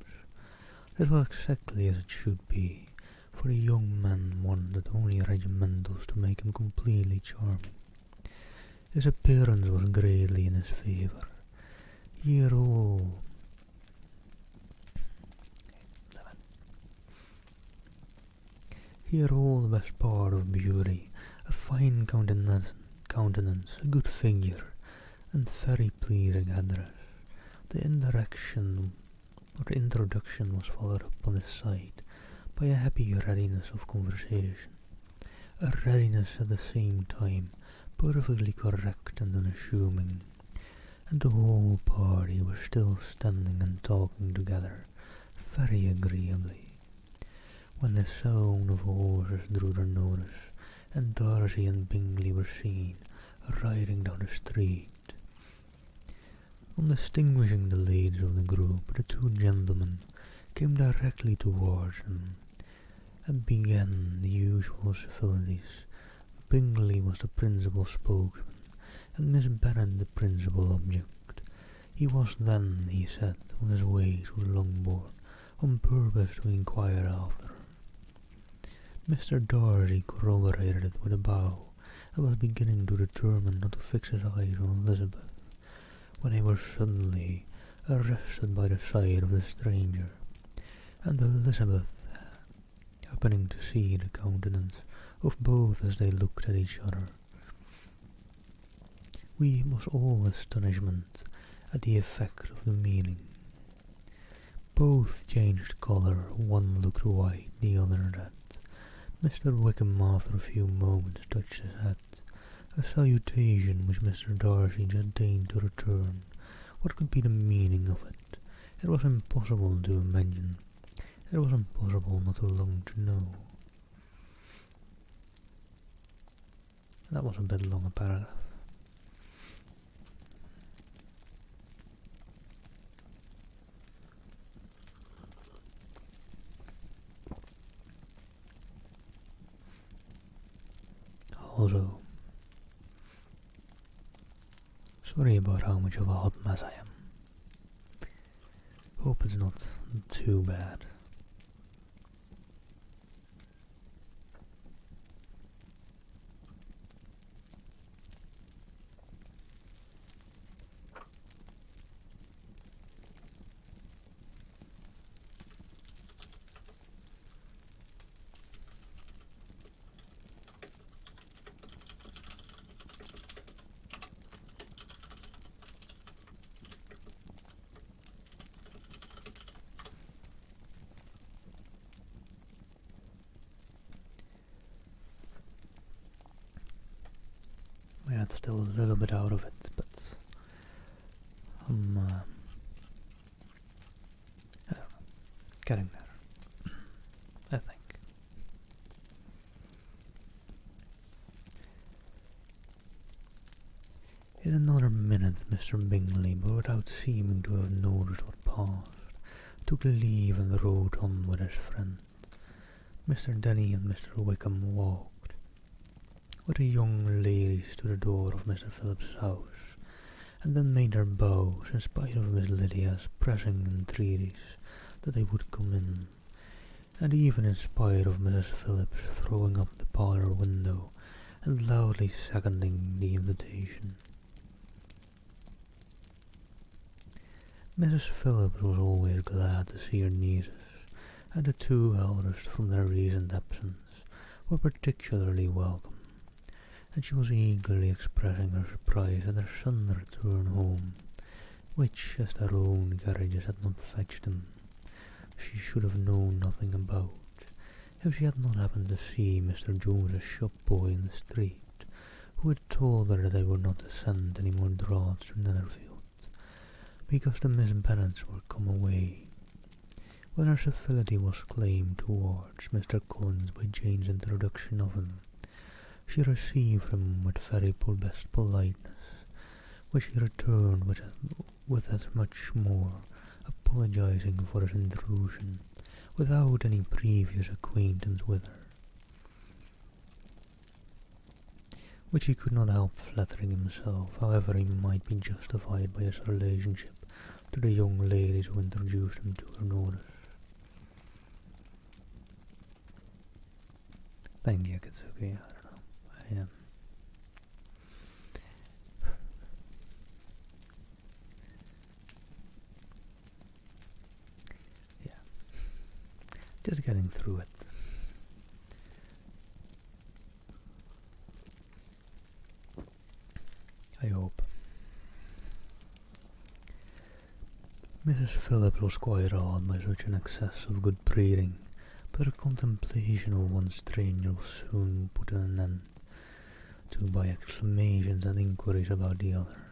This was exactly as it should be, for the young man wanted only regimentals to make him completely charming. His appearance was greatly in his favour. Here all the best part of beauty, a fine countenance, a good figure, and very pleasing address. The introduction was followed up on his side by a happy readiness of conversation, a readiness at the same time perfectly correct and unassuming, and the whole party was still standing and talking together very agreeably, when the sound of horses drew their notice, and Darcy and Bingley were seen riding down the street. On distinguishing the ladies of the group, the two gentlemen came directly towards them, and began the usual civilities. Bingley was the principal spokesman, and Miss Bennet the principal object. He was then, he said, on his way to Longbourn, on purpose to inquire after her. Mr. Darcy corroborated it with a bow, and was beginning to determine not to fix his eyes on Elizabeth, when they were suddenly arrested by the sight of the stranger, and Elizabeth, happening to see the countenance of both as they looked at each other, was all astonishment at the effect of the meeting. Both changed colour, one looked white, the other red. Mr. Wickham after a few moments touched his hat, a salutation which Mr. Darcy just deigned to return. What could be the meaning of it? It was impossible to imagine. It was impossible not to long to know. That was a bit long a paragraph. Also, sorry about how much of a hot mess I am. Hope it's not too bad. Yeah, it's still a little bit out of it, but I'm I don't know, getting there, I think. In another minute, Mr. Bingley, but without seeming to have noticed what passed, took leave and rode on with his friend. Mr. Denny and Mr. Wickham walked with the young ladies to the door of Mr. Phillips's house, and then made their bows in spite of Miss Lydia's pressing entreaties that they would come in, and even in spite of Mrs. Phillips throwing up the parlour window and loudly seconding the invitation. Mrs. Phillips was always glad to see her nieces, and the two eldest from their recent absence were particularly welcome, and she was eagerly expressing her surprise at their sudden return home, which, as their own carriages had not fetched them, she should have known nothing about, if she had not happened to see Mr. Jones's shop boy in the street, who had told her that they were not to send any more draughts to Netherfield, because the Miss Bennets were come away. When her civility was claimed towards Mr. Collins by Jane's introduction of him, she received him with very best politeness, which he returned with as much more, apologizing for his intrusion, without any previous acquaintance with her. which he could not help flattering himself, however he might be justified by his relationship to the young ladies who introduced him to her notice. Thank you, Katsuki. I don't know. I am. Yeah. Just getting through it. I hope. Mrs. Phillips was quite awed by such an excess of good breeding, but her contemplation of one stranger was soon put an end to by exclamations and inquiries about the other,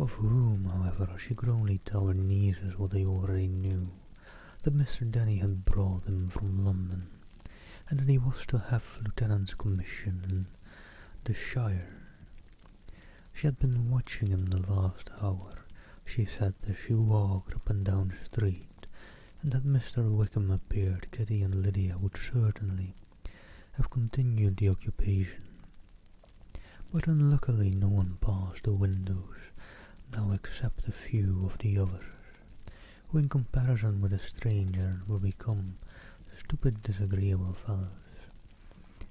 of whom, however, she could only tell her nieces what they already knew, that Mr. Denny had brought him from London, and that he was to have lieutenant's commission in the Shire. She had been watching him the last hour, she said, as she walked up and down the street, and that Mr. Wickham appeared, Kitty and Lydia would certainly have continued the occupation. But unluckily no one passed the windows now except a few of the others, who in comparison with the stranger were become stupid, disagreeable fellows.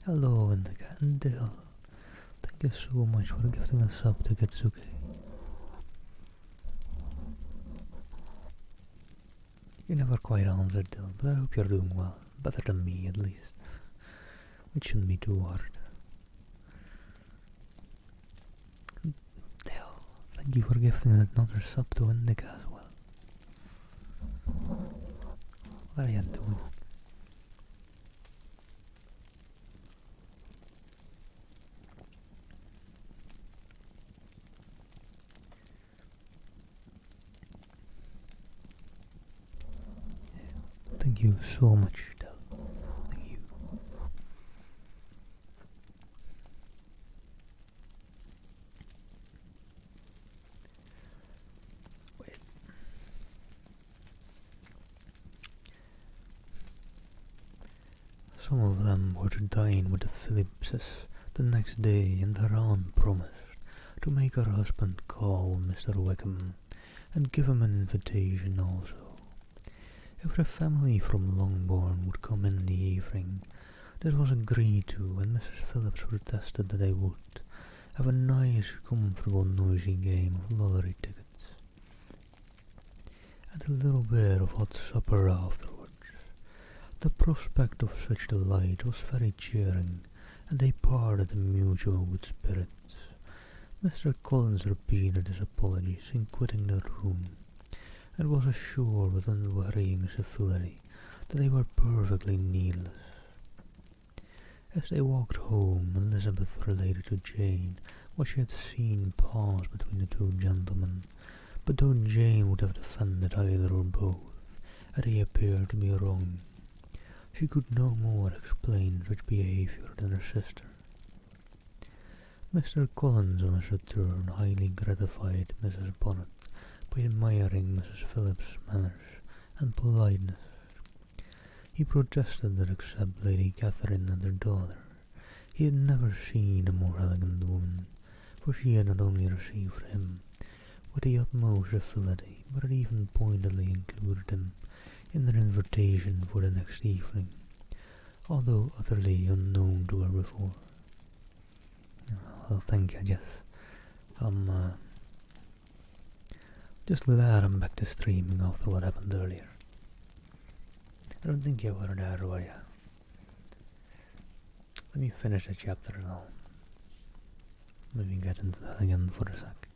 Hello, Indica and Dill. Thank you so much for gifting us up to Katsuki. You never quite answered, Dill, but I hope you're doing well. Better than me, at least. Which shouldn't be too hard. Dill, thank you for gifting another sub to Indica as well. What are you doing? Thank you so much, Del. Thank you. Wait. Some of them were to dine with the Phillipses the next day, and their aunt promised to make her husband call Mr. Wickham and give him an invitation also. If the family from Longbourn would come in the evening, this was agreed to, and Mrs. Phillips protested that they would have a nice, comfortable, noisy game of lottery tickets, and a little bit of hot supper afterwards. The prospect of such delight was very cheering, and they parted in mutual good spirits. Mr. Collins repeated his apologies in quitting the room, and was assured with unvarying civility that they were perfectly needless. As they walked home, Elizabeth related to Jane what she had seen pass between the two gentlemen, but though Jane would have defended either or both, and he appeared to be wrong, she could no more explain such behaviour than her sister. Mr. Collins on his return highly gratified Mrs. Bonnet by admiring Mrs. Phillips's manners and politeness. He protested that except Lady Catherine and her daughter, he had never seen a more elegant woman, for she had not only received him with the utmost civility, but had even pointedly included him in their invitation for the next evening, although utterly unknown to her before. Well, thank you, Jess. Just glad I'm back to streaming after what happened earlier. I don't think you were there, were you? Let me finish the chapter and I'll maybe get into that again for a sec.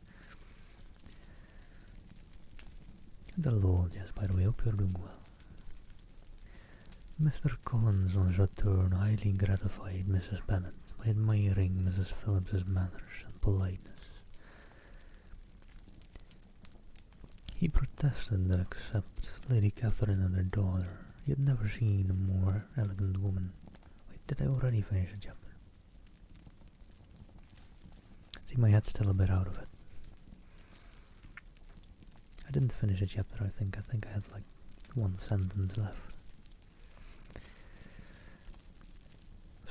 Hello, Jess, by the way, hope you're doing well. Mr. Collins on his return highly gratified Mrs. Bennet by admiring Mrs. Phillips's manners and politeness. He protested that except Lady Catherine and her daughter, he had never seen a more elegant woman. Wait, did I already finish the chapter? See, my head's still a bit out of it. I didn't finish the chapter, I think. I had like one sentence left.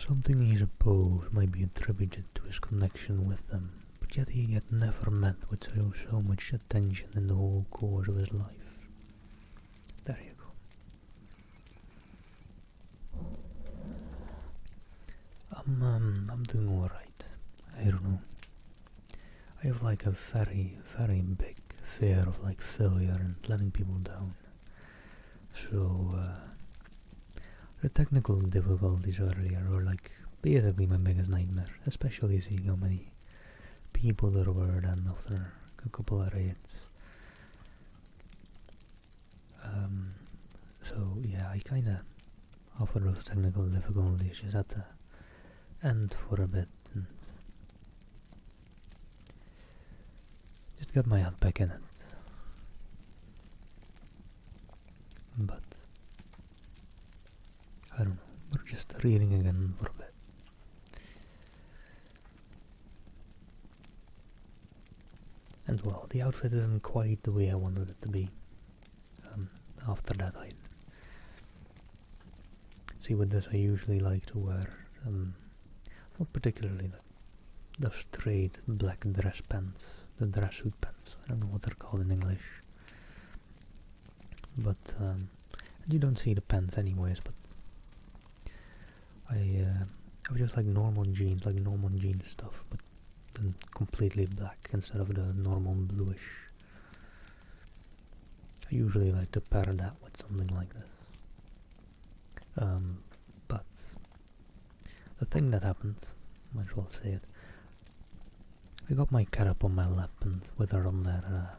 something he supposed might be attributed to his connection with them, but yet he had never met with so much attention in the whole course of his life. There you go. I'm doing alright. I don't know. I have like a very, very big fear of like failure and letting people down. So the technical difficulties earlier were like basically my biggest nightmare, especially seeing how many people there were then after a couple of raids. So yeah, I kinda, after those technical difficulties, just had to end for a bit and just get my head back in it. But I don't know, we're just reading again for a bit. And well, the outfit isn't quite the way I wanted it to be. After that, I see with this I usually like to wear not particularly like the straight black dress pants, the dress suit pants. I don't know what they're called in English, but you don't see the pants anyways. But I would just like normal jeans stuff, but then completely black instead of the normal bluish. I usually like to pair that with something like this. But the thing that happened, might as well say it, I got my cat up on my lap, and with her on there,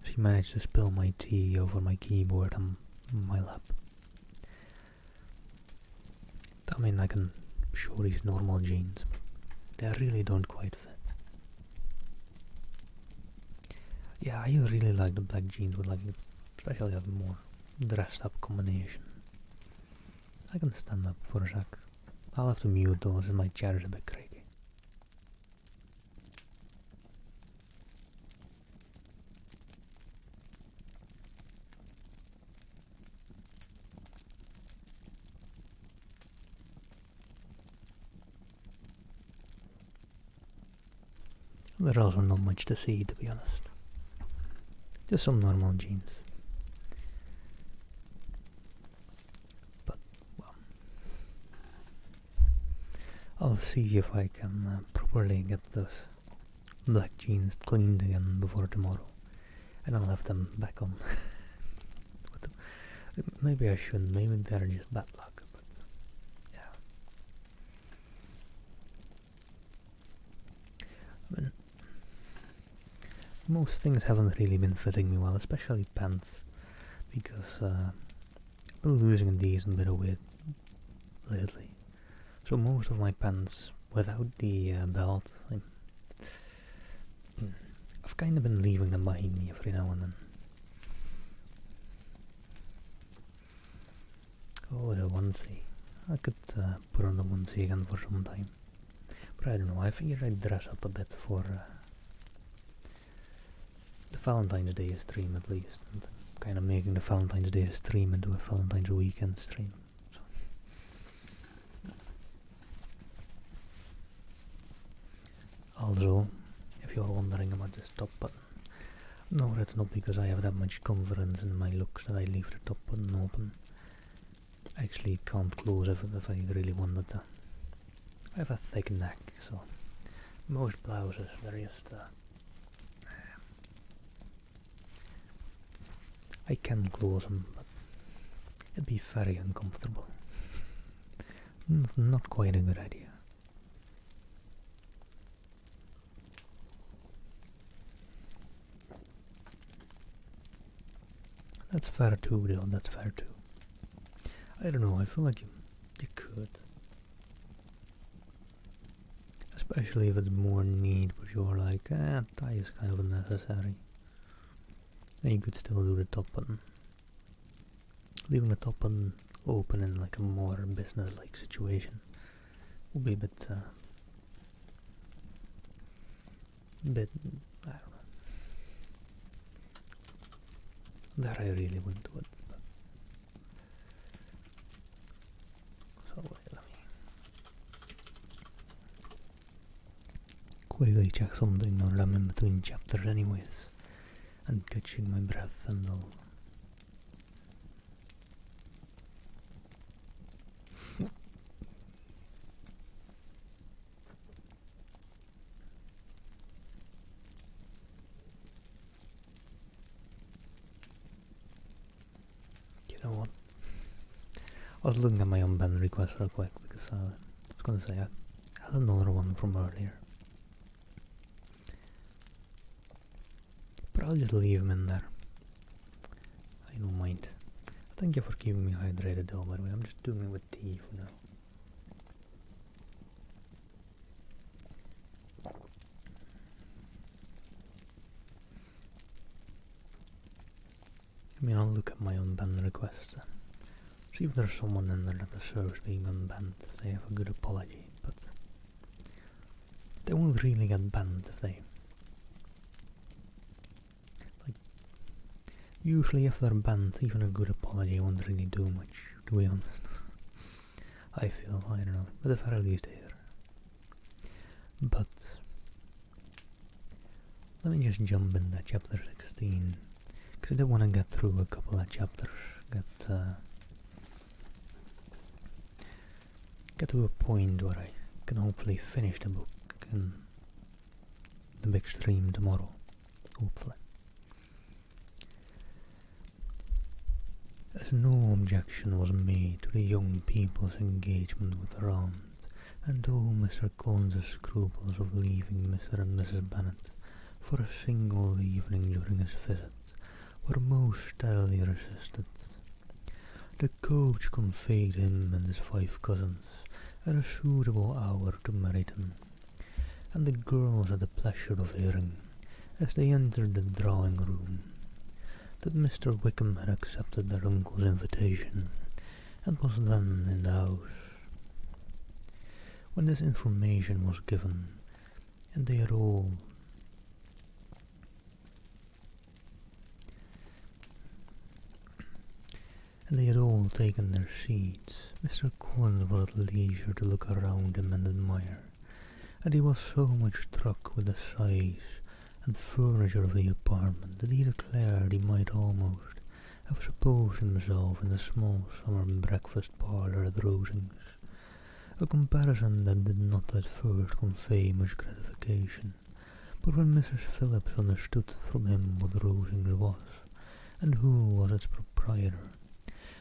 she managed to spill my tea over my keyboard on my lap. I mean, I can show these normal jeans, but they really don't quite fit. Yeah, I really like the black jeans with like, especially a more dressed up combination. I can stand up for a sec. I'll have to mute those, and my chair is a bit creaky. There's also not much to see, to be honest. Just some normal jeans. But, well, I'll see if I can properly get those black jeans cleaned again before tomorrow, and I'll have them back on. Maybe I shouldn't, maybe they're just bad luck, but yeah. I mean, most things haven't really been fitting me well, especially pants, because I've been losing a decent bit of weight lately. So most of my pants without the belt, I've kind of been leaving them behind me every now and then. Oh, the onesie. I could put on the onesie again for some time. But I don't know, I figured I'd dress up a bit for the Valentine's Day stream at least. And I'm kind of making the Valentine's Day stream into a Valentine's weekend stream. So. Also, if you're wondering about the top button, no, that's not because I have that much confidence in my looks that I leave the top button open. I actually can't close it if I really wanted to. I have a thick neck, so most blouses, they're just I can close them, but it'd be very uncomfortable. Not quite a good idea. That's fair too, though, that's fair too. I don't know, I feel like you could. Especially if it's more neat, but you're like, tie is kind of unnecessary. And you could still do the top button. Leaving the top button open in like a more business-like situation would be a bit, I don't know. That I really wouldn't do it. So wait, let me quickly check something or I'm in between chapters anyways, and catching my breath and all. You know what? I was looking at my unbanned request real quick because I was gonna say I had another one from earlier. But I'll just leave him in there. I don't mind. Thank you for keeping me hydrated though, by the way. I'm just doing it with tea for now. I mean, I'll look at my unbanned requests and see if there's someone in there that deserves being unbanned if they have a good apology, but they won't really get banned if they... Like, usually if they're banned, even a good apology won't really do much, to be honest. I feel, I don't know, but at the very least here. But let me just jump into chapter 16, because I did want to get through a couple of chapters, get to a point where I can hopefully finish the book in the big stream tomorrow, hopefully. As no objection was made to the young people's engagement with their aunt, and though Mr. Collins's scruples of leaving Mr. and Mrs. Bennet for a single evening during his visit were most steadily resisted, the coach conveyed him and his 5 cousins at a suitable hour to Meryton, and the girls had the pleasure of hearing, as they entered the drawing-room, that Mr. Wickham had accepted their uncle's invitation, and was then in the house. When this information was given, and they had all taken their seats, Mr. Collins was at leisure to look around him and admire, and he was so much struck with the size and furniture of the apartment that he declared he might almost have supposed himself in the small summer breakfast parlour at Rosings, a comparison that did not at first convey much gratification, but when Mrs. Phillips understood from him what Rosings was, and who was its proprietor,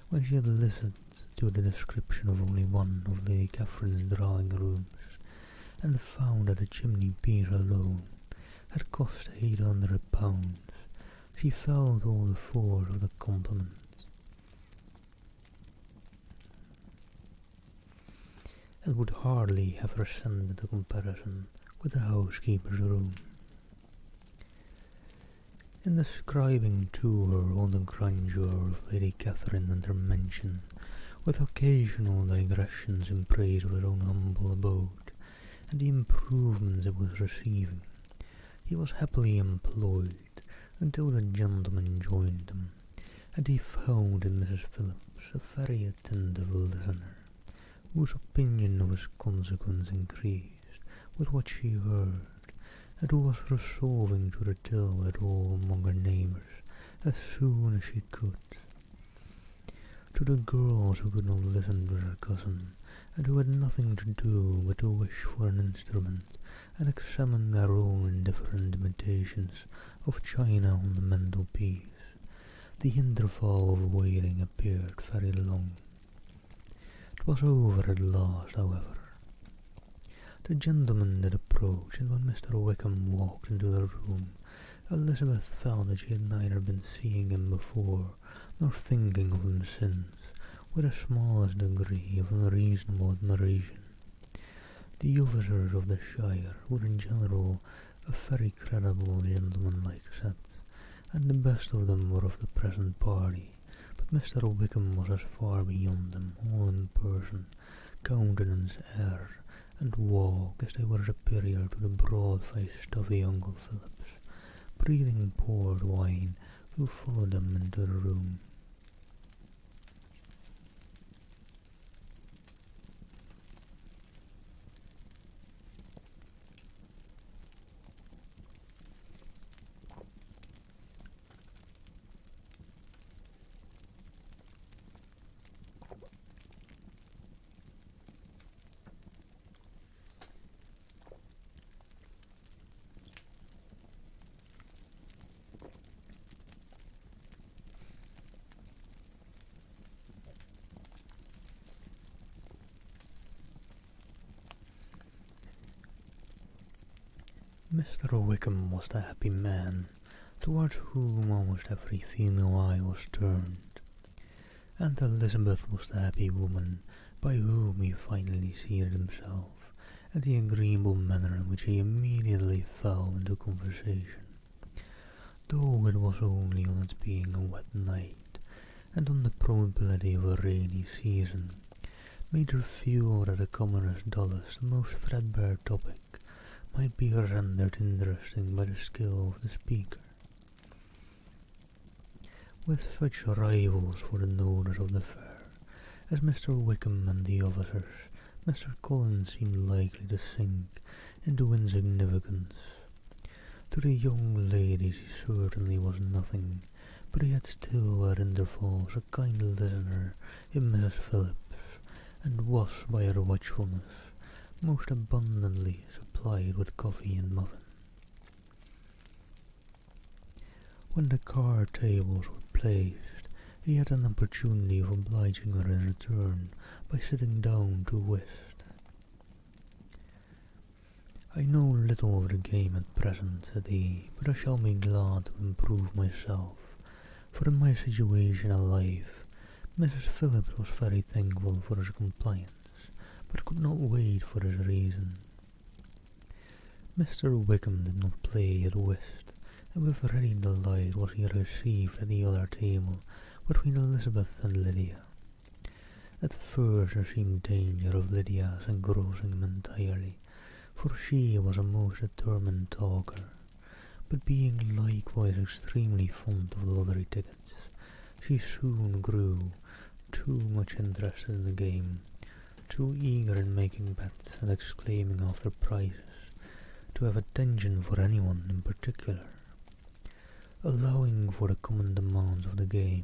when she had listened to the description of only one of Lady Catherine's drawing-rooms, and found that the chimney-piece alone had cost £800, she felt all the force of the compliment, and would hardly have resented the comparison with the housekeeper's room. In describing to her all the grandeur of Lady Catherine and her mansion, with occasional digressions in praise of her own humble abode, and the improvements it was receiving, he was happily employed until the gentlemen joined them, and he found in Mrs. Phillips a very attentive listener, whose opinion of his consequence increased with what she heard, and who was resolving to retell it all among her neighbours as soon as she could. To the girls who could not listen to their cousin, and who had nothing to do but to wish for an instrument and examine their own indifferent imitations of china on the mantelpiece, the interval of waiting appeared very long. It was over at last, however. The gentleman did approach, and when Mr. Wickham walked into the room, Elizabeth felt that she had neither been seeing him before, nor thinking of him since, with the smallest degree of unreasonable admiration. The officers of the shire were in general a very credible gentlemanlike set, and the best of them were of the present party, but Mr. Wickham was as far beyond them all in person, countenance, air, and walk as they were superior to the broad-faced stuffy Uncle Phillips, breathing port wine, who followed them into the room. Mr. Wickham was the happy man, towards whom almost every female eye was turned, and Elizabeth was the happy woman by whom he finally seated himself, and the agreeable manner in which he immediately fell into conversation, though it was only on its being a wet night, and on the probability of a rainy season, made her feel that the commonest, dullest, and most threadbare topic might be rendered interesting by the skill of the speaker. With such rivals for the notice of the fair as Mr. Wickham and the officers, Mr. Collins seemed likely to sink into insignificance. To the young ladies he certainly was nothing, but he had still at intervals a kind listener in Mrs. Phillips, and was, by her watchfulness, most abundantly supplied with coffee and muffin. When the card tables were placed, he had an opportunity of obliging her in return by sitting down to whist. "I know little of the game at present," said he, "but I shall be glad to improve myself, for in my situation in life, Mrs. Phillips was very thankful for his compliance, but could not wait for his reason." Mr. Wickham did not play at whist, and with ready delight was he received at the other table between Elizabeth and Lydia. At first there seemed danger of Lydia's engrossing him entirely, for she was a most determined talker, but being likewise extremely fond of lottery tickets, she soon grew too much interested in the game, too eager in making bets and exclaiming after prizes, to have attention for anyone in particular. Allowing for the common demands of the game,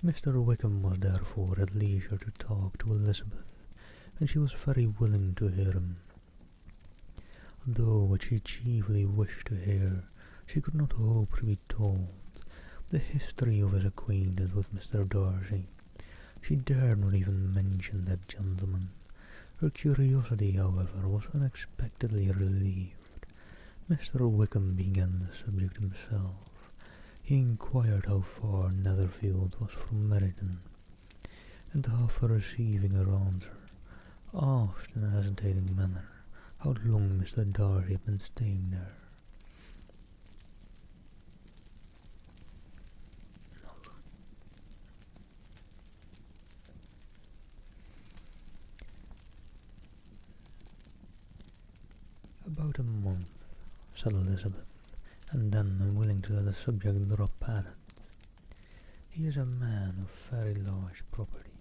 Mr. Wickham was therefore at leisure to talk to Elizabeth, and she was very willing to hear him. Though what she chiefly wished to hear, she could not hope to be told the history of his acquaintance with Mr. Darcy. She dared not even mention that gentleman. Her curiosity, however, was unexpectedly relieved. Mr. Wickham began the subject himself. He inquired how far Netherfield was from Meryton, and after receiving her answer, asked in a hesitating manner how long Mr. Darcy had been staying there. "About a month," said Elizabeth, and then, unwilling to let the subject drop, added, "He is a man of very large property.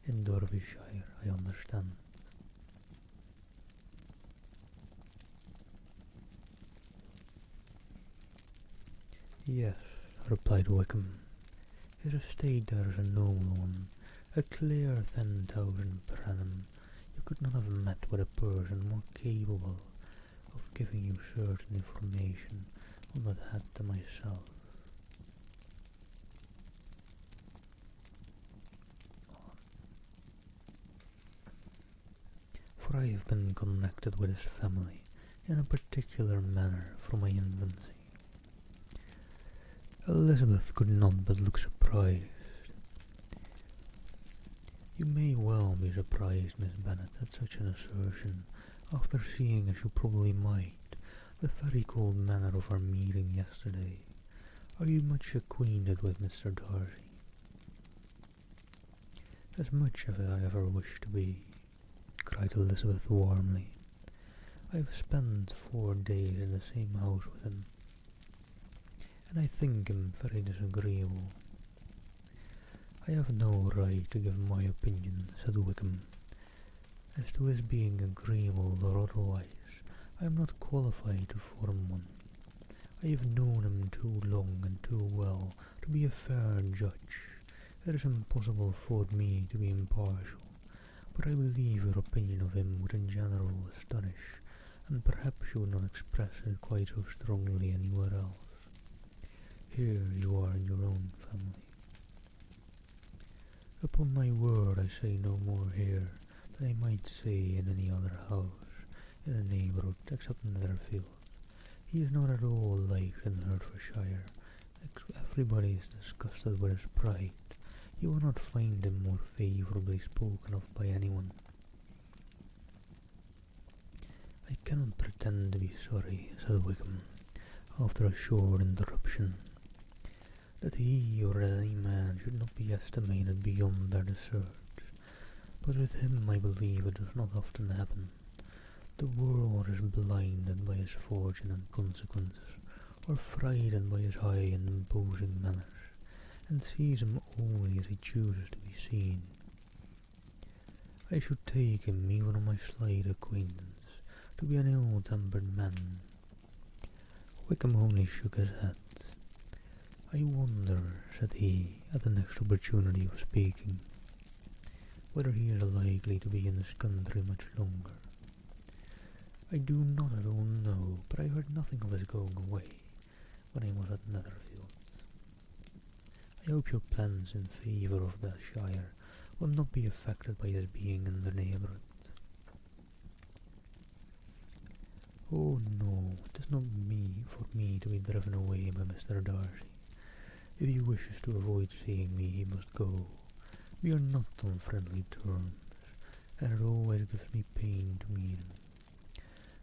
In Derbyshire, I understand." "Yes," replied Wickham. "His estate there is a noble one, a clear 10,000 per annum. You could not have met with a person more capable of giving you certain information on that head than myself." "For I have been connected with his family in a particular manner from my infancy." Elizabeth could not but look surprised. "You may well be surprised, Miss Bennet, at such an assertion, after seeing, as you probably might, the very cold manner of our meeting yesterday. Are you much acquainted with Mr. Darcy?" "As much as I ever wished to be," cried Elizabeth warmly. "I have spent 4 days in the same house with him, and I think him very disagreeable." "I have no right to give my opinion," said Wickham, "as to his being agreeable or otherwise. I am not qualified to form one. I have known him too long and too well to be a fair judge. It is impossible for me to be impartial, but I believe your opinion of him would in general astonish, and perhaps you would not express it quite so strongly anywhere else. Here you are in your own family. Upon my word, I say no more here than I might say in any other house, in a neighbourhood except in Netherfield. He is not at all liked in Hertfordshire. Everybody is disgusted with his pride. You will not find him more favourably spoken of by anyone. I cannot pretend to be sorry, said Wickham, after a short interruption, that he or any man should not be estimated beyond their deserts, but with him I believe it does not often happen. The world is blinded by his fortune and consequences, or frightened by his high and imposing manners, and sees him only as he chooses to be seen. I should take him, even on my slight acquaintance, to be an ill-tempered man. Wickham only shook his head. I wonder, said he, at the next opportunity of speaking, whether he is likely to be in this country much longer. I do not at all know, but I heard nothing of his going away when I was at Netherfield. I hope your plans in favour of the Shire will not be affected by his being in the neighbourhood. Oh no, it is not for me to be driven away by Mr. Darcy. If he wishes to avoid seeing me, he must go. We are not on friendly terms, and it always gives me pain to meet him.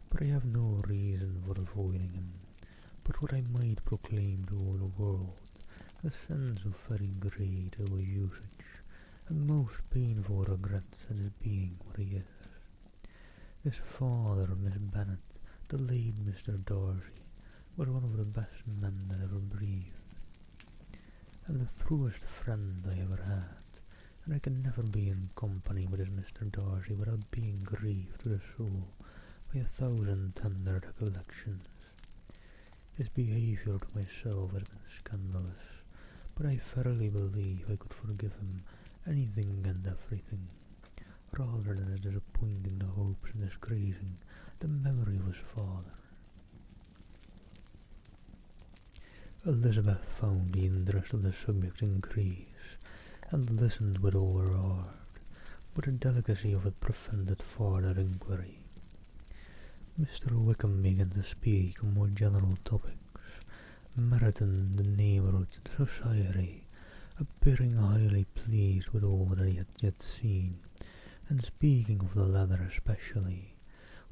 But I have no reason for avoiding him, but what I might proclaim to all the world, a sense of very great ill-usage, and most painful regrets at his being what he is. His father, Miss Bennet, the late Mr. Darcy, was one of the best men that ever breathed, and the truest friend I ever had, and I can never be in company with this Mr. Darcy without being grieved to the soul by 1,000 tender recollections. His behaviour to myself has been scandalous, but I verily believe I could forgive him anything and everything, rather than his disappointing the hopes and disgracing the memory of his father. Elizabeth found the interest of the subject increase, and listened with all her heart, but the delicacy of it prevented further inquiry. Mr. Wickham began to speak on more general topics, Meryton, the neighbourhood, the society, appearing highly pleased with all that he had yet seen, and speaking of the latter especially,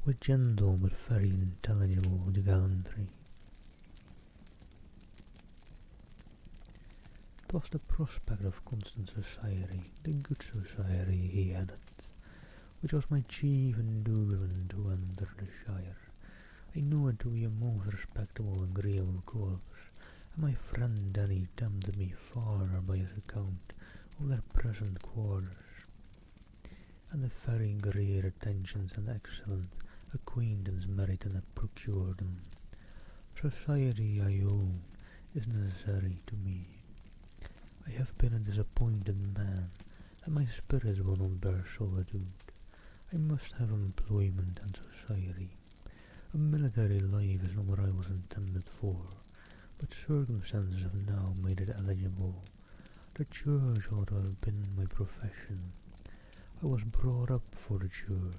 with gentle but very intelligible gallantry. It was the prospect of constant society, the good society, he added, which was my chief inducement to enter the Shire. I knew it to be a most respectable and agreeable course, and my friend Denny tempted me farther by his account of their present quarters, and the very great attentions and excellent acquaintance Meryton had procured them. Society, I own, is necessary to me. I have been a disappointed man, and my spirits will not bear solitude. I must have employment and society. A military life is not what I was intended for, but circumstances have now made it eligible. The church ought to have been my profession. I was brought up for the church.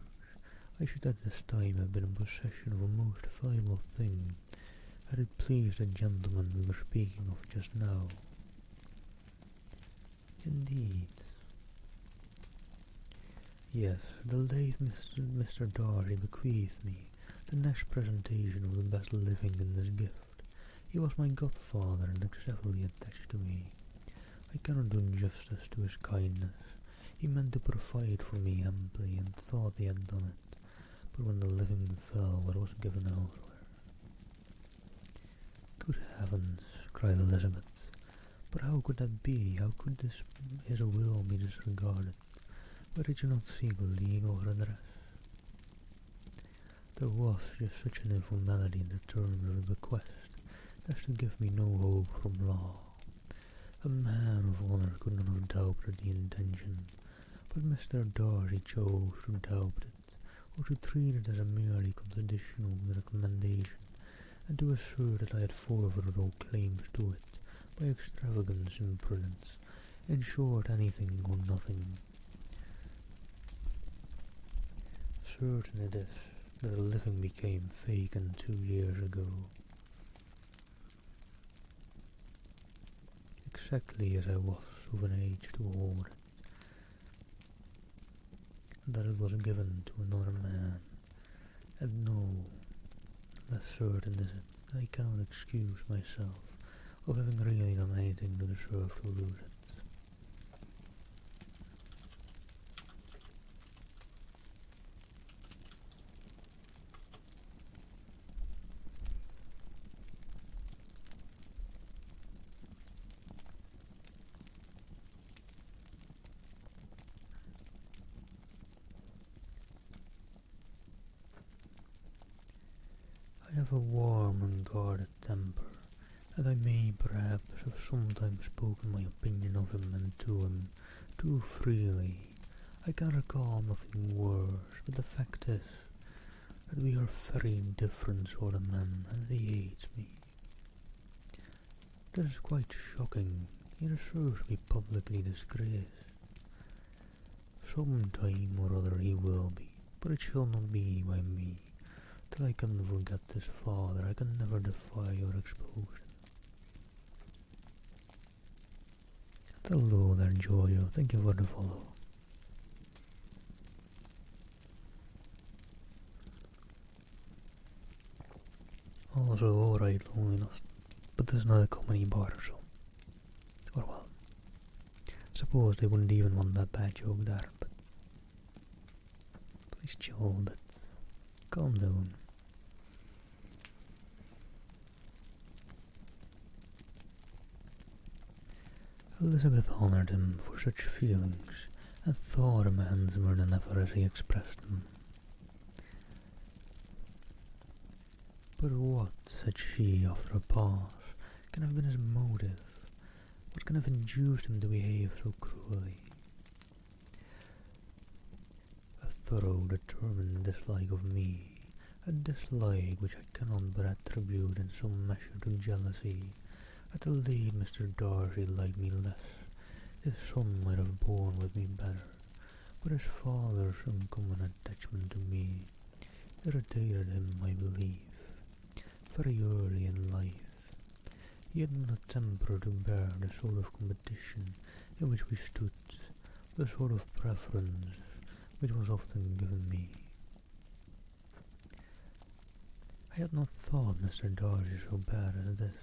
I should at this time have been in possession of a most valuable thing, had it pleased the gentleman we were speaking of just now. Indeed. Yes, the late Mr. Darcy bequeathed me the next presentation of the best living in this gift. He was my godfather and excessively attached to me. I cannot do justice to his kindness. He meant to provide for me amply, and thought he had done it, but when the living fell, it was given elsewhere. Good heavens, cried Elizabeth, but how could that be? How could his will be disregarded? Why did you not seek legal redress? There was just such an informality in the terms of the bequest as to give me no hope from law. A man of honour could not have doubted the intention, but Mr. Darcy chose to doubt it, or to treat it as a merely conditional recommendation, and to assert that I had forfeited all claims to it by extravagance, imprudence, in short, anything or nothing. Certain it is, that the living became vacant 2 years ago, exactly as I was of an age to hold it, and that it was given to another man, and no less certain is it that I cannot excuse myself of having really done anything to deserve to lose it. I have a warm and guarded temper, and I may perhaps have sometimes spoken my opinion of him and to him too freely. I can recall nothing worse, but the fact is that we are very different sort of men, and he hates me. This is quite shocking. He deserves to be publicly disgraced. Some time or other he will be, but it shall not be by me. Till I can forget this father, I can never defy or expose him. Hello there, Giorgio. Thank you for the follow. Also, alright, loneliness. But this is not a comedy bar, so. Or well. Suppose they wouldn't even want that bad joke there, but. Please chill a bit. Calm down. Elizabeth honoured him for such feelings, and thought him handsomer than ever as he expressed them. But what, said she after a pause, can have been his motive? What can have induced him to behave so cruelly? A thorough, determined dislike of me, a dislike which I cannot but attribute in some measure to jealousy. At the late Mr. Darcy liked me less, his son might have borne with me better, but his father's uncommon attachment to me irritated him, I believe, very early in life. He had not a temper to bear the sort of competition in which we stood, the sort of preference which was often given me. I had not thought Mr. Darcy so bad as this,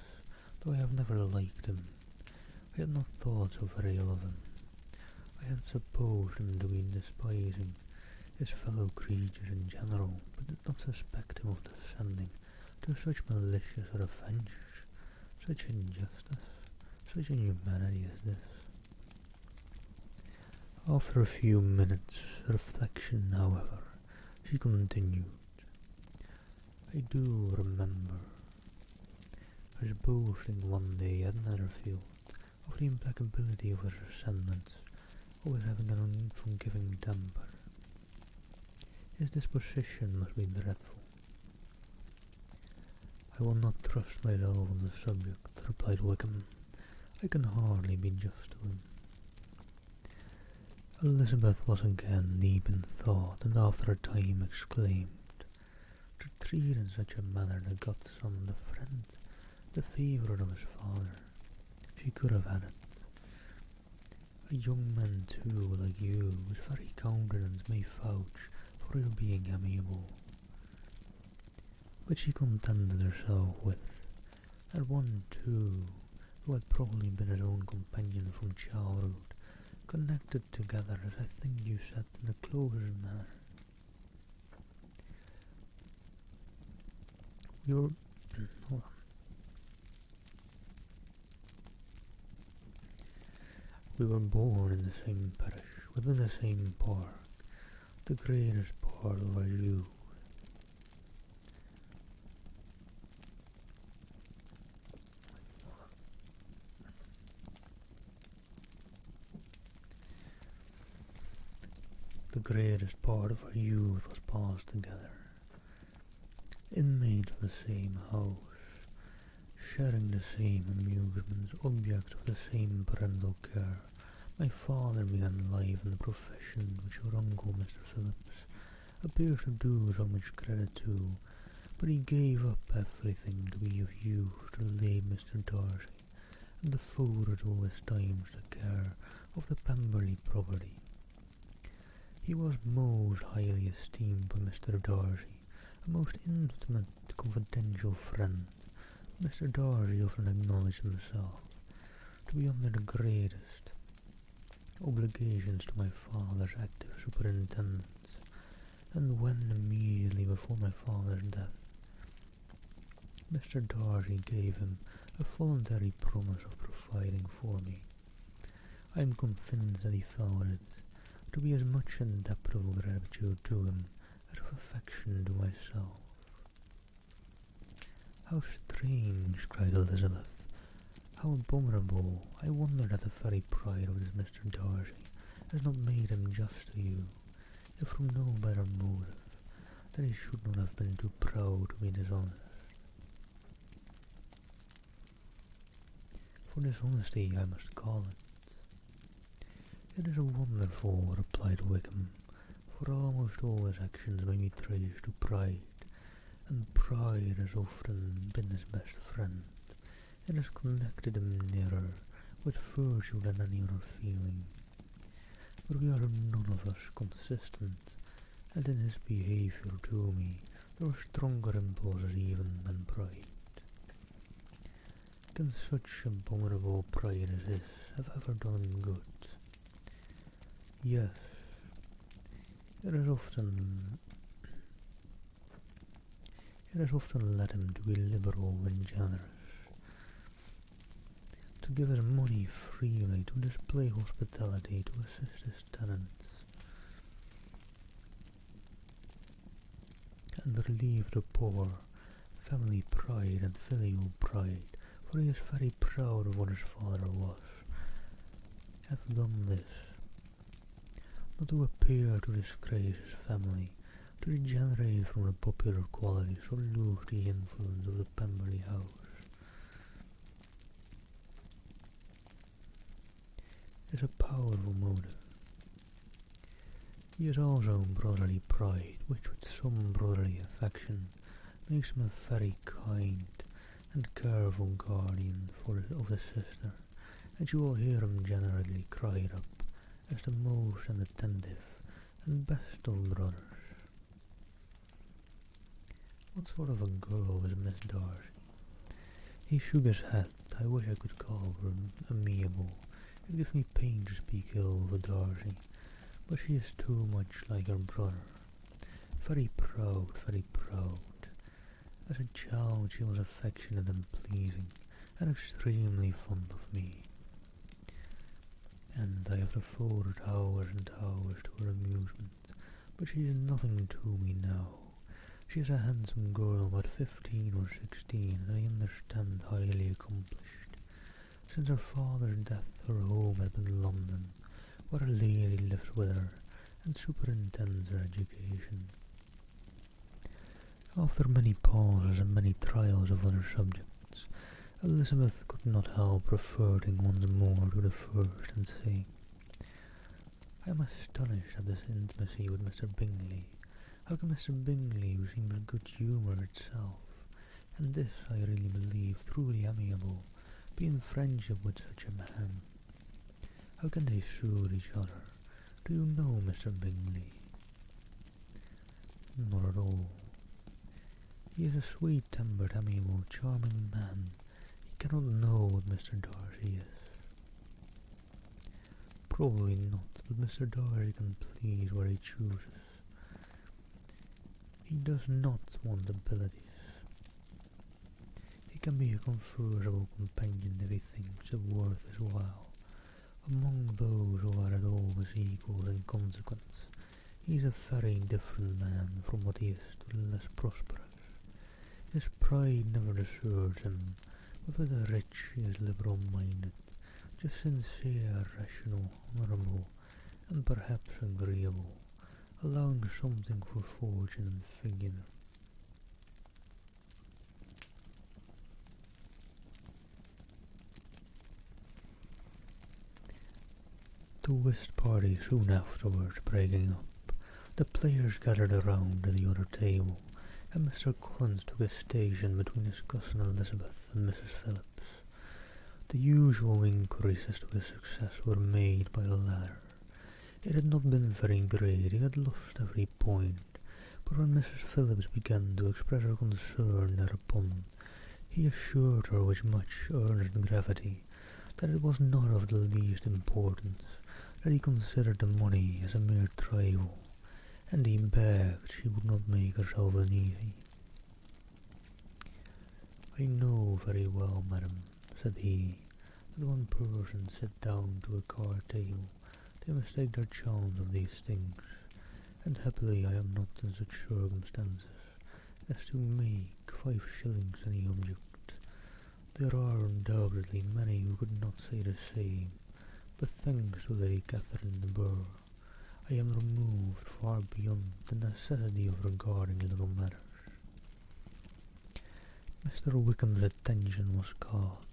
though I have never liked him. I had not thought so very ill of him. I had supposed him to be despising his fellow creatures in general, but did not suspect him of descending to such malicious revenge, such injustice, such inhumanity as this. After a few minutes' reflection, however, she continued, I do remember his boasting one day at Netherfield of the implacability of his resentments, always having an unforgiving temper. His disposition must be dreadful. I will not trust myself on the subject, replied Wickham. I can hardly be just to him. Elizabeth was again deep in thought, and after a time exclaimed, to treat in such a manner the godson, the friend, the favourite of his father. She could have had it. A young man too, like you, whose very countenance may vouch for your being amiable. But she contented herself with, and one too, who had probably been his own companion from childhood, connected together, as I think you said, in the closest manner. Hold on. We were born in the same parish, within the same park, the greatest part of our youth. The greatest part of our youth was passed together, inmates of the same house, sharing the same amusements, objects of the same parental care. My father began life in the profession which your uncle, Mr. Phillips, appears to do so much credit to, but he gave up everything to be of use to late Mr. Darcy, and devoted all his time to the care of the Pemberley property. He was most highly esteemed by Mr. Darcy, a most intimate, confidential friend. Mr. Darcy often acknowledged himself to be under the greatest obligations to my father's active superintendence, and when immediately before my father's death, Mr. Darcy gave him a voluntary promise of providing for me, I am convinced that he felt it to be as much a debt of gratitude to him as of affection to myself. How strange, cried Elizabeth. How abominable! I wonder that the very pride of this Mr. Darcy has not made him just to you, if from no better motive, that he should not have been too proud to be dishonest. For dishonesty I must call it. It is wonderful, replied Wickham, for almost all his actions may be traced to pride, and pride has often been his best friend. It has connected him nearer with virtue than any other feeling. But we are none of us consistent, and in his behaviour to me there are stronger impulses even than pride. Can such abominable pride as his have ever done him good? Yes, it has often led him to be liberal and generous, to give his money freely, to display hospitality, to assist his tenants, and relieve the poor. Family pride and filial pride, for he is very proud of what his father was, have done this, not to appear to disgrace his family, to degenerate from the popular qualities or lose the influence of the Pemberley house. Is a powerful motive. He has also brotherly pride, which with some brotherly affection makes him a very kind and careful guardian of his sister, and you will hear him generally cried up as the most attentive and best of brothers. What sort of a girl is Miss Darcy? He shook his head. I wish I could call her amiable. It gives me pain to speak ill of Darcy, but she is too much like her brother. Very proud, very proud. As a child she was affectionate and pleasing, and extremely fond of me, and I have devoted hours and hours to her amusement, but she is nothing to me now. She is a handsome girl, about 15 or 16, and I understand highly accomplished. Since her father's death her home has been London, where a lady lives with her and superintends her education. After many pauses and many trials of other subjects, Elizabeth could not help reverting once more to the first and saying, I am astonished at this intimacy with Mr. Bingley. How can Mr. Bingley, who seems good humour itself, and this I really believe truly amiable, be in friendship with such a man? How can they suit each other? Do you know Mr. Bingley? Not at all. He is a sweet-tempered, amiable, charming man. He cannot know what Mr. Darcy is. Probably not, but Mr. Darcy can please where he chooses. He does not want abilities. He can be a conversable companion if he thinks it worth his while. Among those who are at all his equals in consequence, he is a very different man from what he is to the less prosperous. His pride never deserts him, but with the rich he is liberal-minded, just sincere, rational, honourable, and perhaps agreeable, allowing something for fortune and figure. The whist party soon afterwards breaking up, The players gathered around the other table, and Mr. Collins took his station between his cousin Elizabeth and Mrs. Phillips. The usual inquiries as to his success were made by the latter. It had not been very great, he had lost every point, but when Mrs. Phillips began to express her concern thereupon, he assured her with much earnest gravity that it was not of the least importance, that he considered the money as a mere trifle, and he begged she would not make herself uneasy. "I know very well, madam," said he, "that when persons sit down to a card table, they mistake their chance of these things, and happily I am not in such circumstances as to make 5 shillings any object. There are undoubtedly many who could not say the same, but thanks to Lady Catherine de Bourgh, I am removed far beyond the necessity of regarding little matters." Mr. Wickham's attention was caught.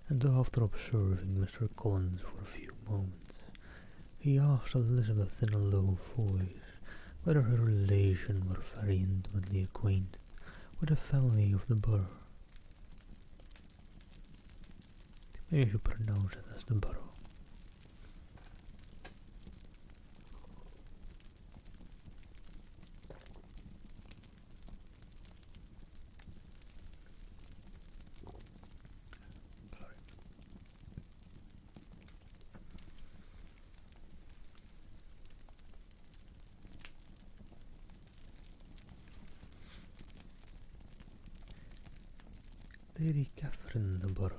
And after observing Mr. Collins for a few moments, he asked Elizabeth in a low voice whether her relation were very intimately acquainted with the family of the Borough. Maybe I should pronounce it as the Borough. "Lady Catherine de Bourgh,"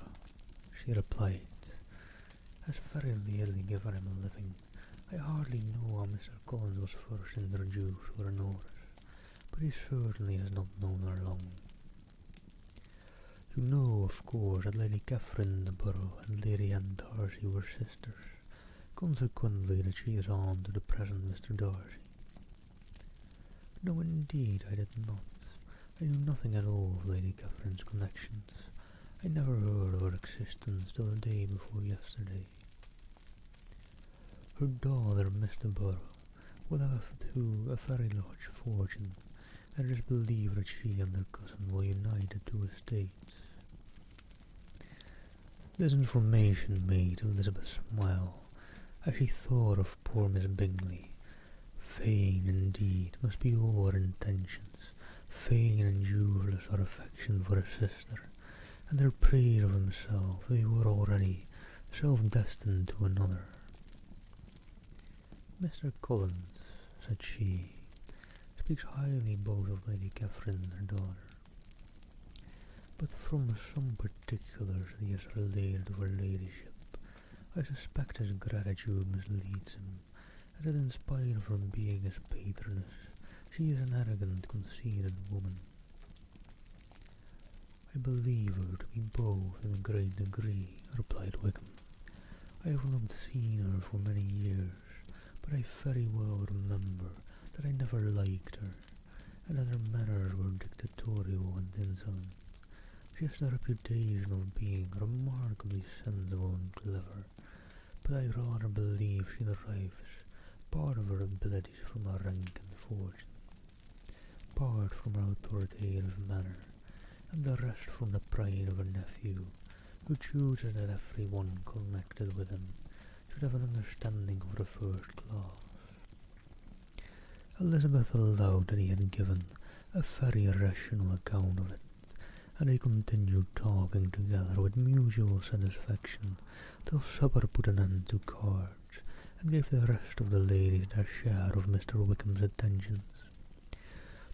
she replied, "has very lately given him a living. I hardly know how Mr. Collins was first introduced or noticed, but he certainly has not known her long. You know, of course, that Lady Catherine de Bourgh and Lady Anne Darcy were sisters, consequently that she is aunt to the present Mr. Darcy." "No, indeed, I did not. I knew nothing at all of Lady Catherine's connections. I never heard of her existence till the day before yesterday. Her daughter, Miss de Bourgh, will have too a very large fortune, and it is believed that she and her cousin will unite the 2 estates." This information made Elizabeth smile, as she thought of poor Miss Bingley. Vain, indeed, must be all her intentions, vain and useless her affection for her sister, and her praise of himself if he were already self-destined to another. "Mr. Collins," said she, "speaks highly both of Lady Catherine and her daughter, but from some particulars he has related to her ladyship, I suspect his gratitude misleads him, and that in spite of her being his patroness, she is an arrogant, conceited woman. "I believe her to be both in a great degree," replied Wickham. "I have not seen her for many years, but I very well remember that I never liked her, and that her manners were dictatorial and insolent. She has the reputation of being remarkably sensible and clever, but I rather believe she derives part of her abilities from her rank and fortune, part from her authoritative manner, and the rest from the pride of her nephew, who chooses that every one connected with him should have an understanding of the first class." Elizabeth allowed that he had given a very rational account of it, and they continued talking together with mutual satisfaction till supper put an end to cards, and gave the rest of the ladies their share of Mr. Wickham's attentions.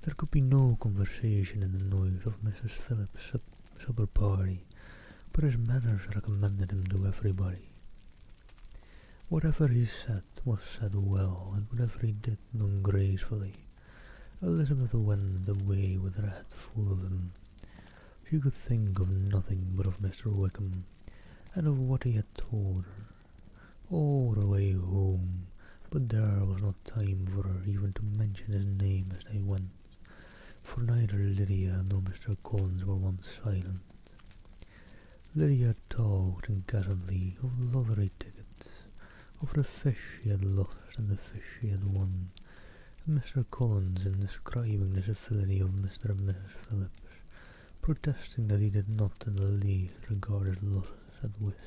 There could be no conversation in the noise of Mrs. Phillips's supper party, but his manners recommended him to everybody. Whatever he said was said well, and whatever he did done gracefully. Elizabeth went away with her head full of him. She could think of nothing but of Mr. Wickham, and of what he had told her, all the way home, but there was not time for her even to mention his name as they went, for neither Lydia nor Mr. Collins were once silent. Lydia talked incessantly of lottery tickets, of the fish she had lost and the fish she had won, and Mr. Collins, in describing the civility of Mr. and Mrs. Phillips, protesting that he did not in the least regard his losses at whist,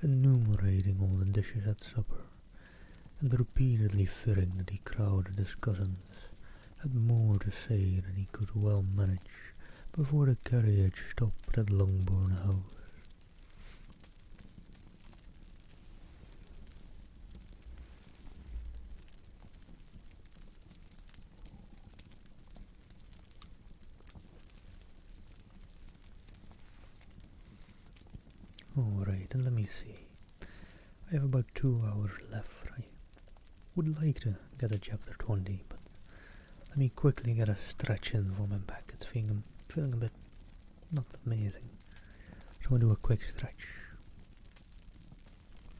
enumerating all the dishes at supper, and repeatedly fearing that he crowded his cousins, had more to say than he could well manage before the carriage stopped at Longbourn House. Alright, and let me see. I have about 2 hours left. I would like to get to chapter 20, but let me quickly get a stretch in for my back. It's feeling a bit not amazing. So I'll do a quick stretch.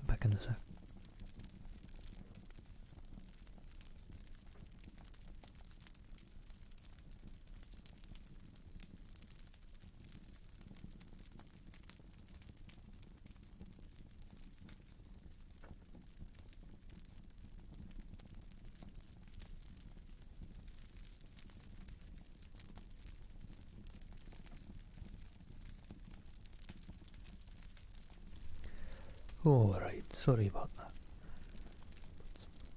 Back in a sec. Alright, sorry about that.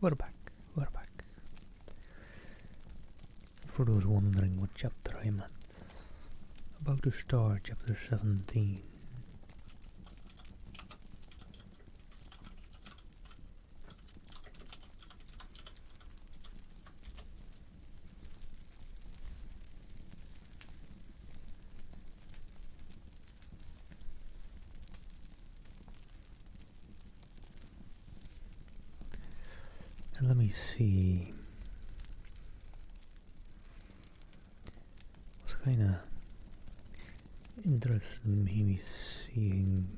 We're back. For those wondering what chapter I'm at, about to start chapter 17. And let me see. I was kinda interested in maybe seeing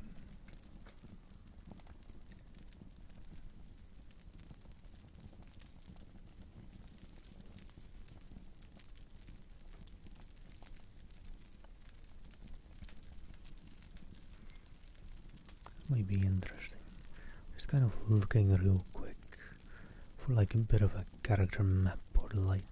might be interesting. Just kind of looking real quick for like a bit of a character map or the likes.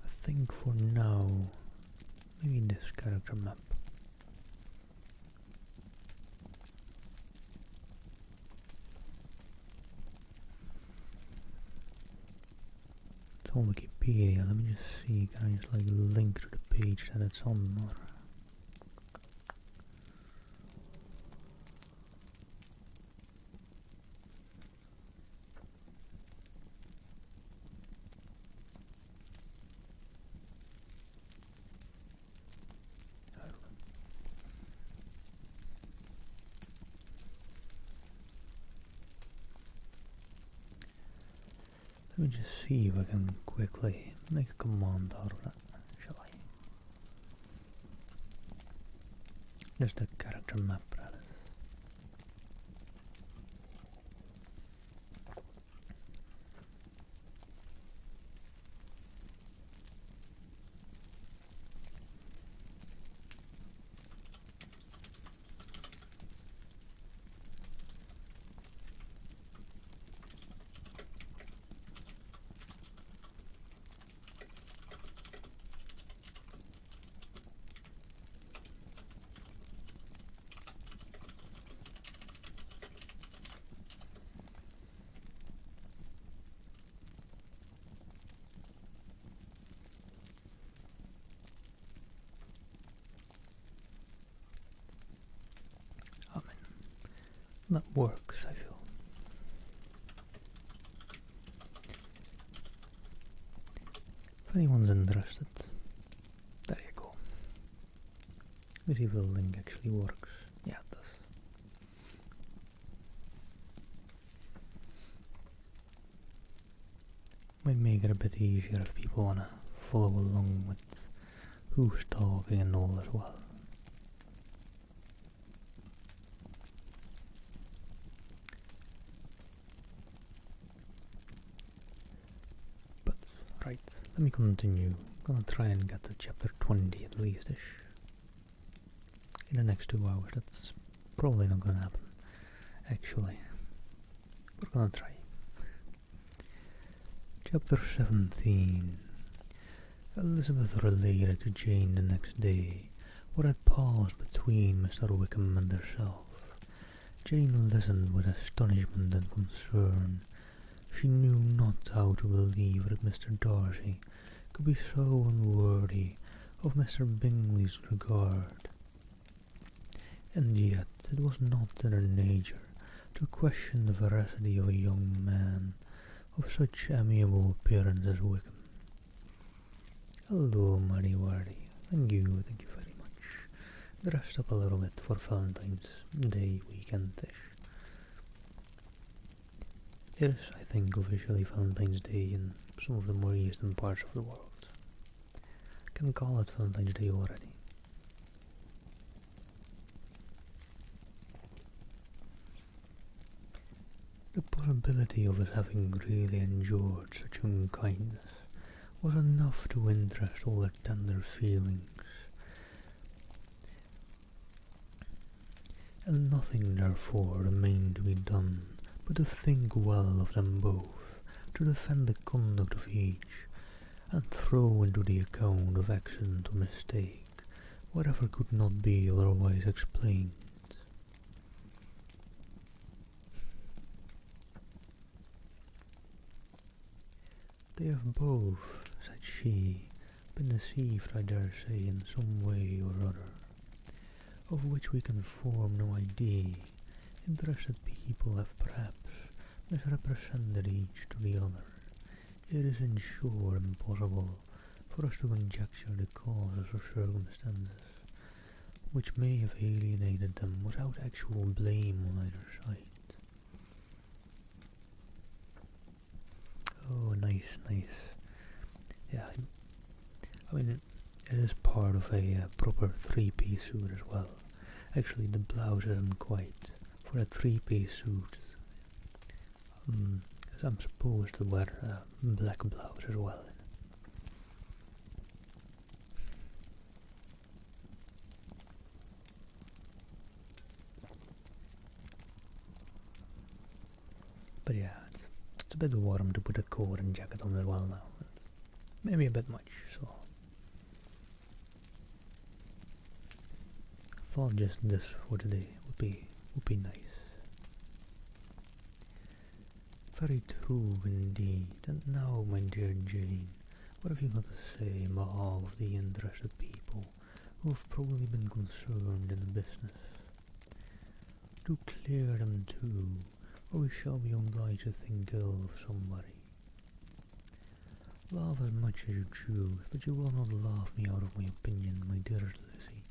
I think for now, maybe this character map. On Wikipedia, let me just see, can I just like link to the page that it's on, or I don't know. Let me just see if I can quickly make a command out of that, shall I? Just a character map, rather. That works, I feel. If anyone's interested, there you go. Let me see if the link actually works. Yeah, it does. Might make it a bit easier if people wanna follow along with who's talking and all as well. Right, let me continue. Gonna try and get to chapter 20 at least-ish. In the next 2 hours. That's probably not gonna happen, actually. We're gonna try. Chapter 17. Elizabeth related to Jane the next day what had passed between Mr. Wickham and herself. Jane listened with astonishment and concern. She knew not how to believe that Mr. Darcy could be so unworthy of Mr. Bingley's regard. And yet it was not in her nature to question the veracity of a young man of such amiable appearance as Wickham. Hello, Mary Wardy. Thank you very much. Dressed up a little bit for Valentine's Day weekend-ish. It is, I think, officially Valentine's Day in some of the more eastern parts of the world. I can call it Valentine's Day already. The possibility of his having really endured such unkindness was enough to interest all her tender feelings, and nothing therefore remained to be done but to think well of them both, to defend the conduct of each, and throw into the account of accident or mistake whatever could not be otherwise explained. They have both, said she, been deceived, I dare say, in some way or other, of which we can form no idea. Interested people have perhaps misrepresented each to the other. It is in short impossible for us to conjecture the causes or circumstances which may have alienated them without actual blame on either side. Oh, nice. Yeah, I mean, it is part of a proper three-piece suit as well. Actually, the blouse isn't quite for a three-piece suit. Because I'm supposed to wear a black blouse as well. But yeah, it's a bit warm to put a coat and jacket on as well now. Maybe a bit much, so I thought just this for today would be nice. Very true indeed. And now, my dear Jane, what have you got to say in behalf of the interested people who have probably been concerned in the business? Do clear them too, or we shall be obliged to think ill of somebody. Laugh as much as you choose, but you will not laugh me out of my opinion, my dearest Lizzie.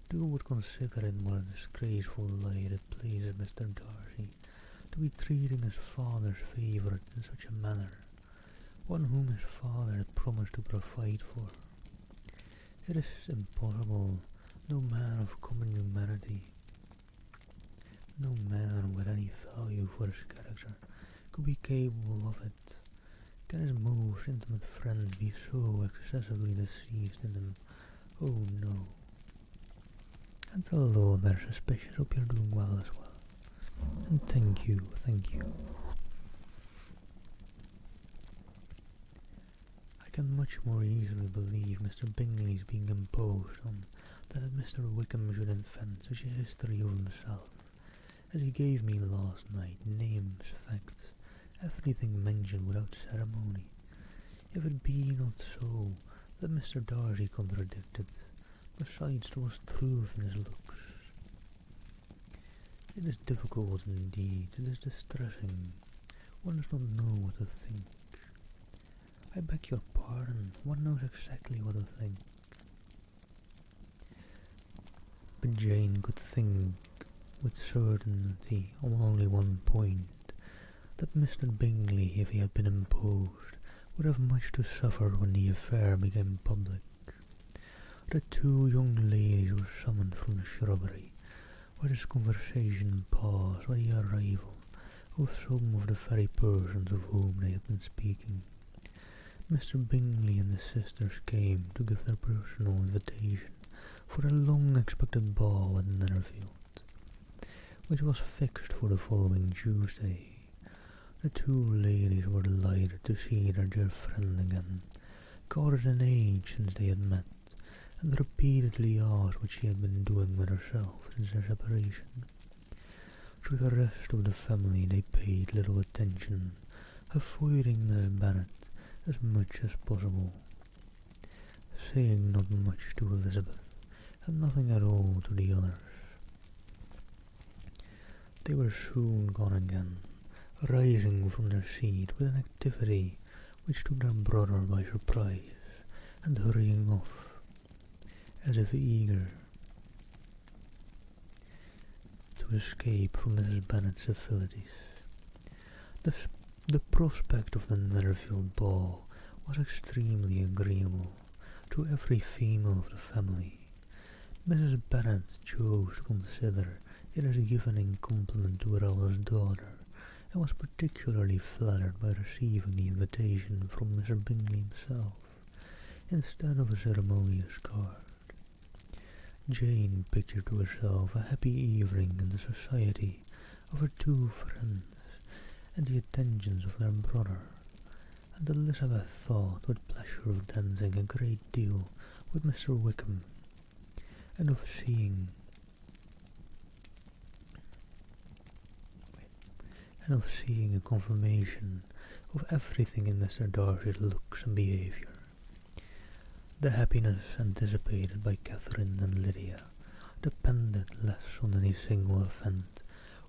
Do but consider it what a disgraceful lie it pleases Mr. Darcy to be treating his father's favourite in such a manner, one whom his father had promised to provide for. It is impossible no man of common humanity, no man with any value for his character, could be capable of it. Can his most intimate friends be so excessively deceived in him? Oh no. And hello there, Suspicious. Hope you're doing well as well. And thank you. I can much more easily believe Mr. Bingley's being imposed on than that Mr. Wickham should invent such a history of himself, as he gave me last night, names, facts, everything mentioned without ceremony. If it be not so that Mr. Darcy contradicted, besides there was truth in his looks. It is difficult indeed, it is distressing, one does not know what to think. I beg your pardon, one knows exactly what to think. But Jane could think with certainty on only one point, that Mr. Bingley, if he had been imposed, would have much to suffer when the affair became public. The two young ladies were summoned from the shrubbery, where this conversation paused by the arrival of some of the very persons of whom they had been speaking. Mr. Bingley and the sisters came to give their personal invitation for a long-expected ball at Netherfield, which was fixed for the following Tuesday. The two ladies were delighted to see their dear friend again, caught in age since they had met, and repeatedly asked what she had been doing with herself since their separation. To the rest of the family they paid little attention, avoiding Mrs. Bennet as much as possible, saying not much to Elizabeth, and nothing at all to the others. They were soon gone again, rising from their seat with an activity which took their brother by surprise, and hurrying off, as if eager to escape from Mrs. Bennet's civilities. The prospect of the Netherfield ball was extremely agreeable to every female of the family. Mrs. Bennet chose to consider it as given in compliment to her eldest daughter, and was particularly flattered by receiving the invitation from Mr. Bingley himself, instead of a ceremonious card. Jane pictured to herself a happy evening in the society of her two friends, and the attentions of their brother, and Elizabeth thought with pleasure of dancing a great deal with Mr. Wickham, and of seeing a confirmation of everything in Mr. Darcy's looks and behaviour. The happiness anticipated by Catherine and Lydia depended less on any single event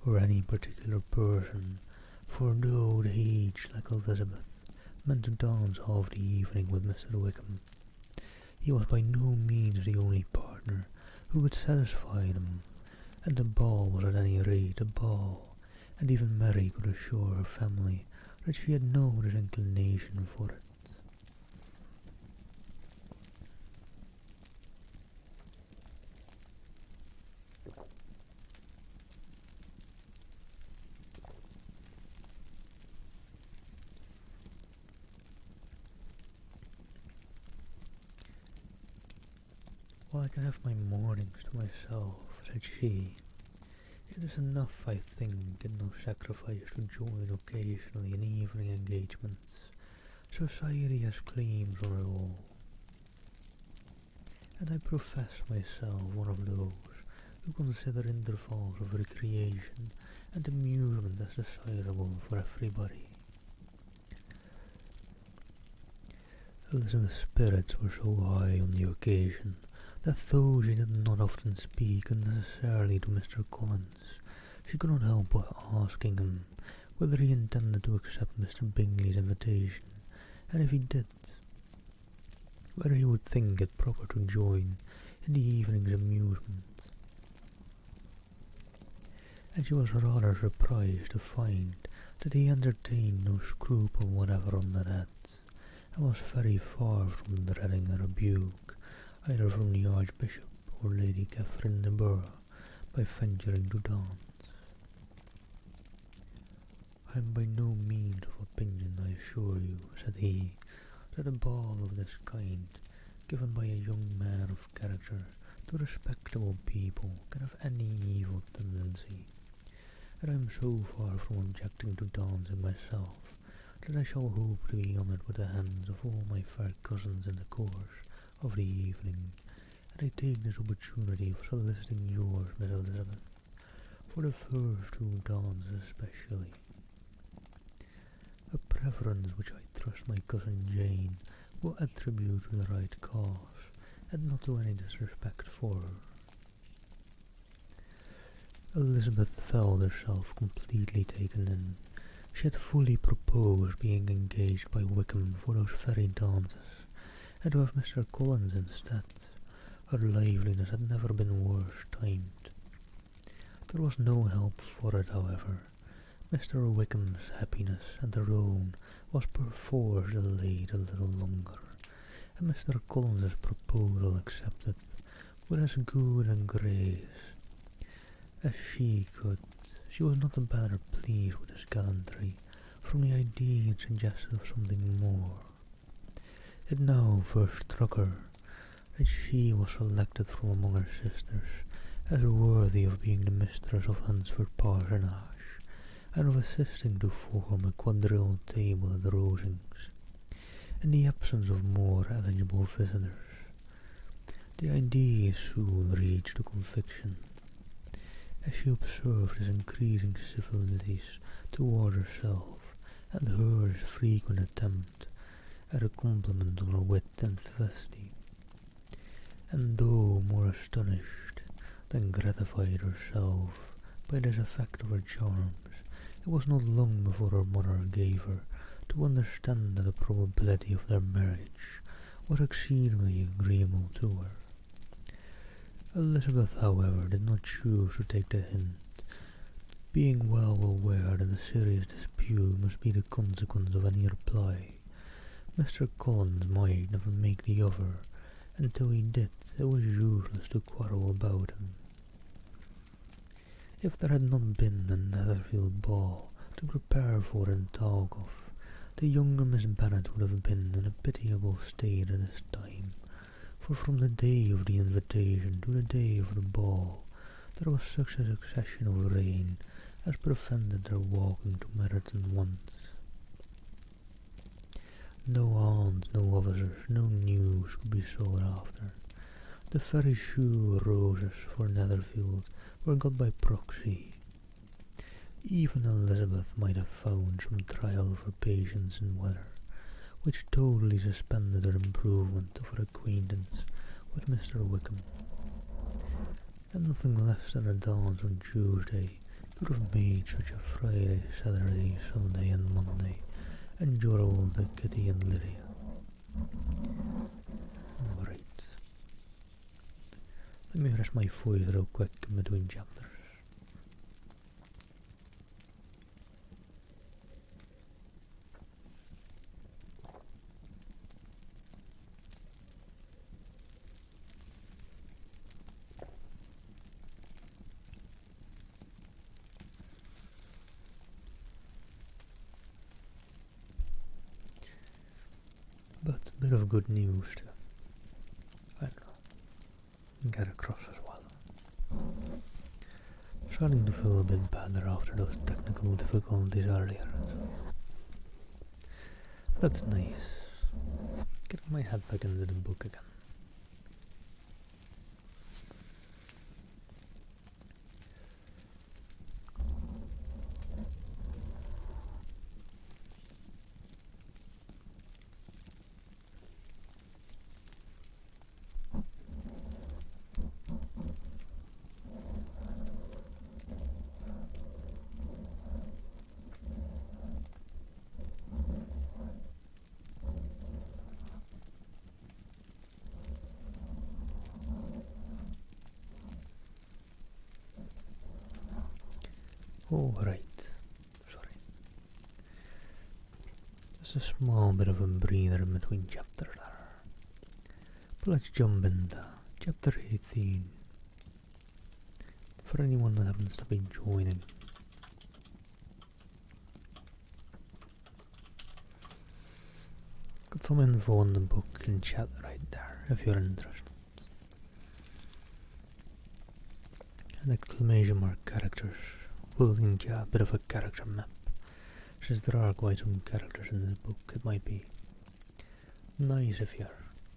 or any particular person, for though they each, like Elizabeth, meant to dance half the evening with Mr. Wickham, he was by no means the only partner who could satisfy them, and the ball was at any rate a ball, and even Mary could assure her family that she had no disinclination for it. "Well, I can have my mornings to myself," said she. "It is enough, I think, and no sacrifice to join occasionally in evening engagements. Society has claims on it all, and I profess myself one of those who consider intervals of recreation and amusement as desirable for everybody." Elizabeth's spirits were so high on the occasion that though she did not often speak unnecessarily to Mr. Collins, she could not help but asking him whether he intended to accept Mr. Bingley's invitation, and if he did, whether he would think it proper to join in the evening's amusement. And she was rather surprised to find that he entertained no scruple whatever on that head, and was very far from dreading a rebuke either from the Archbishop or Lady Catherine de Bourgh by venturing to dance. "I am by no means of opinion, I assure you," said he, "that a ball of this kind, given by a young man of character to respectable people, can have any evil tendency, and I am so far from objecting to dancing myself, that I shall hope to be honoured with the hands of all my fair cousins in the course of the evening, and I take this opportunity of soliciting yours, Miss Elizabeth, for the first two dances especially, a preference which I trust my cousin Jane will attribute to the right cause, and not to any disrespect for her." Elizabeth felt herself completely taken in. She had fully proposed being engaged by Wickham for those very dances, and to have Mr. Collins instead. Her liveliness had never been worse timed. There was no help for it, however. Mr. Wickham's happiness and her own was perforce delayed a little longer, and Mr. Collins's proposal accepted with as good a grace as she could. She was not the better pleased with his gallantry from the idea it suggested of something more. It now first struck her that she was selected from among her sisters as worthy of being the mistress of Hunsford Parsonage, and of assisting to form a quadrille table at the Rosings, in the absence of more eligible visitors. The idea soon reached a conviction, as she observed his increasing civilities toward herself, and her frequent attempt at a compliment on her wit and vivacity, and though more astonished than gratified herself by this effect of her charms, it was not long before her mother gave her to understand that the probability of their marriage was exceedingly agreeable to her. Elizabeth, however, did not choose to take the hint, being well aware that a serious dispute must be the consequence of any reply. Mr. Collins might never make the offer, and till he did, it was useless to quarrel about him. If there had not been a Netherfield ball to prepare for and talk of, the younger Miss Bennet would have been in a pitiable state at this time, for from the day of the invitation to the day of the ball there was such a succession of rain as prevented their walking to Meryton once. No aunts, no officers, no news could be sought after. The very sure roses for Netherfield were got by proxy. Even Elizabeth might have found some trial of her patience in weather, which totally suspended her improvement of her acquaintance with Mr. Wickham, and nothing less than a dance on Tuesday could have made such a Friday, Saturday, Sunday, and Monday endurable to Kitty and Lydia. Alright. Let me rest my voice real quick in between chapters. But a bit of good news to, I don't know, get across as well. Starting to feel a bit better after those technical difficulties earlier. That's nice. Getting my head back into the book again. Oh, right. Sorry. Just a small bit of a breather in between chapters there. But let's jump into chapter 18. For anyone that happens to be joining. Got some info on the book in chat right there, if you're interested. And exclamation mark characters will link you a bit of a character map. Since there are quite some characters in this book, it might be nice if you're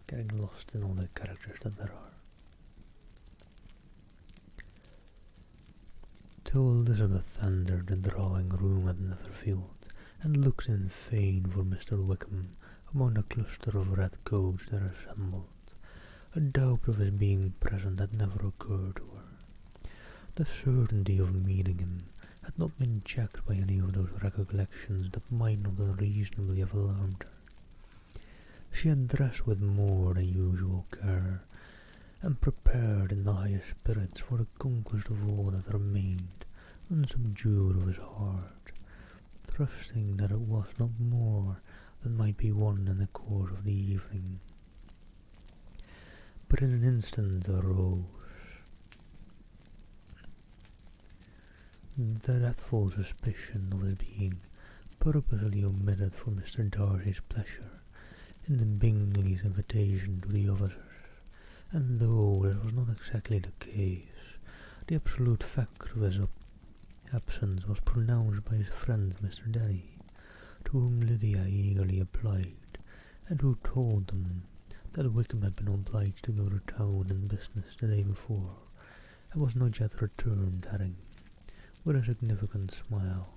getting lost in all the characters that there are. Till Elizabeth entered the drawing room at Netherfield, and looked in vain for Mr. Wickham among the cluster of red coats that assembled. A doubt of his being present had never occurred to her. The certainty of meeting him had not been checked by any of those recollections that might not unreasonably have alarmed her. She had dressed with more than usual care, and prepared in the highest spirits for the conquest of all that remained unsubdued of his heart, trusting that it was not more than might be won in the course of the evening. But in an instant arose the dreadful suspicion of his being purposely omitted for Mr. Darcy's pleasure, in the Bingley's invitation to the officers, and though this was not exactly the case, the absolute fact of his absence was pronounced by his friend Mr. Denny, to whom Lydia eagerly applied, and who told them that Wickham had been obliged to go to town on business the day before, and was not yet returned, adding, with a significant smile,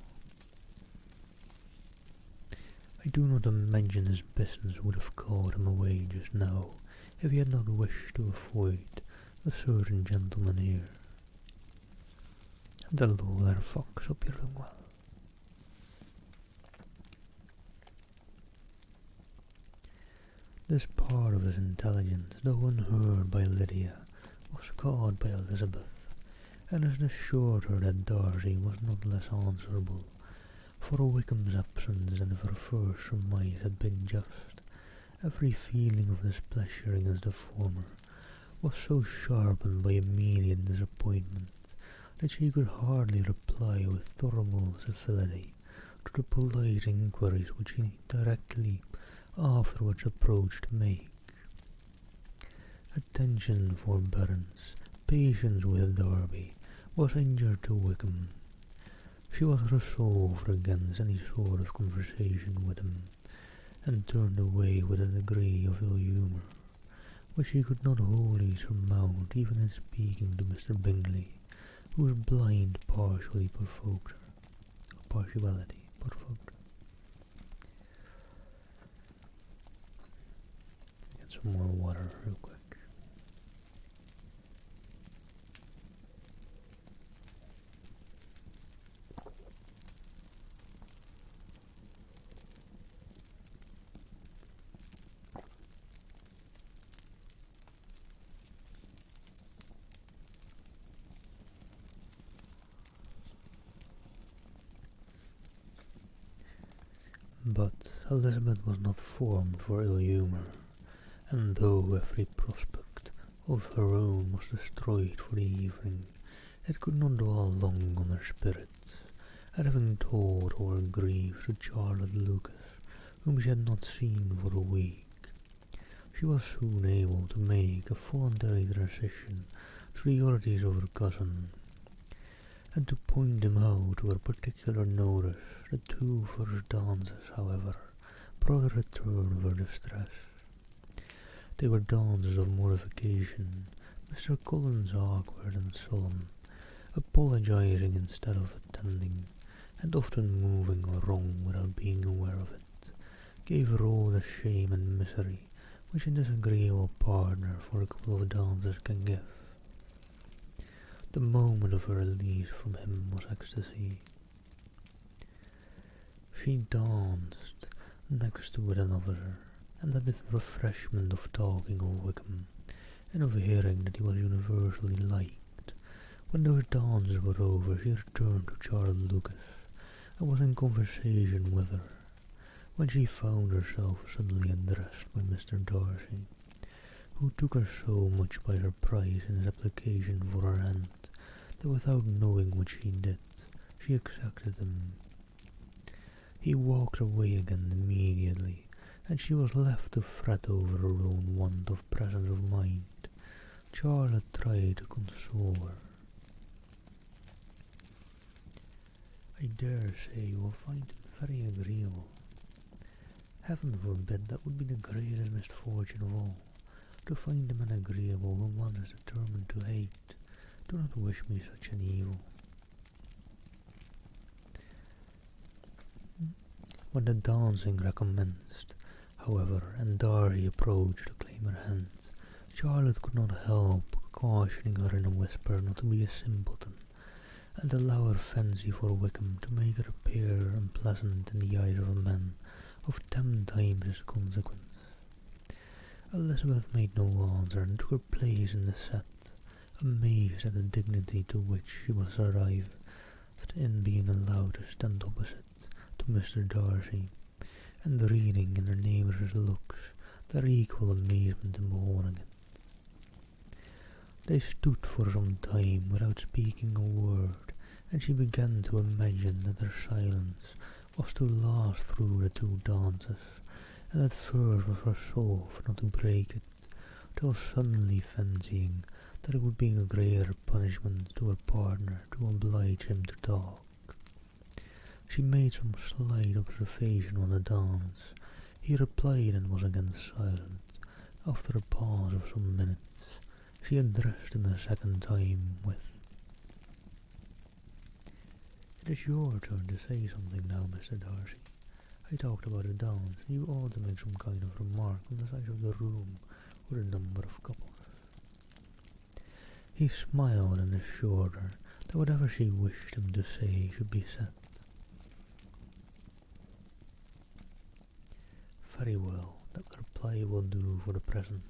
"I do not imagine his business would have called him away just now if he had not wished to avoid a certain gentleman here. And hello there, Fox, hope you're doing well." This part of his intelligence, though unheard by Lydia, was caught by Elizabeth, and it assured her that Darcy was not less answerable for Wickham's absence than if her first surmise had been just. Every feeling of displeasure against the former was so sharpened by immediate disappointment that she could hardly reply with thorough civility to the polite inquiries which he directly afterwards approached to make. Attention, forbearance, patience with Darby was injured to Wickham. She was resolved against any sort of conversation with him, and turned away with a degree of ill humour which he could not wholly surmount even in speaking to Mr. Bingley, whose blind partiality provoked her. Get some more water real quick. But Elizabeth was not formed for ill humour, and though every prospect of her own was destroyed for the evening, it could not dwell long on her spirits, and having told all her griefs to Charlotte Lucas, whom she had not seen for a week, she was soon able to make a voluntary transition to the oddities of her cousin, and to point them out to her particular notice. The two first dances, however, brought a return of her distress. They were dances of mortification, Mr. Collins awkward and solemn, apologizing instead of attending, and often moving or wrong without being aware of it, gave her all the shame and misery which a disagreeable partner for a couple of dances can give. The moment of her release from him was ecstasy. She danced next to with an officer, and had the refreshment of talking of Wickham, and of hearing that he was universally liked. When those dances were over, she returned to Charlotte Lucas, and was in conversation with her, when she found herself suddenly addressed by Mr. Darcy, who took her so much by surprise in his application for her hand, that without knowing what she did, she accepted him. He walked away again immediately, and she was left to fret over her own want of presence of mind. Charlotte tried to console her. "I dare say you will find him very agreeable. Heaven forbid, that would be the greatest misfortune of all, to find him an agreeable whom one is determined to hate. Do not wish me such an evil." When the dancing recommenced, however, and Darcy approached to claim her hand, Charlotte could not help cautioning her in a whisper not to be a simpleton, and allow her fancy for Wickham to make her appear unpleasant in the eyes of a man of 10 times his consequence. Elizabeth made no answer, and took her place in the set, amazed at the dignity to which she was arrived in being allowed to stand opposite to Mr. Darcy, and reading in her neighbours' looks their equal amazement in beholding it. They stood for some time without speaking a word, and she began to imagine that their silence was to last through the 2 dances, and at first was resolved not to break it, till suddenly fancying that it would be a greater punishment to her partner to oblige him to talk. She made some slight observation on the dance. He replied and was again silent. After a pause of some minutes, she addressed him a second time with, "It is your turn to say something now, Mr. Darcy. I talked about a dance, and you ought to make some kind of remark on the size of the room or the number of couples." He smiled and assured her that whatever she wished him to say should be said. "Very well, that reply will do for the present.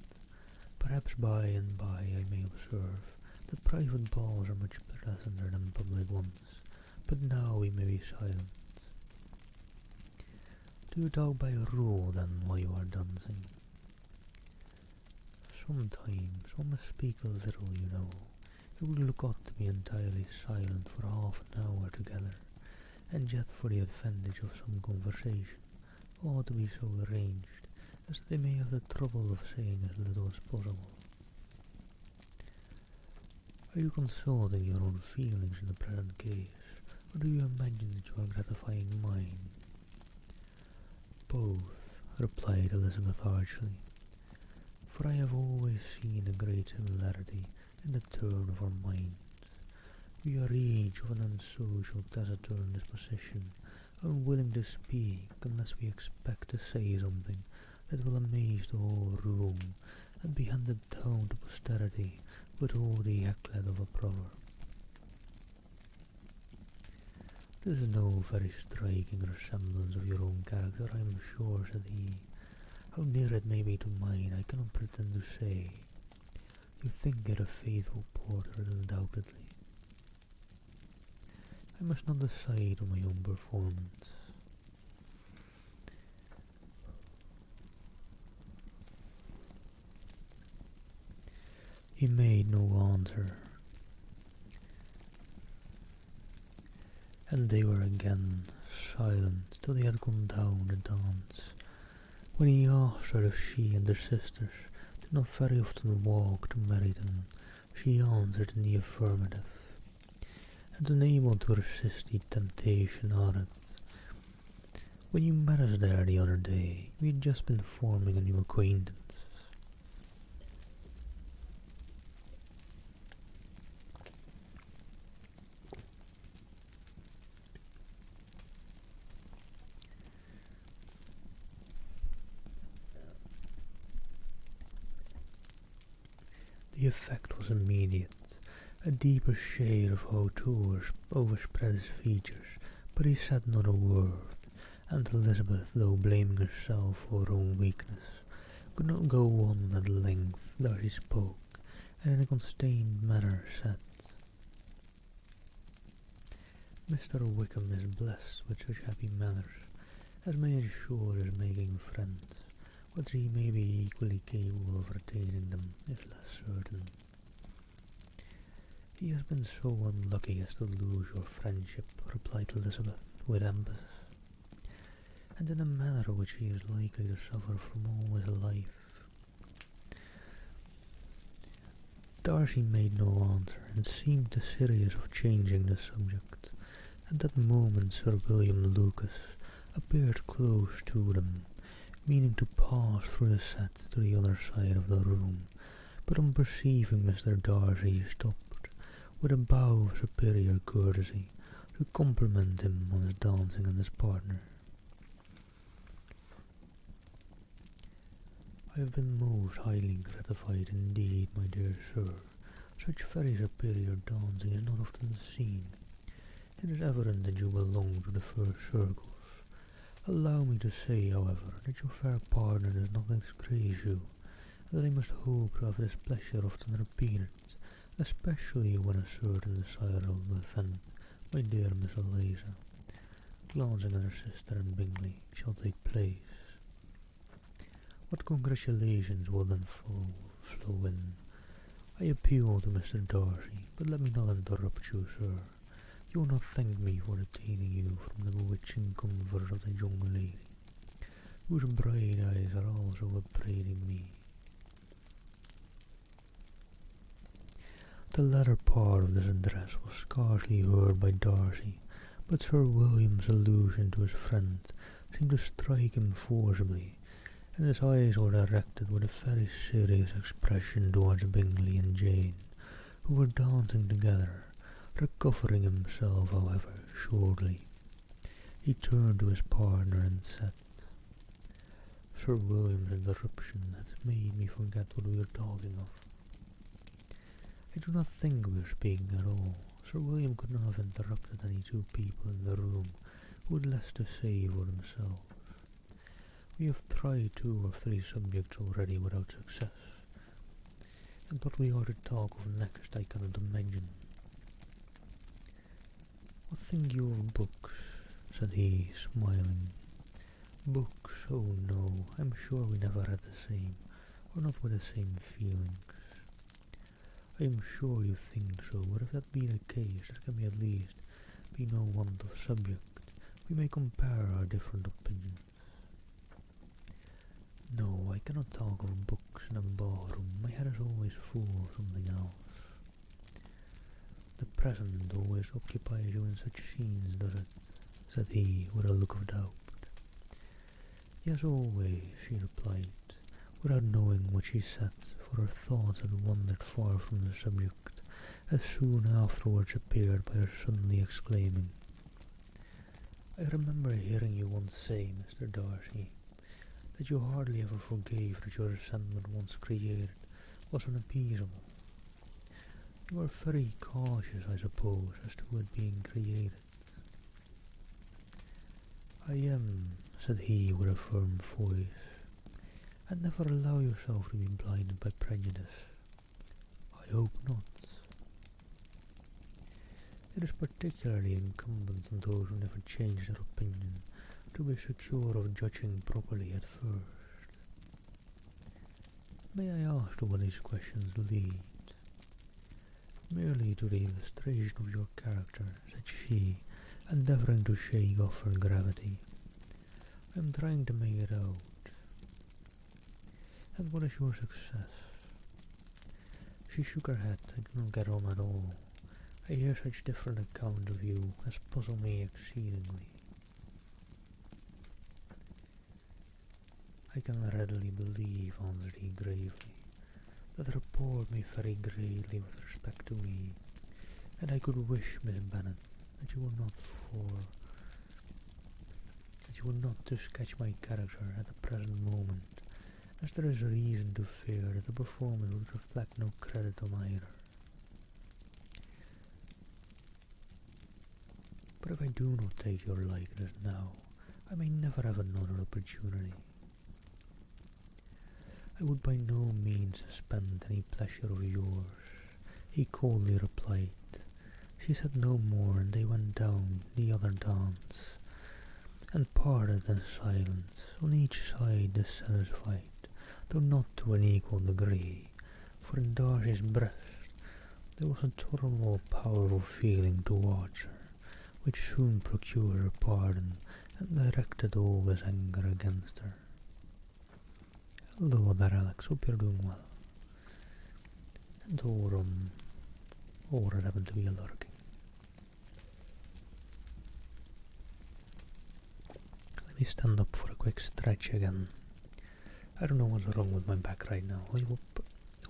Perhaps by and by I may observe that private balls are much pleasanter than public ones, but now we may be silent. Do you talk by rule then while you are dancing?" "Sometimes one must speak a little, you know. It would look odd to be entirely silent for half an hour together, and yet for the advantage of some conversation ought to be so arranged as that they may have the trouble of saying as little as possible. Are you consulting your own feelings in the present case, or do you imagine that you are gratifying mine?" "Both," replied Elizabeth archly, "for I have always seen a great similarity in the turn of our minds. We are each of an unsocial, taciturn disposition, unwilling to speak unless we expect to say something that will amaze the whole room and be handed down to posterity with all the eclat of a proverb. This is no very striking resemblance of your own character, I am sure," said he. "How near it may be to mine I cannot pretend to say. You think it a faithful portrait, undoubtedly. I must not decide on my own performance. He made no answer, and they were again silent till they had gone down the dance, when he asked her if she and her sisters did not very often walk to Meryton. She answered in the affirmative, and unable to resist the temptation added, "When you met us there the other day, we had just been forming a new acquaintance." The effect was immediate. A deeper shade of hauteur overspread his features, but he said not a word, and Elizabeth, though blaming herself for her own weakness, could not go on at length. Darcy spoke, and in a constrained manner said, "Mr. Wickham is blessed with such happy manners as may ensure his making friends. Whether he may be equally capable of retaining them is less certain. He has been so unlucky as to lose your friendship," replied Elizabeth with emphasis, "and in a manner which he is likely to suffer from all his life." Darcy made no answer, and seemed desirous of changing the subject. At that moment Sir William Lucas appeared close to them, meaning to pass through the set to the other side of the room, but on perceiving Mr. Darcy he stopped, with a bow of superior courtesy, to compliment him on his dancing and his partner. "I have been most highly gratified indeed, my dear sir. Such very superior dancing is not often seen. It is evident that you belong to the first circles. Allow me to say, however, that your fair partner does not disgrace you, and that I must hope to have this pleasure often repeated, especially when a certain desirable event, my dear Miss Eliza," glancing at her sister and Bingley, "shall take place. What congratulations will then flow in. I appeal to Mr. Darcy, but let me not interrupt you, sir. You will not thank me for detaining you from the bewitching converse of the young lady. whose bright eyes are also upbraiding me. The latter part of this address was scarcely heard by Darcy, but Sir William's allusion to his friend seemed to strike him forcibly, and his eyes were directed with a very serious expression towards Bingley and Jane, who were dancing together. Recovering himself, however, shortly, he turned to his partner and said, "Sir William's interruption has made me forget what we were talking of. I do not think we were speaking at all. Sir William could not have interrupted any two people in the room who had less to say for themselves. We have tried 2 or 3 subjects already without success, and what we are to talk of next I cannot imagine." "What think you of books?" said he, smiling. "Books? Oh no, I'm sure we never had the same, or not with the same feelings. I am sure you think so, but if that be the case, there can at least be no want of subject. We may compare our different opinions." "No, I cannot talk of books in a ballroom. My head is always full of something else." "The present always occupies you in such scenes, does it?" said he, with a look of doubt. "Yes, always," she replied, without knowing what she said, for her thoughts had wandered far from the subject, as soon afterwards appeared by her suddenly exclaiming, "I remember hearing you once say, Mr. Darcy, that you hardly ever forgave that your resentment once created was unappeasable. You are very cautious, I suppose, as to it being created." "I am," said he with a firm voice, "and never allow yourself to be blinded by prejudice." "I hope not." "It is particularly incumbent on those who never change their opinion to be secure of judging properly at first. May I ask to what these questions lead?" "Merely to the illustration of your character," said she, endeavouring to shake off her gravity. "I am trying to make it out." "And what is your success?" She shook her head. "I do not get on at all. I hear such different accounts of you as puzzle me exceedingly." "I can readily believe," answered he gravely, "that the report may vary greatly with respect to me, and I could wish, Miss Bennet, that you were not to sketch my character at the present moment, as there is reason to fear that the performance would reflect no credit on either. But if I do not take your likeness now, I may never have another opportunity." "I would by no means suspend any pleasure of yours," he coldly replied. She said no more, and they went down the other dance, and parted in silence, on each side dissatisfied, though not to an equal degree, for in Darcy's breast there was a terrible, powerful feeling towards her, which soon procured her pardon and directed all his anger against her. "Hello there, Alex, hope you're doing well. And or happened to be lurking. Let me stand up for a quick stretch again. I don't know what's wrong with my back right now. I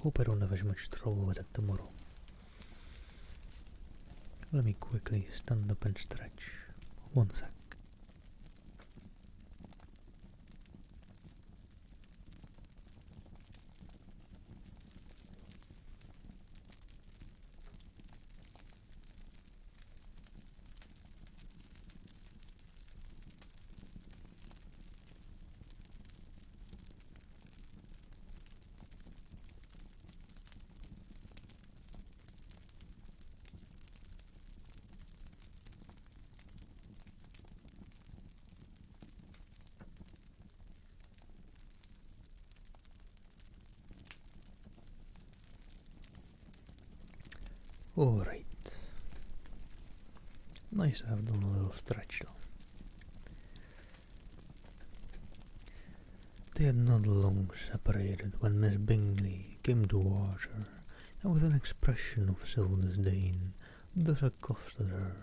hope I don't have as much trouble with it tomorrow. Let me quickly stand up and stretch. 1 sec. Alright. Nice to have done a little stretch though. They had not long separated when Miss Bingley came towards her, and with an expression of civil disdain thus accosted her.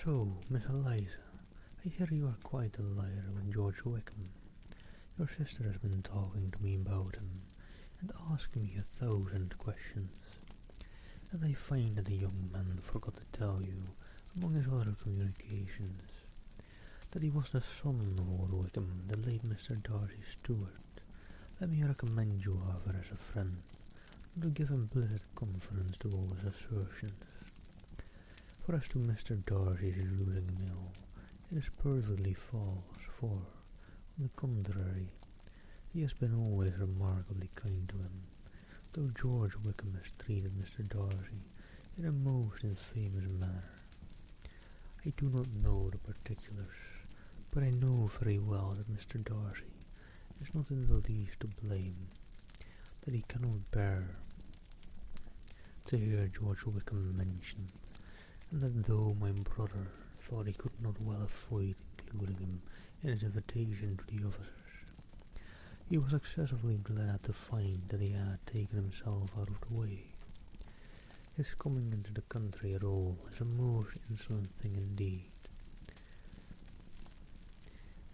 "So, Miss Eliza, I hear you are quite a liar with George Wickham. Your sister has been talking to me about him, and asking me 1,000 questions, and I find that the young man forgot to tell you, among his other communications, that he was the son of old Wickham, the late Mr. Darcy Stewart. Let me recommend you, however, as a friend, not to give implicit confidence to all his assertions. For as to Mr. Darcy's using him ill, it is perfectly false, for, on the contrary, he has been always remarkably kind to him, though George Wickham has treated Mr. Darcy in a most infamous manner. I do not know the particulars, but I know very well that Mr. Darcy is not in the least to blame, that he cannot bear to hear George Wickham mentioned, and that though my brother thought he could not well avoid including him in his invitation to the officers, he was excessively glad to find that he had taken himself out of the way. His coming into the country at all is a most insolent thing indeed,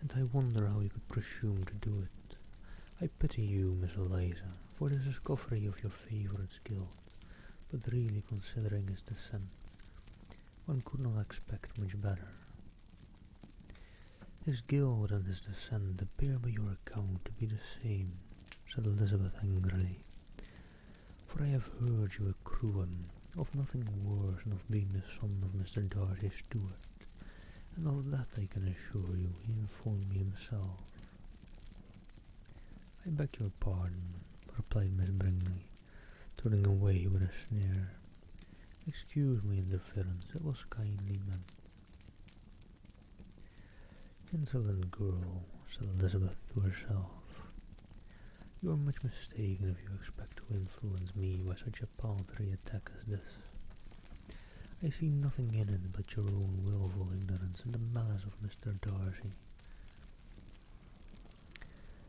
and I wonder how he could presume to do it. I pity you, Miss Eliza, for the discovery of your favourite's guilt, but really considering his descent, one could not expect much better. His guilt and his descent appear by your account to be the same, said Elizabeth angrily, for I have heard you accrue him of nothing worse than of being the son of Mr. Darcy Stewart, and of that I can assure you he informed me himself. I beg your pardon, replied Miss Bingley, turning away with a sneer. Excuse my interference, it was kindly meant. Insolent girl, said Elizabeth to herself. You are much mistaken if you expect to influence me by such a paltry attack as this. I see nothing in it but your own wilful ignorance and the malice of Mr. Darcy.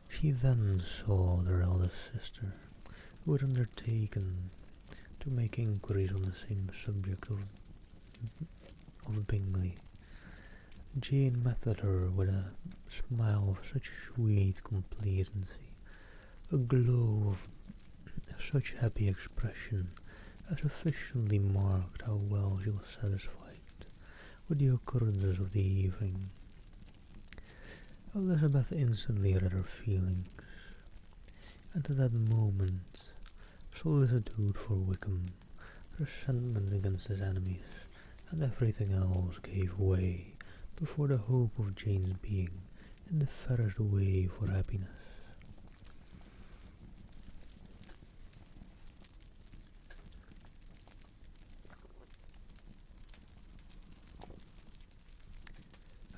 She then saw their eldest sister, who had undertaken to make inquiries on the same subject of Bingley. Jane met at her with a smile of such sweet complacency, a glow of such happy expression, as sufficiently marked how well she was satisfied with the occurrences of the evening. Elizabeth instantly read her feelings, and at that moment solicitude for Wickham, resentment against his enemies, and everything else gave way before the hope of Jane's being in the fairest way for happiness.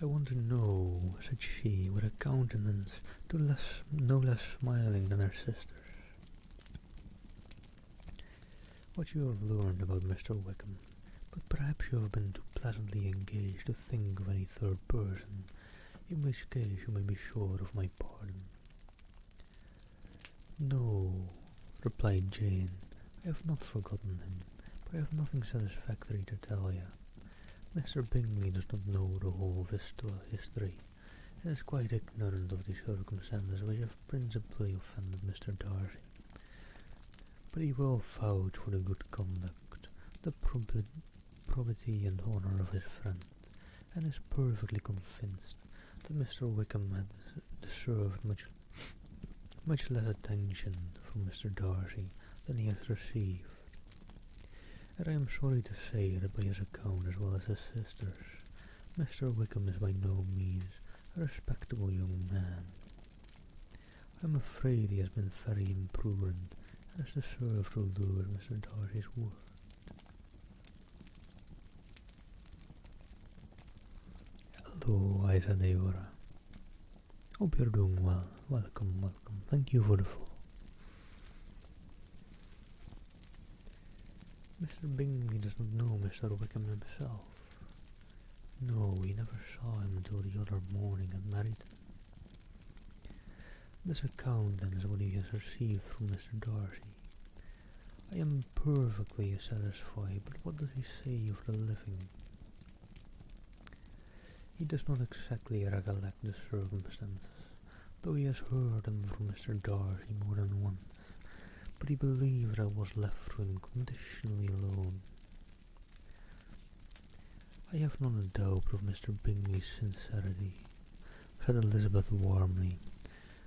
I want to know, said she, with a countenance no less smiling than her sister's, what you have learned about Mr. Wickham, but perhaps you have been too pleasantly engaged to think of any third person, in which case you may be sure of my pardon. No, replied Jane, I have not forgotten him, but I have nothing satisfactory to tell you. Mr. Bingley does not know the whole of his history, and is quite ignorant of the circumstances which have principally offended Mr. Darcy. But he will vouch for the good conduct, the probity and honour of his friend, and is perfectly convinced that Mr. Wickham had deserved much less attention from Mr. Darcy than he has received. And I am sorry to say that by his account as well as his sister's, Mr. Wickham is by no means a respectable young man. I am afraid he has been very imprudent and has deserved to lose Mr. Darcy's word. Hello, Isa Deora. Hope you're doing well. Welcome, welcome. Thank you for the follow. Mr. Bingley does not know Mr. Wickham himself. No, he never saw him until the other morning at Meryton. This account then is what he has received from Mr. Darcy. I am perfectly satisfied, but what does he say of the living? He does not exactly recollect the circumstances, though he has heard them from Mr. Darcy more than once, but he believes I was left to him conditionally alone. I have not a doubt of Mr. Bingley's sincerity, said Elizabeth warmly,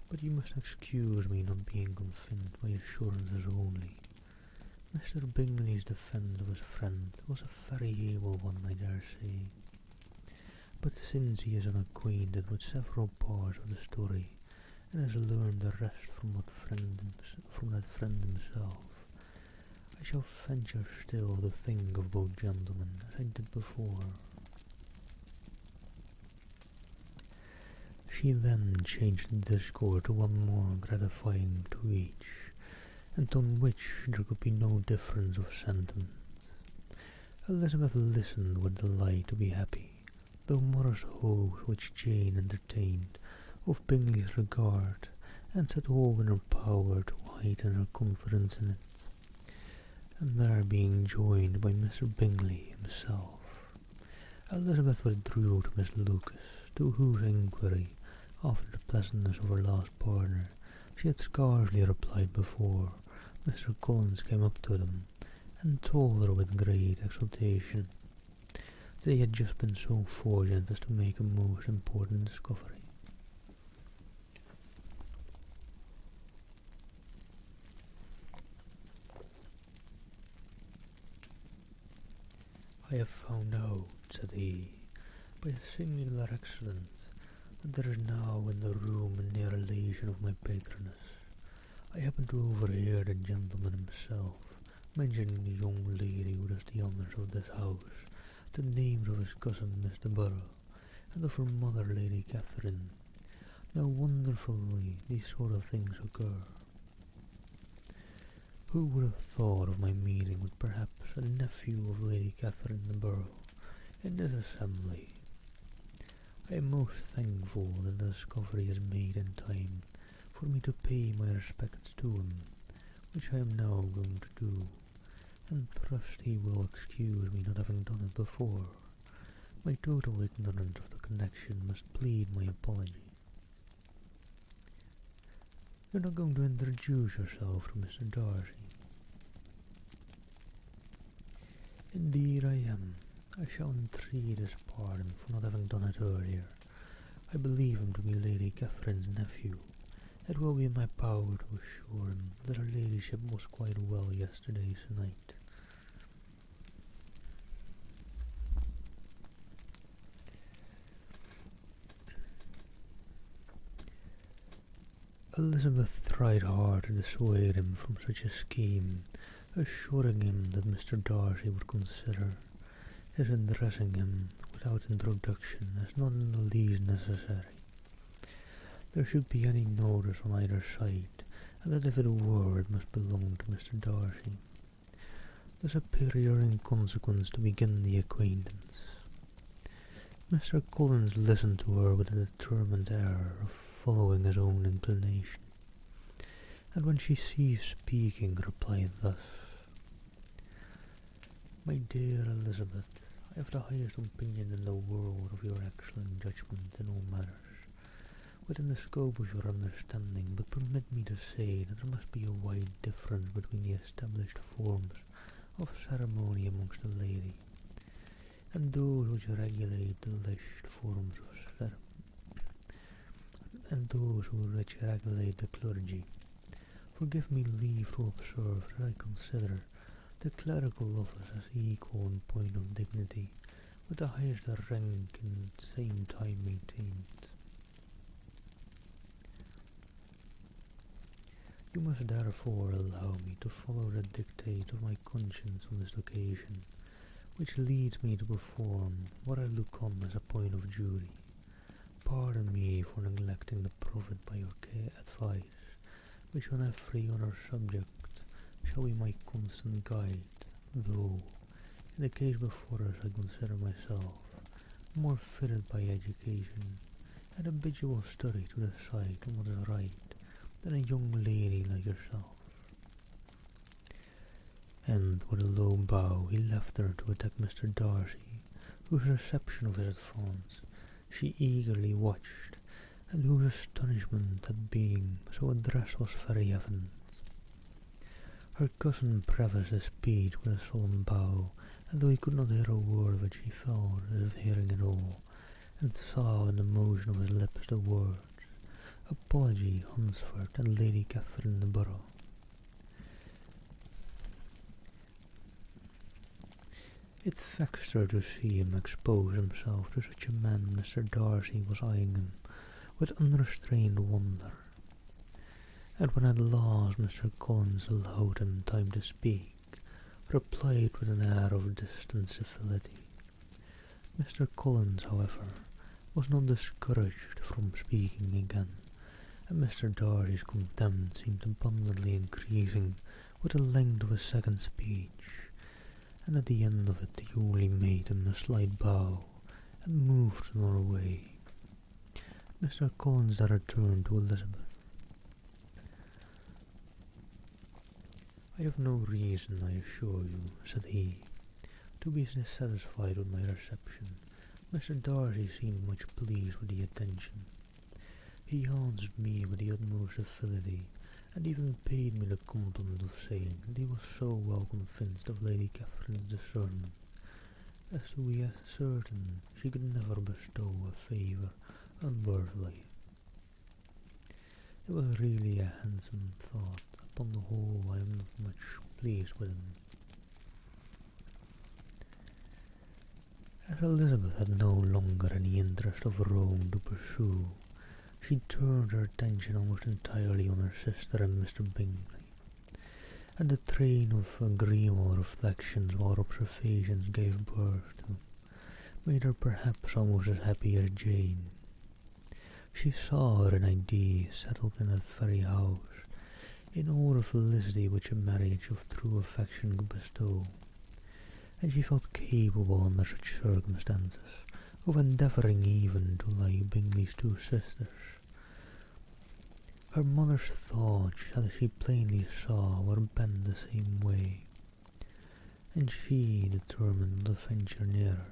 but you must excuse me not being convinced by assurances only. Mr. Bingley's defence of his friend was a very able one, I dare say, but since he is unacquainted with several parts of the story, and has learned the rest from that friend himself, I shall venture still to think of both gentlemen as I did before. She then changed the discourse to one more gratifying to each, and on which there could be no difference of sentiment. Elizabeth listened with delight to be happy, though modest hopes which Jane entertained of Bingley's regard, and set all in her power to heighten her confidence in it. And there being joined by Mr. Bingley himself, Elizabeth withdrew to Miss Lucas, to whose inquiry, after the pleasantness of her last partner, she had scarcely replied before Mr. Collins came up to them, and told her with great exultation that he had just been so fortunate as to make a most important discovery. I have found out, said he, by a singular accident, that there is now in the room a near relation of my patroness. I happened to overhear the gentleman himself mentioning the young lady who does the honours of this house, the names of his cousin Mr. Borough, and of her mother Lady Catherine. Now wonderfully these sort of things occur. Who would have thought of my meeting with perhaps a nephew of Lady Catherine de Boroughs in this assembly? I am most thankful that the discovery is made in time for me to pay my respects to him, which I am now going to do, and trust he will excuse me not having done it before. My total ignorance of the connection must plead my apology. You're not going to introduce yourself to Mr. Darcy? Indeed I am. I shall entreat his pardon for not having done it earlier. I believe him to be Lady Catherine's nephew. It will be in my power to assure him that her ladyship was quite well yesterday night. Elizabeth tried hard to dissuade him from such a scheme, assuring him that Mr. Darcy would consider his addressing him without introduction as not in the least necessary. There should be any notice on either side, and that if it were, it must belong to Mr. Darcy. The superior in consequence to begin the acquaintance. Mr. Collins listened to her with a determined air of following his own inclination, and when she ceased speaking, replied thus: "My dear Elizabeth, I have the highest opinion in the world of your excellent judgment in all matters, within the scope of your understanding, but permit me to say that there must be a wide difference between the established forms of ceremony amongst the lady, and those which regulate the least forms of ceremony, and those which regulate the clergy. Forgive me leave to observe that I consider the clerical office as equal in point of dignity with the highest rank and at the same time maintained. You must therefore allow me to follow the dictates of my conscience on this occasion, which leads me to perform what I look on as a point of duty. Pardon me for neglecting to profit by your advice, which on every other subject shall be my constant guide, though, in the case before us, I consider myself more fitted by education and habitual study to decide on what is right than a young lady like yourself. And with a low bow he left her to attack Mr. Darcy, whose reception of his advance she eagerly watched, and whose astonishment at being so addressed was very evident. Her cousin prefaced his speech with a solemn bow, and though he could not hear a word of it, she felt as if hearing it all, and saw in the motion of his lips the words, "Apology, Hunsford, and Lady Catherine de Boroughs." It vexed her to see him expose himself to such a man. Mr. Darcy was eyeing him with unrestrained wonder, and when at last Mr. Collins allowed him time to speak, replied with an air of distant civility. Mr. Collins, however, was not discouraged from speaking again, and Mr. Darcy's contempt seemed abundantly increasing with the length of his second speech, and at the end of it he only made him a slight bow and moved another way. Mr. Collins then returned to Elizabeth. "I have no reason, I assure you," said he, "to be dissatisfied with my reception. Mr. Darcy seemed much pleased with the attention. He answered me with the utmost civility, and even paid me the compliment of saying that he was so well convinced of Lady Catherine's discernment as to be certain she could never bestow a favour unworthily. It was really a handsome thought. Upon the whole, I am not much pleased with him." As Elizabeth had no longer any interest of her own to pursue, she turned her attention almost entirely on her sister and Mr. Bingley, and the train of agreeable reflections while observations gave birth to made her perhaps almost as happy as Jane. She saw her in idea settled in that very house, in all the felicity which a marriage of true affection could bestow, and she felt capable under such circumstances of endeavouring even to like Bingley's two sisters. Her mother's thoughts, as she plainly saw, were bent the same way, and she determined not to venture nearer,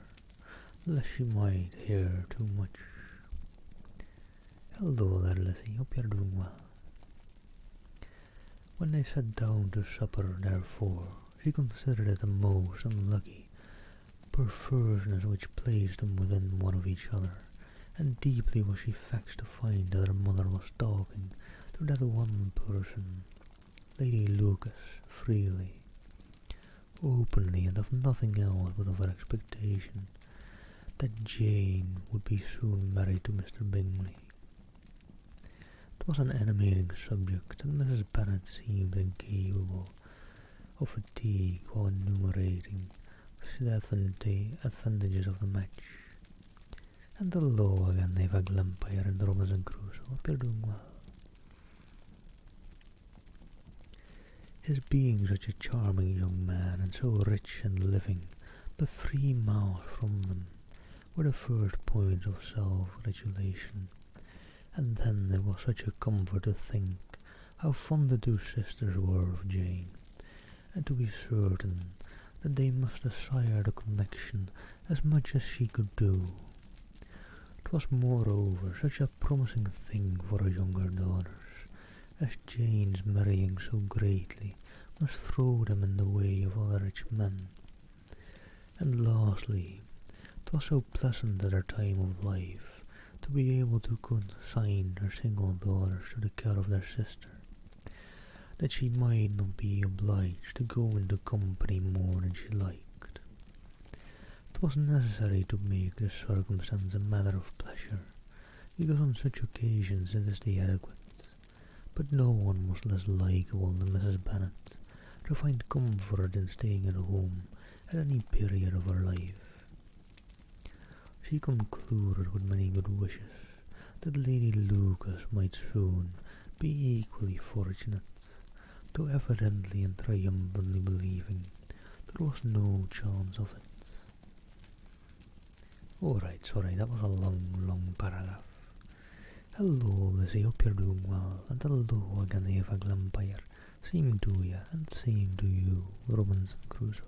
lest she might hear too much. "Hello there, Lizzie, hope you're doing well." When they sat down to supper, therefore, she considered it a most unlucky perverseness which placed them within one of each other, and deeply was she vexed to find that her mother was talking to that one person, Lady Lucas, freely, openly, and of nothing else but of her expectation that Jane would be soon married to Mr. Bingley. It was an animating subject, and Mrs. Bennet seemed incapable of fatigue while enumerating the advantages of the match. "And hello again, Eva Glampire and Robinson Crusoe, hope you're doing well." His being such a charming young man, and so rich and living, but 3 miles from them, were the first points of self-gratulation. And then it was such a comfort to think how fond the two sisters were of Jane, and to be certain that they must desire the connection as much as she could do. It was moreover such a promising thing for her younger daughters, as Jane's marrying so greatly must throw them in the way of other rich men. And lastly, it was so pleasant at her time of life to be able to consign her single daughters to the care of their sister, that she might not be obliged to go into company more than she liked. It was necessary to make this circumstance a matter of pleasure, because on such occasions it is the adequate, but no one was less likeable than Mrs. Bennet to find comfort in staying at home at any period of her life. She concluded with many good wishes that Lady Lucas might soon be equally fortunate, though evidently and triumphantly believing there was no chance of it. Alright, sorry, that was a long paragraph. Hello, Lizzie, hope you're doing well, and hello again, Eva Glampire. Same to ya, and same to you, Robinson Crusoe.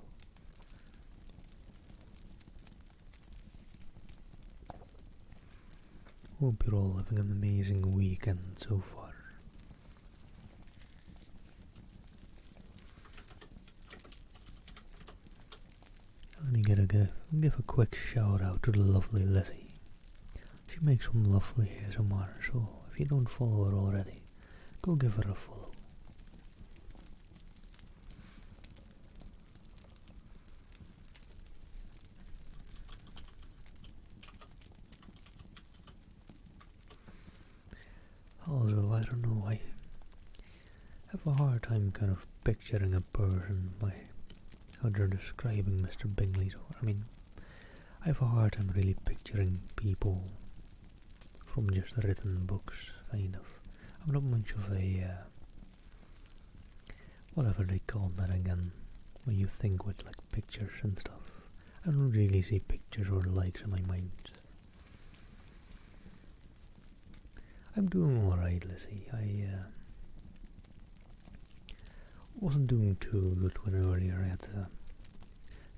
Hope you're all having an amazing weekend so far. Let me give a quick shout out to the lovely Lizzie. She makes some lovely ASMR, so if you don't follow her already, go give her a follow. Also, I don't know, I have a hard time kind of picturing a person by how they're describing Mr. Bingley. So, I mean, I have a hard time really picturing people from just written books, kind of. I'm not much of a, whatever they call that again, when you think with like pictures and stuff. I don't really see pictures or likes in my mind. I'm doing alright, Lizzie. I wasn't doing too good when earlier I had to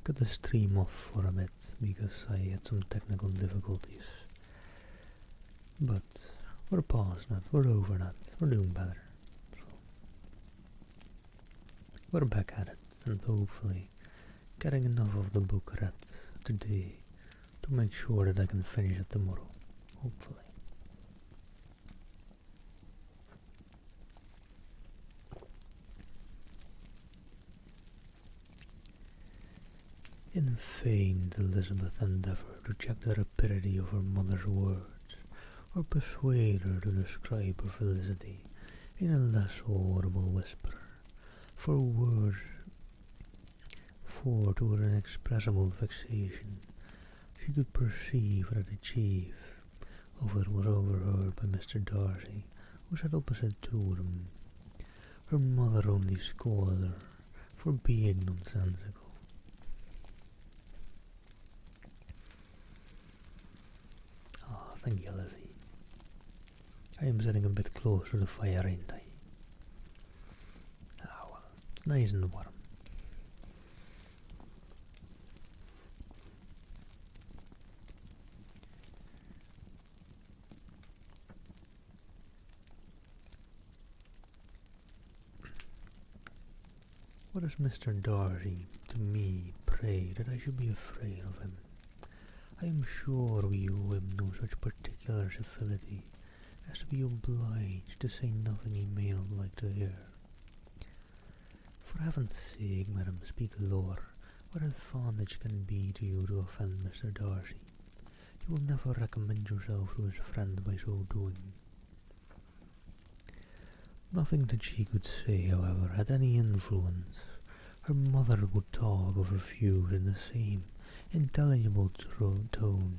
cut the stream off for a bit because I had some technical difficulties. But we're past that, we're over that, we're doing better. So we're back at it, and hopefully getting enough of the book read today to make sure that I can finish it tomorrow, hopefully. In vain did Elizabeth endeavour to check the rapidity of her mother's words, or persuade her to describe her felicity in a less audible whisper, for to her inexpressible vexation, she could perceive that the chief of it was overheard by Mr. Darcy, who sat opposite to them. Her mother only scolded her for being nonsensical. Thank you, Lizzie. I am sitting a bit close to the fire, ain't I? Ah, well, it's nice and warm. What is Mr. Darcy to me, pray, that I should be afraid of him? I am sure we owe him no such particular civility as to be obliged to say nothing he may not like to hear. For heaven's sake, madam, speak lower. What advantage can it be to you to offend Mr. Darcy? You will never recommend yourself to his friend by so doing. Nothing that she could say, however, had any influence. Her mother would talk of her views in the same intelligible tone.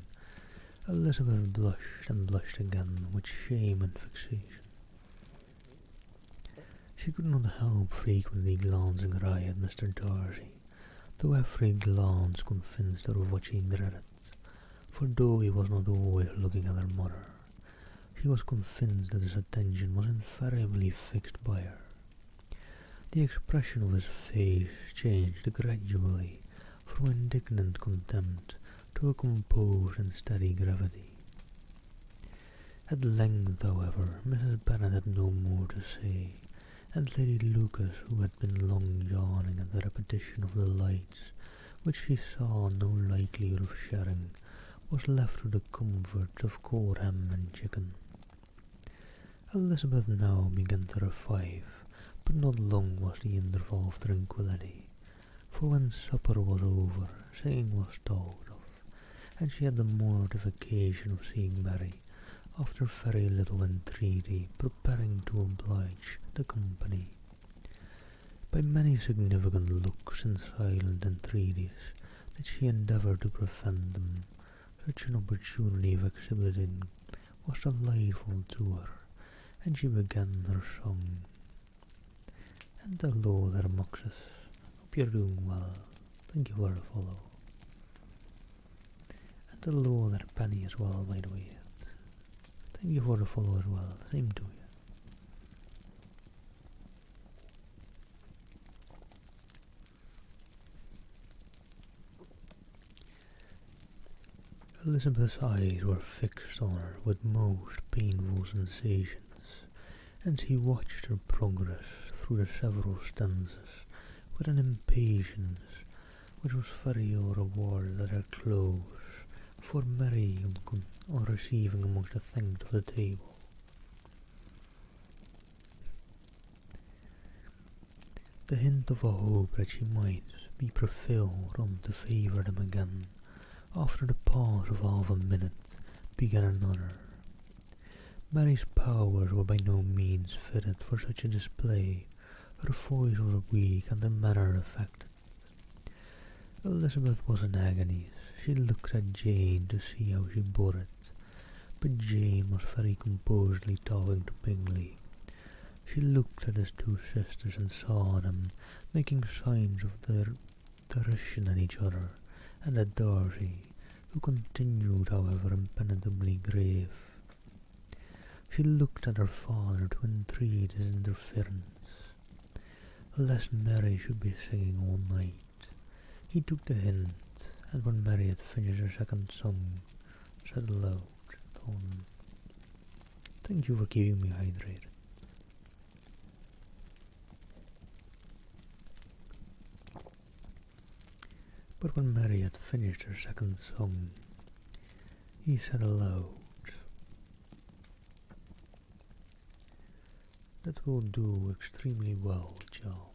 Elizabeth blushed and blushed again with shame and vexation. She could not help frequently glancing her eye at Mr. Darcy, though every glance convinced her of what she dreaded, for though he was not always looking at her mother, she was convinced that his attention was invariably fixed by her. The expression of his face changed gradually from indignant contempt to a composed and steady gravity. At length, however, Mrs. Bennet had no more to say, and Lady Lucas, who had been long yawning at the repetition of the lights, which she saw no likelihood of sharing, was left to the comforts of cold ham and chicken. Elizabeth now began to revive, but not long was the interval of tranquillity, for when supper was over, singing was talked of, and she had the mortification of seeing Mary, after very little entreaty, preparing to oblige the company. By many significant looks and silent entreaties did she endeavour to prevent them. Such an opportunity of exhibiting was delightful to her, and she began her song. And hello there, Moxus. Hope you're doing well. Thank you for the follow. And hello there, Penny, as well, by the way. Thank you for the follow as well. Same to you. Elizabeth's eyes were fixed on her with most painful sensations, and she watched her progress through the several stanzas with an impatience which was very ill rewarded at her close, for Mary on receiving amongst the things of the table. The hint of a hope that she might be prevailed on to favour them again, after the pause of half a minute, began another. Mary's powers were by no means fitted for such a display. Her voice was weak and her manner affected. Elizabeth was in agonies. She looked at Jane to see how she bore it, but Jane was very composedly talking to Bingley. She looked at his two sisters and saw them making signs of their derision at each other, and at Darcy, who continued, however, impenetrably grave. She looked at her father to entreat his interference, lest Mary should be singing all night. He took the hint, and when Mary had finished her second song, said aloud, "Thank you for keeping me hydrated." But when Mary had finished her second song, he said aloud, "That will do extremely well, child.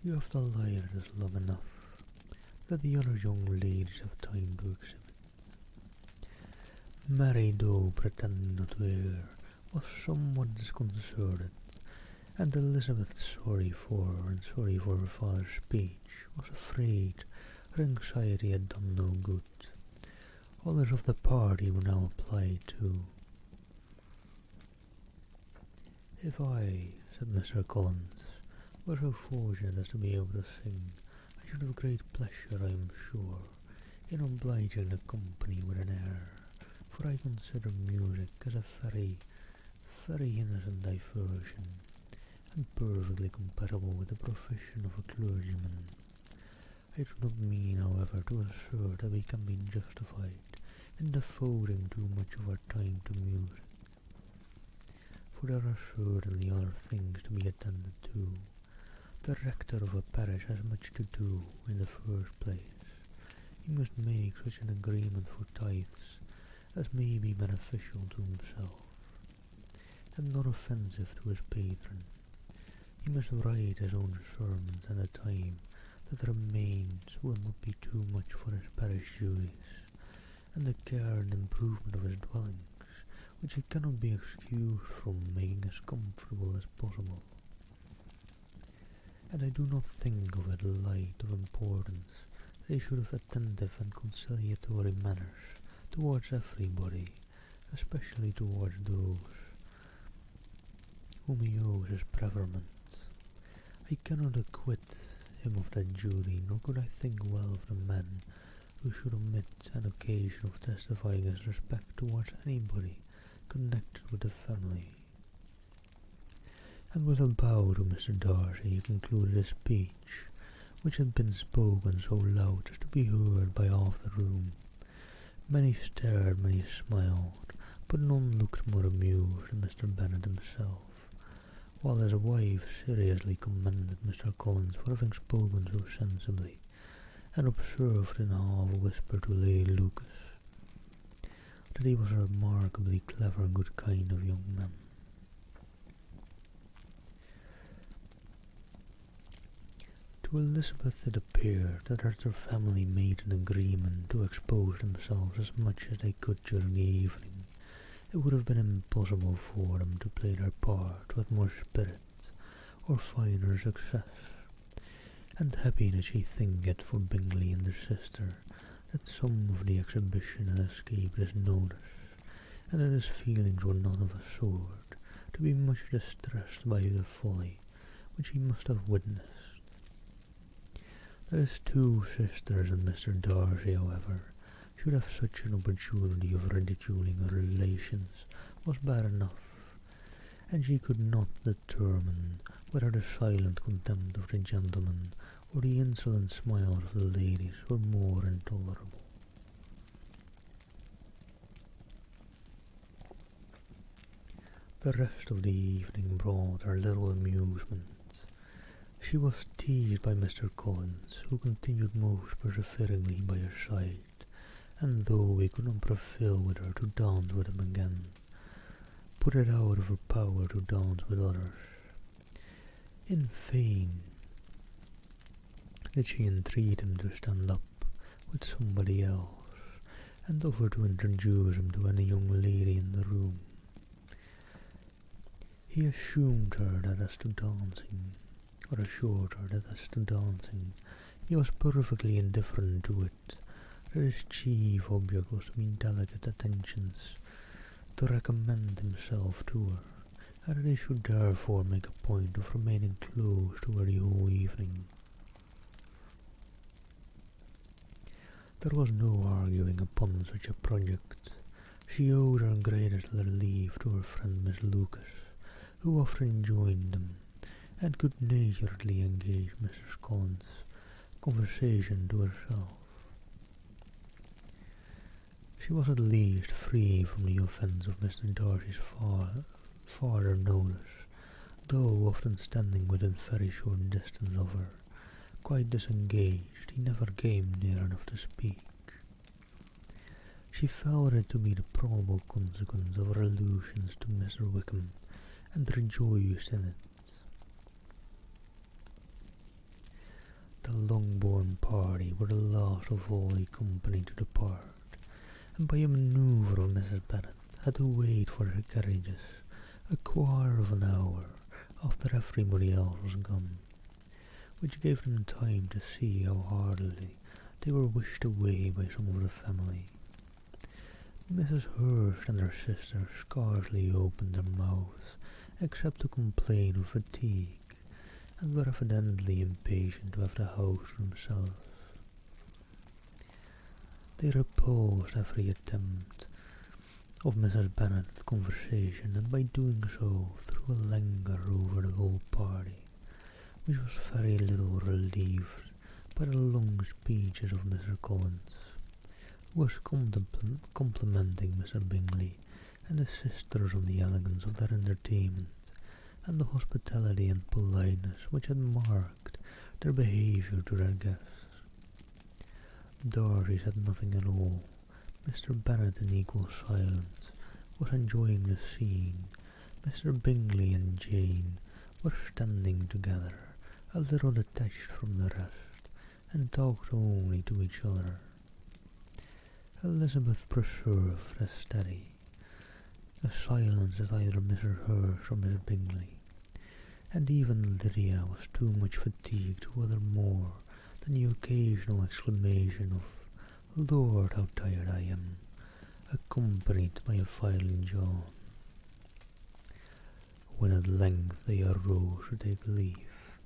You have delighted us long enough. Let the other young ladies have time to exhibit." Mary, though pretending not to hear, was somewhat disconcerted, and Elizabeth, sorry for her and sorry for her father's speech, was afraid her anxiety had done no good. Others of the party were now applied to. "If I," said Mr. Collins, "were so fortunate as to be able to sing, I should have great pleasure, I am sure, in obliging the company with an air, for I consider music as a very, very innocent diversion, and perfectly compatible with the profession of a clergyman. I do not mean, however, to assert that we can be justified in devoting too much of our time to music, for there are certainly other things to be attended to. The rector of a parish has much to do. In the first place, he must make such an agreement for tithes as may be beneficial to himself, and not offensive to his patron. He must write his own sermons, and the time that remains will not be too much for his parish duties, and the care and improvement of his dwellings, which he cannot be excused from making as comfortable as possible. And I do not think of it light of importance that he should have attentive and conciliatory manners towards everybody, especially towards those whom he owes his preferment. I cannot acquit him of that duty, nor could I think well of the man who should omit an occasion of testifying his respect towards anybody connected with the family." And with a bow to Mr. Darcy, he concluded his speech, which had been spoken so loud as to be heard by half the room. Many stared, many smiled, but none looked more amused than Mr. Bennet himself, while his wife seriously commended Mr. Collins for having spoken so sensibly, and observed in a half whisper to Lady Lucas that he was a remarkably clever, good kind of young man. To Elizabeth it appeared that as their family made an agreement to expose themselves as much as they could during the evening, it would have been impossible for them to play their part with more spirit or finer success, and happy did she think it for Bingley and their sister that some of the exhibition had escaped his notice, and that his feelings were not of a sort to be much distressed by the folly which he must have witnessed. That his two sisters and Mr. Darcy, however, should have such an opportunity of ridiculing her relations was bad enough, and she could not determine whether the silent contempt of the gentlemen or the insolent smiles of the ladies were more intolerable. The rest of the evening brought her little amusement. She was teased by Mr. Collins, who continued most perseveringly by her side, and though he could not prevail with her to dance with him again, put it out of her power to dance with others. In vain did she entreat him to stand up with somebody else, and offer to introduce him to any young lady in the room. He assured her that as to dancing, he was perfectly indifferent to it, that his chief object was to meet delicate attentions, to recommend himself to her, and that he should therefore make a point of remaining close to her the whole evening. There was no arguing upon such a project. She owed her greatest relief to her friend Miss Lucas, who often joined them, and good-naturedly engaged Mrs. Collins' conversation to herself. She was at least free from the offence of Mr. Darcy's farther notice, though often standing within very short distance of her, quite disengaged, he never came near enough to speak. She felt it to be the probable consequence of her allusions to Mr. Wickham, and rejoiced in it. The Longbourn party were the last of all the company to depart, and by a manoeuvre of Mrs. Bennet had to wait for their carriages a quarter of an hour after everybody else was gone, which gave them time to see how heartily they were wished away by some of the family. Mrs. Hurst and her sister scarcely opened their mouths except to complain of fatigue, and were evidently impatient to have the house to themselves. They repulsed every attempt of Mrs. Bennet at conversation, and by doing so threw a languor over the whole party, which was very little relieved by the long speeches of Mr. Collins, who was complimenting Mr. Bingley and his sisters on the elegance of their entertainment, and the hospitality and politeness which had marked their behaviour to their guests. Darcy said nothing at all. Mr. Bennet, in equal silence, was enjoying the scene. Mr. Bingley and Jane were standing together, a little detached from the rest, and talked only to each other. Elizabeth preserved a steady, a silence that either Mr. Hurst or Miss Bingley, and even Lydia was too much fatigued to utter more than the occasional exclamation of "Lord, how tired I am," accompanied by a violent yawn. When at length they arose to take leave,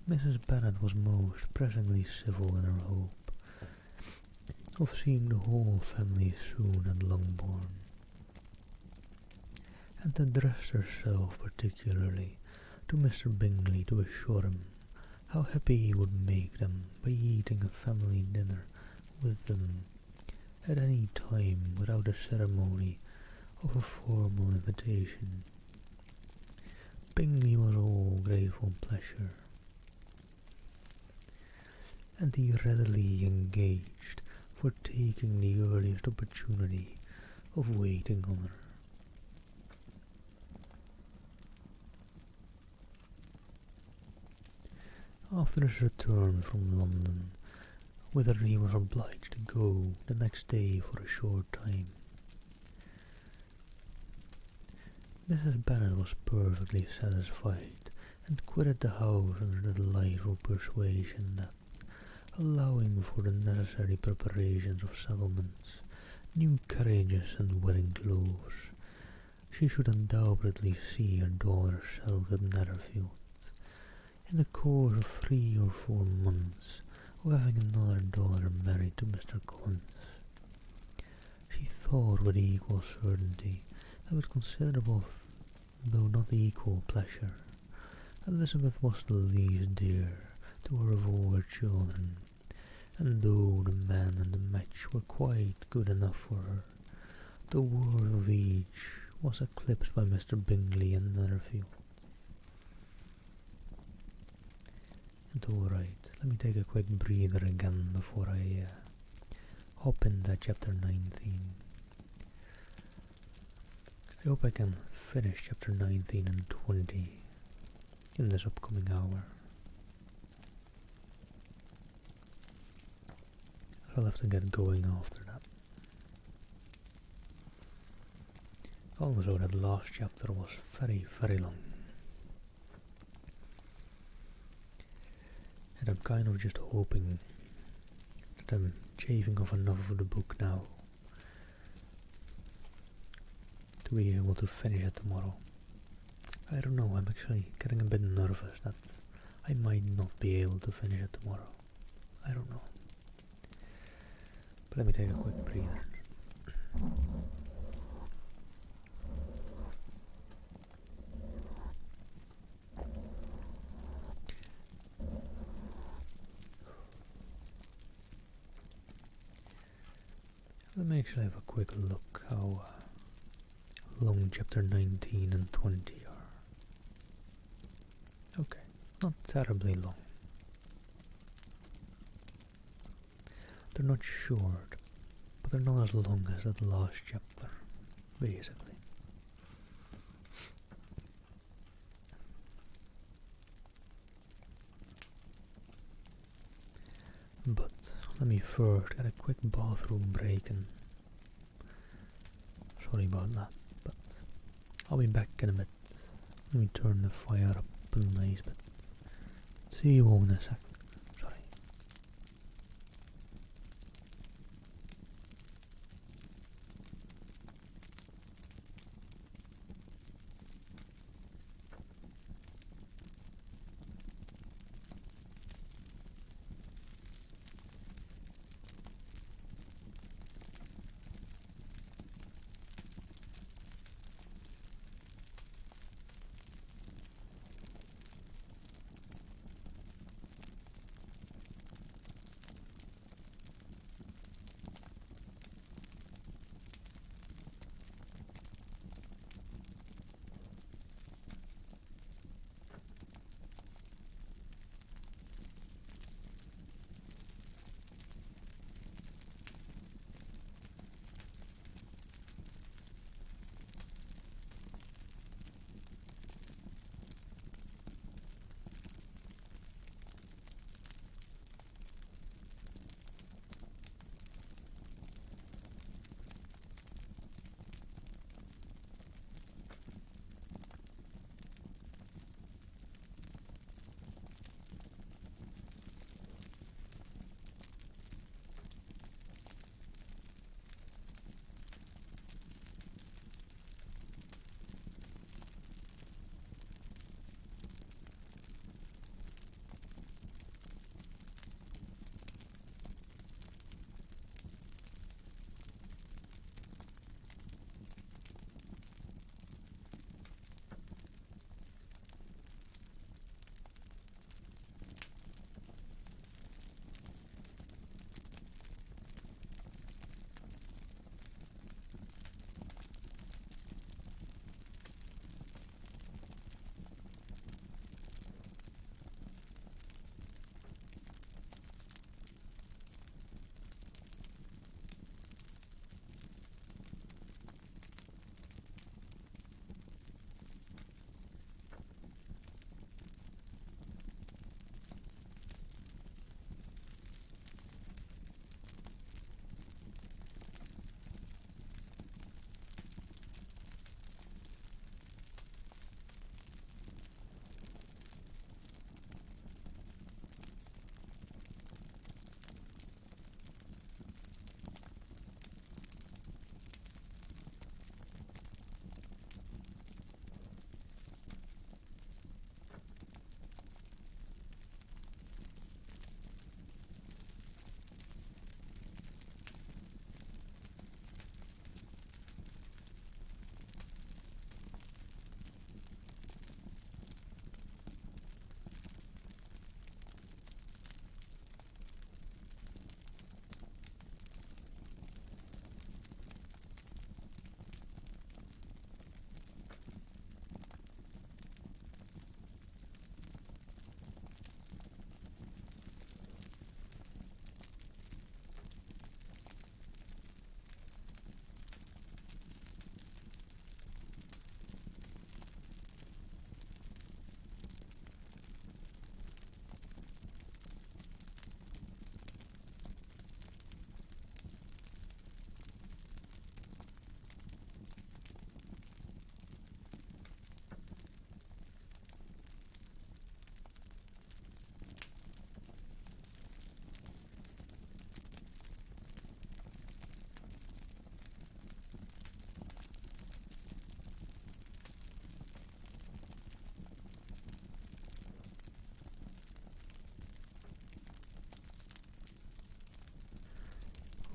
Mrs. Bennet was most pressingly civil in her hope of seeing the whole family soon at Longbourn, and addressed herself particularly to Mr. Bingley to assure him how happy he would make them by eating a family dinner with them at any time without the ceremony of a formal invitation. Bingley was all grateful pleasure, and he readily engaged for taking the earliest opportunity of waiting on her. After his return from London, whither he was obliged to go the next day for a short time, Mrs. Bennet was perfectly satisfied, and quitted the house under the delightful persuasion that, allowing for the necessary preparations of settlements, new carriages and wedding clothes, she should undoubtedly see her daughter settled at Netherfield, in the course of 3 or 4 months of having another daughter married to Mr. Collins. She thought with equal certainty I would consider both, though not equal, pleasure. Elizabeth was the least dear to her of all her children, and though the man and the match were quite good enough for her, the worth of each was eclipsed by Mr. Bingley and Netherfield. And alright, let me take a quick breather again before I hop into chapter 19. I hope I can finish chapter 19 and 20 in this upcoming hour. I'll have to get going after that. Also, that last chapter was very, very long. And I'm kind of just hoping that I'm shaving off enough of the book now to be able to finish it tomorrow. I don't know, I'm actually getting a bit nervous that I might not be able to finish it tomorrow. I don't know. But let me take a quick breather. Let me actually have a quick look how long chapter 19 and 20 are. Okay, not terribly long. They're not short, but they're not as long as that last chapter, basically. But let me first get a quick bathroom break, and sorry about that, but I'll be back in a bit. Let me turn the fire up a nice bit. See you all in a sec. Sorry.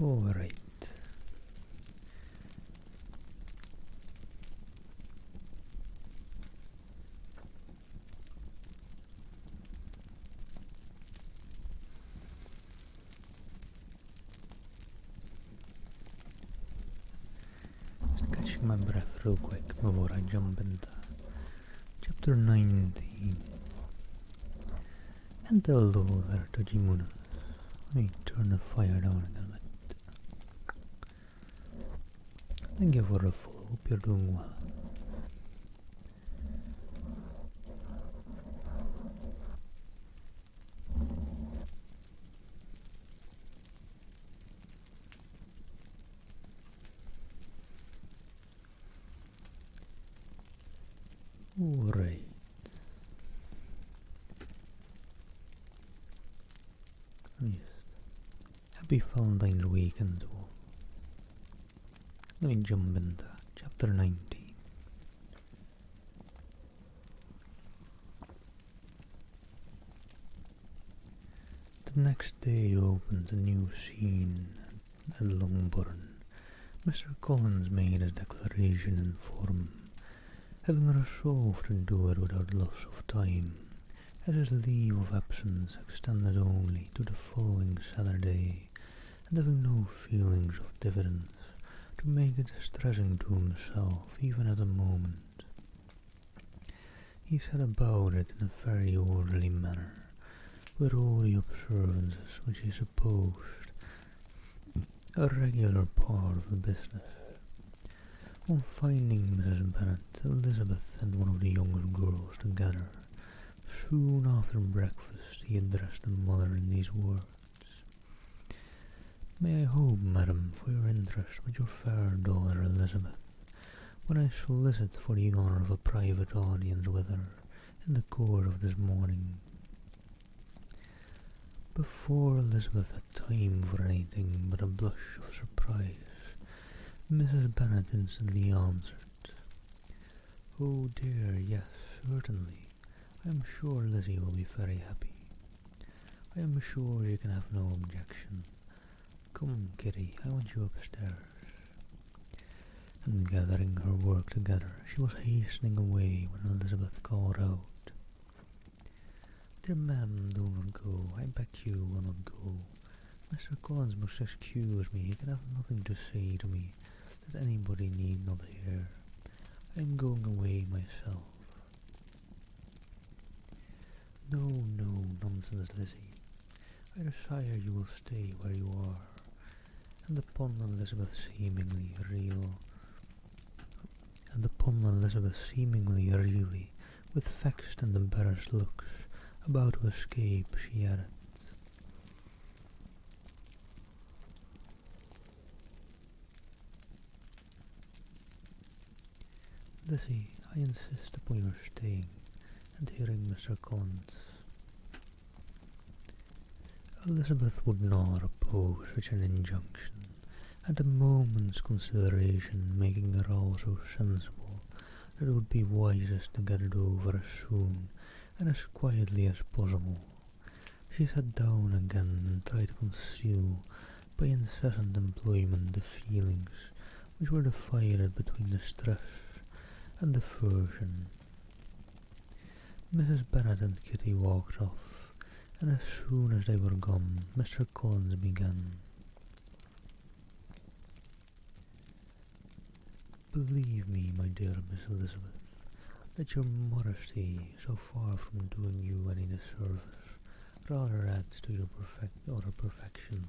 Alright. Just catching my breath real quick before I jump into chapter 19. And hello there, Tojimunas. Let me turn the fire down a little bit. Thank you for the follow. Hope you're doing well. Alright. Yes. Happy Valentine's weekend to all. Let me jump into chapter 19. The next day opens a new scene at Longbourn. Mr. Collins made his declaration in form, having resolved to do it without loss of time, as his leave of absence extended only to the following Saturday, and having no feelings of diffidence to make it distressing to himself even at the moment. He set about it in a very orderly manner, with all the observances which he supposed a regular part of the business. On finding Mrs. Bennet, Elizabeth and one of the younger girls together, soon after breakfast he addressed the mother in these words: "May I hope, madam, for your interest with your fair daughter Elizabeth, when I solicit for the honour of a private audience with her in the court of this morning?" Before Elizabeth had time for anything but a blush of surprise, Mrs. Bennet instantly answered, "Oh dear, yes, certainly. I am sure Lizzie will be very happy. I am sure you can have no objection. Come, Kitty, I want you upstairs." And gathering her work together, she was hastening away when Elizabeth called out, "Dear madam, do not go. I beg you will not go. Mr. Collins must excuse me. He can have nothing to say to me that anybody need not hear. I am going away myself." "No, no, nonsense, Lizzie. I desire you will stay where you are." And upon Elizabeth seemingly really, with vexed and embarrassed looks, about to escape, she added, "Lizzie, I insist upon your staying and hearing Mr. Collins." Elizabeth would not oppose such an injunction, at a moment's consideration making her also sensible that it would be wisest to get it over as soon and as quietly as possible. She sat down again and tried to conceal by incessant employment the feelings which were divided between distress and aversion. Mrs. Bennet and Kitty walked off, and as soon as they were gone, Mr. Collins began. "Believe me, my dear Miss Elizabeth, that your modesty, so far from doing you any disservice, rather adds to your other perfections.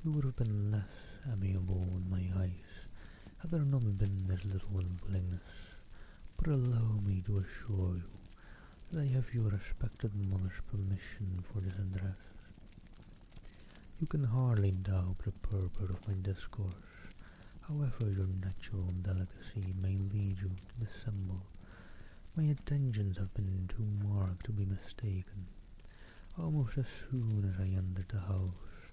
You would have been less amiable in my eyes had there not been this little unwillingness, but allow me to assure you that I have your respected mother's permission for this address. You can hardly doubt the purport of my discourse, however your natural delicacy may lead you to dissemble. My intentions have been too marked to be mistaken. Almost as soon as I entered the house,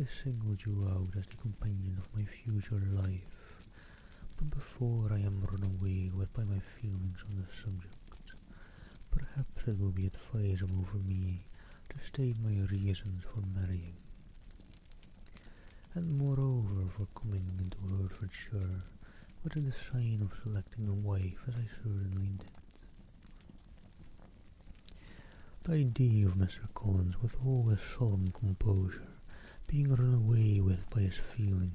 I singled you out as the companion of my future life, but before I am run away with by my feelings on the subject, perhaps it will be advisable for me to state my reasons for marrying. and moreover for coming into Hertfordshire with a design of selecting a wife, as I certainly did. The idea of Mr. Collins, with all his solemn composure, being run away with by his feelings,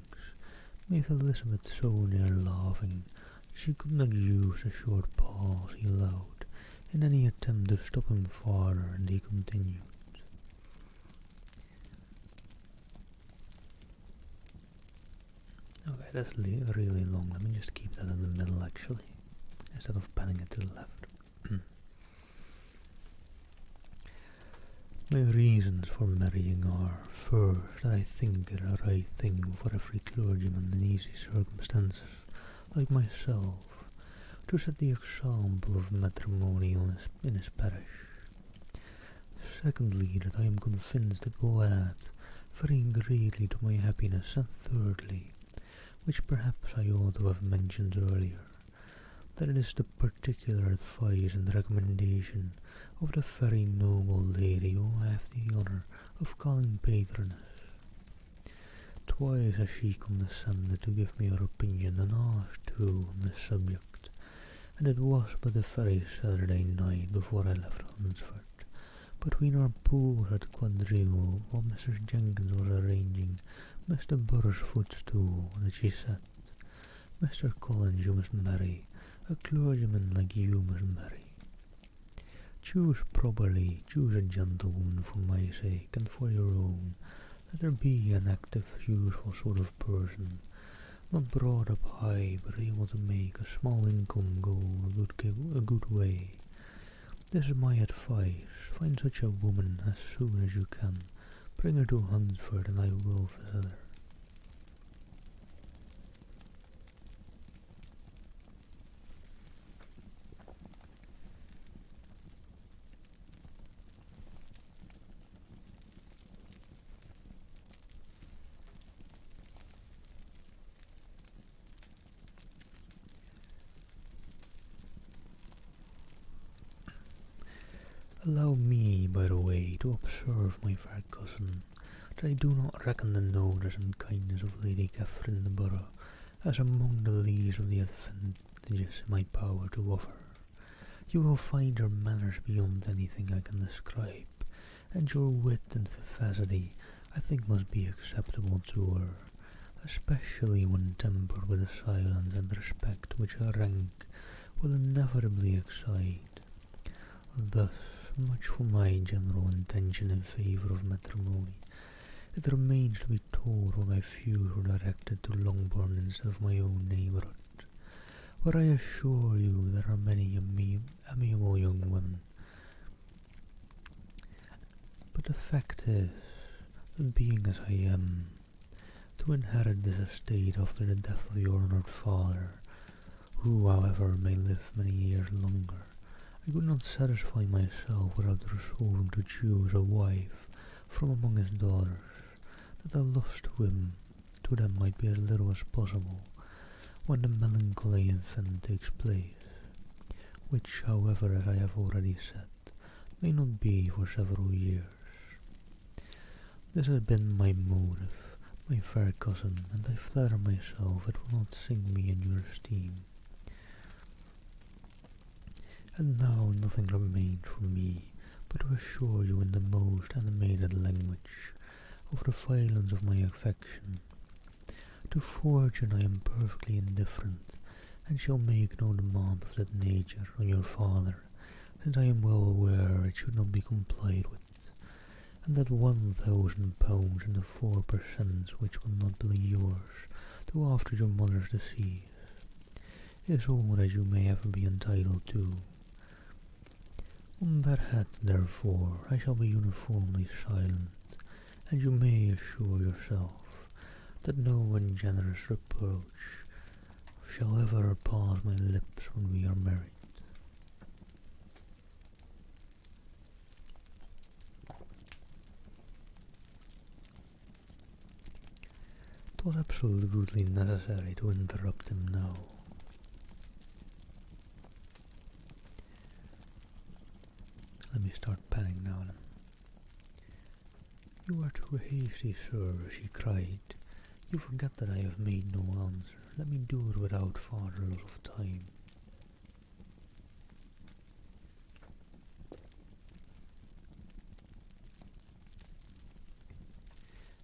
made Elizabeth so near laughing that she could not use the short pause he allowed in any attempt to stop him farther, and he continued. Okay, that's really long. Let me just keep that in the middle, actually, instead of panning it to the left. My reasons for marrying are, first, that I think it a right thing for every clergyman in easy circumstances, like myself, to set the example of matrimony in his parish. Secondly, that I am convinced it will add very greatly to my happiness, and thirdly, which perhaps I ought to have mentioned earlier, that it is the particular advice and recommendation of the very noble lady whom I have the honour of calling patroness. Twice has she condescended to give me her opinion, and asked too, on this subject, and it was but the very Saturday night before I left Hunsford, between our pools at quadrille, while Mrs. Jenkins was arranging Mr. Burr's footstool, that she said, "Mr. Collins, you must marry. A clergyman like you must marry. Choose properly, choose a gentlewoman for my sake and for your own. Let her be an active, useful sort of person, not brought up high, but able to make a small income go a good way. This is my advice. Find such a woman as soon as you can. Bring her to Hunsford, and I will visit her." Allow me, by the way, to observe, my fair cousin, that I do not reckon the notice and kindness of Lady Catherine de Boroughs as among the least of the advantages in my power to offer. You will find her manners beyond anything I can describe, and your wit and vivacity I think must be acceptable to her, especially when tempered with the silence and respect which her rank will inevitably excite. Thus much for my general intention in favour of matrimony. It remains to be told why my views were directed to Longbourn instead of my own neighbourhood, where I assure you there are many amiable young women. But the fact is, that being as I am, to inherit this estate after the death of your honoured father, who, however, may live many years longer, I could not satisfy myself without resolving to choose a wife from among his daughters, that the loss to them might be as little as possible when the melancholy event takes place, which, however, as I have already said, may not be for several years. This has been my motive, my fair cousin, and I flatter myself it will not sink me in your esteem. And now nothing remains for me but to assure you in the most animated language of the violence of my affection. To fortune I am perfectly indifferent, and shall make no demand of that nature on your father, since I am well aware it should not be complied with, and that £1,000 and the 4% which will not be yours till after your mother's decease is all that you may ever be entitled to. On that head, therefore, I shall be uniformly silent, and you may assure yourself that no ungenerous reproach shall ever pass my lips when we are married. It was absolutely necessary to interrupt him now. Let me start penning now then. "You are too hasty, sir," she cried, You forget that I have made no answer. Let me do it without farther loss of time.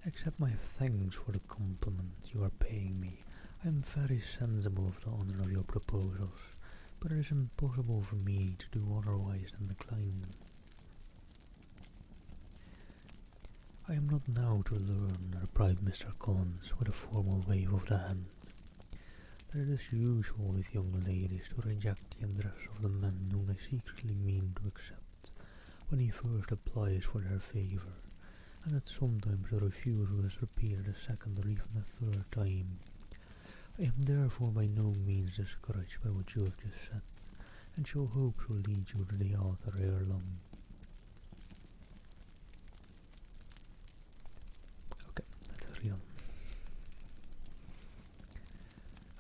Accept my thanks for the compliment you are paying me. I am very sensible of the honour of your proposals, but it is impossible for me to do otherwise than decline them. I am not now to learn, replied Mr. Collins with a formal wave of the hand, that it is usual with young ladies to reject the address of the man whom they secretly mean to accept when he first applies for their favour, and that sometimes the refusal is repeated a second or even a third time. I am therefore by no means discouraged by what you have just said, and shall hope to lead you to the altar ere long. Okay, let's read on.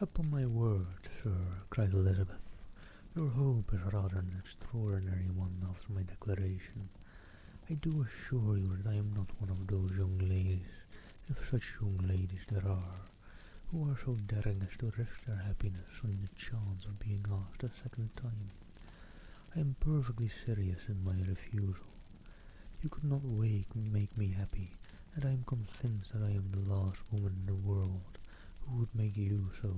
Upon my word, sir, cried Elizabeth, your hope is rather an extraordinary one after my declaration. I do assure you that I am not one of those young ladies, if such young ladies there are, who are so daring as to risk their happiness on the chance of being asked a second time. I am perfectly serious in my refusal. You could not make me happy, and I am convinced that I am the last woman in the world who would make you so.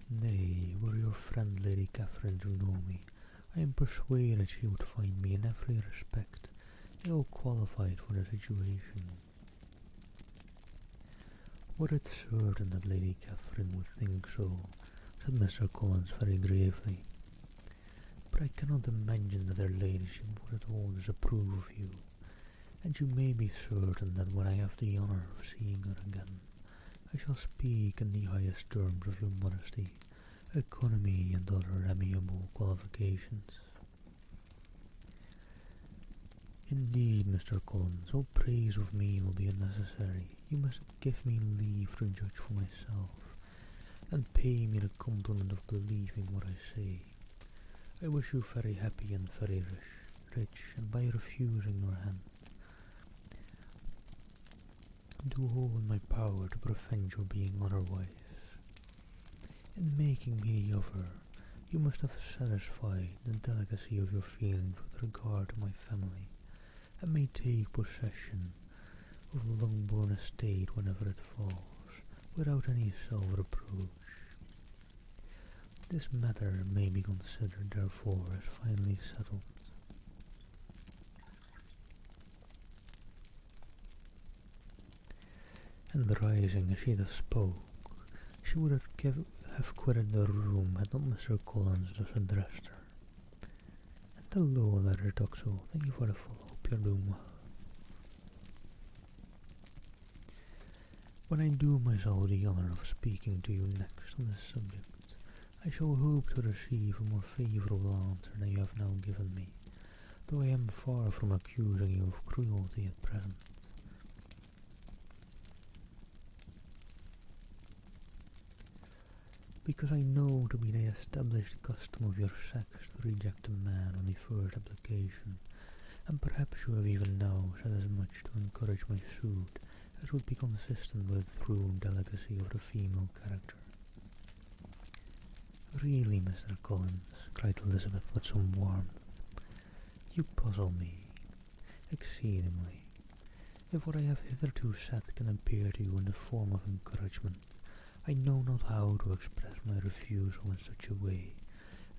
Nay, were your friend Lady Catherine to know me, I am persuaded she would find me in every respect ill qualified for the situation. Were it certain that Lady Catherine would think so, said Mr. Collins very gravely, but I cannot imagine that her ladyship would at all disapprove of you, and you may be certain that when I have the honour of seeing her again, I shall speak in the highest terms of your modesty, economy, and other amiable qualifications. Indeed, Mr. Collins, all praise of me will be unnecessary. You must give me leave to judge for myself, and pay me the compliment of believing what I say. I wish you very happy and very rich, and by refusing your hand, do all in my power to prevent your being otherwise. In making me the offer, you must have satisfied the delicacy of your feelings with regard to my family, and may take possession of the long-born estate whenever it falls, without any self-reproach. This matter may be considered, therefore, as finally settled. And rising as she thus spoke, she would have quitted the room had not Mr. Collins thus addressed her. And hello, Letter Toxo, thank you for the follow. Hope you're doing well. When I do myself the honour of speaking to you next on this subject, I shall hope to receive a more favourable answer than you have now given me, though I am far from accusing you of cruelty at present. Because I know to be the established custom of your sex to reject a man on the first application, and perhaps you have even now said as much to encourage my suit as would be consistent with the true delicacy of the female character. Really, Mr. Collins, cried Elizabeth with some warmth, you puzzle me exceedingly. If what I have hitherto said can appear to you in the form of encouragement, I know not how to express my refusal in such a way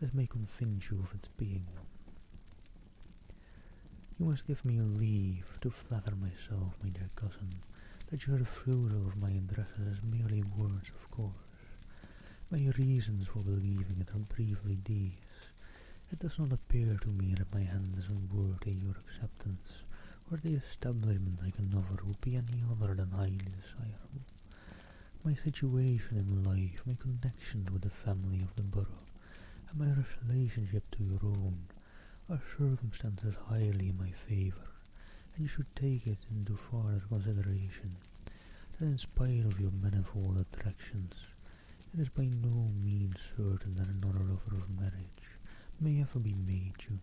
as may convince you of its being one. You must give me leave to flatter myself, my dear cousin, that your refusal of my addresses is merely words of course. My reasons for believing it are briefly these. It does not appear to me that my hand is unworthy your acceptance, or the establishment I can offer would be any other than highly desirable. My situation in life, my connections with the family of the borough, and my relationship to your own, are circumstances highly in my favour, and you should take it into further consideration that in spite of your manifold attractions, it is by no means certain that another offer of marriage may ever be made you.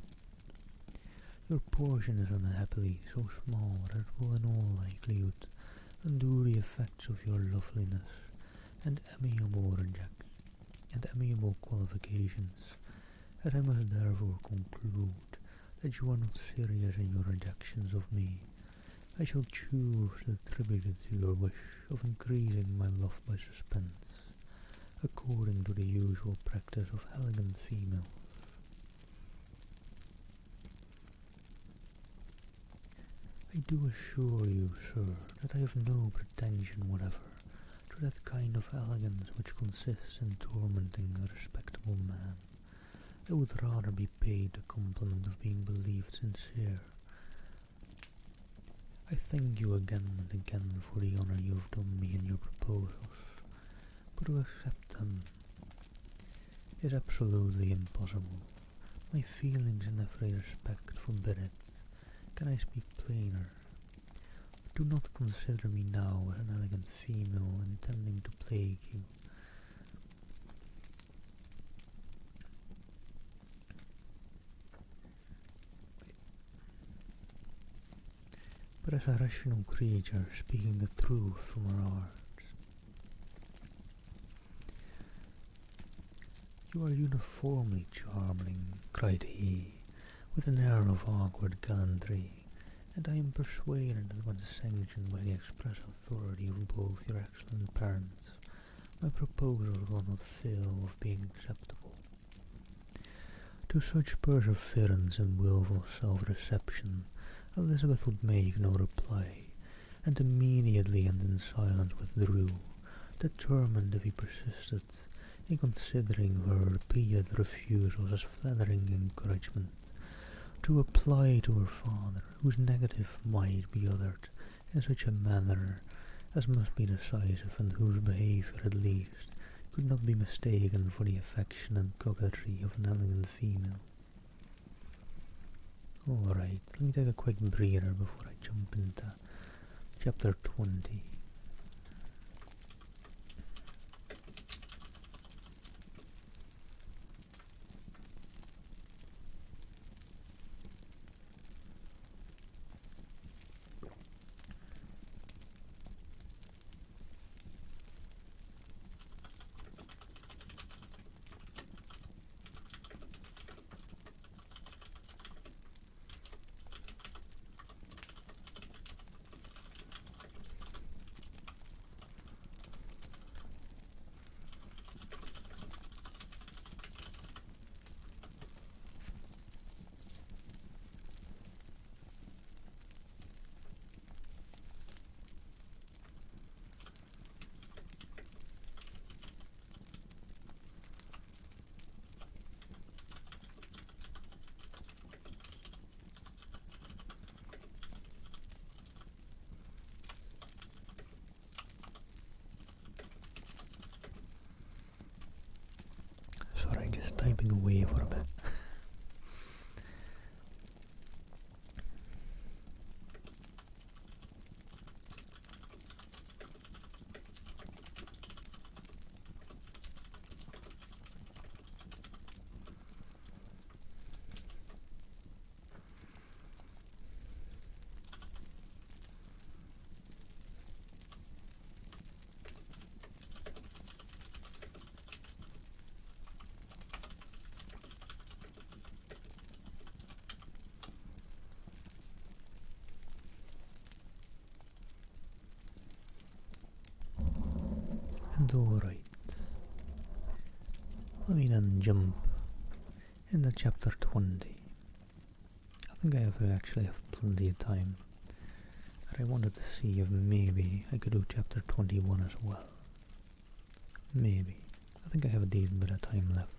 Your portion is unhappily so small that it will in all likelihood undo the effects of your loveliness and amiable qualifications, and I must therefore conclude that you are not serious in your rejections of me. I shall choose to attribute it to your wish of increasing my love by suspense, according to the usual practice of elegant females. I do assure you, sir, that I have no pretension whatever to that kind of elegance which consists in tormenting a respectable man. I would rather be paid the compliment of being believed sincere. I thank you again and again for the honour you have done me in your proposals, but to accept them is absolutely impossible. My feelings in every respect forbid it. Can I speak plainer? Do not consider me now as an elegant female intending to plague you. But as a rational creature speaking the truth from her heart. You are uniformly charming, cried he, with an air of awkward gallantry, and I am persuaded that when sanctioned by the express authority of both your excellent parents, my proposals will not fail of being acceptable. To such perseverance and wilful self-reception Elizabeth would make no reply, and immediately and in silence withdrew, determined, if he persisted, in considering her repeated refusals as flattering encouragement, to apply to her father, whose negative might be uttered in such a manner as must be decisive, and whose behaviour, at least, could not be mistaken for the affection and coquetry of an elegant female. Alright, let me take a quick breather before I jump into chapter 20. Sorry, just typing away for a bit. And alright, let me then jump into chapter 20. I think I actually have plenty of time, and I wanted to see if maybe I could do chapter 21 as well. Maybe. I think I have a decent bit of time left.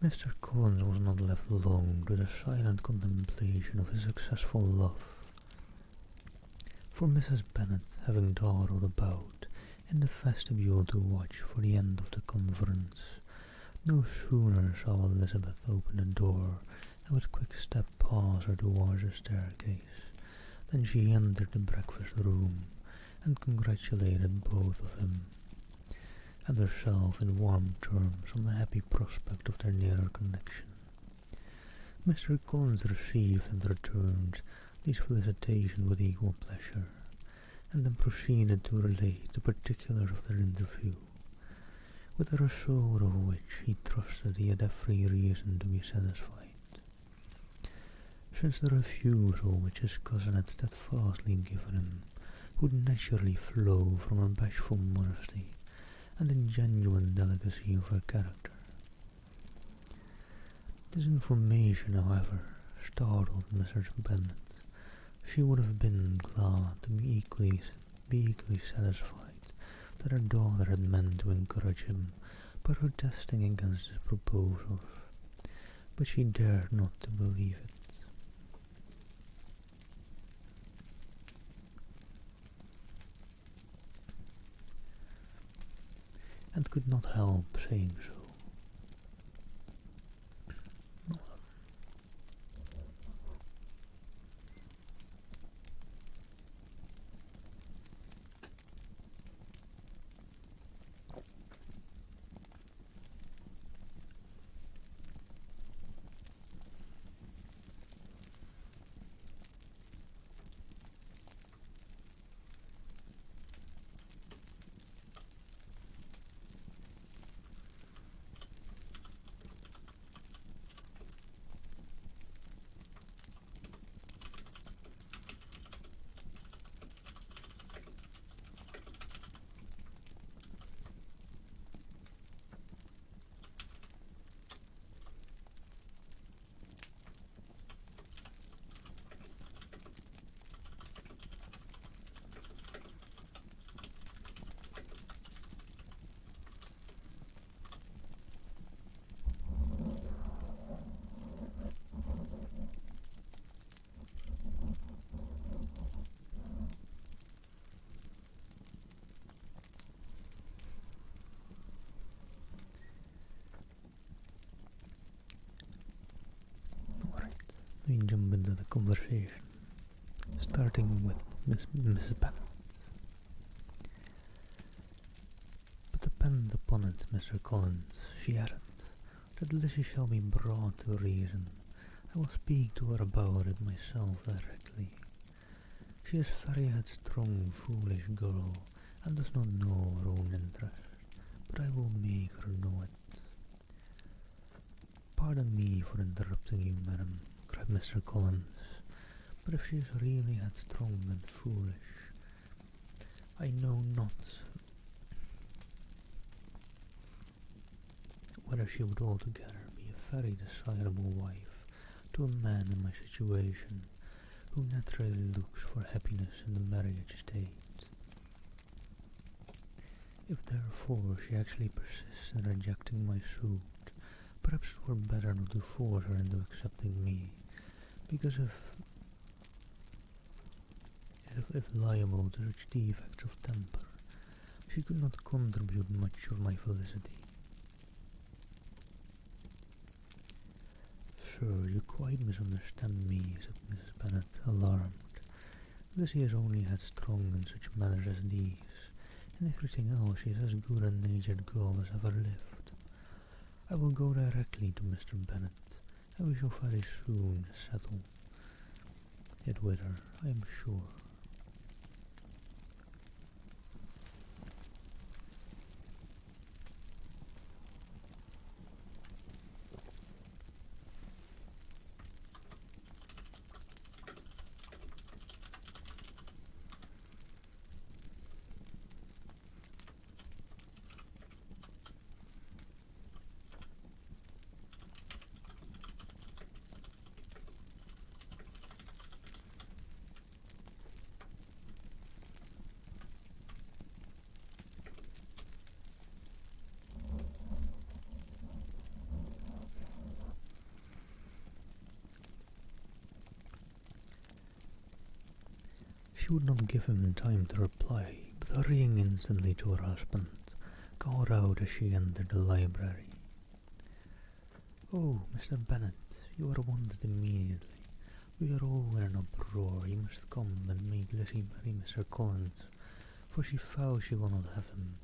Mr. Collins was not left long to the silent contemplation of his successful love. For Mrs. Bennet, having dawdled about in the vestibule to watch for the end of the conference, no sooner saw Elizabeth open the door and with quick step pass her towards the staircase, than she entered the breakfast room and congratulated both of him and herself in warm terms on the happy prospect of their nearer connection. Mr. Collins received and returned these felicitations with equal pleasure, and then proceeded to relate the particulars of their interview, with a result of which he trusted he had every reason to be satisfied, since the refusal which his cousin had steadfastly given him would naturally flow from her bashful modesty and the genuine delicacy of her character. This information, however, startled Mrs. Bennet. She would have been glad to be equally satisfied that her daughter had meant to encourage him by protesting against his proposals, but she dared not to believe it. And could not help saying so. We jump into the conversation, starting with Mrs. Bennet. But depend upon it, Mr. Collins, she added, that Lizzie shall be brought to reason. I will speak to her about it myself directly. She is very headstrong, foolish girl, and does not know her own interest, but I will make her know it. Pardon me for interrupting you, madam, cried Mr. Collins, but if she is really headstrong and foolish, I know not whether she would altogether be a very desirable wife to a man in my situation, who naturally looks for happiness in the marriage state. If therefore she actually persists in rejecting my suit, perhaps it were better not to force her into accepting me, because if liable to such defects of temper, she could not contribute much of my felicity. Sir, you quite misunderstand me, said Mrs. Bennet, alarmed. Lizzie is only headstrong in such matters as these. In everything else she is as good a natured girl as ever lived. I will go directly to Mr. Bennet, and we shall very soon settle it with her, I am sure. She would not give him time to reply, but hurrying instantly to her husband, called out as she entered the library. "Oh, Mr. Bennet, you are wanted immediately. We are all in an uproar. You must come and make Lizzie marry Mr. Collins, for she vows she will not have him,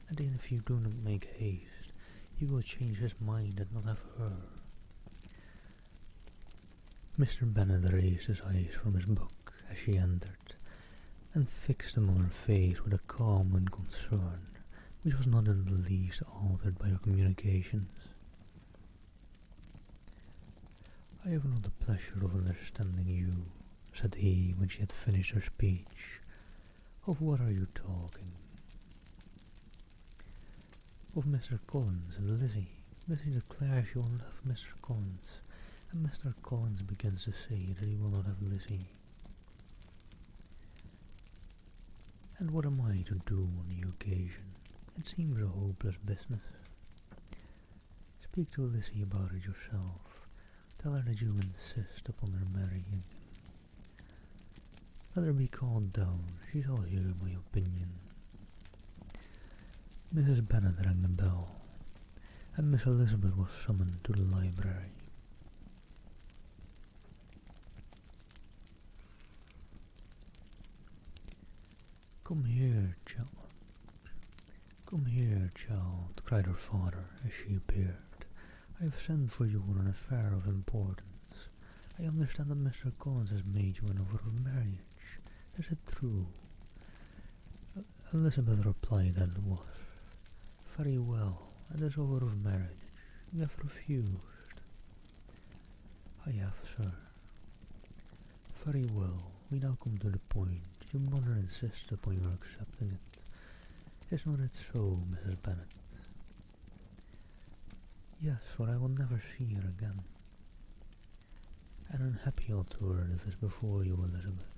and if you do not make haste, he will change his mind and not have her." Mr. Bennet raised his eyes from his book as she entered, and fixed them on her face with a calm and concern which was not in the least altered by her communications. "I have not the pleasure of understanding you," said he when she had finished her speech. "Of what are you talking?" "Of Mr. Collins and Lizzie. Lizzie declares she will not have Mr. Collins, and Mr. Collins begins to say that he will not have Lizzie. And what am I to do on the occasion? It seems a hopeless business. Speak to Lizzie about it yourself. Tell her that you insist upon her marrying. Let her be called down. She shall hear my opinion." Mrs. Bennet rang the bell, and Miss Elizabeth was summoned to the library. "Come here, child. Come here, child," cried her father as she appeared. "I have sent for you on an affair of importance. I understand that Mr. Collins has made you an offer of marriage. Is it true?" Elizabeth replied that it was. "Very well, and this offer of marriage you have refused?" "I have, sir." "Very well, we now come to the point. Your mother insists upon your accepting it. Is not it so, Mrs. Bennet?" "Yes, for I will never see her again." "An unhappy alternative is before you, Elizabeth.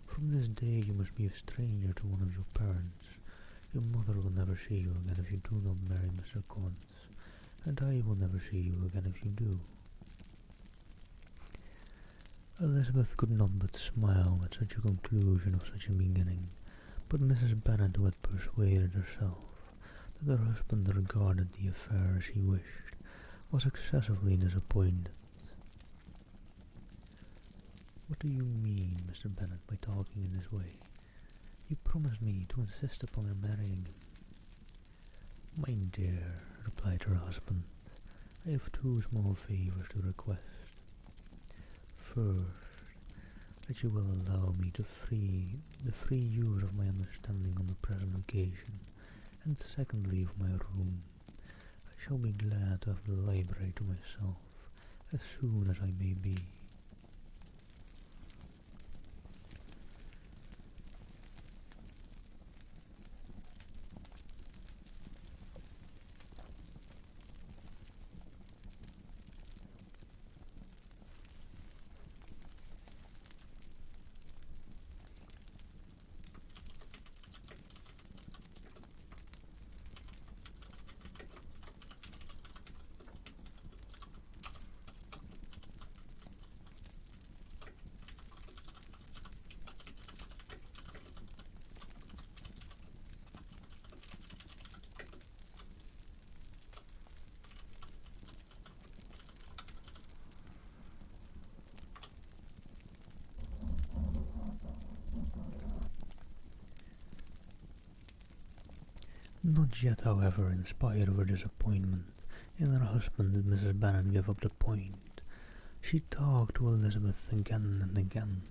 From this day you must be a stranger to one of your parents. Your mother will never see you again if you do not marry Mr. Collins, and I will never see you again if you do." Elizabeth could not but smile at such a conclusion of such a beginning, but Mrs. Bennet, who had persuaded herself that her husband regarded the affair as he wished, was excessively disappointed. "What do you mean, Mr. Bennet, by talking in this way? You promised me to insist upon her marrying him." "My dear," replied her husband, "I have two small favours to request. First, that you will allow me the free use of my understanding on the present occasion, and secondly of my room. I shall be glad to have the library to myself as soon as I may be." Not yet, however, in spite of her disappointment in her husband, did Mrs. Bennet give up the point. She talked to Elizabeth again and again,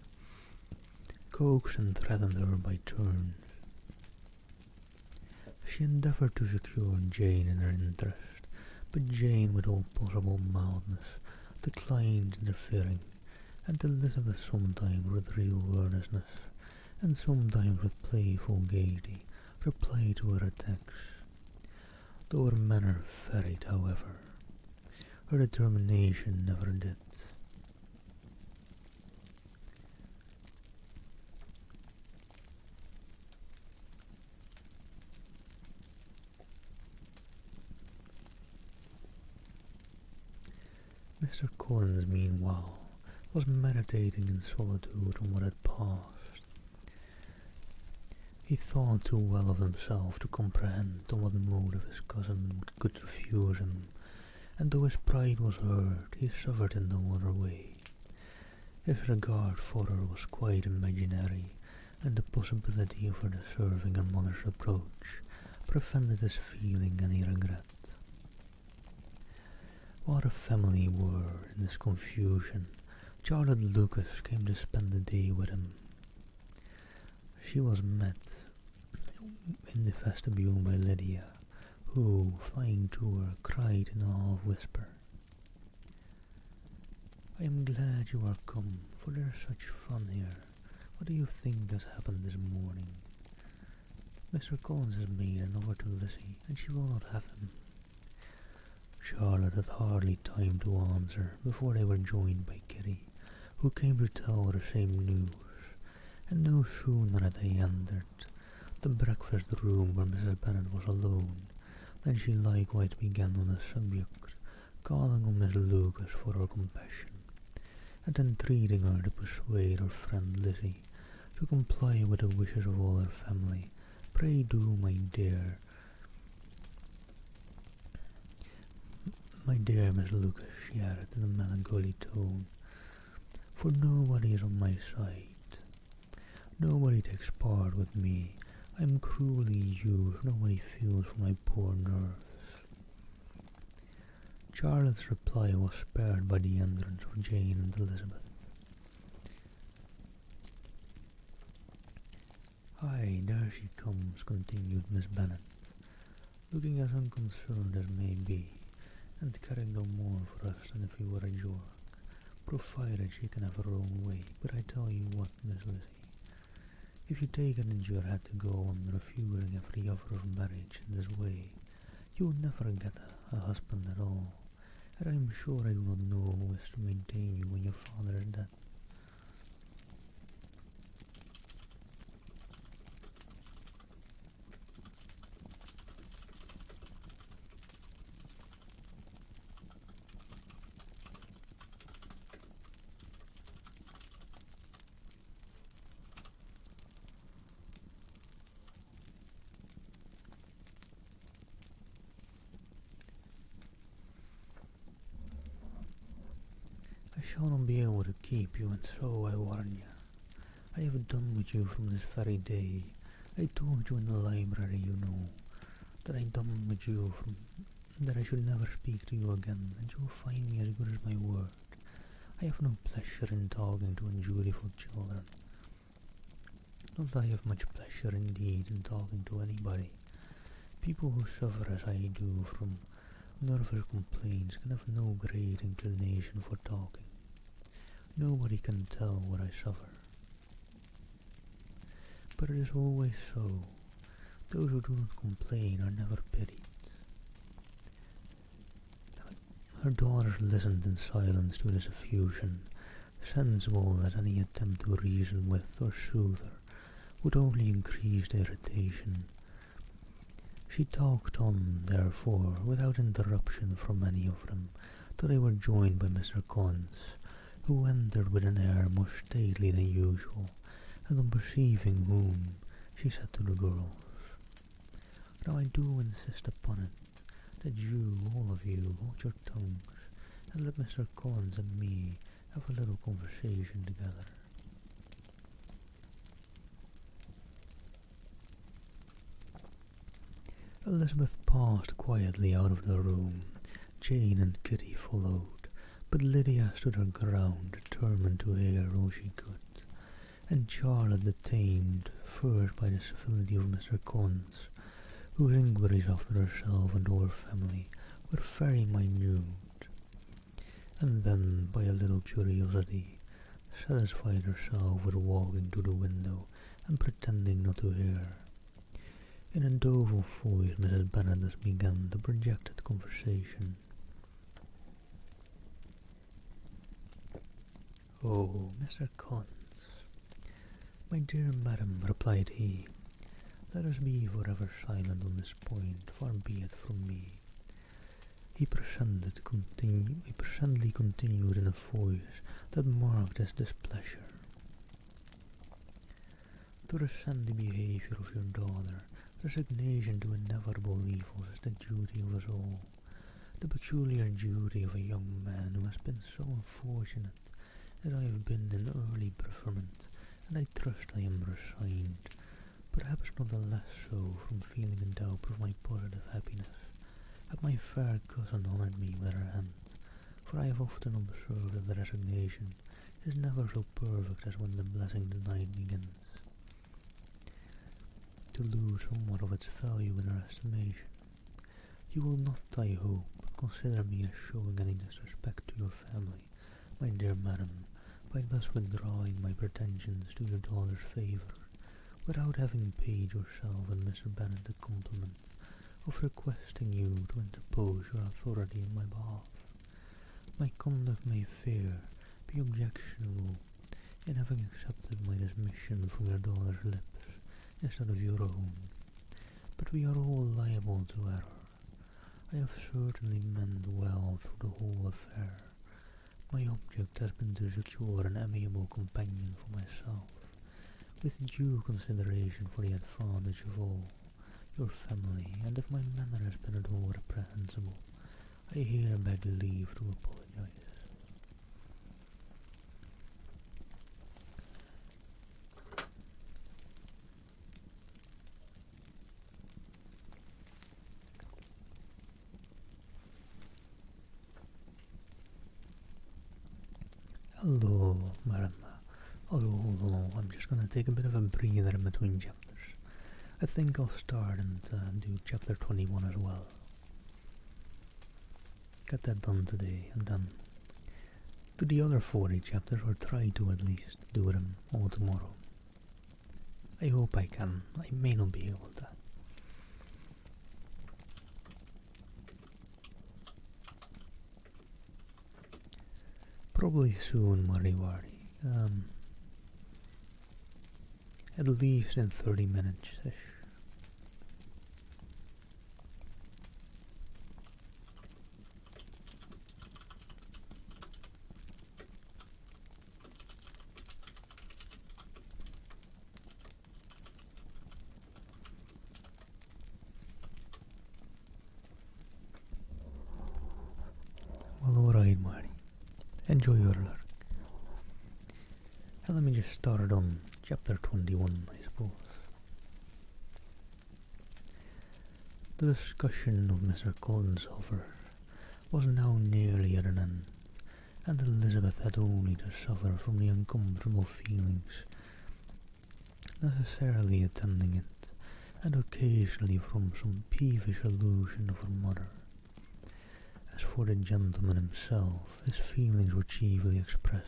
coaxed and threatened her by turns. She endeavoured to secure Jane in her interest, but Jane, with all possible mildness, declined interfering, and Elizabeth sometimes with real earnestness, and sometimes with playful gaiety, replied to her attacks. Though her manner varied, however, her determination never did. Mr. Collins, meanwhile, was meditating in solitude on what had passed. He thought too well of himself to comprehend on what motive his cousin could refuse him, and though his pride was hurt, he suffered in no other way. His regard for her was quite imaginary, and the possibility of her deserving her mother's reproach prevented his feeling any regret. What a family were in this confusion Charlotte Lucas came to spend the day with him. She was met in the vestibule by Lydia, who, flying to her, cried in a half-whisper, "I am glad you are come, for there is such fun here. What do you think has happened this morning? Mr. Collins has made an offer to Lizzie, and she will not have him." Charlotte had hardly time to answer before they were joined by Kitty, who came to tell her the same news, and no sooner had they entered the breakfast room where Mrs. Bennet was alone than she likewise began on the subject, calling on Miss Lucas for her compassion, and entreating her to persuade her friend Lizzie to comply with the wishes of all her family. "Pray do, my dear Miss Lucas," she added in a melancholy tone, "for nobody is on my side. Nobody takes part with me. I am cruelly used. Nobody feels for my poor nerves." Charlotte's reply was spared by the entrance of Jane and Elizabeth. "Aye, there she comes," continued Miss Bennet, looking as unconcerned as may be, and caring no more for us than if we were a York, provided she can have her own way. "But I tell you what, Miss Lizzie, if you take it into your head to go on refusing every offer of marriage in this way, you will never get a husband at all, and I am sure I do not know who is to maintain you when your father is dead." "I shall not be able to keep you, and so I warn you. I have done with you from this very day. I told you in the library, you know, that I done with you from that I should never speak to you again, and you will find me as good as my word. I have no pleasure in talking to undutiful children. Not that I have much pleasure indeed in talking to anybody. People who suffer as I do from nervous complaints can have no great inclination for talking. Nobody can tell what I suffer. But it is always so. Those who do not complain are never pitied." Her daughters listened in silence to this effusion, sensible that any attempt to reason with or soothe her would only increase the irritation. She talked on, therefore, without interruption from any of them, till they were joined by Mr. Collins, who entered with an air more stately than usual, and on perceiving whom, she said to the girls, "Now I do insist upon it, that you, all of you, hold your tongues, and let Mr. Collins and me have a little conversation together." Elizabeth passed quietly out of the room. Jane and Kitty followed, but Lydia stood her ground, determined to hear all she could, and Charlotte detained first by the civility of Mr. Collins, whose inquiries after herself and all her family were very minute, and then by a little curiosity satisfied herself with walking to the window and pretending not to hear. In a doleful voice Mrs. Bennet thus began the projected conversation. "Oh, Mr. Collins, my dear madam," replied he, "let us be forever silent on this point, far be it from me." He presently continued in a voice that marked his displeasure. "To resent the behaviour of your daughter, resignation to inevitable evils is the duty of us all, the peculiar duty of a young man who has been so unfortunate as I have been in early preferment, and I trust I am resigned, perhaps not the less so from feeling in doubt of my positive happiness, had my fair cousin honoured me with her hand, for I have often observed that the resignation is never so perfect as when the blessing denied begins to lose somewhat of its value in her estimation. You will not, I hope, consider me as showing any disrespect to your family, my dear madam, by thus withdrawing my pretensions to your daughter's favour, without having paid yourself and Mr. Bennet the compliment of requesting you to interpose your authority in my behalf. My conduct may be objectionable in having accepted my dismission from your daughter's lips instead of your own, but we are all liable to error. I have certainly meant well through the whole affair. My object has been to secure an amiable companion for myself, with due consideration for the advantage of all your family, and if my manner has been at all reprehensible, I here beg leave to apologize. Hello, madam. Hold on, I'm just gonna take a bit of a breather in between chapters. I think I'll start and do chapter 21 as well. Get that done today, and then do the other 40 chapters, or try to at least do them all tomorrow. I hope I can. I may not be able to. Probably soon, Mariwari. At least in 30 minutes-ish. Well, alright, Marty. Enjoy your lurk. And let me just start on chapter 21, I suppose. The discussion of Mr. Collins's offer was now nearly at an end, and Elizabeth had only to suffer from the uncomfortable feelings necessarily attending it, and occasionally from some peevish allusion of her mother. As for the gentleman himself, his feelings were chiefly expressed,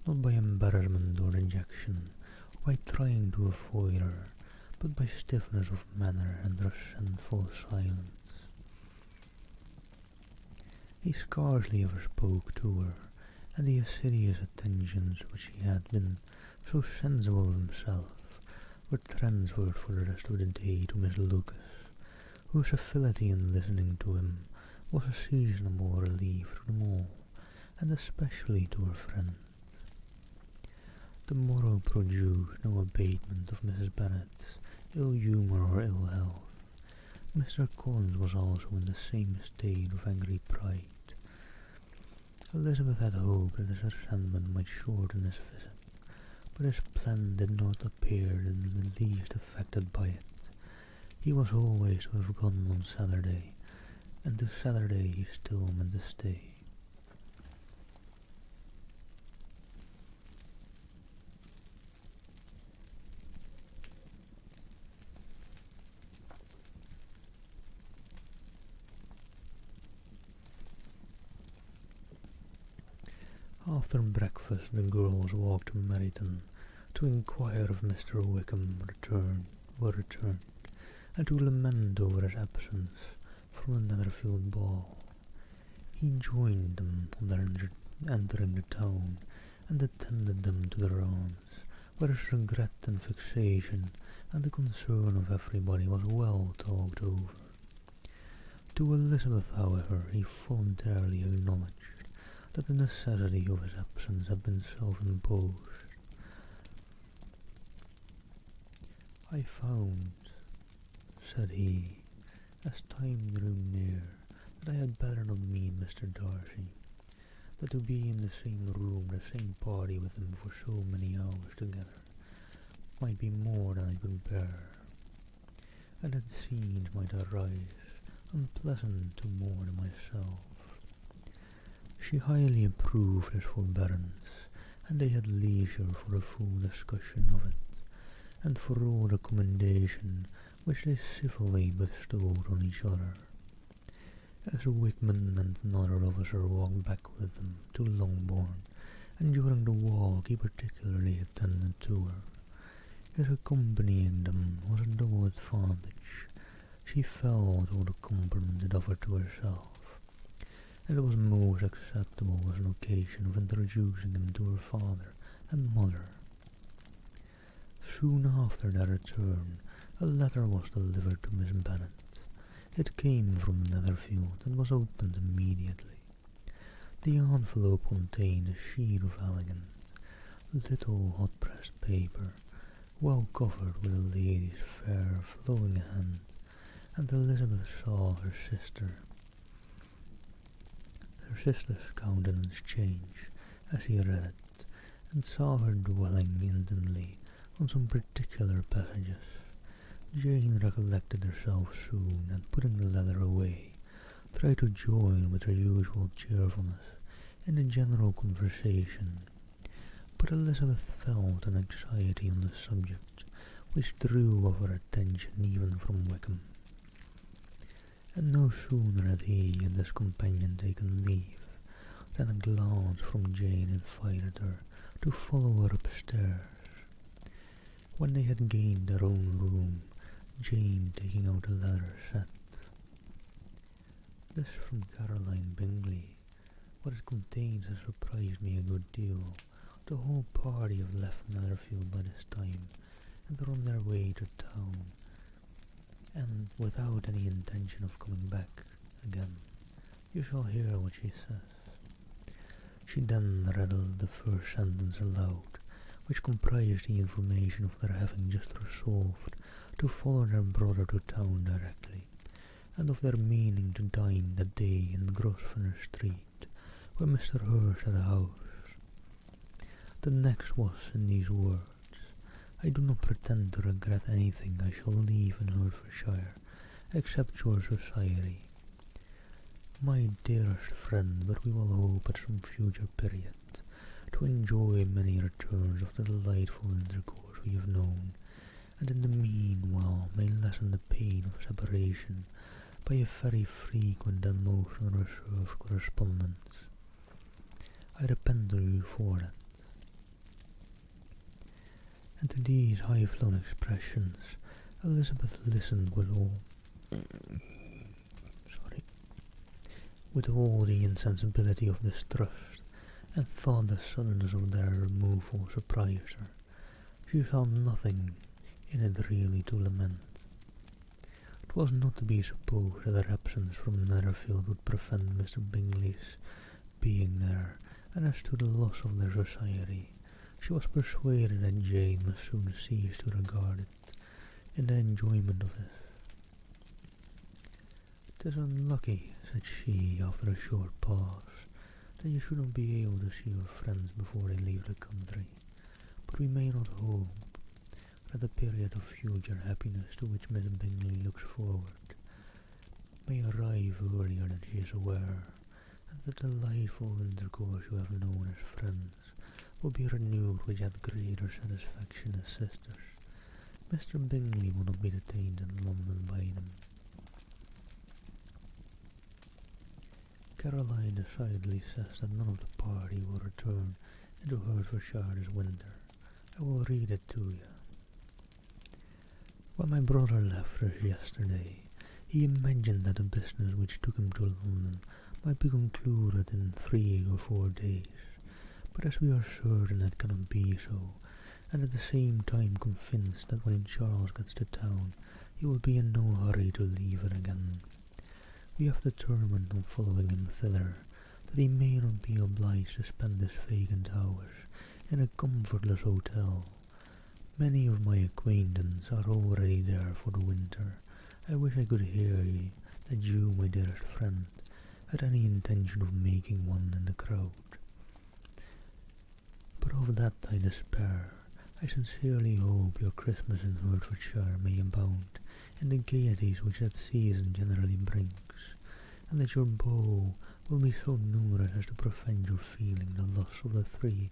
not by embarrassment or dejection, or by trying to avoid her, but by stiffness of manner and resentful silence. He scarcely ever spoke to her, and the assiduous attentions which he had been so sensible of himself were transferred for the rest of the day to Miss Lucas, whose civility in listening to him was a seasonable relief to them all, and especially to her friend. The morrow produced no abatement of Mrs. Bennet's ill humour or ill health. Mr. Collins was also in the same state of angry pride. Elizabeth had hoped that his resentment might shorten his visit, but his plan did not appear in the least affected by it. He was always to have gone on Saturday, and to Saturday he still meant to stay. After breakfast the girls walked to Meryton to inquire if Mr. Wickham were returned, and to lament over his absence from the Netherfield ball. He joined them on their entering the town, and attended them to their aunts, where his regret and vexation and the concern of everybody was well talked over. To Elizabeth, however, he voluntarily acknowledged that the necessity of his absence had been self-imposed. "I found," said he, as time drew near, "that I had better not meet Mr. Darcy, that to be in the same room, the same party with him for so many hours together, might be more than I could bear, and that scenes might arise unpleasant to more than myself." She highly approved his forbearance, and they had leisure for a full discussion of it, and for all the commendation which they civilly bestowed on each other. As Wickman and another officer walked back with them to Longbourn, and during the walk he particularly attended to her. His accompanying them was a double advantage. She felt all the compliments it offered to herself, and it was most acceptable as an occasion of introducing him to her father and mother. Soon after their return, a letter was delivered to Miss Bennet. It came from Netherfield and was opened immediately. The envelope contained a sheet of elegant, little hot-pressed paper, well covered with a lady's fair flowing hand, and Elizabeth saw her sister's countenance change as he read it, and saw her dwelling intently on some particular passages. Jane recollected herself soon, and putting the letter away, tried to join with her usual cheerfulness in the general conversation, but Elizabeth felt an anxiety on the subject which drew off her attention even from Wickham. And no sooner had he and his companion taken leave than a glance from Jane invited her to follow her upstairs. When they had gained their own room, Jane, taking out a letter, said, "This from Caroline Bingley. What it contains has surprised me a good deal. The whole party have left Netherfield by this time, and are on their way to town, and without any intention of coming back again. You shall hear what she says." She then read the first sentence aloud, which comprised the information of their having just resolved to follow their brother to town directly, and of their meaning to dine that day in Grosvenor Street, where Mr. Hurst had a house. The next was in these words: "I do not pretend to regret anything I shall leave in Hertfordshire, except your society, my dearest friend, but we will hope at some future period to enjoy many returns of the delightful intercourse we have known, and in the meanwhile may lessen the pain of separation by a very frequent and most unreserved correspondence. I repent to you for that." And to these high-flown expressions Elizabeth listened with all the insensibility of distrust, and thought the suddenness of their removal surprised her. She felt nothing in it really to lament. It was not to be supposed that their absence from Netherfield would prevent Mr. Bingley's being there, and as to the loss of their society, she was persuaded that Jane must soon cease to regard it in the enjoyment of it. "'Tis unlucky," said she, after a short pause, "that you should not be able to see your friends before they leave the country, but we may not hope that the period of future happiness to which Miss Bingley looks forward may arrive earlier than she is aware, and the delightful intercourse you have known as friends will be renewed with yet greater satisfaction as sisters. Mr. Bingley will not be detained in London by them." "Caroline decidedly says that none of the party will return into Hertfordshire this winter. I will read it to you. When my brother left us yesterday, he imagined that the business which took him to London might be concluded in 3 or 4 days, but as we are certain it cannot be so, and at the same time convinced that when Charles gets to town he will be in no hurry to leave it again, we have determined on following him thither, that he may not be obliged to spend his vacant hours in a comfortless hotel. Many of my acquaintance are already there for the winter. I wish I could hear that you, my dearest friend, had any intention of making one in the crowd. But of that I despair. I sincerely hope your Christmas in Hertfordshire may abound in the gaieties which that season generally brings, and that your beaux will be so numerous as to prevent your feeling the loss of the 3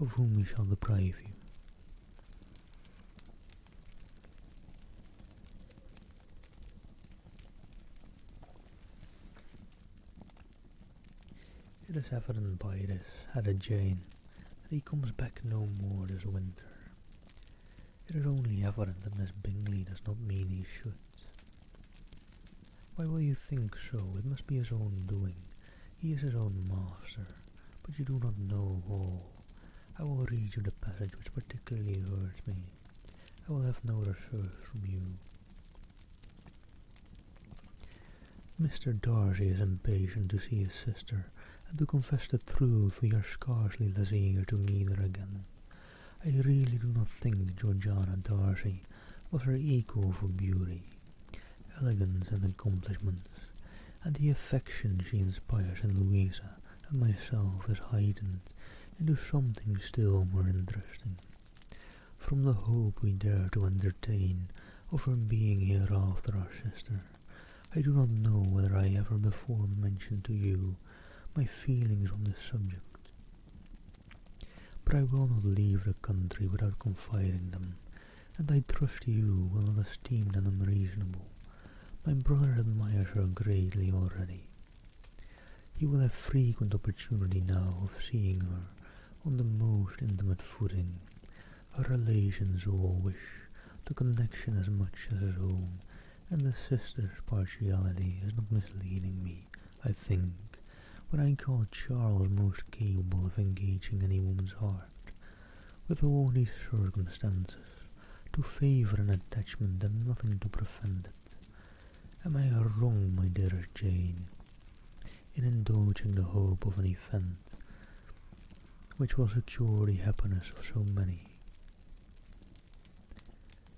of whom we shall deprive you. It is evident by this, added Jane, that he comes back no more this winter. It is only evident that Miss Bingley does not mean he should. Why will you think so? It must be his own doing. He is his own master, but you do not know all. I will read you the passage which particularly hurts me. I will have no reserve from you. Mr. Darcy is impatient to see his sister, and to confess the truth, we are scarcely less eager to meet her again. I really do not think Georgiana Darcy was her equal for beauty, elegance and accomplishments, and the affection she inspires in Louisa and myself is heightened into something still more interesting, from the hope we dare to entertain of her being hereafter our sister. I do not know whether I ever before mentioned to you my feelings on this subject, but I will not leave the country without confiding them, and I trust you will not esteem them unreasonable. My brother admires her greatly already. He will have frequent opportunity now of seeing her on the most intimate footing. Her relations all wish the connection as much as his own, and the sister's partiality is not misleading me, I think, when I call Charles most capable of engaging any woman's heart, with all these circumstances, to favour an attachment and nothing to prevent it. Am I wrong, my dearest Jane, in indulging the hope of an event which will secure the happiness of so many?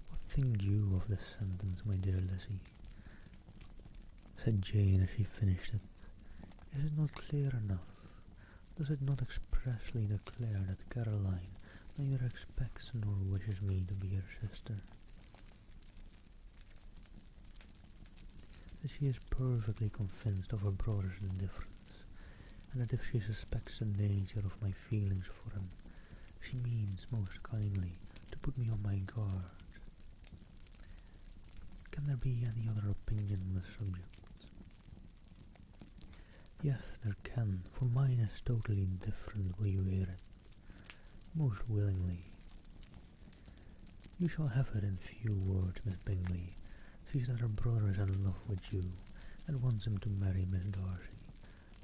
What think you of this sentence, my dear Lizzie? Said Jane as she finished it. Is it not clear enough? Does it not expressly declare that Caroline neither expects nor wishes me to be her sister? That she is perfectly convinced of her brother's indifference, and that if she suspects the nature of my feelings for him, she means most kindly to put me on my guard. Can there be any other opinion on the subject? Yes, there can, for mine is totally different. Will you hear it? Most willingly. You shall have it in few words, Miss Bingley. Sees that her brother is in love with you, and wants him to marry Miss Darcy.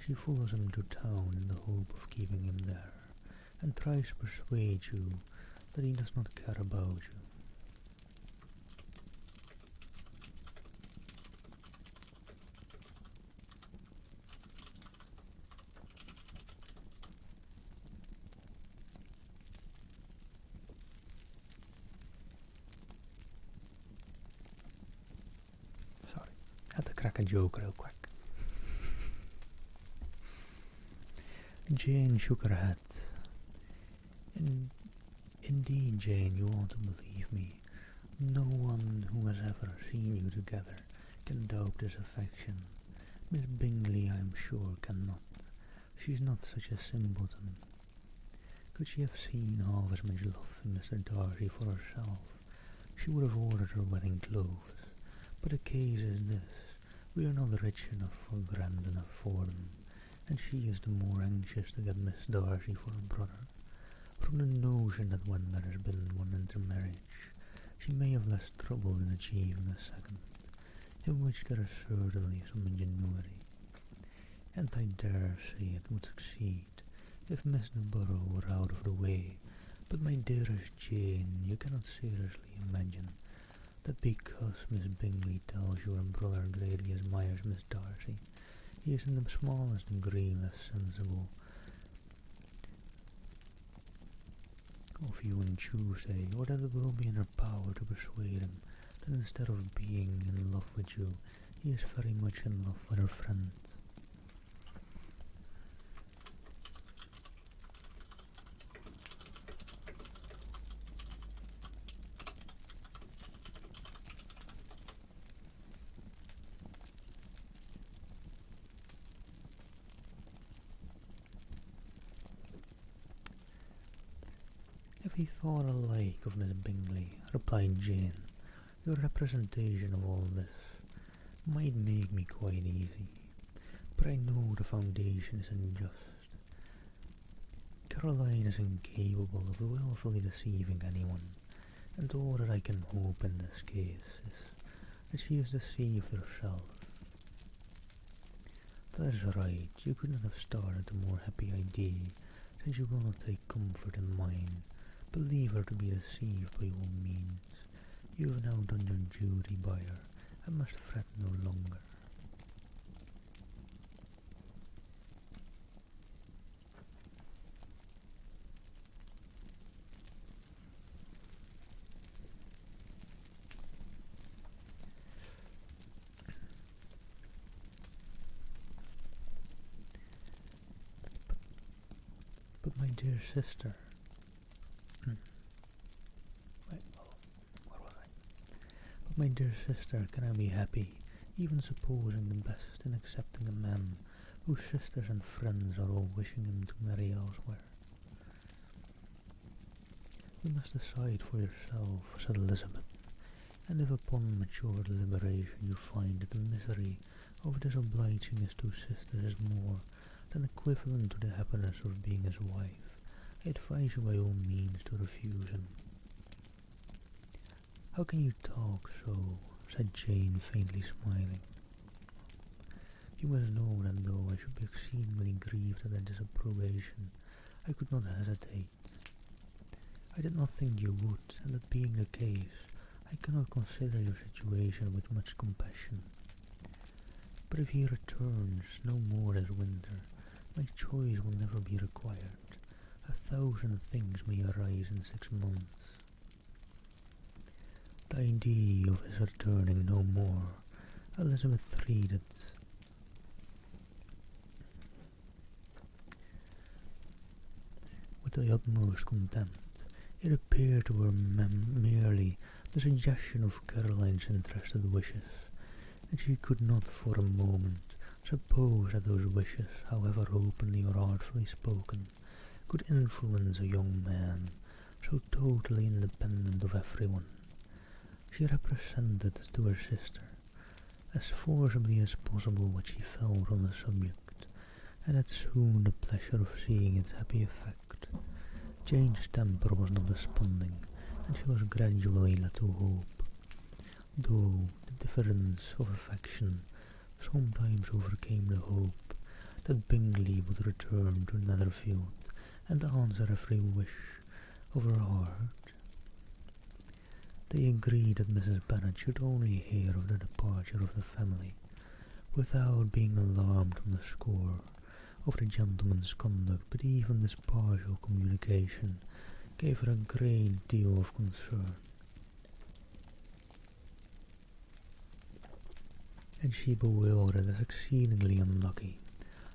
She follows him to town in the hope of keeping him there, and tries to persuade you that he does not care about you. Had to crack a joke real quick. Jane shook her head. Indeed, Jane, you ought to believe me. No one who has ever seen you together can doubt this affection. Miss Bingley, I am sure, cannot. She is not such a simpleton. Could she have seen half as much love in Mr. Darcy for herself, she would have ordered her wedding clothes. But the case is this: we are not rich enough or grand enough for them, and she is the more anxious to get Miss Darcy for her brother, from the notion that when there has been one intermarriage, she may have less trouble in achieving a second, in which there is certainly some ingenuity. And I dare say it would succeed, if Miss Borough were out of the way. But my dearest Jane, you cannot seriously imagine that because Miss Bingley tells you her brother greatly admires Miss Darcy, he is in the smallest degree less sensible of you on Tuesday, or that it will be in her power to persuade him that instead of being in love with you, he is very much in love with her friend. If he thought alike of Miss Bingley, replied Jane, your representation of all this might make me quite easy, but I know the foundation is unjust. Caroline is incapable of wilfully deceiving anyone, and all that I can hope in this case is that she has deceived herself. That is right, you could not have started a more happy idea, since you will not take comfort in mine. Believe her to be deceived by all means. You have now done your duty by her, and must fret no longer. But my dear sister, But my dear sister, can I be happy, even supposing the best in accepting a man whose sisters and friends are all wishing him to marry elsewhere? You must decide for yourself, said Elizabeth, and if upon mature deliberation you find that the misery of disobliging his two sisters is more than equivalent to the happiness of being his wife, I advise you by all means to refuse him. How can you talk so? Said Jane, faintly smiling. You must know that though I should be exceedingly grieved at their disapprobation, I could not hesitate. I did not think you would, and that being the case, I cannot consider your situation with much compassion. But if he returns no more this winter, my choice will never be required. 1,000 things may arise in 6 months. The idea of his returning no more, Elizabeth treated with the utmost contempt. It appeared to her merely the suggestion of Caroline's interested wishes, and she could not for a moment suppose that those wishes, however openly or artfully spoken, could influence a young man so totally independent of everyone. She represented to her sister as forcibly as possible what she felt on the subject, and had soon the pleasure of seeing its happy effect. Jane's temper was not desponding, and she was gradually led to hope, though the difference of affection sometimes overcame the hope that Bingley would return to Netherfield and answer every wish of her heart. They agreed that Mrs. Bennet should only hear of the departure of the family, without being alarmed on the score of the gentleman's conduct, but even this partial communication gave her a great deal of concern, and she bewailed it as exceedingly unlucky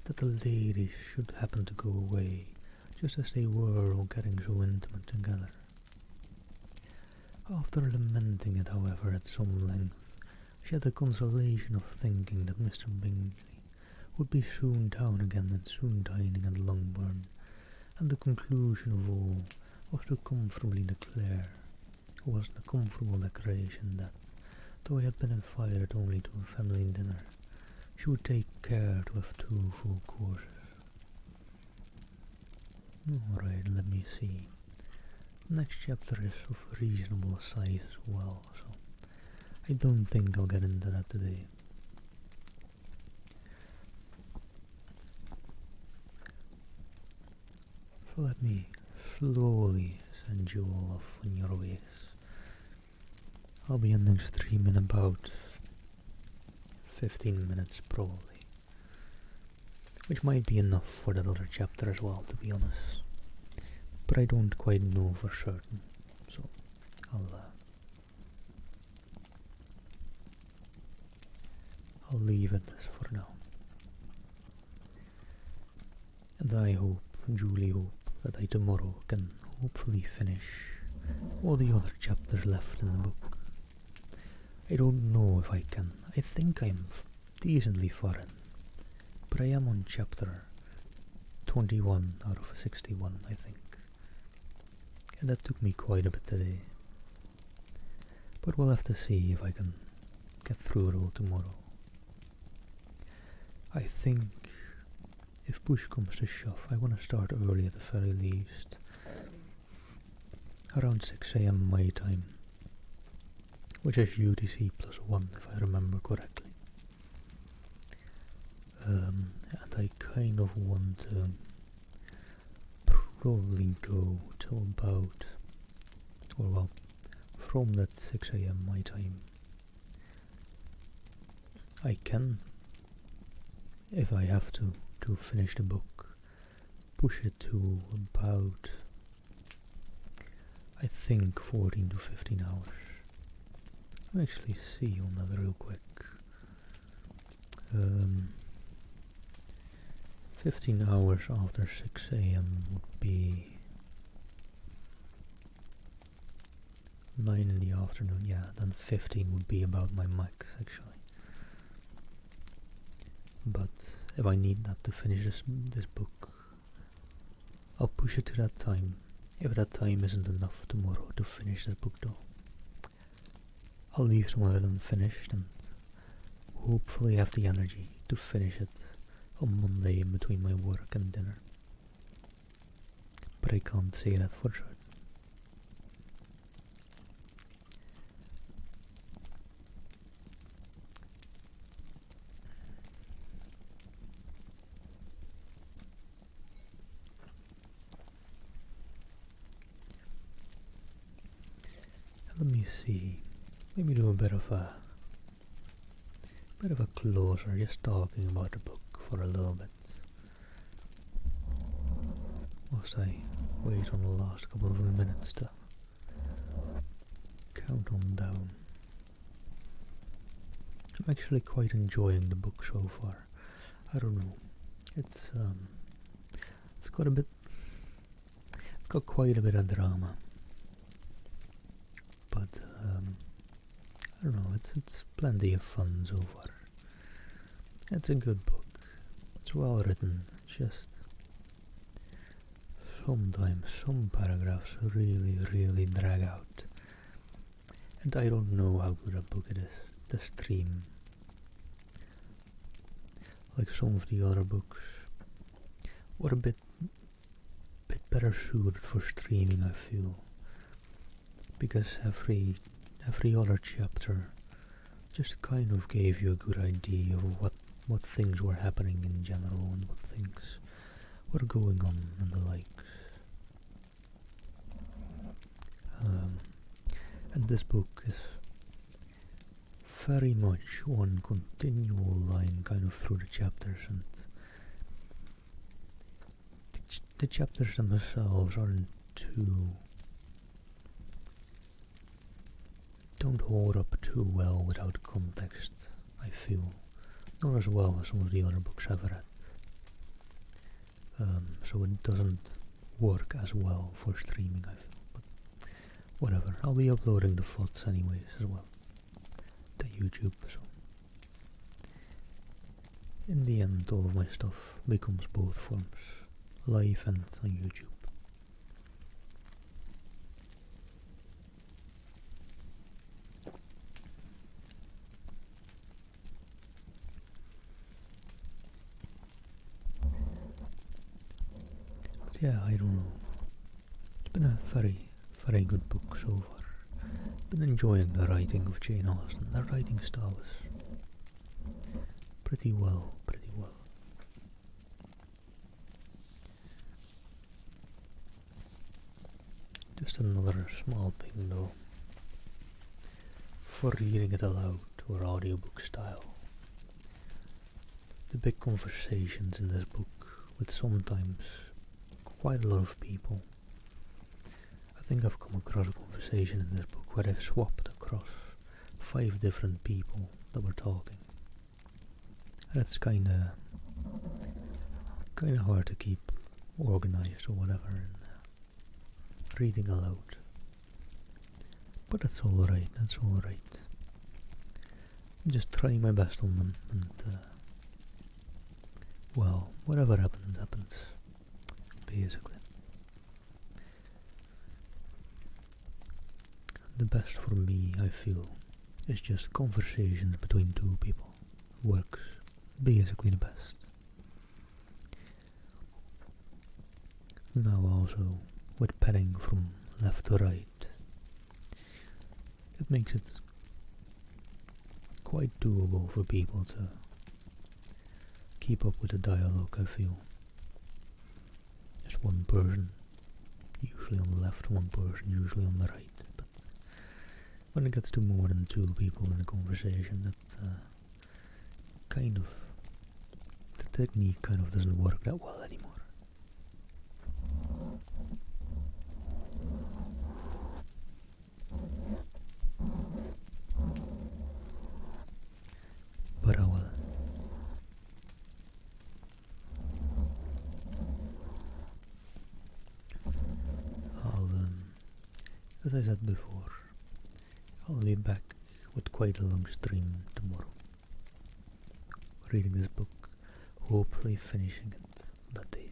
that the ladies should happen to go away, just as they were all getting so intimate together. After lamenting it, however, at some length, she had the consolation of thinking that Mr. Bingley would be soon down again and soon dining at Longbourn, and the conclusion of all was the comfortable declaration that, though he had been invited only to a family dinner, she would take care to have 2 full courses. Alright, let me see. Next chapter is of reasonable size as well, so I don't think I'll get into that today. So let me slowly send you all off on your ways. I'll be ending stream in about 15 minutes probably, which might be enough for that other chapter as well, to be honest. But I don't quite know for certain, so I'll leave it as for now. And I duly hope, that I tomorrow can hopefully finish all the other chapters left in the book. I don't know if I can. I think I'm decently far in, but I am on chapter 21 out of 61, I think. And that took me quite a bit today. But we'll have to see if I can get through it all tomorrow. I think if push comes to shove, I want to start early at the very least. Around 6 AM my time. Which is UTC +1 if I remember correctly. And I kind of want to probably go till about, or well, from that 6 AM my time. I can, if I have to finish the book, push it to about, I think, 14 to 15 hours. I'll actually see on that real quick. 15 hours after 6 AM would be 9 in the afternoon, yeah, then 15 would be about my max actually. But if I need that to finish this book, I'll push it to that time. If that time isn't enough tomorrow to finish this book though, I'll leave some of it unfinished and hopefully have the energy to finish it on Monday in between my work and dinner. But I can't say that for sure. Let me see. Maybe do a bit of a closer, just talking about the book for a little bit. Whilst I wait on the last couple of minutes to count on down. I'm actually quite enjoying the book so far. I don't know. It's got quite a bit of drama. But I don't know, it's plenty of fun so far. It's a good book. It's well written. Just sometimes some paragraphs really drag out. And I don't know how good a book it is to stream. Like some of the other books were a bit better suited for streaming, I feel. Because every other chapter just kind of gave you a good idea of what things were happening in general and what things were going on and the likes. And this book is very much one continual line kind of through the chapters, and the chapters themselves don't hold up too well without context, I feel. Not as well as some of the other books I've read. So it doesn't work as well for streaming, I feel. But whatever, I'll be uploading the VoDs anyways as well to YouTube, so in the end all of my stuff becomes both forms, live and on YouTube. Yeah, I don't know. It's been a very good book so far. Been enjoying the writing of Jane Austen. The writing style is pretty well. Just another small thing though. For reading it aloud or audiobook style. The big conversations in this book with sometimes quite a lot of people. I think I've come across a conversation in this book where I've swapped across 5 different people that were talking. And it's kinda hard to keep organized or whatever in reading aloud. But that's alright, I'm just trying my best on them, and well, whatever happens, basically. the best for me, I feel, is just conversations between two people. Works basically the best. Now also, with padding from left to right, it makes it quite doable for people to keep up with the dialogue, I feel. Just one person, usually on the left, one person, usually on the right. But when it gets to more than two people in a conversation, that the technique kind of doesn't work that well anymore. But I will. As I said before, I'll be back with quite a long stream tomorrow. Reading this book, hopefully finishing it that day,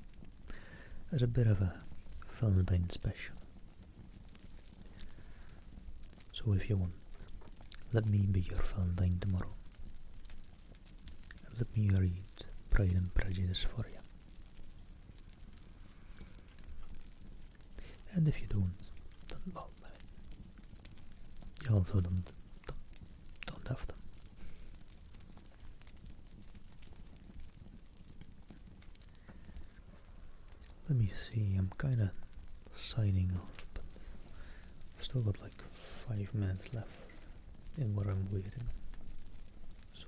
as a bit of a Valentine special. So if you want, let me be your Valentine tomorrow. Let me read Pride and Prejudice for you. And if you don't, then well, you also don't have them. Let me see, I'm kinda signing off, but I've still got like 5 minutes left in what I'm waiting. So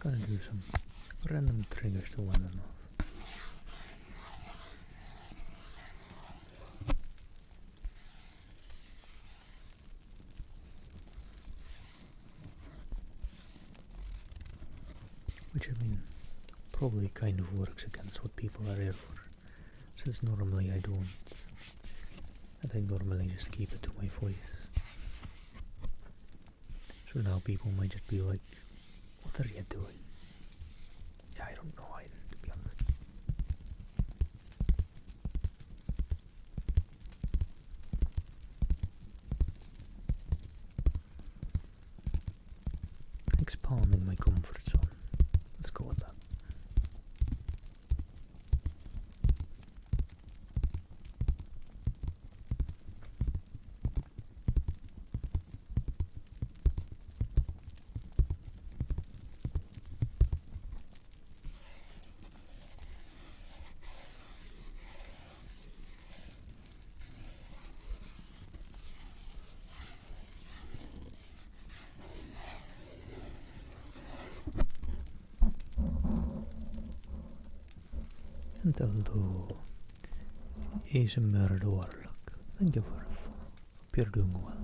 gonna do some random triggers to one and off. Which I mean probably kind of works against what people are here for. Since normally I don't. And I normally just keep it to my voice. So now people might just be like, what are you doing? Yeah, I don't know either, to be honest. Expanding my comfort zone. Let's go with that. And hello, ASMR Warlock. Thank you for hope you're doing well.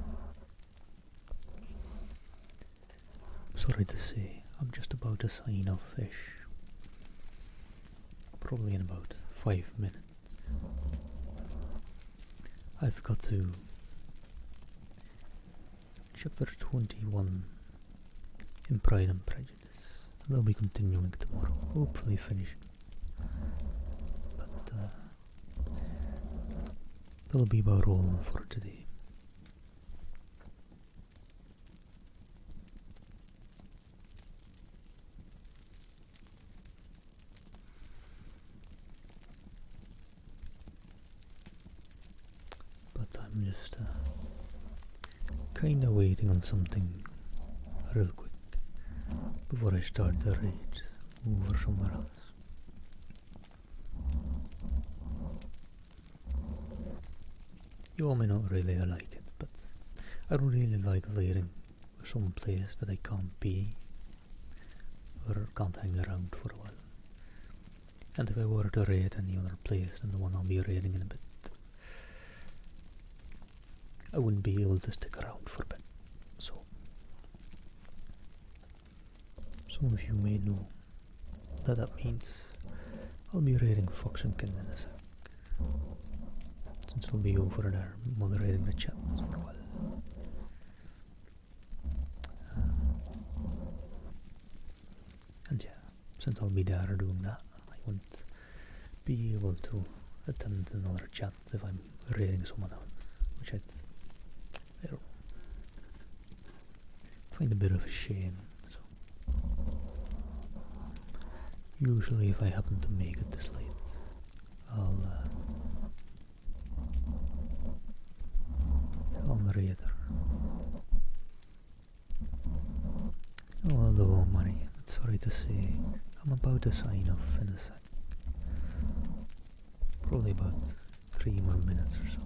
Sorry to say, I'm just about to sign off fish. Probably in about 5 minutes. I've got to chapter 21 in Pride and Prejudice. And I'll be continuing tomorrow, hopefully finishing. That'll be about all for today. But I'm just kinda waiting on something real quick before I start the raid over somewhere else. You all may not really like it, but I don't really like raiding some place that I can't be or can't hang around for a while. And if I were to raid any other place than the one I'll be raiding in a bit, I wouldn't be able to stick around for a bit. So, some of you may know that means I'll be reading Foxenkin in a sec, since I'll be over there moderating the chats for a while. And yeah, since I'll be there doing that, I won't be able to attend another chat if I'm reading someone else, which I don't know, find a bit of a shame. So usually if I happen to make it this late, I'll read her. Although, money, sorry to say, I'm about to sign off in a sec. Probably about 3 more minutes or so.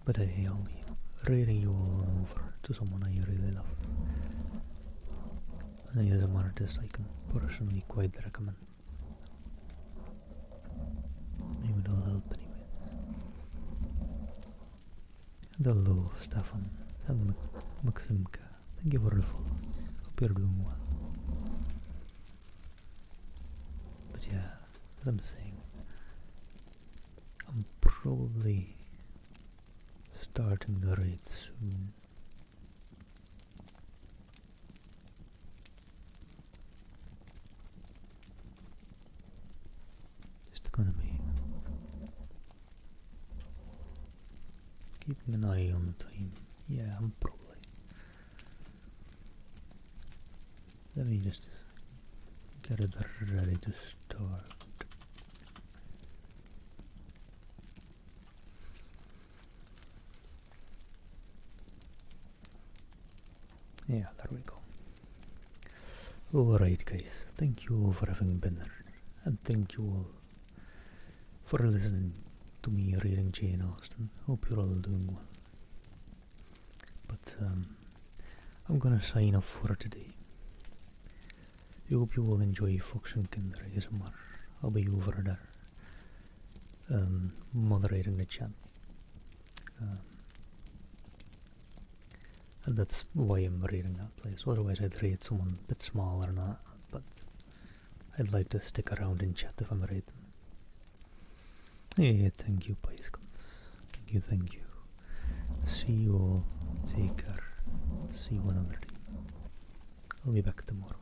But hey, I'll be reading you all over to someone I really love. And he is an artist I can personally quite recommend. Maybe it'll help anyway. And hello, Stefan and Maximka. Thank you for the follows. Hope you're doing well. But yeah, as I'm saying, I'm probably starting the raid soon. Just gonna be keeping an eye on the time. Yeah, I'm probably. Let me just get it ready to start. Yeah, there we go. Alright guys, thank you all for having been there, and thank you all for listening to me reading Jane Austen. Hope you're all doing well. But I'm gonna sign off for today. I hope you all enjoy Foxenkin ASMR. I'll be over there moderating the chat. And that's why I'm reading that place. Otherwise I'd read someone a bit smaller than that, but I'd like to stick around in chat if I'm reading. Hey, thank you, Piscons. Thank you. See you all. Take care. See you another day. I'll be back tomorrow.